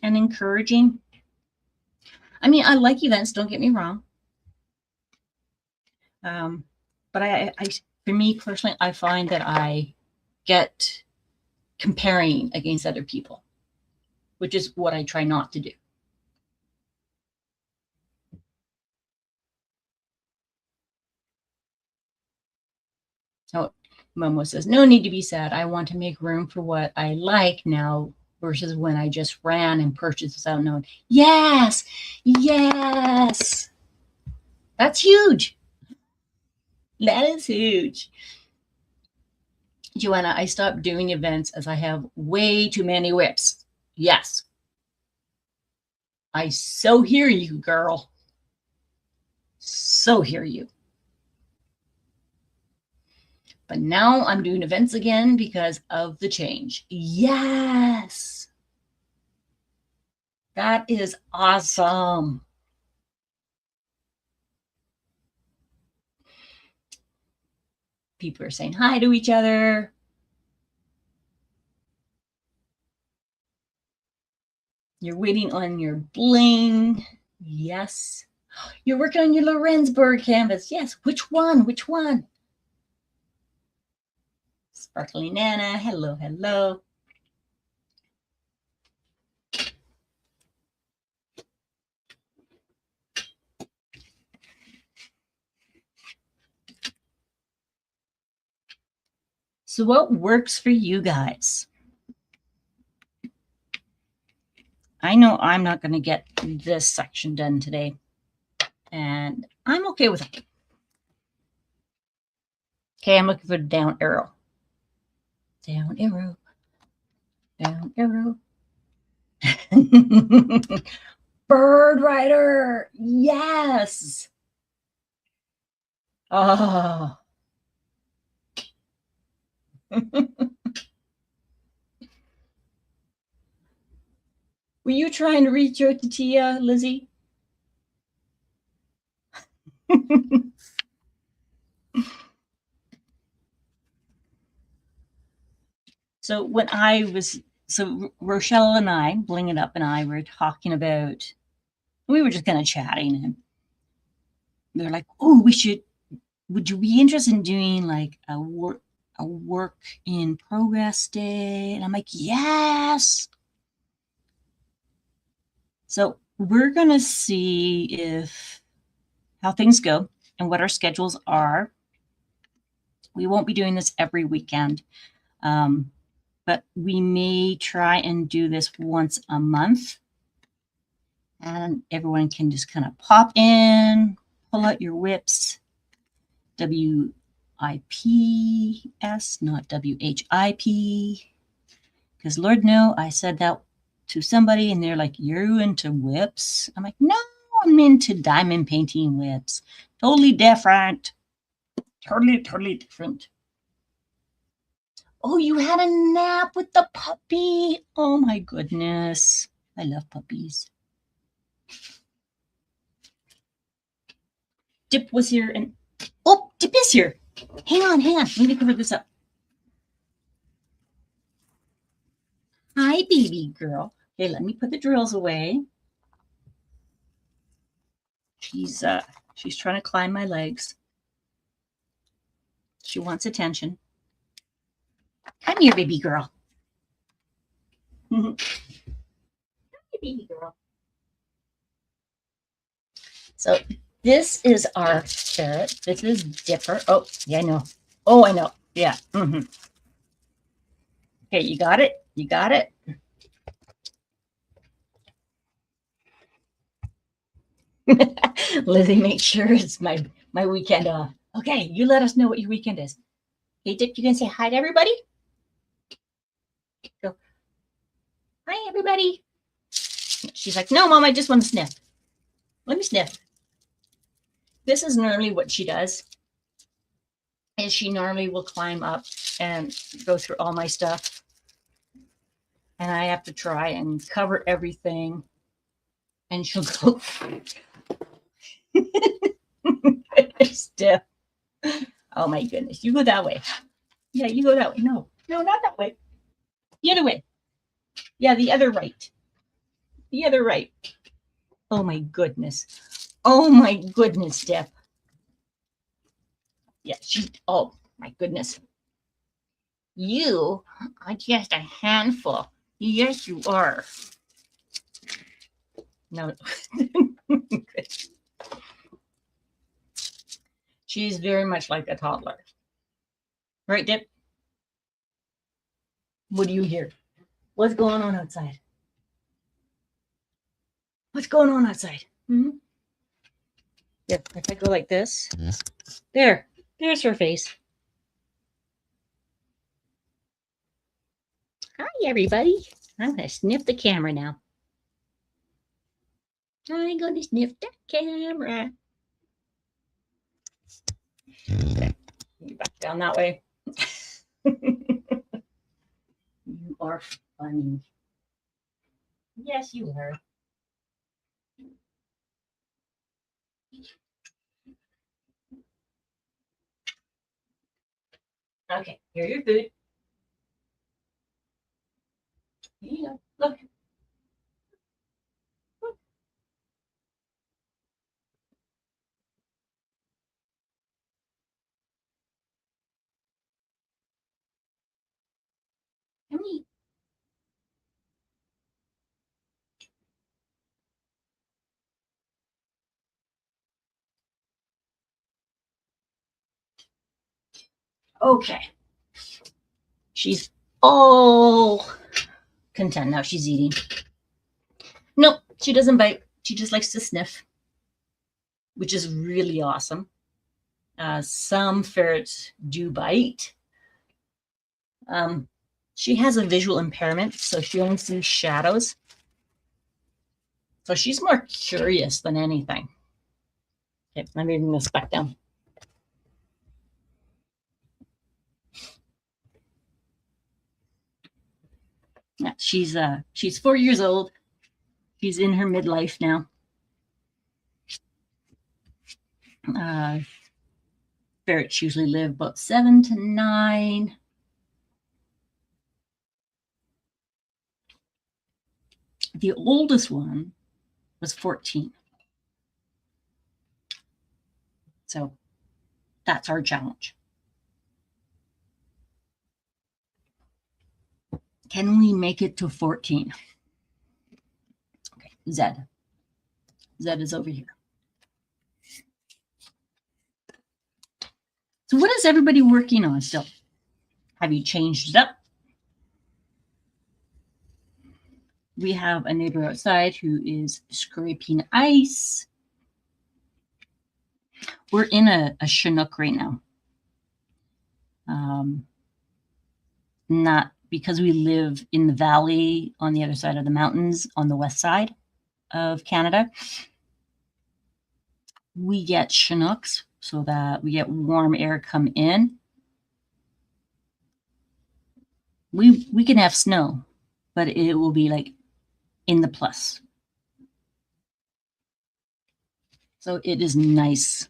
and encouraging. I mean, I like events, don't get me wrong. But I, for me personally, I find that I get comparing against other people, which is what I try not to do. So Momo says, no need to be sad. I want to make room for what I like now versus when I just ran and purchased without knowing. Yes, yes. That's huge. That is huge. Joanna, I stopped doing events as I have way too many WIPs. Yes. I so hear you, girl. So hear you. But now I'm doing events again because of the change. Yes. That is awesome. People are saying hi to each other. You're waiting on your bling. Yes. You're working on your Lorenzburg canvas. Yes. Which one? Which one? Sparkly Nana. Hello, hello. So what works for you guys? I know I'm not going to get this section done today, and I'm okay with it. Okay, I'm looking for the down arrow. Down arrow. Down arrow. Bird Rider. Yes. Oh. Were you trying to reach out to Tia, Lizzie? So when Rochelle and I, Bling It Up and I were talking about, we were just kind of chatting, and we were like, oh, would you be interested in doing like a work in progress day? And I'm like, yes. So we're going to see how things go and what our schedules are. We won't be doing this every weekend, but we may try and do this once a month. And everyone can just kind of pop in, pull out your WIPs, WIPS, not WHIP. Because Lord no, I said that to somebody and they're like, you're into WIPs? I'm like, no, I'm into diamond painting WIPs. Totally different. Totally different. Oh, you had a nap with the puppy. Oh my goodness. I love puppies. Dip was here and oh, Dip is here. Hang on. Let me cover this up. Hi, baby girl. Okay, let me put the drills away. She's trying to climb my legs. She wants attention. Come here, baby girl. Come here, baby girl. So this is our ferret. This is Dipper. Oh, yeah, I know. Oh, I know. Yeah. Mm-hmm. Okay, you got it? You got it? Lizzie, make sure it's my weekend off. Okay, you let us know what your weekend is. Hey, Dip, you gonna say hi to everybody? Go. Hi, everybody. She's like, no, Mom, I just want to sniff. Let me sniff. This is normally what she does. And she normally will climb up and go through all my stuff. And I have to try and cover everything. And she'll go. Stiff. Oh my goodness. You go that way. Yeah, you go that way. No, not that way. The other way. Yeah, the other right. The other right. Oh my goodness. Oh my goodness, Dip. Yeah, oh my goodness. You are just a handful. Yes, you are. No. She's very much like a toddler. Right, Dip? What do you hear? What's going on outside? What's going on outside? Hmm? Yeah, if I go like this, there's her face. Hi, everybody. I'm going to sniff the camera now. I'm going to sniff the camera. Okay. Back down that way. You are funny. Yes, you are. Okay, here's your food. Here you go. Look. Come eat. Okay. She's all content now. She's eating. Nope, she doesn't bite. She just likes to sniff, which is really awesome. Some ferrets do bite. She has a visual impairment, so she only sees shadows. So she's more curious than anything. Okay, I'm moving this back down. Yeah, she's 4 years old. She's in her midlife now. Ferrets usually live about 7 to 9. The oldest one was 14. So that's our challenge. Can we make it to 14? Okay, Zed. Zed is over here. So what is everybody working on still? Have you changed it up? We have a neighbor outside who is scraping ice. We're in a Chinook right now. Not because we live in the valley on the other side of the mountains on the west side of Canada. We get Chinooks so that we get warm air come in. We can have snow, but it will be like in the plus. So it is nice.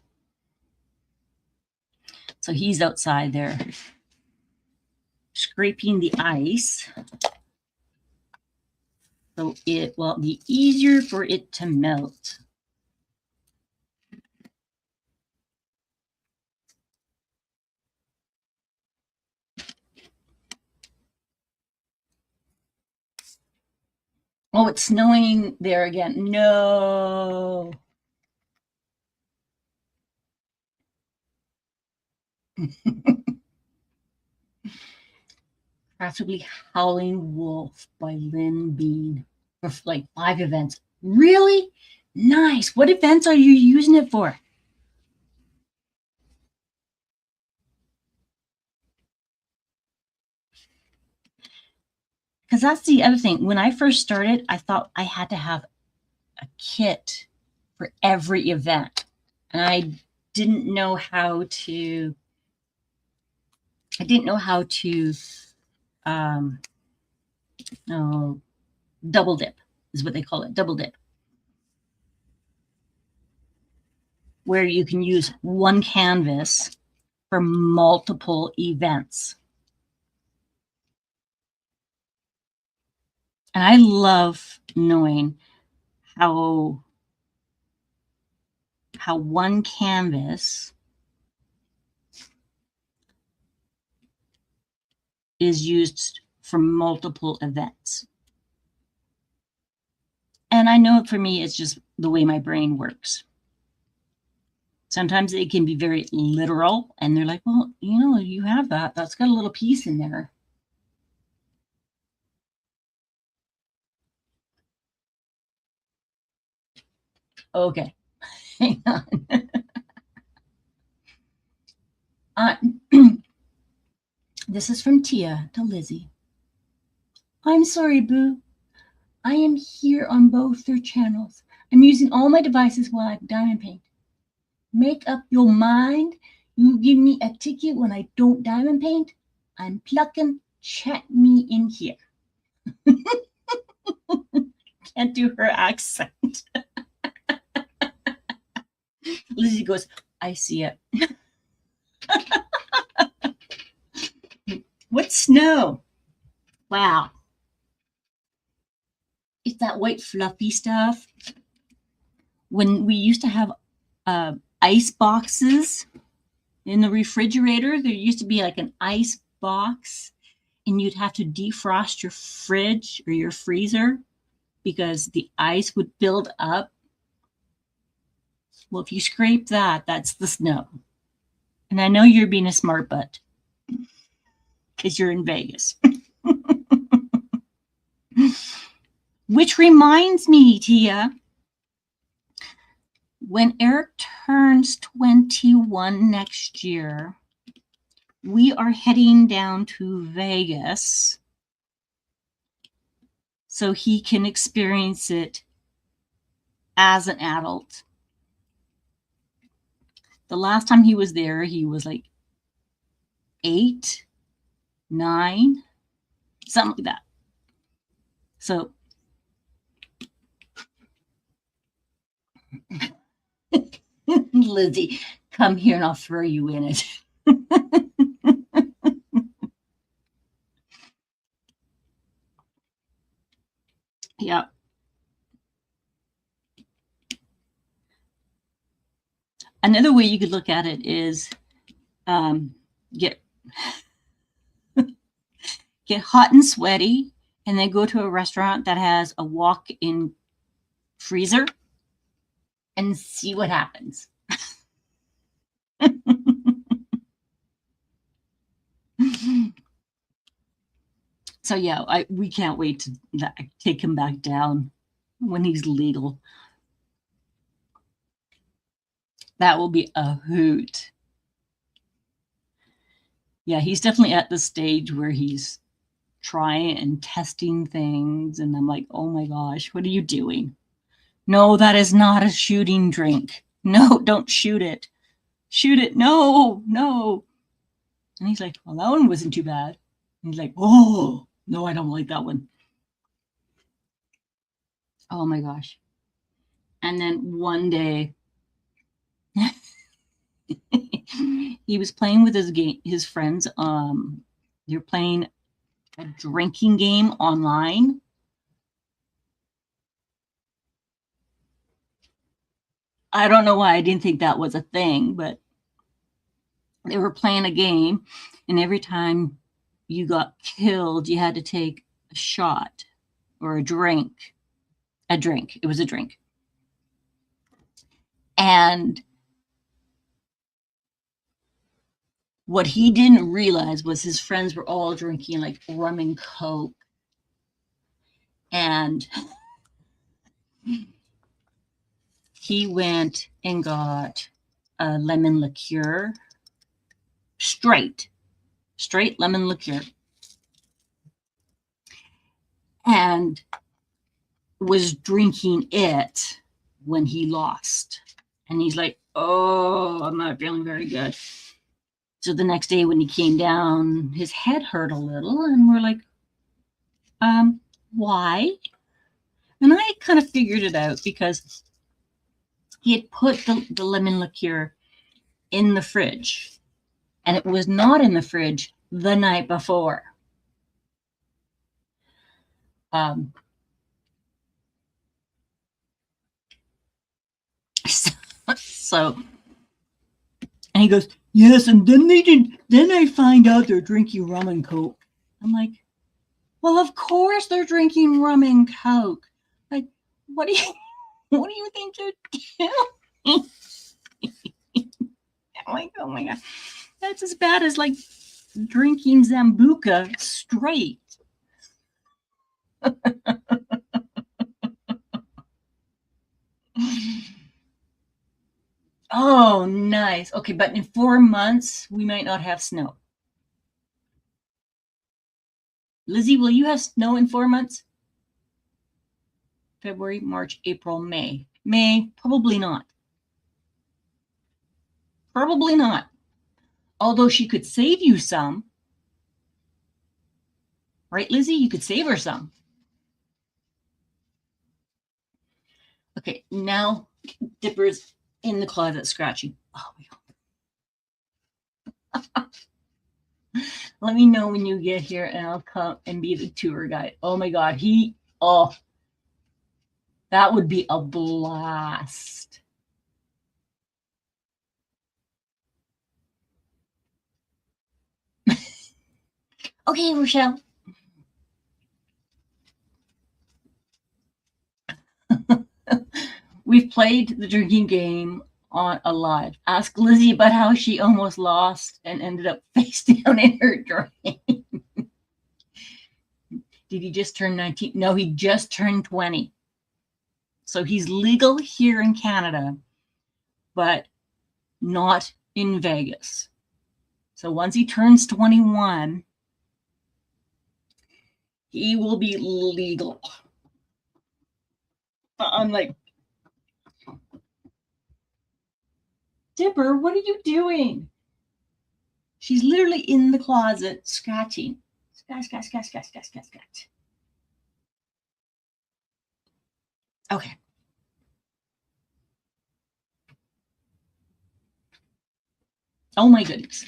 So he's outside there scraping the ice. So it will be easier for it to melt. Oh, it's snowing there again. No. Possibly Howling Wolf by Lynn Bean for like 5 events. Really? Nice. What events are you using it for? Because that's the other thing. When I first started, I thought I had to have a kit for every event. And I didn't know how to double dip is what they call it, double dip, where you can use one canvas for multiple events. And I love knowing how one canvas is used for multiple events. And I know for me, it's just the way my brain works. Sometimes it can be very literal, and they're like, well, you know, you have that. That's got a little piece in there. Okay, hang on. This is from Tia to Lizzie. I'm sorry, Boo. I am here on both their channels. I'm using all my devices while I diamond paint. Make up your mind. You give me a ticket when I don't diamond paint. I'm plucking. Chat me in here. Can't do her accent. Lizzie goes, I see it. What snow? Wow. It's that white fluffy stuff. When we used to have ice boxes in the refrigerator, there used to be like an ice box, and you'd have to defrost your fridge or your freezer because the ice would build up. Well, if you scrape that, that's the snow. And I know you're being a smart butt because you're in Vegas. Which reminds me, Tia, when Eric turns 21 next year, we are heading down to Vegas so he can experience it as an adult. The last time he was there, he was like 8, 9, something like that. So Lizzie, come here and I'll throw you in it. Yeah. Another way you could look at it is get hot and sweaty and then go to a restaurant that has a walk-in freezer and see what happens. So yeah, we can't wait to take him back down when he's legal. That will be a hoot. Yeah, he's definitely at the stage where he's trying and testing things, and I'm like, oh my gosh, what are you doing? No, that is not a shooting drink. No, don't shoot it. Shoot it. No, no. And he's like, well, that one wasn't too bad. And he's like, oh, no, I don't like that one. Oh my gosh. And then one day, he was playing with his friends. They're playing a drinking game online. I don't know why I didn't think that was a thing, but they were playing a game, and every time you got killed, you had to take a shot or a drink. A drink. It was a drink. And what he didn't realize was his friends were all drinking like rum and Coke. And he went and got a lemon liqueur, straight lemon liqueur, and was drinking it when he lost. And he's like, oh, I'm not feeling very good. So the next day when he came down, his head hurt a little, and we're like, why? And I kind of figured it out because he had put the lemon liqueur in the fridge, and it was not in the fridge the night before. So, and he goes, yes, and then I find out they're drinking rum and Coke. I'm like, well, of course they're drinking rum and Coke. Like, what do you think they're doing? I'm like, oh my God. That's as bad as like drinking Zambuca straight. Oh, nice. Okay, but in 4 months, we might not have snow. Lizzie, will you have snow in 4 months? February, March, April, May. May, probably not. Probably not. Although she could save you some. Right, Lizzie? You could save her some. Okay, now Dipper's in the closet scratching. Oh my God. Let me know when you get here and I'll come and be the tour guide. Oh my God. That would be a blast. Okay, Rochelle. We've played the drinking game on a live. Ask Lizzie about how she almost lost and ended up face down in her drink. Did he just turn 19? No, he just turned 20. So he's legal here in Canada, but not in Vegas. So once he turns 21, he will be legal. I'm like, Dipper, what are you doing? She's literally in the closet scratching. Scratch, scratch, scratch, scratch, scratch, scratch, scratch. Okay. Oh my goodness.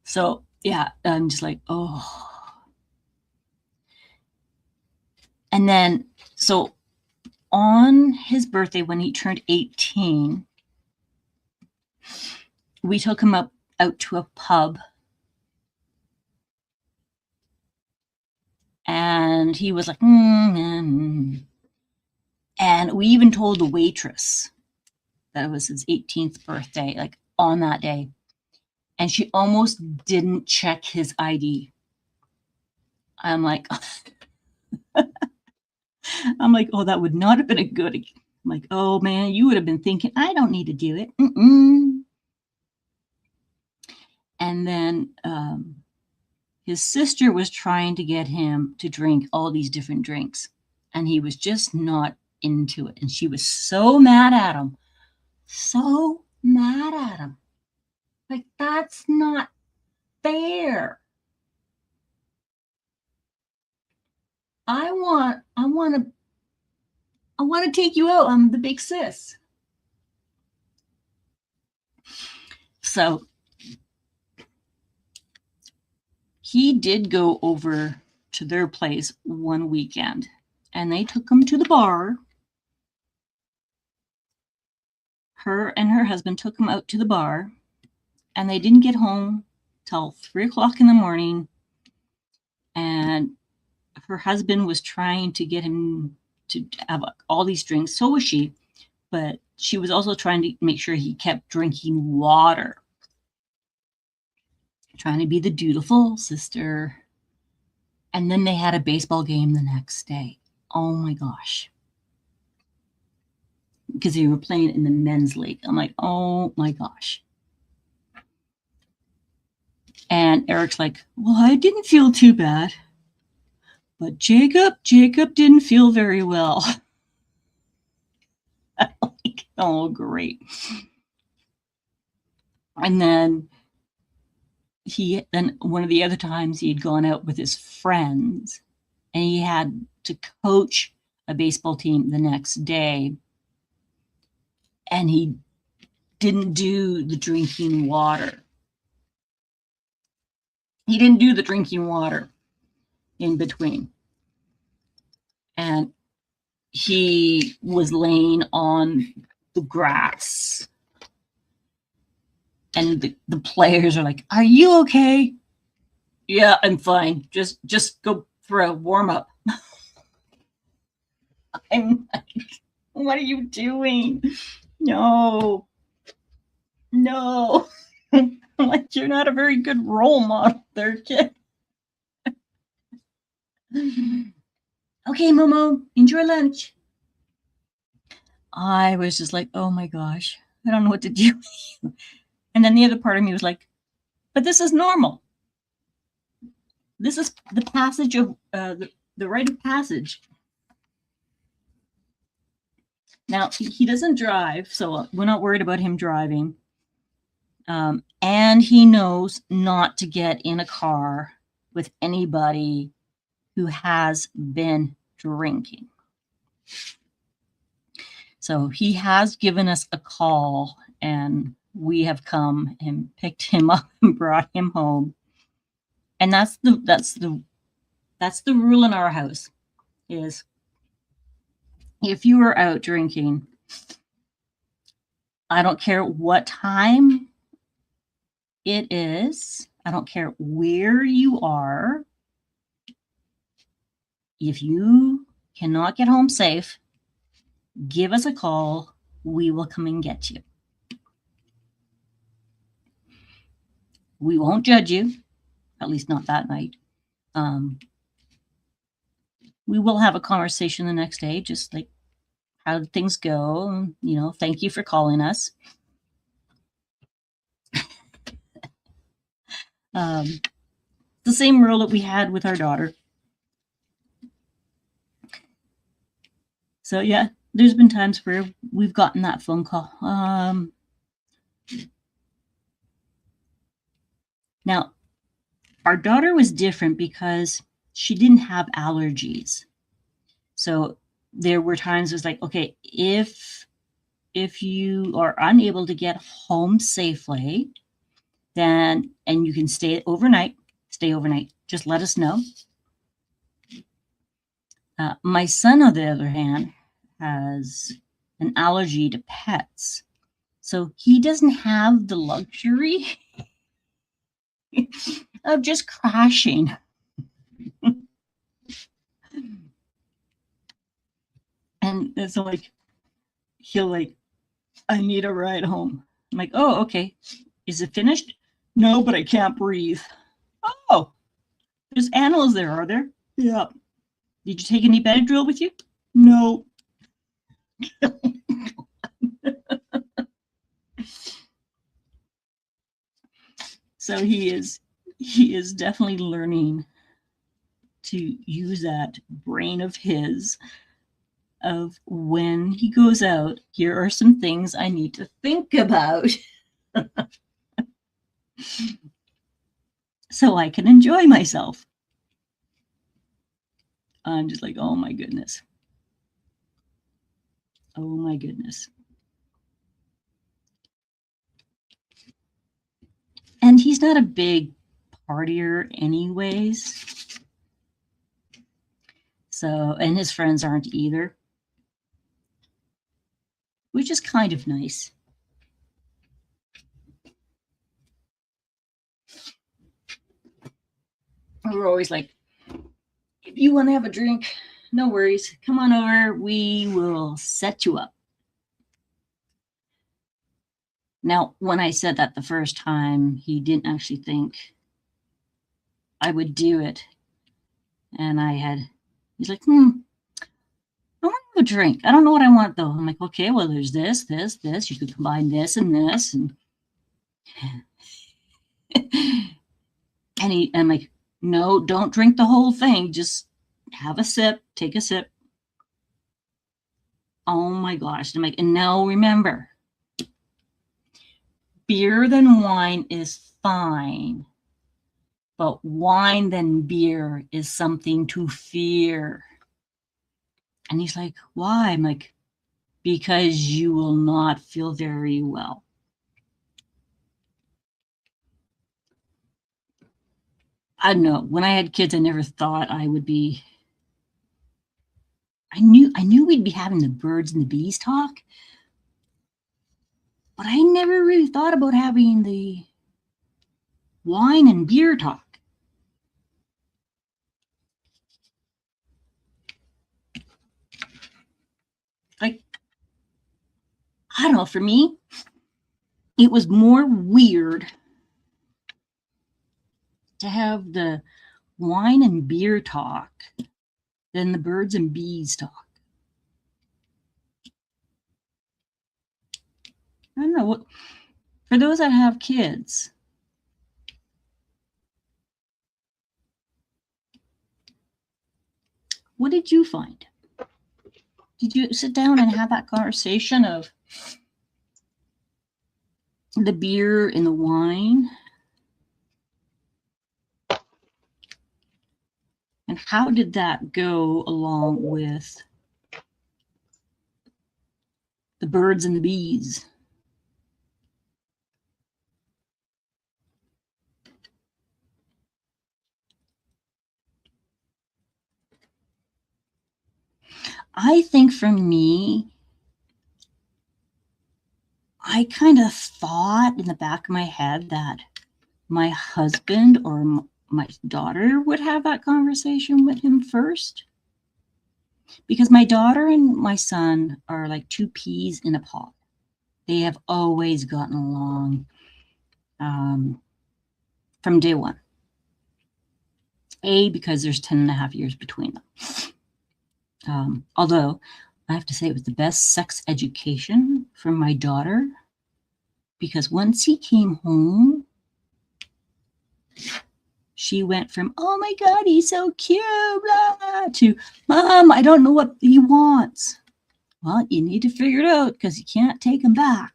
So yeah, I'm just like, oh. And then, so on his birthday, when he turned 18, we took him out to a pub. And he was like, And we even told the waitress that it was his 18th birthday, like on that day. And she almost didn't check his ID. I'm like, oh, that would not have been a good. I'm like, oh man, you would have been thinking, I don't need to do it. And then his sister was trying to get him to drink all these different drinks. And he was just not into it. And she was so mad at him. So mad at him. Like, that's not fair. I want to take you out. I'm the big sis. So he did go over to their place one weekend and they took him to the bar. Her and her husband took him out to the bar and they didn't get home till 3 o'clock in the morning. And her husband was trying to get him to have all these drinks. So was she, but she was also trying to make sure he kept drinking water. Trying to be the dutiful sister. And then they had a baseball game the next day. Oh my gosh. Because they were playing in the men's league. I'm like, oh my gosh. And Eric's like, well, I didn't feel too bad. But Jacob didn't feel very well. Like, oh, great. And then one of the other times he had gone out with his friends and he had to coach a baseball team the next day. And he didn't do the drinking water. He didn't do the drinking water in between. And he was laying on the grass. And the players are like, are you okay? Yeah, I'm fine. Just go for a warm up. I'm like, what are you doing? No. I'm like, you're not a very good role model there, kid. Okay, Momo, enjoy lunch. I was just like, oh my gosh, I don't know what to do. And then the other part of me was like, but this is normal. This is the passage of the rite of passage. Now, he doesn't drive, so we're not worried about him driving. And he knows not to get in a car with anybody who has been drinking. So he has given us a call and we have come and picked him up and brought him home. And that's the rule in our house is if you are out drinking, I don't care what time it is, I don't care where you are. If you cannot get home safe, give us a call. We will come and get you. We won't judge you, at least not that night. We will have a conversation the next day, just like how did things go? You know, thank you for calling us. The same rule that we had with our daughter. So yeah, there's been times where we've gotten that phone call. Now, our daughter was different because she didn't have allergies. So there were times it was like, okay, if you are unable to get home safely, then, and you can stay overnight, just let us know. My son, on the other hand, has an allergy to pets. So he doesn't have the luxury of just crashing. And it's like, he'll like, I need a ride home. I'm like, oh, okay. Is it finished? No, but I can't breathe. Oh, there's animals there, are there? Yeah. Did you take any Benadryl with you? No. So he is definitely learning to use that brain of his of when he goes out, here are some things I need to think about so I can enjoy myself. I'm just like, oh my goodness. Oh my goodness. And he's not a big partier anyways. So, and his friends aren't either, which is kind of nice. We're always like, if you want to have a drink, no worries. Come on over. We will set you up. Now, when I said that the first time, he didn't actually think I would do it. And he's like, I want a drink. I don't know what I want though. I'm like, okay, well, there's this. You could combine this and this. And I'm like, no, don't drink the whole thing. Just have a sip, take a sip. Oh my gosh. And I'm like, and now remember, beer than wine is fine, but wine than beer is something to fear. And he's like, why? I'm like, because you will not feel very well. I don't know. When I had kids, I never thought I would be. I knew we'd be having the birds and the bees talk, but I never really thought about having the wine and beer talk. Like, I don't know, for me, it was more weird to have the wine and beer talk than the birds and bees talk. I don't know, what for those that have kids, what did you find? Did you sit down and have that conversation of the beer and the wine? And how did that go along with the birds and the bees? I think for me, I kind of thought in the back of my head that my husband or my daughter would have that conversation with him first. Because my daughter and my son are like two peas in a pod. They have always gotten along from day one. Because there's 10.5 years between them. Although I have to say it was the best sex education for my daughter, because once he came home, she went from, oh my God, he's so cute, blah, to, Mom, I don't know what he wants. Well, you need to figure it out because you can't take him back.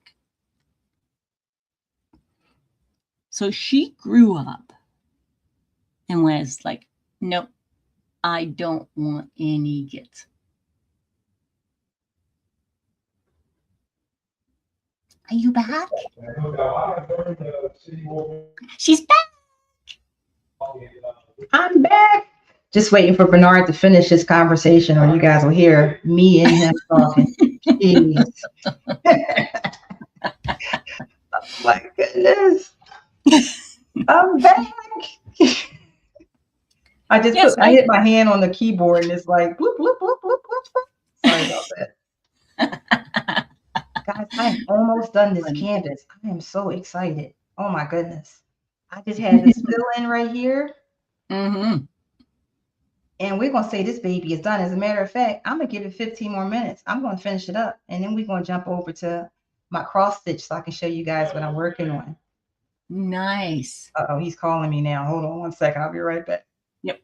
So she grew up and was like, nope, I don't want any kids. Are you back? She's back. I'm back. Just waiting for Bernard to finish his conversation, or you guys will hear me and him talking. Jeez. Oh my goodness. I'm back. I hit my hand on the keyboard and it's like bloop, bloop, bloop, bloop, bloop, bloop. Sorry about that. Guys, I am almost done this canvas. I am so excited. Oh my goodness. I just had this fill in right here. Mm-hmm. And we're going to say this baby is done. As a matter of fact, I'm going to give it 15 more minutes. I'm going to finish it up. And then we're going to jump over to my cross stitch so I can show you guys what I'm working on. Nice. Uh-oh, he's calling me now. Hold on one second. I'll be right back. Yep.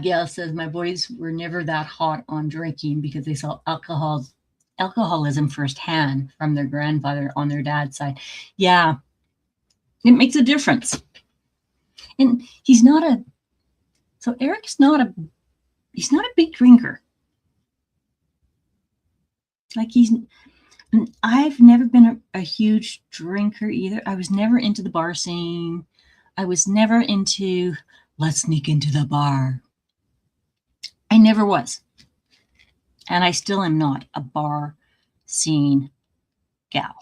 Gail says, my boys were never that hot on drinking because they saw alcoholism firsthand from their grandfather on their dad's side. Yeah, it makes a difference. And Eric's not a big drinker. Like I've never been a huge drinker either. I was never into the bar scene. I was never into, let's sneak into the bar. I never was. And I still am not a bar scene gal.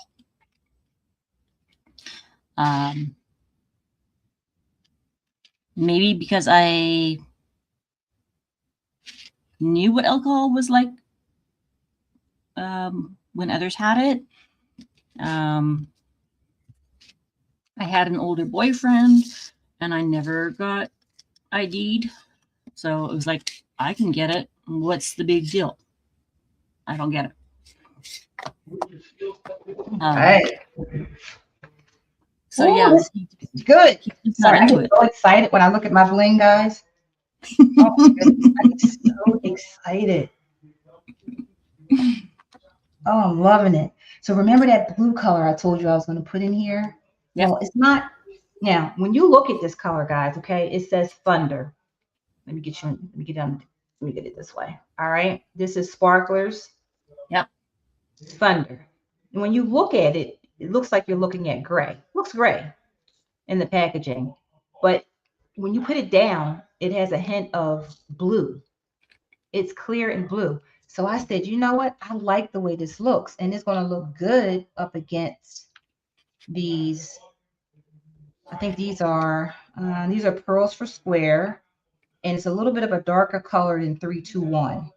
Maybe because I knew what alcohol was like when others had it. I had an older boyfriend and I never got ID'd. So it was like, I can get it. What's the big deal? I don't get it. Right. So yeah, good. Sorry, I get so excited when I look at my bling, guys. Oh my goodness, I'm so excited. Oh, I'm loving it. So remember that blue color I told you I was going to put in here? Yep. Well, it's not. Now, when you look at this color, guys, okay, it says thunder. Let me get it this way. All right. This is sparklers. Yep. Thunder. And when you look at it, it looks like you're looking at gray. It looks gray in the packaging. But when you put it down, it has a hint of blue. It's clear and blue. So I said, you know what? I like the way this looks. And it's going to look good up against these. I think these are pearls for square. And it's a little bit of a darker color than 321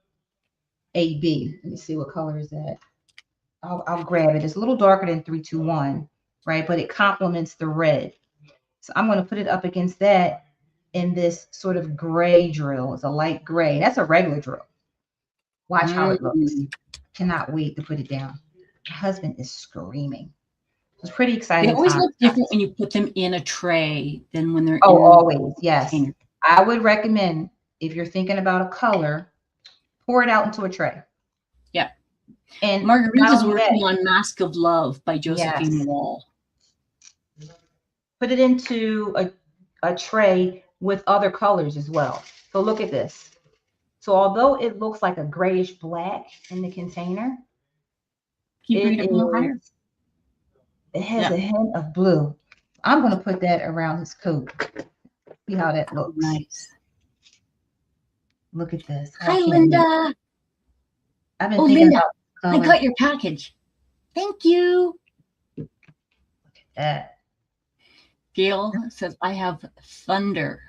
AB. Let me see what color is that. I'll grab it. It's a little darker than 321, right? But it complements the red. So I'm going to put it up against that in this sort of gray drill. It's a light gray. That's a regular drill. Watch how it looks. Cannot wait to put it down. My husband is screaming. It's pretty exciting. They always look different when you put them in a tray than when they're always. Yes. Container. I would recommend, if you're thinking about a color, pour it out into a tray. Yeah. And Margarita's working on Mask of Love by Josephine Wall. Put it into a tray with other colors as well. So look at this. So although it looks like a grayish black in the container, it has a hint of blue. I'm going to put that around his coat. See how that looks. Nice. Look at this. Oh, I Hi, can't wait. Linda. I've been Oh, thinking Linda, about I color. got your package. Thank you. That. Gail says, I have thunder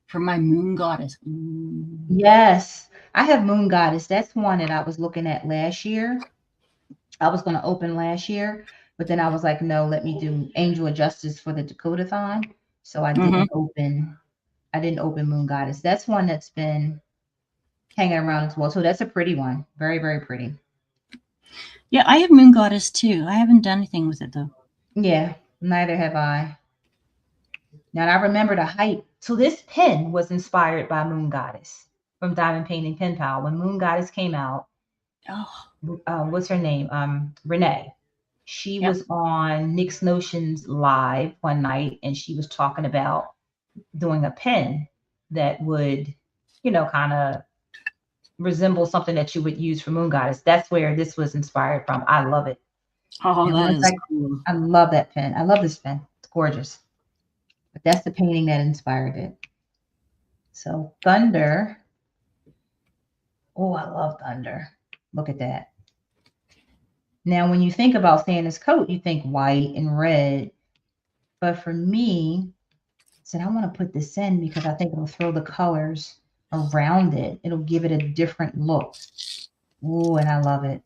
for my moon goddess. Ooh. Yes, I have Moon Goddess. That's one that I was looking at last year. I was going to open last year, but then I was like, no, let me do Angel of Justice for the Dakota-thon. So I didn't open. I didn't open Moon Goddess. That's one that's been hanging around as well. So that's a pretty one. Very, very pretty. Yeah, I have moon goddess too. I haven't done anything with it though. Yeah, neither have I. Now I remember the hype. So this pen was inspired by Moon Goddess from Diamond Painting Pen Pal. When Moon Goddess came out, Oh, what's her name? Renee. She yep. was on Nick's Notions live one night, and she was talking about doing a pen that would, kind of resemble something that you would use for Moon Goddess. That's where this was inspired from. I love it. Oh, And that once is cool. I love that pen. I love this pen. It's gorgeous. But that's the painting that inspired it. So Thunder. Oh, I love Thunder. Look at that. Now, when you think about Santa's coat, you think white and red. But for me, I said, I want to put this in because I think it'll throw the colors around it. It'll give it a different look. Ooh, and I love it.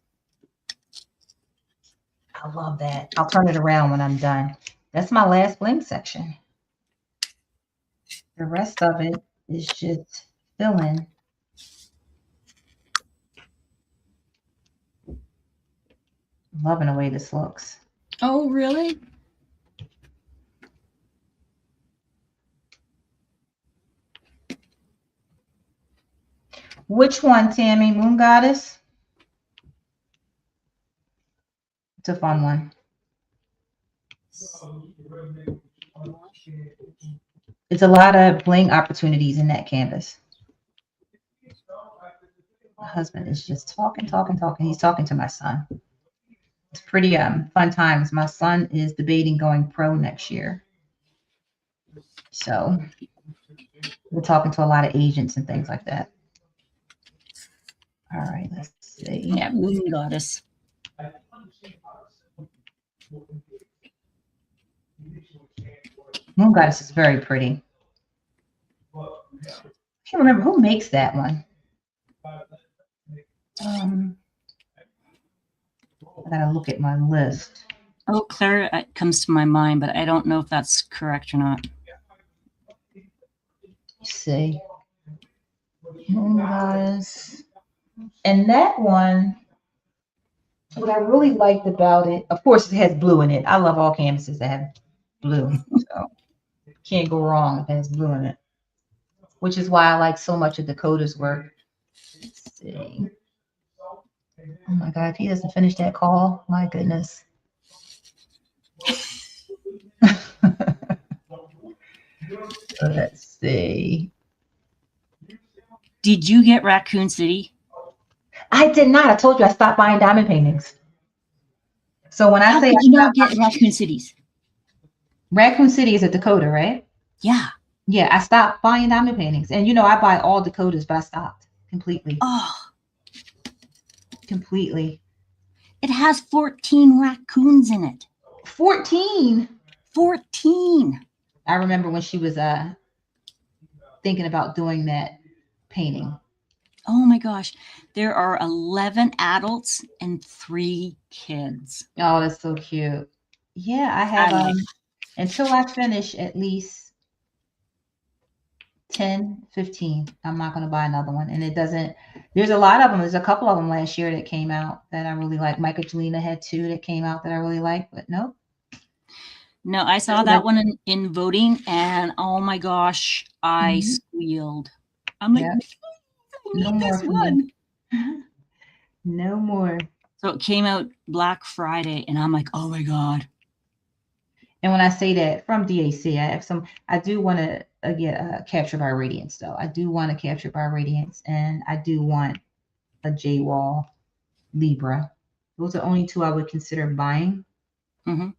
I love that. I'll turn it around when I'm done. That's my last bling section. The rest of it is just filling. Loving the way this looks. Oh, really? Which one, Tammy? Moon Goddess? It's a fun one. It's a lot of bling opportunities in that canvas. My husband is just talking. He's talking to my son. It's pretty fun times. My son is debating going pro next year. So we're talking to a lot of agents and things like that. All right, let's see. Yeah, moon goddess. Moon Goddess is very pretty. I can't remember who makes that one. I gotta look at my list. Oh, Claire comes to my mind, but I don't know if that's correct or not. Let's see. Moon Goddess. And that one, what I really liked about it, of course, it has blue in it. I love all canvases that have blue. So can't go wrong if it has blue in it. Which is why I like so much of Dakota's work. Let's see. Oh my God, if he doesn't finish that call, my goodness. Let's see. Did you get Raccoon City? I did not. I told you I stopped buying diamond paintings. So when I How say could you not get Raccoon Cities? Raccoon City is at Dakota, right? Yeah. Yeah, I stopped buying diamond paintings. And I buy all Dakotas, but I stopped completely. Oh. Completely. It has 14 raccoons in it. 14. 14. I remember when she was thinking about doing that painting. Oh my gosh. There are 11 adults and 3 kids. Oh, that's so cute. Yeah, I have until I finish at least 10, 15. I'm not going to buy another one. And there's a lot of them. There's a couple of them last year that came out that I really like. Michelina had 2 that came out that I really like, but nope. No, I saw that one in voting, and oh my gosh, I squealed. I'm like, no more one. No more. So it came out Black Friday, and I'm like, oh my God. And when I say that from DAC, I do want to get Capture by Radiance, though. I do want to Capture by Radiance, and I do want a J-Wall Libra. Those are only 2 I would consider buying. Mm-hmm.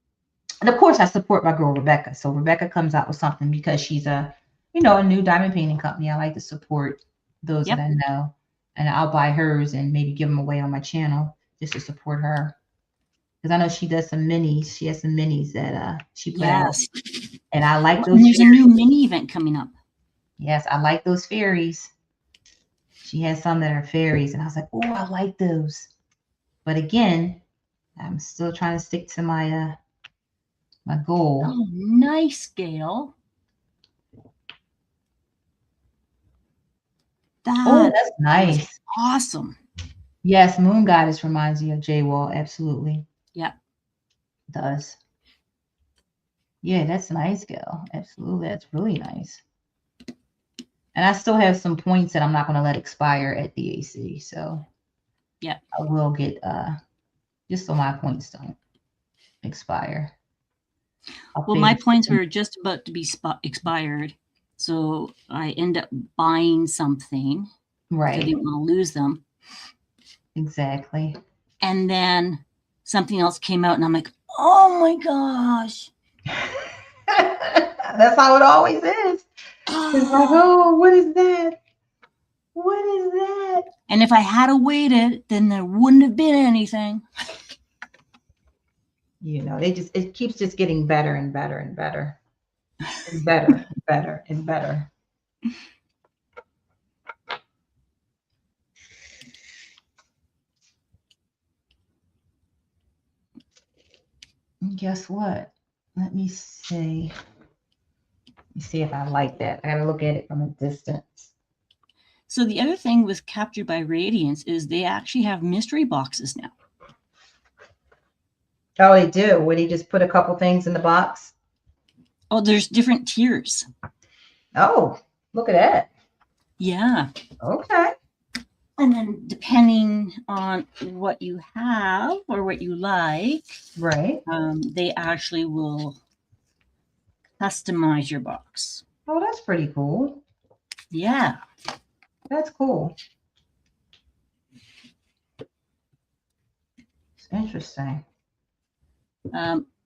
And of course, I support my girl Rebecca. So Rebecca comes out with something because she's a new diamond painting company. I like to support those that I know. And I'll buy hers and maybe give them away on my channel just to support her. Because I know she does some minis. She has some minis that she put out. Yes. And I like And those there's a fairies. new mini event coming up. Yes, I like those fairies. She has some that are fairies. And I was like, oh, I like those. But again, I'm still trying to stick to my my goal. Oh, nice, Gail. That's nice. Awesome. Yes, Moon Goddess reminds me of J-Wall. Absolutely. Yeah. It does. Yeah, that's nice, Gail. Absolutely. That's really nice. And I still have some points that I'm not going to let expire at DAC. So yeah, I will get just so my points don't expire. Well, my points were just about to be expired. So I end up buying something. Right. I didn't want to lose them. Exactly. And then something else came out and I'm like, oh my gosh. That's how it always is. It's like, oh, what is that? What is that? And if I had waited, then there wouldn't have been anything. You know, it keeps just getting better and better and better. And better and better and better. And guess what? Let me see. Let me see if I like that. I gotta look at it from a distance. So the other thing with Captured by Radiance is they actually have mystery boxes now. Oh, they do? Would he just put a couple things in the box? Oh, there's different tiers. Oh, look at that. Yeah. Okay. And then depending on what you have or what you like, right, they actually will customize your box. Oh, that's pretty cool. Yeah. That's cool. It's interesting.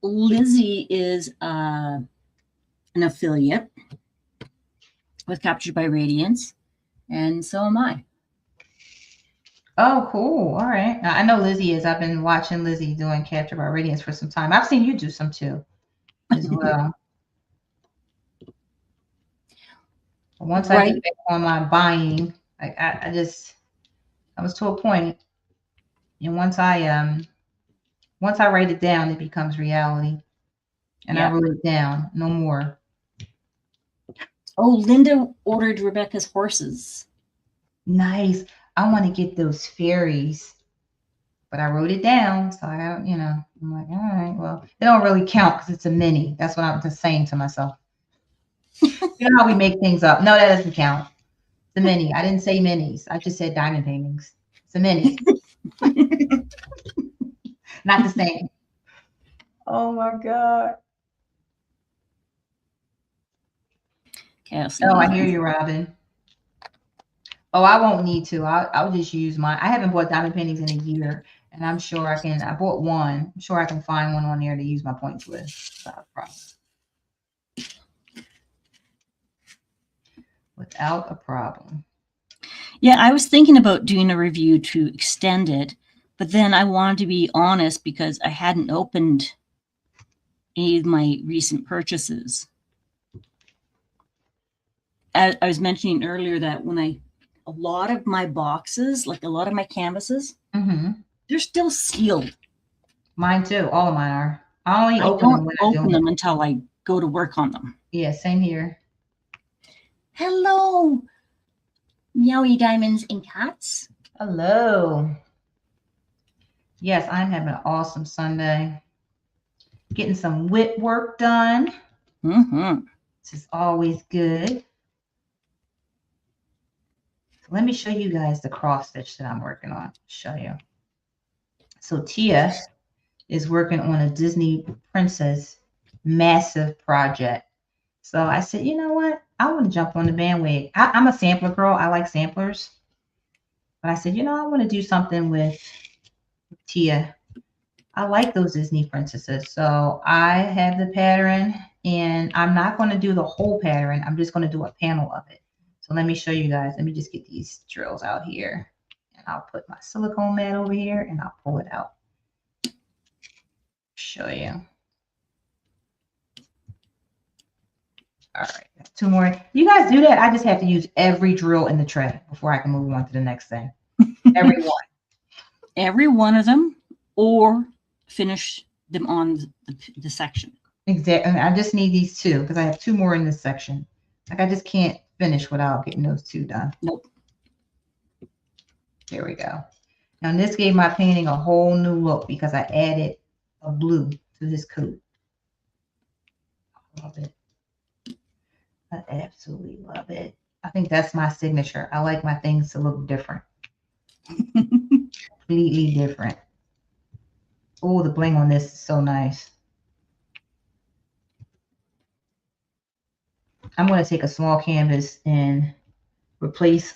Lizzie is an affiliate with Captured by Radiance, and so am I. Oh, cool. All right. Now, I know Lizzie is. I've been watching Lizzie doing Captured by Radiance for some time. I've seen you do some too as well. Once I get back on my buying, I was to a point, and once I write it down, it becomes reality. And I wrote it down. No more. Oh, Linda ordered Rebecca's horses. Nice. I want to get those fairies, but I wrote it down. So I don't, you know, I'm like, all right, well, it don't really count because it's a mini. That's what I'm just saying to myself. You know how we make things up. No, that doesn't count. It's a mini. I didn't say minis. I just said diamond paintings. It's a mini. Not the same. Oh my God. Oh, I hear you, Robin. Oh, I won't need to. I'll just use mine. I haven't bought diamond paintings in a year, and I'm sure I can. I bought one. I'm sure I can find one on there to use my points with. Without a problem. Without a problem. Yeah, I was thinking about doing a review to extend it, but then I wanted to be honest because I hadn't opened any of my recent purchases. As I was mentioning earlier that when a lot of my boxes, like a lot of my canvases, they're still sealed. Mine too. All of mine are. I only open them until I go to work on them. Yeah, same here. Hello, Meowie Diamonds and Cats. Hello. Yes, I'm having an awesome Sunday. Getting some WIP work done. This is always good. So let me show you guys the cross stitch that I'm working on. Show you. So Tia is working on a Disney Princess massive project. So I said, you know what? I want to jump on the bandwagon. I'm a sampler girl. I like samplers. But I said, you know, I want to do something with Tia. I like those Disney princesses. So I have the pattern and I'm not going to do the whole pattern. I'm just going to do a panel of it. So let me show you guys. Let me just get these drills out here. And I'll put my silicone mat over here and I'll pull it out. Show you. All right, two more. You guys do that? I just have to use every drill in the tray before I can move on to the next thing. Every one. Every one of them, or finish them on the section. Exactly. I just need these two because I have two more in this section. Like I just can't finish without getting those two done. Nope. There we go. Now this gave my painting a whole new look because I added a blue to this coat. I love it. I absolutely love it. I think that's my signature. I like my things to look different. Completely different. Oh, the bling on this is so nice. I'm going to take a small canvas and replace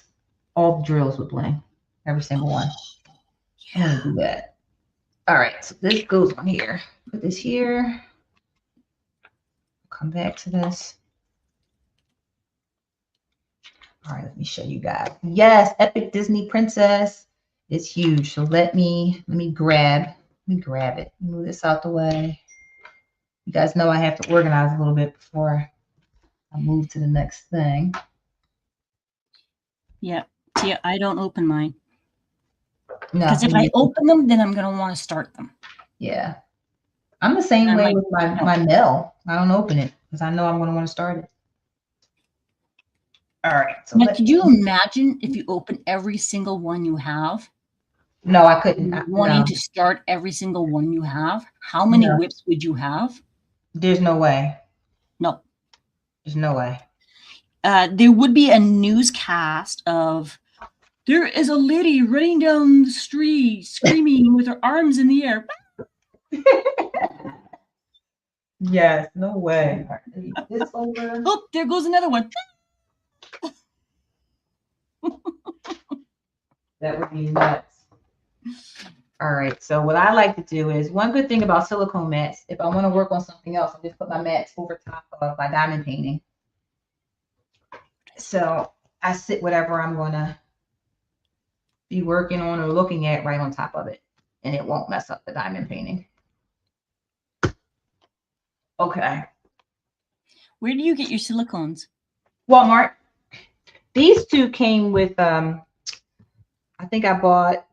all the drills with bling. Every single one. I'm going to do that. All right, so this goes on here. Put this here. Come back to this. All right, let me show you guys. Yes, Epic Disney Princess is huge. So let me grab it. Move this out the way. You guys know I have to organize a little bit before I move to the next thing. Yeah. See, I don't open mine. No, because if I open them, then I'm going to want to start them. Yeah. I'm the same way with my nail. I don't open it because I know I'm going to want to start it. All right. So now, could you imagine if you open every single one you have? No, I couldn't. Wanting to start every single one you have? How many WIPs would you have? There's no way. No. There's no way. There would be a newscast of, there is a lady running down the street screaming with her arms in the air. Yes, no way. This over. Oh, there goes another one. That would be nuts. All right. So what I like to do is, one good thing about silicone mats, if I want to work on something else, I just put my mats over top of my diamond painting. So I sit whatever I'm going to be working on or looking at right on top of it, and it won't mess up the diamond painting. Okay. Where do you get your silicones? Walmart. These two came with, I think I bought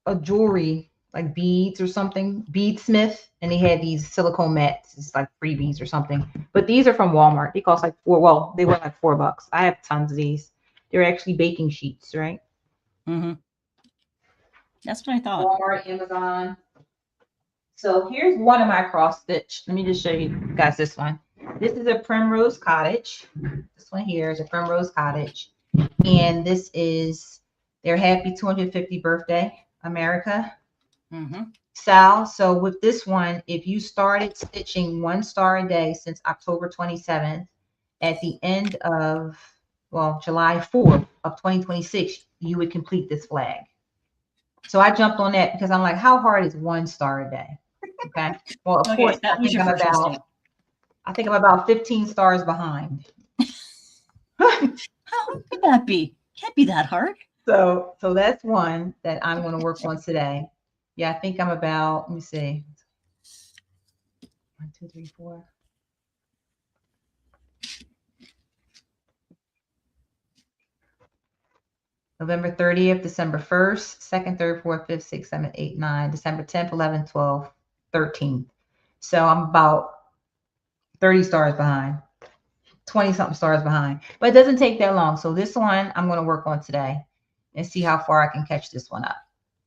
a jewelry, like beads or something, Beadsmith, and they had these silicone mats. It's like freebies or something. But these are from Walmart. They cost like they were like $4. I have tons of these. They're actually baking sheets, right? Mm-hmm. That's what I thought. Walmart, Amazon. So here's one of my cross stitch. Let me just show you guys this one. This is a Primrose Cottage. This one here is a Primrose Cottage. And this is their happy 250th birthday, America. Mm-hmm. Sal. So with this one, if you started stitching 1 star a day since October 27th, at the end of, July 4th of 2026, you would complete this flag. So I jumped on that because I'm like, how hard is 1 star a day? Okay. Well, of course, that was your first mistake. I think I'm about 15 stars behind. How could that be? Can't be that hard. So that's one that I'm going to work on today. Yeah, I think I'm about, let me see. 1, 2, 3, 4. November 30th, December 1st, 2nd, 3rd, 4th, 5th, 6th, 7th, 8th, 9th, December 10th, 11th, 12th, 13th. So I'm about 30 stars behind, 20 something stars behind, but it doesn't take that long. So this one I'm going to work on today and see how far I can catch this one up.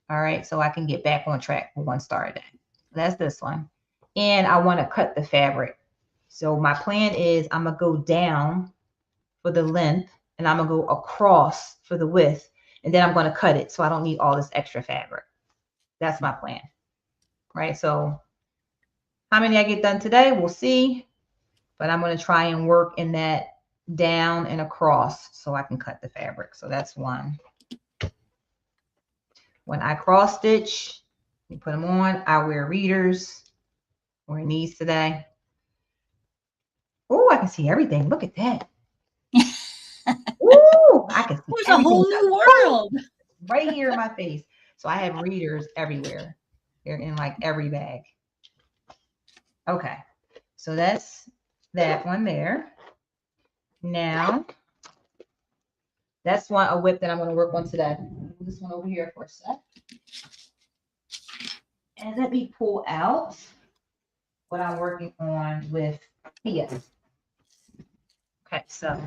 All right. So I can get back on track for 1 star a day. That's this one. And I want to cut the fabric. So my plan is I'm going to go down for the length and I'm going to go across for the width. And then I'm going to cut it so I don't need all this extra fabric. That's my plan. Right. So how many I get done today, we'll see. But I'm going to try and work in that down and across so I can cut the fabric. So that's one. When I cross stitch, you put them on, I wear readers. Wearing these today. Oh, I can see everything. Look at that. Ooh, can see There's a everything whole new world. right here in my face. So I have readers everywhere. They're in like every bag. Okay. So that's that one there. Now, that's one a WIP that I'm going to work on today. Move this one over here for a sec. And let me pull out what I'm working on with Tia. Okay, so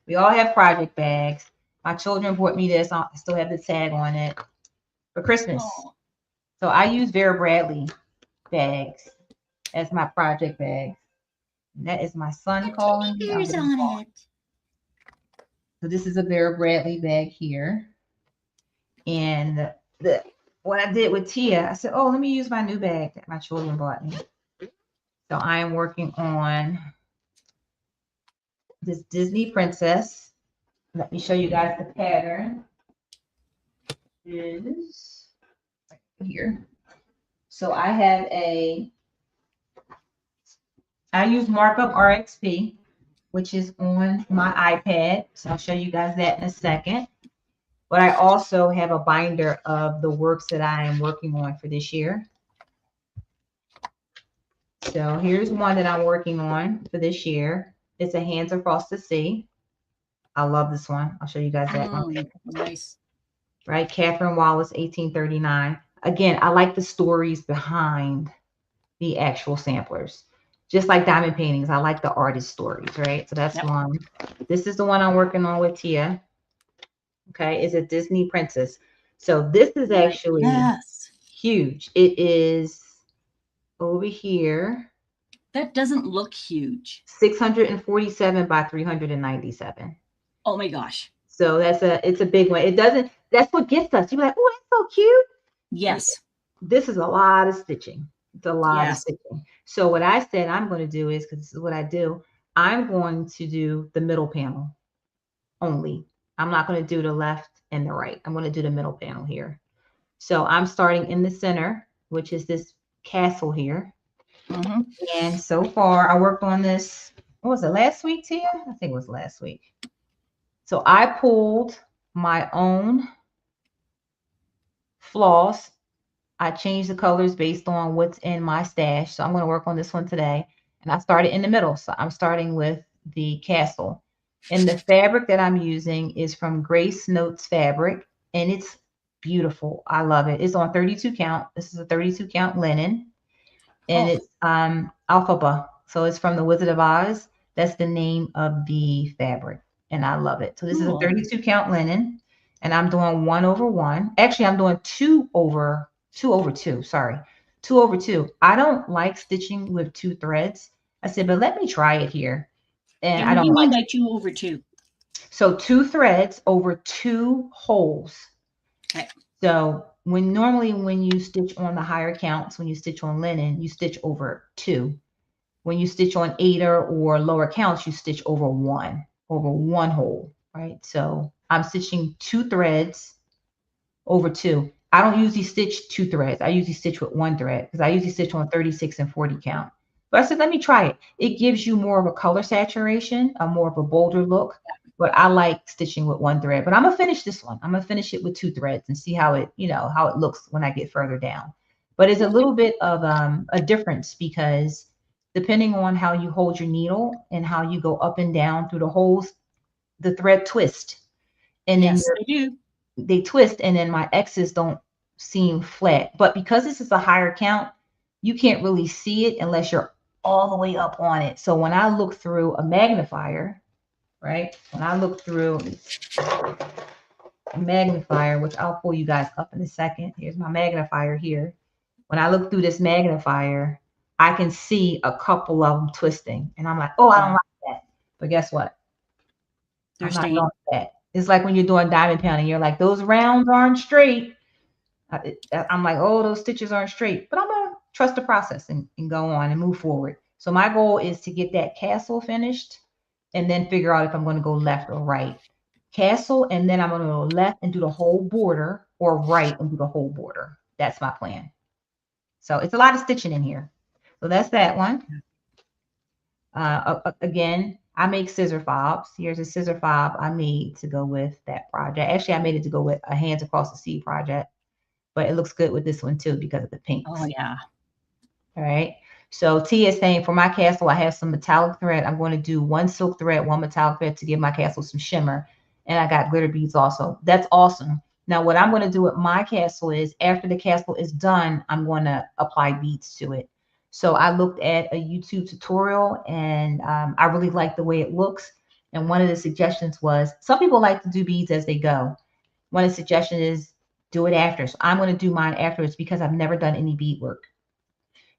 we all have project bags. My children bought me this. I still have the tag on it for Christmas. Oh, So I use Vera Bradley bags as my project bags. And that is my son calling me. I'm bears getting called. on it. So this is a Vera Bradley bag here. And what I did with Tia, I said, oh, let me use my new bag that my children bought me. So I am working on this Disney princess. Let me show you guys the pattern. Is right here. So I use Markup RXP, which is on my iPad. So I'll show you guys that in a second. But I also have a binder of the works that I am working on for this year. So here's one that I'm working on for this year. It's a Hands Across the Sea. I love this one. I'll show you guys that one. Nice. Right, Catherine Wallace, 1839. Again, I like the stories behind the actual samplers. Just like diamond paintings, I like the artist stories, right? So that's one. This is the one I'm working on with Tia. Okay, it's a Disney princess. So this is actually huge. It is over here. That doesn't look huge. 647 by 397. Oh my gosh. So it's a big one. That's what gets us. You're like, oh, that's so cute. Yes. This is a lot of stitching. It's a lot of stitching. So what I said I'm going to do is, because this is what I do, I'm going to do the middle panel only. I'm not going to do the left and the right. I'm going to do the middle panel here. So I'm starting in the center, which is this castle here. Mm-hmm. And so far, I worked on this, what was it, last week, Tia? I think it was last week. So I pulled my own floss. I changed the colors based on what's in my stash. So I'm going to work on this one today. And I started in the middle. So I'm starting with the castle. And the fabric that I'm using is from Grace Notes Fabric. And it's beautiful. I love it. It's on 32 count. This is a 32 count linen. And it's Alphaba. So it's from the Wizard of Oz. That's the name of the fabric. And I love it. So this is a 32 count linen. And I'm doing 1/1. Actually, I'm doing 2/2. Sorry. 2/2. I don't like stitching with 2 threads. I said, but let me try it here. And I don't what do you like mean by 2/2? So 2 threads over 2 holes. Okay. So normally when you stitch on the higher counts, when you stitch on linen, you stitch over 2. When you stitch on Aida or lower counts, you stitch over 1 hole, right? So I'm stitching 2 threads over 2. I don't usually stitch 2 threads. I usually stitch with 1 thread because I usually stitch on 36 and 40 count. But I said, let me try it. It gives you more of a color saturation, more of a bolder look. But I like stitching with 1 thread. But I'm gonna finish this one. I'm gonna finish it with 2 threads and see how it looks when I get further down. But it's a little bit of a difference because depending on how you hold your needle and how you go up and down through the holes, the thread twist. And then they do. They twist, and then my X's don't seem flat. But because this is a higher count, you can't really see it unless you're all the way up on it. So when I look through a magnifier, right? When I look through a magnifier, which I'll pull you guys up in a second. Here's my magnifier here. When I look through this magnifier, I can see a couple of them twisting. And I'm like, oh, I don't like that. But guess what? I'm not doing that. It's like when you're doing diamond pounding, you're like, those rounds aren't straight. I'm like, oh, those stitches aren't straight. But I'm going to trust the process and go on and move forward. So my goal is to get that castle finished and then figure out if I'm going to go left or right. Castle, and then I'm going to go left and do the whole border, or right and do the whole border. That's my plan. So it's a lot of stitching in here. So that's that one. Again, I make scissor fobs. Here's a scissor fob I made to go with that project. Actually, I made it to go with a Hands Across the Sea project, but it looks good with this one too because of the Oh pinks. yeah. All right. So T is saying for my castle, I have some metallic thread. I'm going to do one silk thread, one metallic thread to give my castle some shimmer. And I got glitter beads also. That's awesome. Now, what I'm going to do with my castle is after the castle is done, I'm going to apply beads to it. So I looked at a YouTube tutorial and I really like the way it looks. And one of the suggestions was some people like to do beads as they go. One of the suggestions is do it after. So I'm going to do mine afterwards because I've never done any bead work.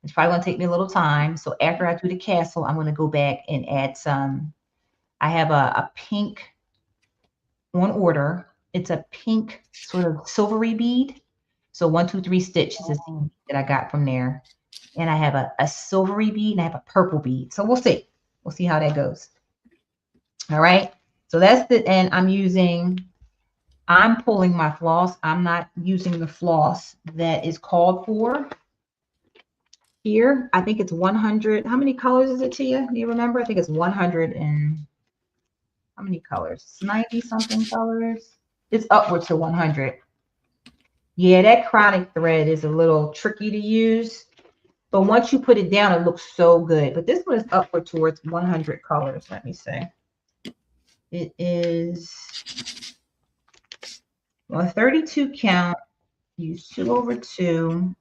It's probably going to take me a little time. So after I do the castle, I'm going to go back and add some. I have a pink on order. It's a pink sort of silvery bead. So 1, 2, 3 stitch is the Oh. that I got from there. And I have a silvery bead and I have a purple bead. So we'll see. We'll see how that goes. All right. So that's the, and I'm pulling my floss. I'm not using the floss that is called for here. I think it's 100. How many colors is it to you? Do you remember? I think it's 100 and how many colors? It's 90 something colors. It's upwards to 100. Yeah, that chronic thread is a little tricky to use, but once you put it down, it looks so good. But this one is upward towards 100 colors. Let me see. It is a 32 count. Use 2/2.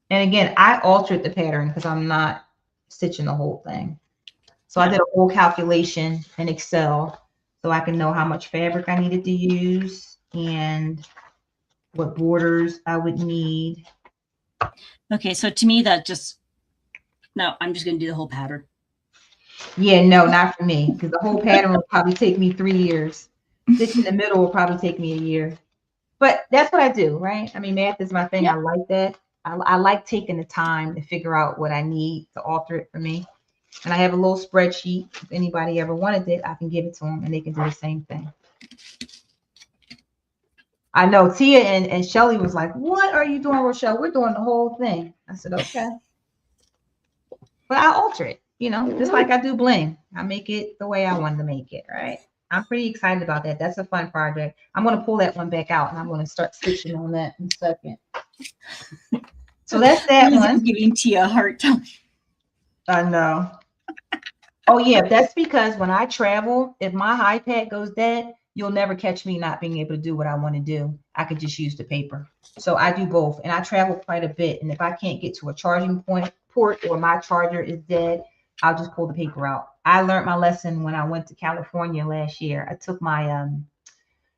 And again, I altered the pattern because I'm not stitching the whole thing. So I did a whole calculation in Excel so I can know how much fabric I needed to use and what borders I would need. Okay, so to me that just, no, I'm just going to do the whole pattern. Yeah, no, not for me because the whole pattern will probably take me 3 years. Stitching the middle will probably take me a year. But that's what I do, right? I mean, math is my thing. Yep. I like that. I like taking the time to figure out what I need to alter it for me. And I have a little spreadsheet. If anybody ever wanted it, I can give it to them and they can do the same thing. I know Tia and Shelly was like, what are you doing, Rochelle? We're doing the whole thing. I said, okay. But I alter it, just like I do bling. I make it the way I wanted to make it, right? I'm pretty excited about that. That's a fun project. I'm going to pull that one back out and I'm going to start stitching on that in a second. So that's that one. Giving Tia a hard time. I know. Oh, yeah. That's because when I travel, if my iPad goes dead, you'll never catch me not being able to do what I want to do. I could just use the paper. So I do both. And I travel quite a bit. And if I can't get to a charging port or my charger is dead, I'll just pull the paper out. I learned my lesson when I went to California last year. I took my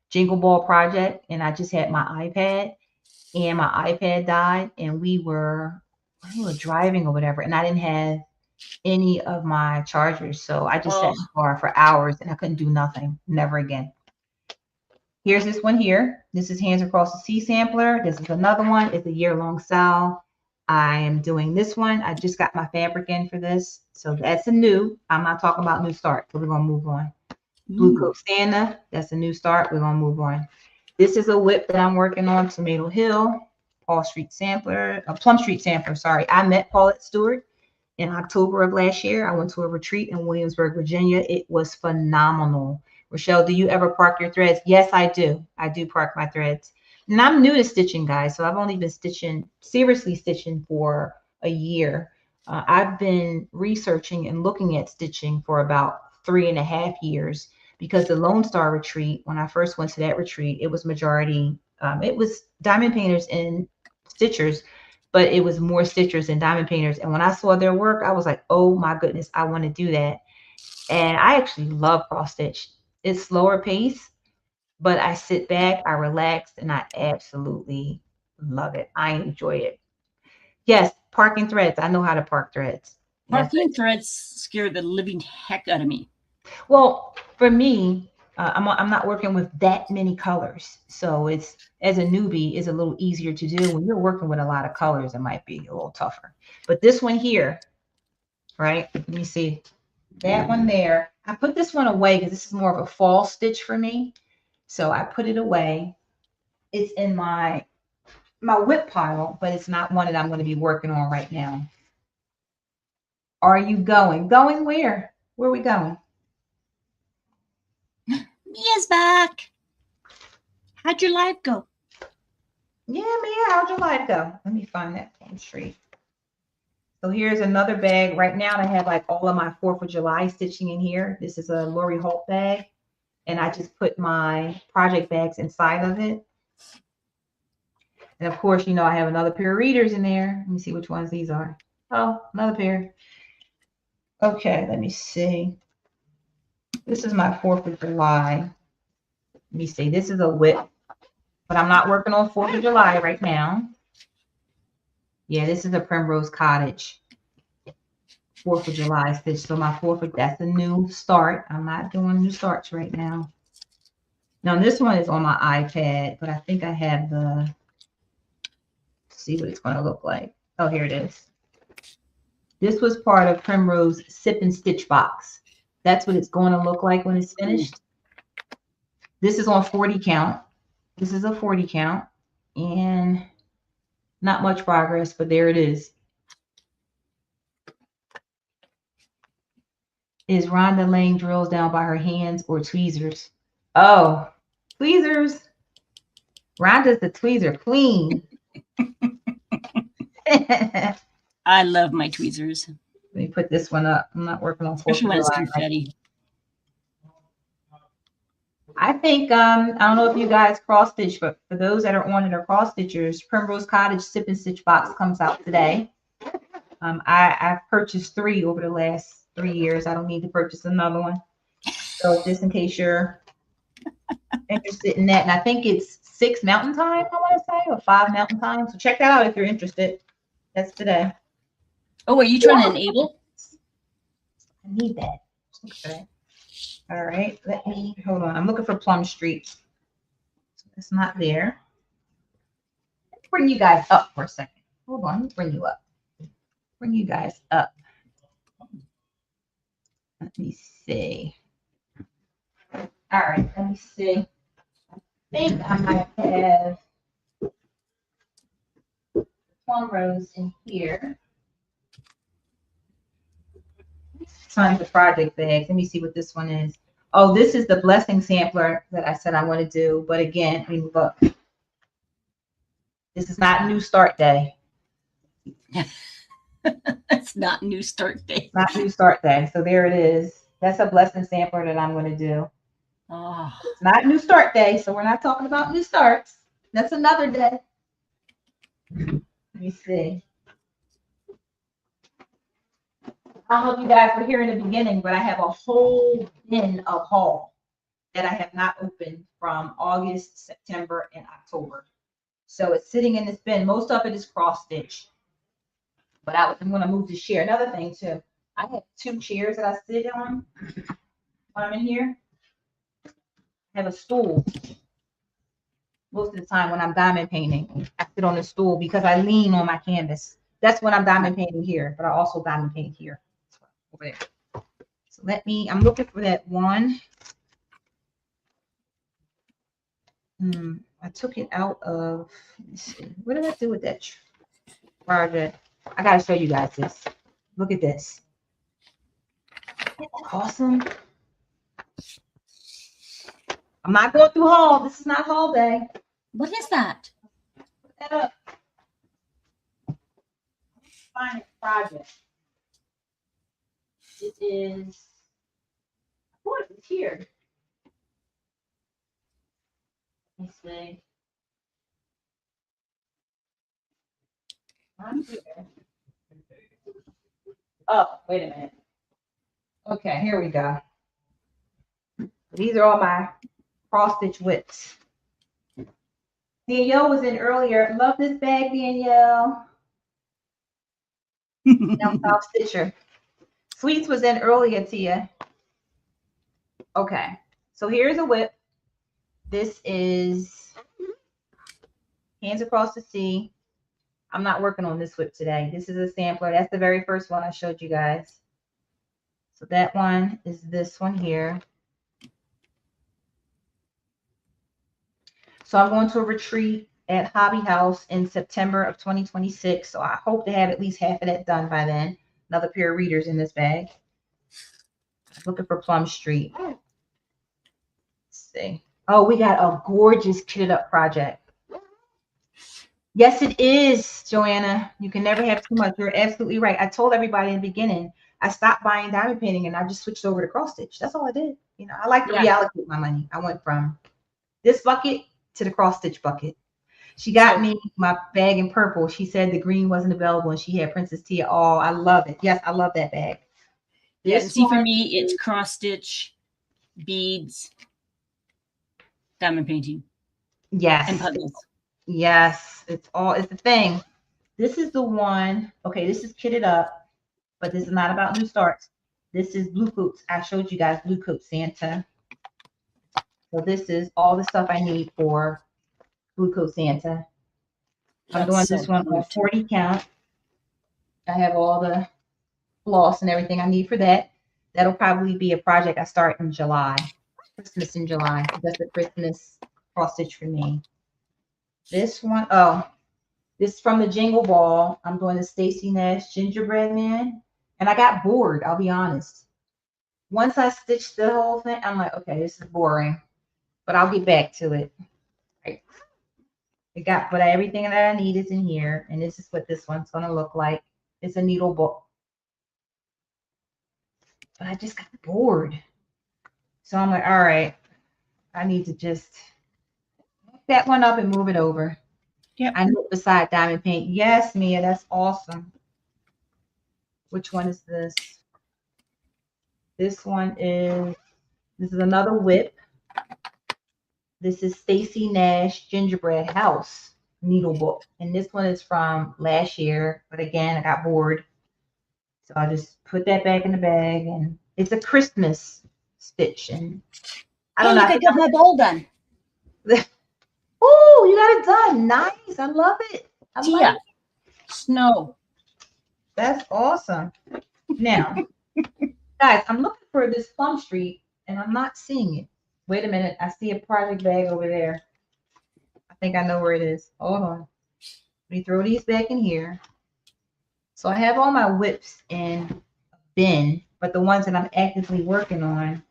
Jingle Ball project and I just had my iPad and my iPad died and we were driving or whatever. And I didn't have any of my chargers. So I just sat in the car for hours and I couldn't do nothing. Never again. Here's this one here. This is Hands Across the Sea sampler. This is another one. It's a year-long sale. I am doing this one. I just got my fabric in for this. So that's a new. I'm not talking about new start. So we're going to move on. Blue Coat Santa. That's a new start. We're going to move on. This is a WIP that I'm working on. Tomato Hill. Plum Street sampler. Sorry. I met Paulette Stewart in October of last year. I went to a retreat in Williamsburg, Virginia. It was phenomenal. Rochelle, do you ever park your threads? Yes, I do. I do park my threads. And I'm new to stitching, guys. So I've only been seriously stitching for a year. I've been researching and looking at stitching for about 3.5 years because the Lone Star retreat, when I first went to that retreat, it was majority, it was diamond painters and stitchers, but it was more stitchers and diamond painters. And when I saw their work, I was like, oh my goodness, I want to do that. And I actually love cross stitch. It's slower pace, but I sit back, I relax, and I absolutely love it. I enjoy it. Yes, parking threads. I know how to park threads. Parking threads scare the living heck out of me. Well, for me, I'm not working with that many colors. So it's, as a newbie, is a little easier to do. When you're working with a lot of colors, it might be a little tougher. But this one here, right? Let me see. That one there. I put this one away because this is more of a fall stitch for me. So I put it away. It's in my WIP pile, but it's not one that I'm going to be working on right now. Are you going? Going where? Where are we going? Mia's back. How'd your life go? Yeah, Mia, how'd your life go? Let me find that plum street. So here's another bag. Right now I have like all of my 4th of July stitching in here. This is a Lori Holt bag. And I just put my project bags inside of it. And of course, you know, I have another pair of readers in there. Let me see which ones these are. Oh, another pair. Okay, let me see. This is my 4th of July. Let me see. This is a WIP, but I'm not working on 4th of July right now. Yeah, this is a Primrose Cottage 4th of July stitch. So my 4th of, that's a new start. I'm not doing new starts right now. Now this one is on my iPad, but I think I have the, see what it's going to look like. Oh, here it is. This was part of Primrose Sip and Stitch box. That's what it's going to look like when it's finished. This is on 40 count. This is a 40 count. And not much progress, but there it is. Is Rhonda laying drills down by her hands or tweezers? Oh, tweezers. Rhonda's the tweezer queen. I love my tweezers. Let me put this one up. I'm not working on 4th of Especially when it's July. confetti. I think, I don't know if you guys cross stitch, but for those that are on it or cross stitchers, Primrose Cottage Sip and Stitch box comes out today. I've purchased 3 over the last 3 years. I don't need to purchase another one. So just in case you're interested in that. And I think it's 6 Mountain Time, I want to say, or 5 Mountain Time. So check that out if you're interested. That's today. Oh, are you trying to enable? I need that. Look for that. All right, let me, hold on. I'm looking for Plum Street. It's not there. Let's bring you guys up for a second. Hold on, let me bring you up. Bring you guys up. Let me see. All right, let me see. I think I might have Plum Rose in here. Tons of project bags. Let me see what this one is. Oh, this is the blessing sampler that I said I want to do. But again, let me move up. This is not new start day. It's not new start day. Not new start day. So there it is. That's a blessing sampler that I'm going to do. Oh. It's not new start day. So we're not talking about new starts. That's another day. Let me see. I don't know if you guys were here in the beginning, but I have a whole bin of haul that I have not opened from August, September, and October. So it's sitting in this bin. Most of it is cross stitch. But I'm going to move to share. Another thing too, I have 2 chairs that I sit on when I'm in here. I have a stool. Most of the time when I'm diamond painting, I sit on a stool because I lean on my canvas. That's when I'm diamond painting here, but I also diamond paint here. Over there. So I'm looking for that one. I took it out of, let me see. What did I do with that project? I got to show you guys this. Look at this. Isn't that awesome? I'm not going through haul. This is not haul day. What is that? Put that up. Find a project. It is, of course, it's here. Let me see. I'm here. Oh, wait a minute. Okay, here we go. These are all my cross stitch whips. Danielle was in earlier. Love this bag, Danielle. Now, South Stitcher. Sweets was in earlier, Tia. Okay, so here's a whip. This is Hands Across the Sea. I'm not working on this whip today. This is a sampler. That's the very first one I showed you guys. So that one is this one here. So I'm going to a retreat at Hobby House in September of 2026. So I hope to have at least half of that done by then. Another pair of readers in this bag. Looking for Plum Street. Let's see. Oh, we got a gorgeous kitted up project. Yes, it is, Joanna. You can never have too much. You're absolutely right. I told everybody in the beginning, I stopped buying diamond painting and I just switched over to cross stitch. That's all I did. You know, I like to reallocate my money. I went from this bucket to the cross stitch bucket. She got me my bag in purple. She said the green wasn't available and she had Princess Tia. Oh, I love it. Yes, I love that bag. Yeah, and see, for me, it's cross stitch, beads, diamond painting. Yes. And puzzles. Yes, it's the thing. This is the one. Okay, this is kitted up, but this is not about new starts. This is Blue Coats. I showed you guys Blue Coat Santa. So this is all the stuff I need for Blue Coat Santa. I'm doing this one on 40 count. I have all the floss and everything I need for that. That'll probably be a project I start in July. Christmas in July. That's a Christmas cross stitch for me. This one, oh, this is from the Jingle Ball. I'm doing the Stacy Nash Gingerbread Man. And I got bored, I'll be honest. Once I stitched the whole thing, I'm like, okay, this is boring. But I'll get back to it. Right. But everything that I need is in here. And this is what this one's gonna look like. It's a needle book. But I just got bored. So I'm like, all right, I need to just pick that one up and move it over. Yeah. I know beside diamond paint. Yes, Mia, that's awesome. Which one is this? This is another WIP. This is Stacy Nash Gingerbread House needle book. And this one is from last year. But again, I got bored. So I just put that back in the bag. And it's a Christmas stitch. And I don't know. I got my bowl done. Oh, you got it done. Nice. I love it. Tia, snow. That's awesome. Now, guys, I'm looking for this Plum Street and I'm not seeing it. Wait a minute. I see a project bag over there. I think I know where it is. Hold on. Let me throw these back in here. So I have all my WIPs in a bin, but the ones that I'm actively working on,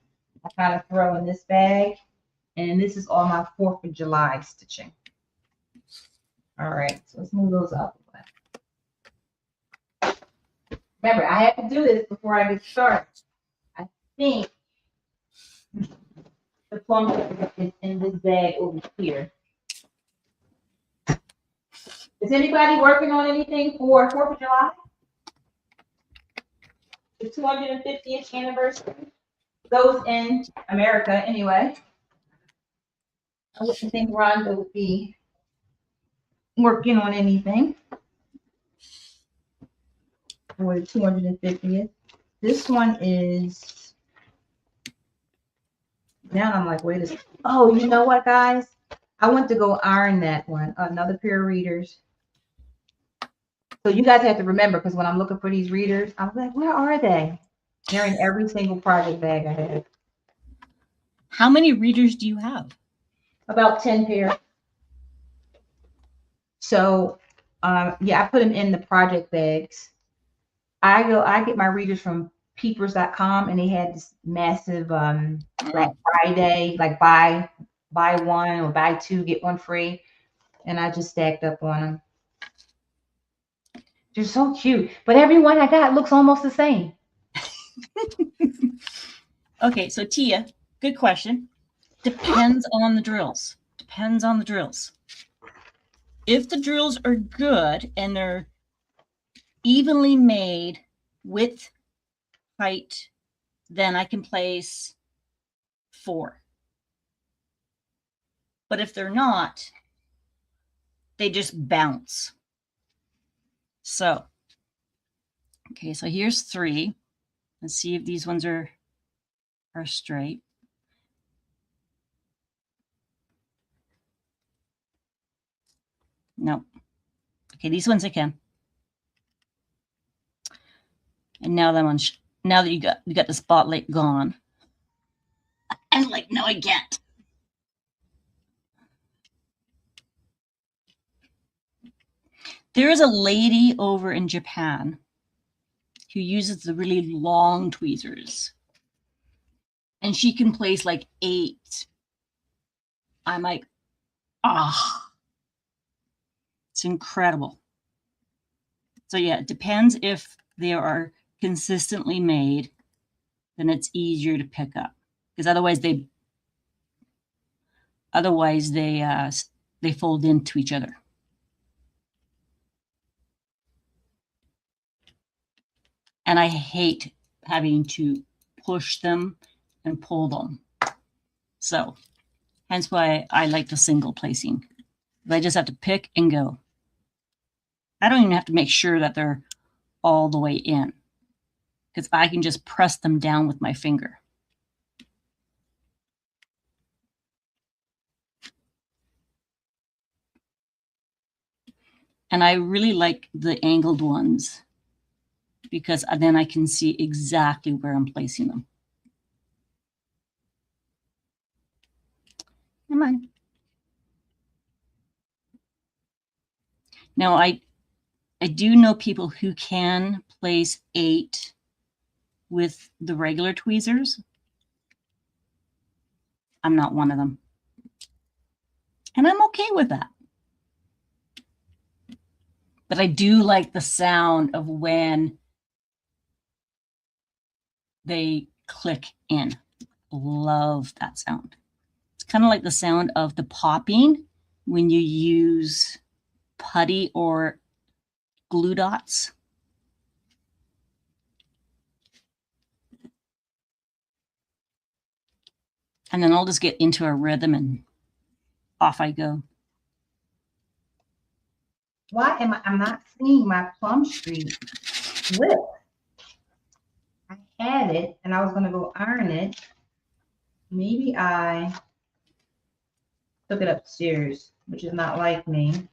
I kind of throw in this bag. And this is all my 4th of July stitching. All right, so let's move those up. Remember, I have to do this before I get started. I think the plum is in this bag over here. Is anybody working on anything for 4th of July? The 250th anniversary. Those in America, anyway. I wouldn't think Rhonda would be working on anything for the 250th. This one is, now I'm like, wait a second. Oh, you know what, guys? I went to go iron that one. Another pair of readers. So you guys have to remember, because when I'm looking for these readers, I'm like, where are they? They're in every single project bag I have. How many readers do you have? About 10 pair. So, yeah, I put them in the project bags. I get my readers from peepers.com, and they had this massive Black Friday, like buy one or buy two, get one free. And I just stacked up on them. They're so cute. But every one I got looks almost the same. Okay, so Tia, good question. Depends on the drills. Depends on the drills. If the drills are good and they're evenly made, width, height, then I can place 4. But if they're not, they just bounce. So, okay, so here's 3. Let's see if these ones are straight. No. Okay, these ones I can. And now that one, now that you got the spotlight gone, I'm like, no, I can't. There is a lady over in Japan who uses the really long tweezers, and she can place like 8 I'm like, ah, it's incredible. So yeah, it depends if they are consistently made, then it's easier to pick up, because otherwise they fold into each other. And I hate having to push them and pull them. So hence why I like the single placing. I just have to pick and go. I don't even have to make sure that they're all the way in, because I can just press them down with my finger. And I really like the angled ones, because then I can see exactly where I'm placing them. Come on. Now, I do know people who can place 8 with the regular tweezers. I'm not one of them. And I'm okay with that. But I do like the sound of when they click in. Love that sound. It's kind of like the sound of the popping when you use putty or glue dots. And then I'll just get into a rhythm and off I go. Why am I'm not seeing my Plum Street WIP? I had it and I was gonna go iron it. Maybe I took it upstairs, which is not like me.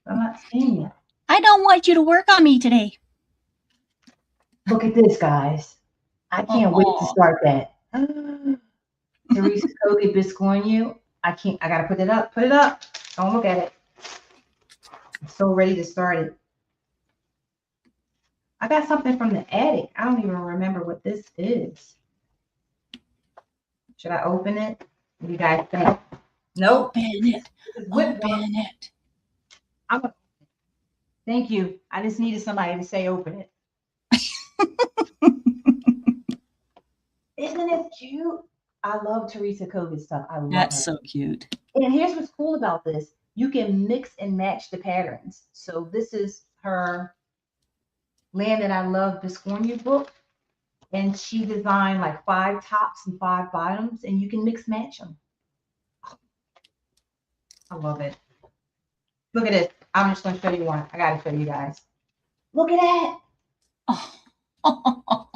I'm not seeing it. I don't want you to work on me today. Look at this, guys. I can't wait to start that. Teresa Kogut Biscornu. I gotta put it up. Put it up. Don't look at it. I'm so ready to start it. I got something from the attic. I don't even remember what this is. Should I open it? What do you guys think? Nope. Open it. Open it. Thank you. I just needed somebody to say open it. Isn't it cute? I love Teresa Kogut stuff. I love That's her. So cute. And here's what's cool about this. You can mix and match the patterns. So this is her Land That I Love Biscornu book. And she designed like 5 tops and 5 bottoms, and you can mix match them. I love it. Look at this. I'm just going to show you one. I got to show you guys. Look at that. Oh.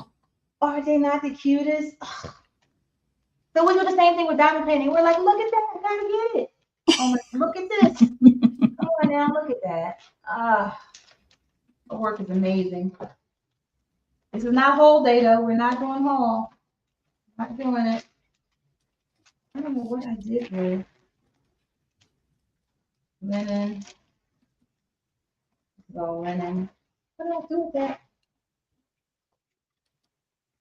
Are they not the cutest? So we do the same thing with diamond painting. We're like, look at that. I got to get it. Oh, look at this. Come on now. Look at that. The work is amazing. This is not whole day, though. We're not doing haul. Not doing it. I don't know what I did with linen. This is all linen. What did I do with that?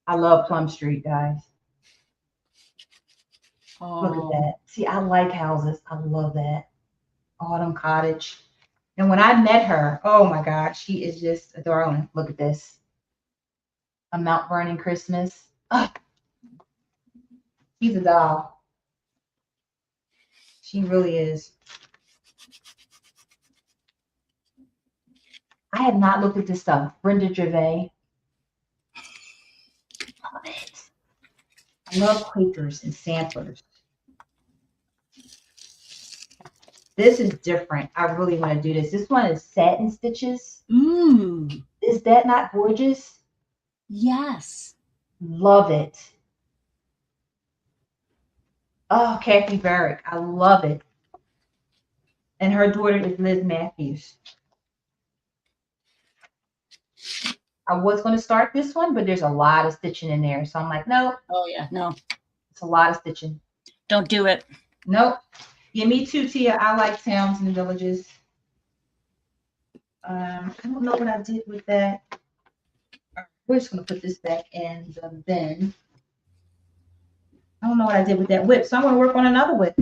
I love Plum Street, guys. Oh. Look at that. See, I like houses. I love that. Autumn Cottage. And when I met her, oh my God, she is just a darling. Look at this. A Mount Vernon Christmas. Oh, she's a doll. She really is. I have not looked at this stuff. Brenda Gervais. Love it. I love Quakers and samplers. This is different. I really want to do this. This one is satin stitches. Is that not gorgeous? Yes. Love it. Oh, Kathy Barrick. I love it. And her daughter is Liz Matthews. I was going to start this one, but there's a lot of stitching in there. So I'm like, no. Oh, yeah. No. It's a lot of stitching. Don't do it. Nope. Yeah, me too, Tia. I like towns and villages. I don't know what I did with that. We're just going to put this back in the bin. I don't know what I did with that WIP, so I'm going to work on another WIP.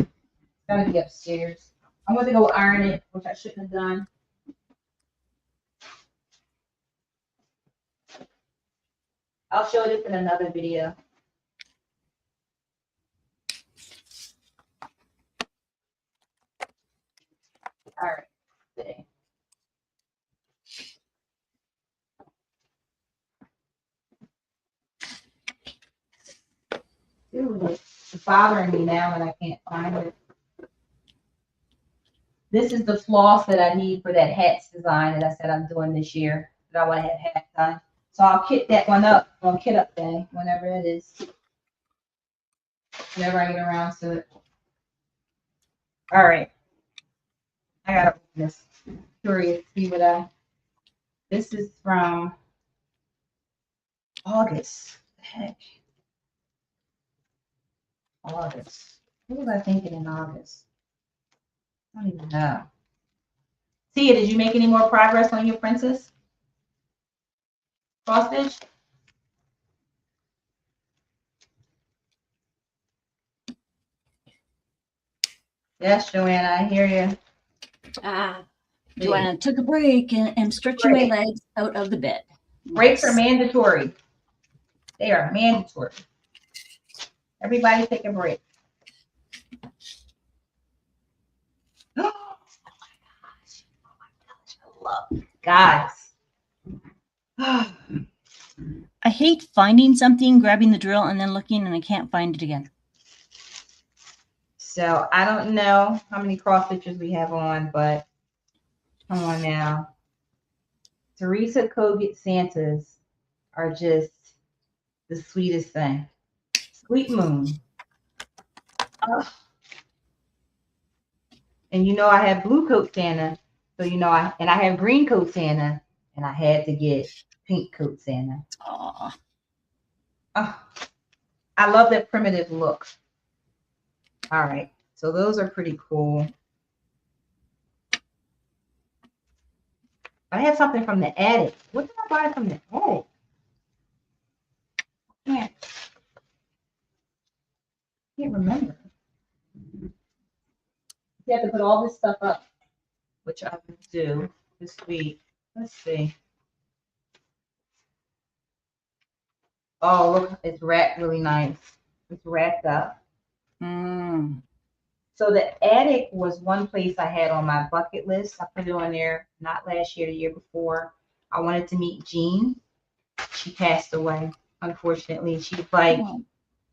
Gotta be upstairs. I want to go iron it, which I shouldn't have done. I'll show this in another video. All right. See. Ooh, it's bothering me now and I can't find it. This is the floss that I need for that hats design that I said I'm doing this year. That I want to have hats done. So I'll kit that one up on Kit Up Day, whenever it is. Whenever I get around to it. All right. I gotta open this. Curious, see what this is from August. What the heck? August. What was I thinking in August? I don't even know. Tia, did you make any more progress on your princess cross stitch? Yes, Joanna, I hear you. Joanna took a break and I'm stretching my legs out of the bed. Breaks are mandatory. They are mandatory. Everybody take a break. Oh my gosh. Guys. I hate finding something, grabbing the drill, and then looking, and I can't find it again. So I don't know how many cross stitches we have on, but come on now. Teresa Kogut Santas are just the sweetest thing. Sweet Moon. Oh. And you know I have blue coat Santa, so you know I have green coat Santa, and I had to get pink coat Santa. Aww. Oh, I love that primitive look. All right, so those are pretty cool. I had something from the attic. What did I buy from the attic? I can't remember. You have to put all this stuff up, which I will do this week. Let's see. Oh, look, it's wrapped really nice. It's wrapped up. So the attic was one place I had on my bucket list. I put it on there not last year, the year before. I wanted to meet Jean. She passed away, unfortunately. She's like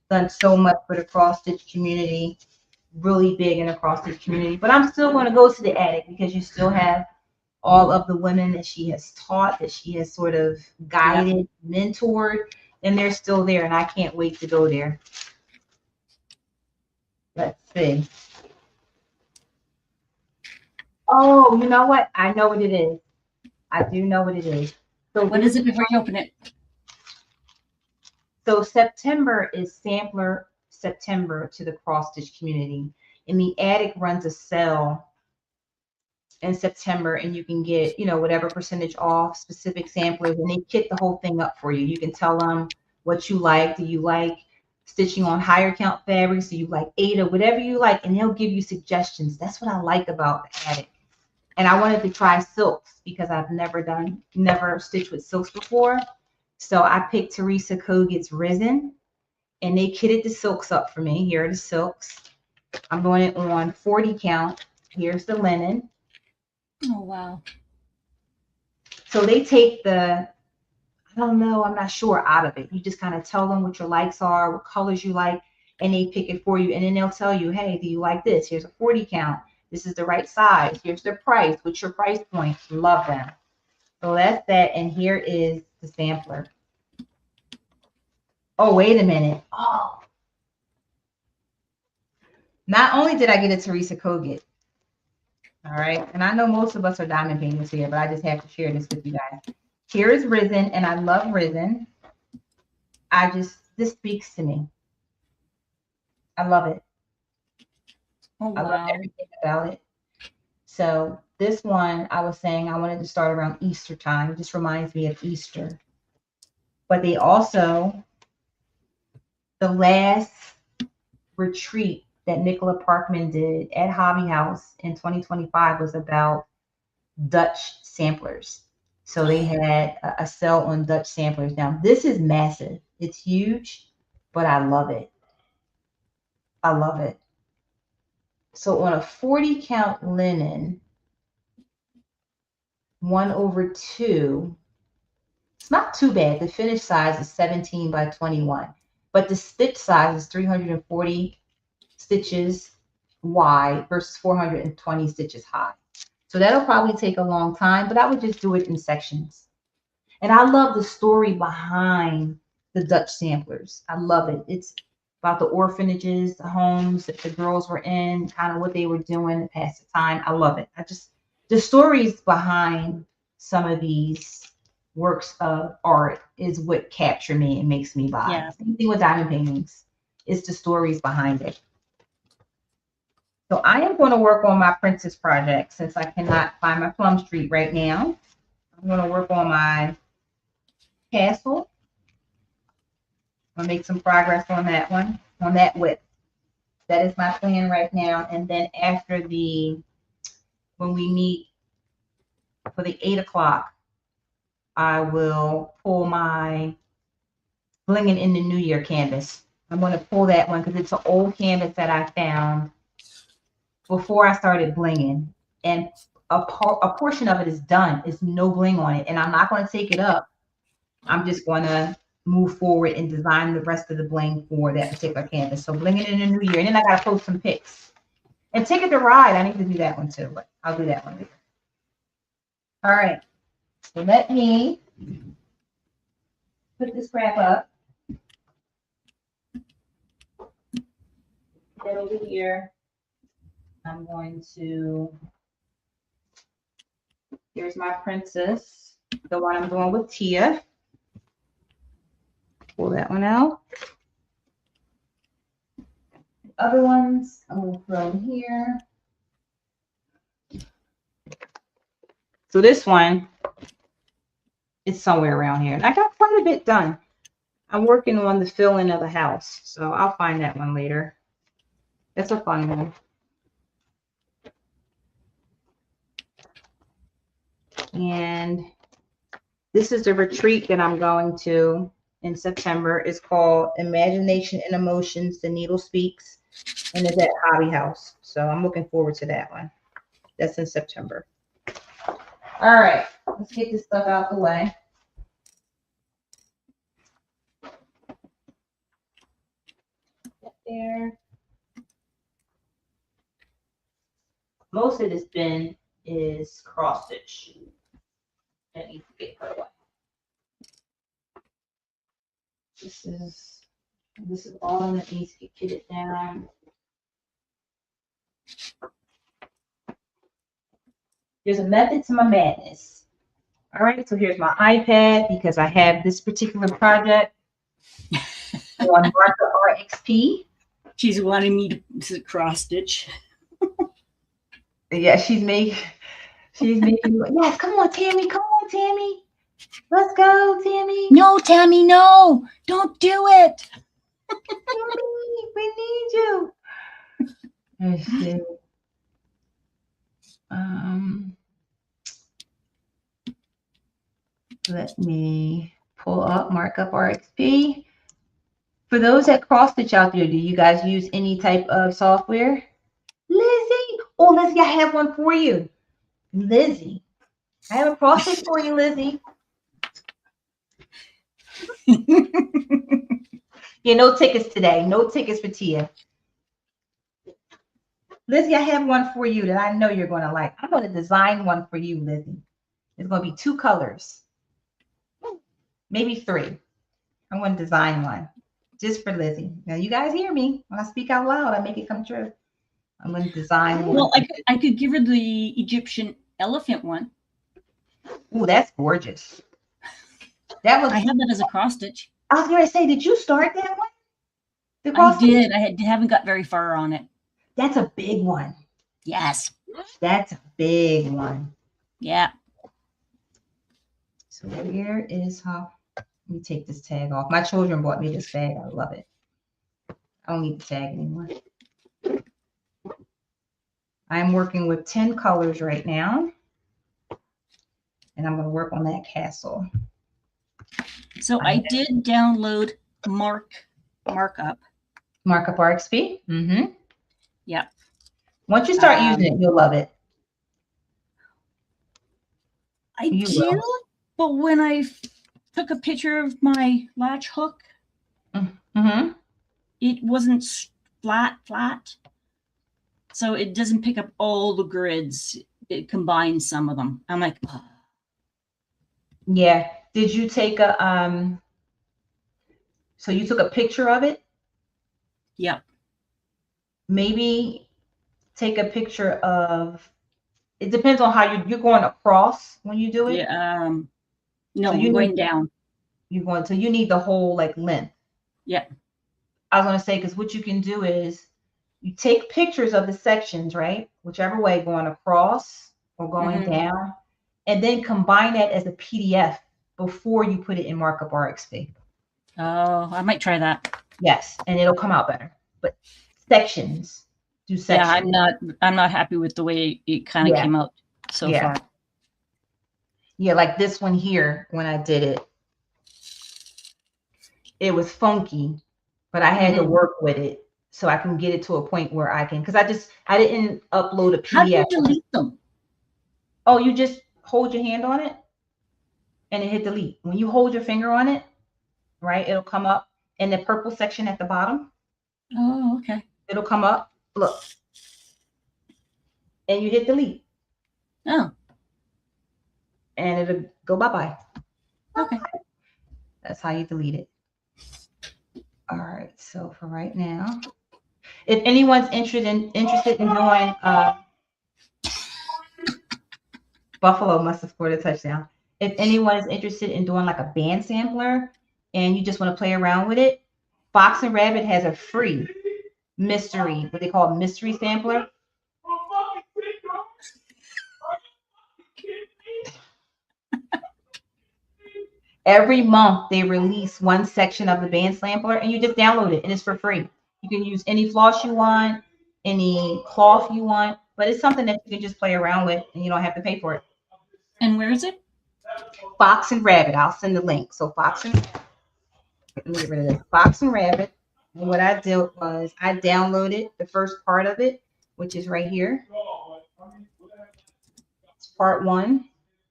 done so much for the cross stitch community, really big in the cross stitch community. But I'm still going to go to the attic because you still have all of the women that she has taught, that she has sort of guided, mentored, and they're still there. And I can't wait to go there. Let's see. Oh, you know what? I know what it is. I do know what it is. So what is it before you open it? So September is Sampler September to the cross stitch community. And the attic runs a sale in September, and you can get, you know, whatever percentage off specific samplers, and they kit the whole thing up for you. You can tell them what you like. Do you like stitching on higher count fabrics? Do you like 8 or whatever you like? And they'll give you suggestions. That's what I like about the attic. And I wanted to try silks because I've never stitched with silks before. So I picked Teresa Kogut's Risen, and they kitted the silks up for me. Here are the silks. I'm doing it on 40 count. Here's the linen. Oh, wow. So they take the, I don't know, I'm not sure, out of it. You just kind of tell them what your likes are, what colors you like, and they pick it for you. And then they'll tell you, hey, do you like this? Here's a 40 count. This is the right size. Here's the price. What's your price point? Love them. So that's that. And here is the sampler. Oh, wait a minute. Oh. Not only did I get a Teresa Kogut, all right, and I know most of us are diamond painters here, but I just have to share this with you guys. Here is Risen, and I love Risen. This speaks to me. I love it. Oh, wow. I love everything about it. So this one, I was saying I wanted to start around Easter time. It just reminds me of Easter. But they also, the last retreat that Nicola Parkman did at Hobby House in 2025 was about Dutch samplers. So they had a sale on Dutch samplers. Now, this is massive. It's huge, but I love it. I love it. So on a 40 count linen, 1/2, it's not too bad. The finished size is 17 by 21, but the stitch size is 340 stitches wide versus 420 stitches high. So that'll probably take a long time, but I would just do it in sections. And I love the story behind the Dutch samplers. I love it. It's about the orphanages, the homes that the girls were in, kind of what they were doing to pass the time. I love it. The stories behind some of these works of art is what capture me and makes me buy. Yeah. Same thing with diamond paintings. It's the stories behind it. So I am going to work on my princess project since I cannot find my Plum Street right now. I'm going to work on my castle. I'll make some progress on that one, on that WIP. That is my plan right now. And then after when we meet for the 8 o'clock, I will pull my Blinging in the New Year canvas. I'm going to pull that one because it's an old canvas that I found before I started blinging. And a portion of it is done. It's no bling on it. And I'm not going to take it up. I'm just going to move forward and design the rest of the bling for that particular canvas. So Blinging in the New Year. And then I got to post some pics. And Ticket to Ride, I need to do that one too, but I'll do that one later. All right. So let me put this crap up. Get over here. I'm going to, here's my princess, the one I'm doing with Tia. Pull that one out. The other ones I'm going to throw in here. So this one is somewhere around here. And I got quite a bit done. I'm working on the fill-in of the house, so I'll find that one later. That's a fun one. And this is the retreat that I'm going to in September. It's called Imagination and Emotions, The Needle Speaks, and it's at Hobby House. So I'm looking forward to that one. That's in September. All right, let's get this stuff out the way. There. Most of this bin is cross stitch. That needs to get put away. This is all that needs to get kitted down. There's a method to my madness. All right, so here's my iPad because I have this particular project on Martha RXP. She's wanting me to cross stitch. Yeah, she's making. Yes, come on, Tammy. Come on, Tammy. Let's go, Tammy. No, Tammy, no. Don't do it. Tammy, we need you. Let's see. Let me pull up Markup RXP. For those that cross stitch out there, do you guys use any type of software? Lizzie. Oh, Lizzie, I have one for you. Lizzie. I have a cross stitch for you, Lizzie. Yeah, no tickets today. No tickets for Tia. Lizzie, I have one for you that I know you're going to like. I'm going to design one for you, Lizzie. It's going to be 2 colors. Maybe 3. I'm going to design one just for Lizzie. Now, you guys hear me. When I speak out loud, I make it come true. I'm going to design one. Well, I could give her the Egyptian elephant one. Oh, that's gorgeous. I have that as a cross stitch. I was going to say, did you start that one? I did. I haven't got very far on it. That's a big one. Yes. That's a big one. Yeah. So here is how. Let me take this tag off. My children bought me this bag. I love it. I don't need the tag anymore. I'm working with 10 colors right now. And I'm going to work on that castle. So I did download markup. Markup RXP? Mm-hmm. Yep. Once you start using it, you'll love it. I do, but when I took a picture of my latch hook, it wasn't flat. So it doesn't pick up all the grids. It combines some of them. I'm like, oh. Yeah. Did you take a so you took a picture of it? Yep. Maybe take a picture of, it depends on how you're going across when you do it. Yeah. No, so you're going down. So you need the whole like length. Yeah. I was going to say, because what you can do is you take pictures of the sections, right? Whichever way, going across or going down, and then combine that as a PDF before you put it in Markup RXP. Oh, I might try that. Yes, and it'll come out better. But sections, do sections. Yeah, I'm not happy with the way it kind of came out so far. Yeah, like this one here, when I did it, it was funky, but I had to work with it so I can get it to a point where I can, because I didn't upload a PDF. How do you delete them? Oh, you just hold your hand on it and then hit delete. When you hold your finger on it, right, it'll come up in the purple section at the bottom. Oh, okay. It'll come up, look, and you hit delete. Oh. And it'll go bye-bye. Okay. That's how you delete it. All right, so for right now, if anyone's interested in doing Buffalo must have scored a touchdown. If anyone is interested in doing like a band sampler and you just want to play around with it, Fox and Rabbit has a free mystery, what they call mystery sampler. Every month they release one section of the band sampler and you just download it and it's for free. You can use any floss you want, any cloth you want, but it's something that you can just play around with and you don't have to pay for it. And where is it? Fox and Rabbit. I'll send the link. So Fox and let me get rid of this. Fox and Rabbit. And what I did was I downloaded the first part of it, which is right here. It's part 1.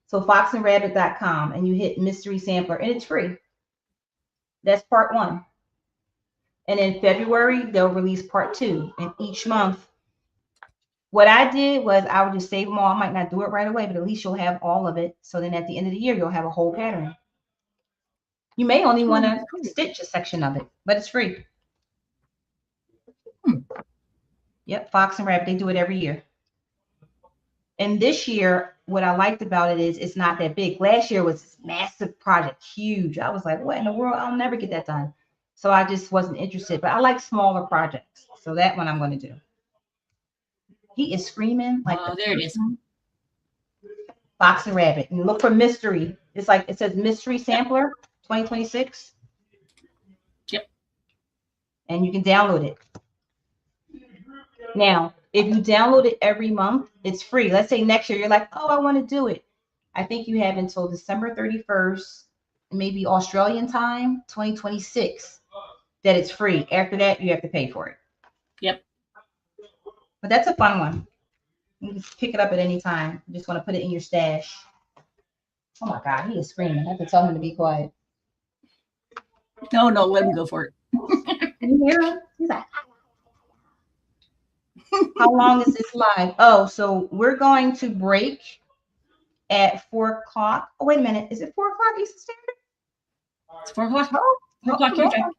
So foxandrabbit.com and you hit mystery sampler and it's free. That's part 1. And in February, they'll release part 2. And each month, what I did was I would just save them all. I might not do it right away, but at least you'll have all of it. So then at the end of the year, you'll have a whole pattern. You may only want to stitch a section of it, but it's free. Yep, Fox and Rabbit, they do it every year. And this year, what I liked about it is it's not that big. Last year was this massive project, huge. I was like, what in the world? I'll never get that done. So I just wasn't interested. But I like smaller projects. So that one I'm going to do. He is screaming like there it is. Fox and Rabbit. And look for mystery. It's like it says mystery sampler 2026. Yep. And you can download it. Now, if you download it every month, it's free. Let's say next year you're like, oh, I want to do it. I think you have until December 31st, maybe Australian time, 2026, that it's free. After that, you have to pay for it. Yep. But that's a fun one. You can pick it up at any time. You just want to put it in your stash. Oh my God, he is screaming. I have to tell him to be quiet. No, let him go for it. Can you hear him? He's like, how long is this live? Oh, so we're going to break at 4 o'clock. Oh, wait a minute. Is it 4 o'clock Eastern Standard? It's 4 o'clock. Oh, 4 o'clock your time.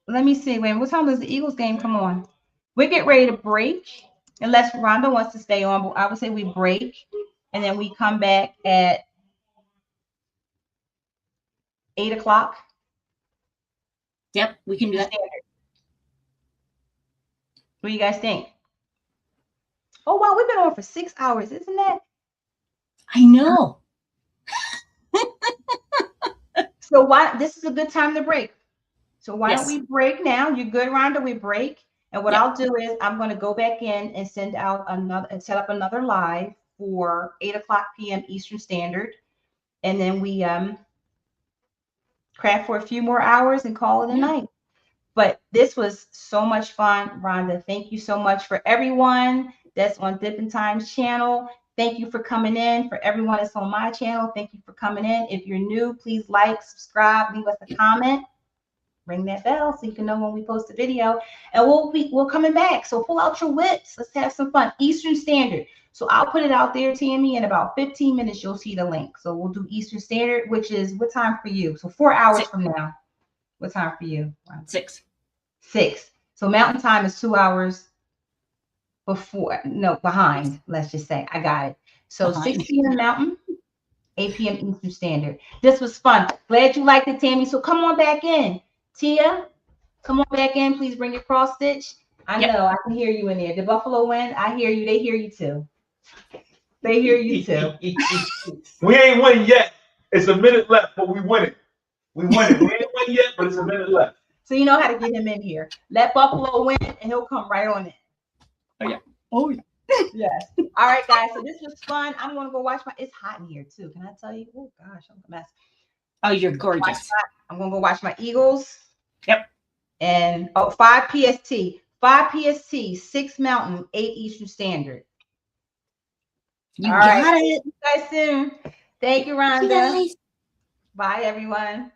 Let me see. Wait, what time does the Eagles game come on? We get ready to break, unless Rhonda wants to stay on. But I would say we break, and then we come back at 8 o'clock. Yep, we can do that. What do you guys think? Oh, wow, we've been on for 6 hours. Isn't that? I know. So this is a good time to break. So why don't we break now? You're good, Rhonda? We break. And what I'll do is I'm going to go back in and send out another and set up another live for 8 o'clock p.m. Eastern Standard. And then we craft for a few more hours and call it a night. But this was so much fun, Rhonda. Thank you so much for everyone that's on Dippin' Times channel. Thank you for coming in. For everyone that's on my channel, thank you for coming in. If you're new, please like, subscribe, leave us a comment, ring that bell so you can know when we post a video. And we're coming back. So pull out your whips. Let's have some fun. Eastern Standard. So I'll put it out there, Tammy. In about 15 minutes, you'll see the link. So we'll do Eastern Standard, which is what time for you? So 4 hours from now. What time for you? 6. So Mountain Time is 2 hours behind. Let's just say I got it. So 6 p.m. Mountain, 8 p.m. Eastern Standard. This was fun. Glad you liked it, Tammy. So come on back in. Tia, come on back in. Please bring your cross stitch. I know I can hear you in there. The Buffalo win. I hear you. They hear you too. They hear you too. We ain't winning yet. It's a minute left, but we win it. We win it. We ain't win yet, but it's a minute left. So you know how to get him in here. Let Buffalo win, and he'll come right on in. Oh yeah. Oh yeah. Yes. All right, guys. So this was fun. I'm gonna go watch my. It's hot in here too. Can I tell you? Oh gosh, I'm a mess. Oh, you're gorgeous. I'm gonna go watch my Eagles. Yep. And 5 PST, 5 PST, 6 Mountain, 8 Eastern Standard. You got it. See you guys soon. Thank you, Rhonda. Bye, everyone.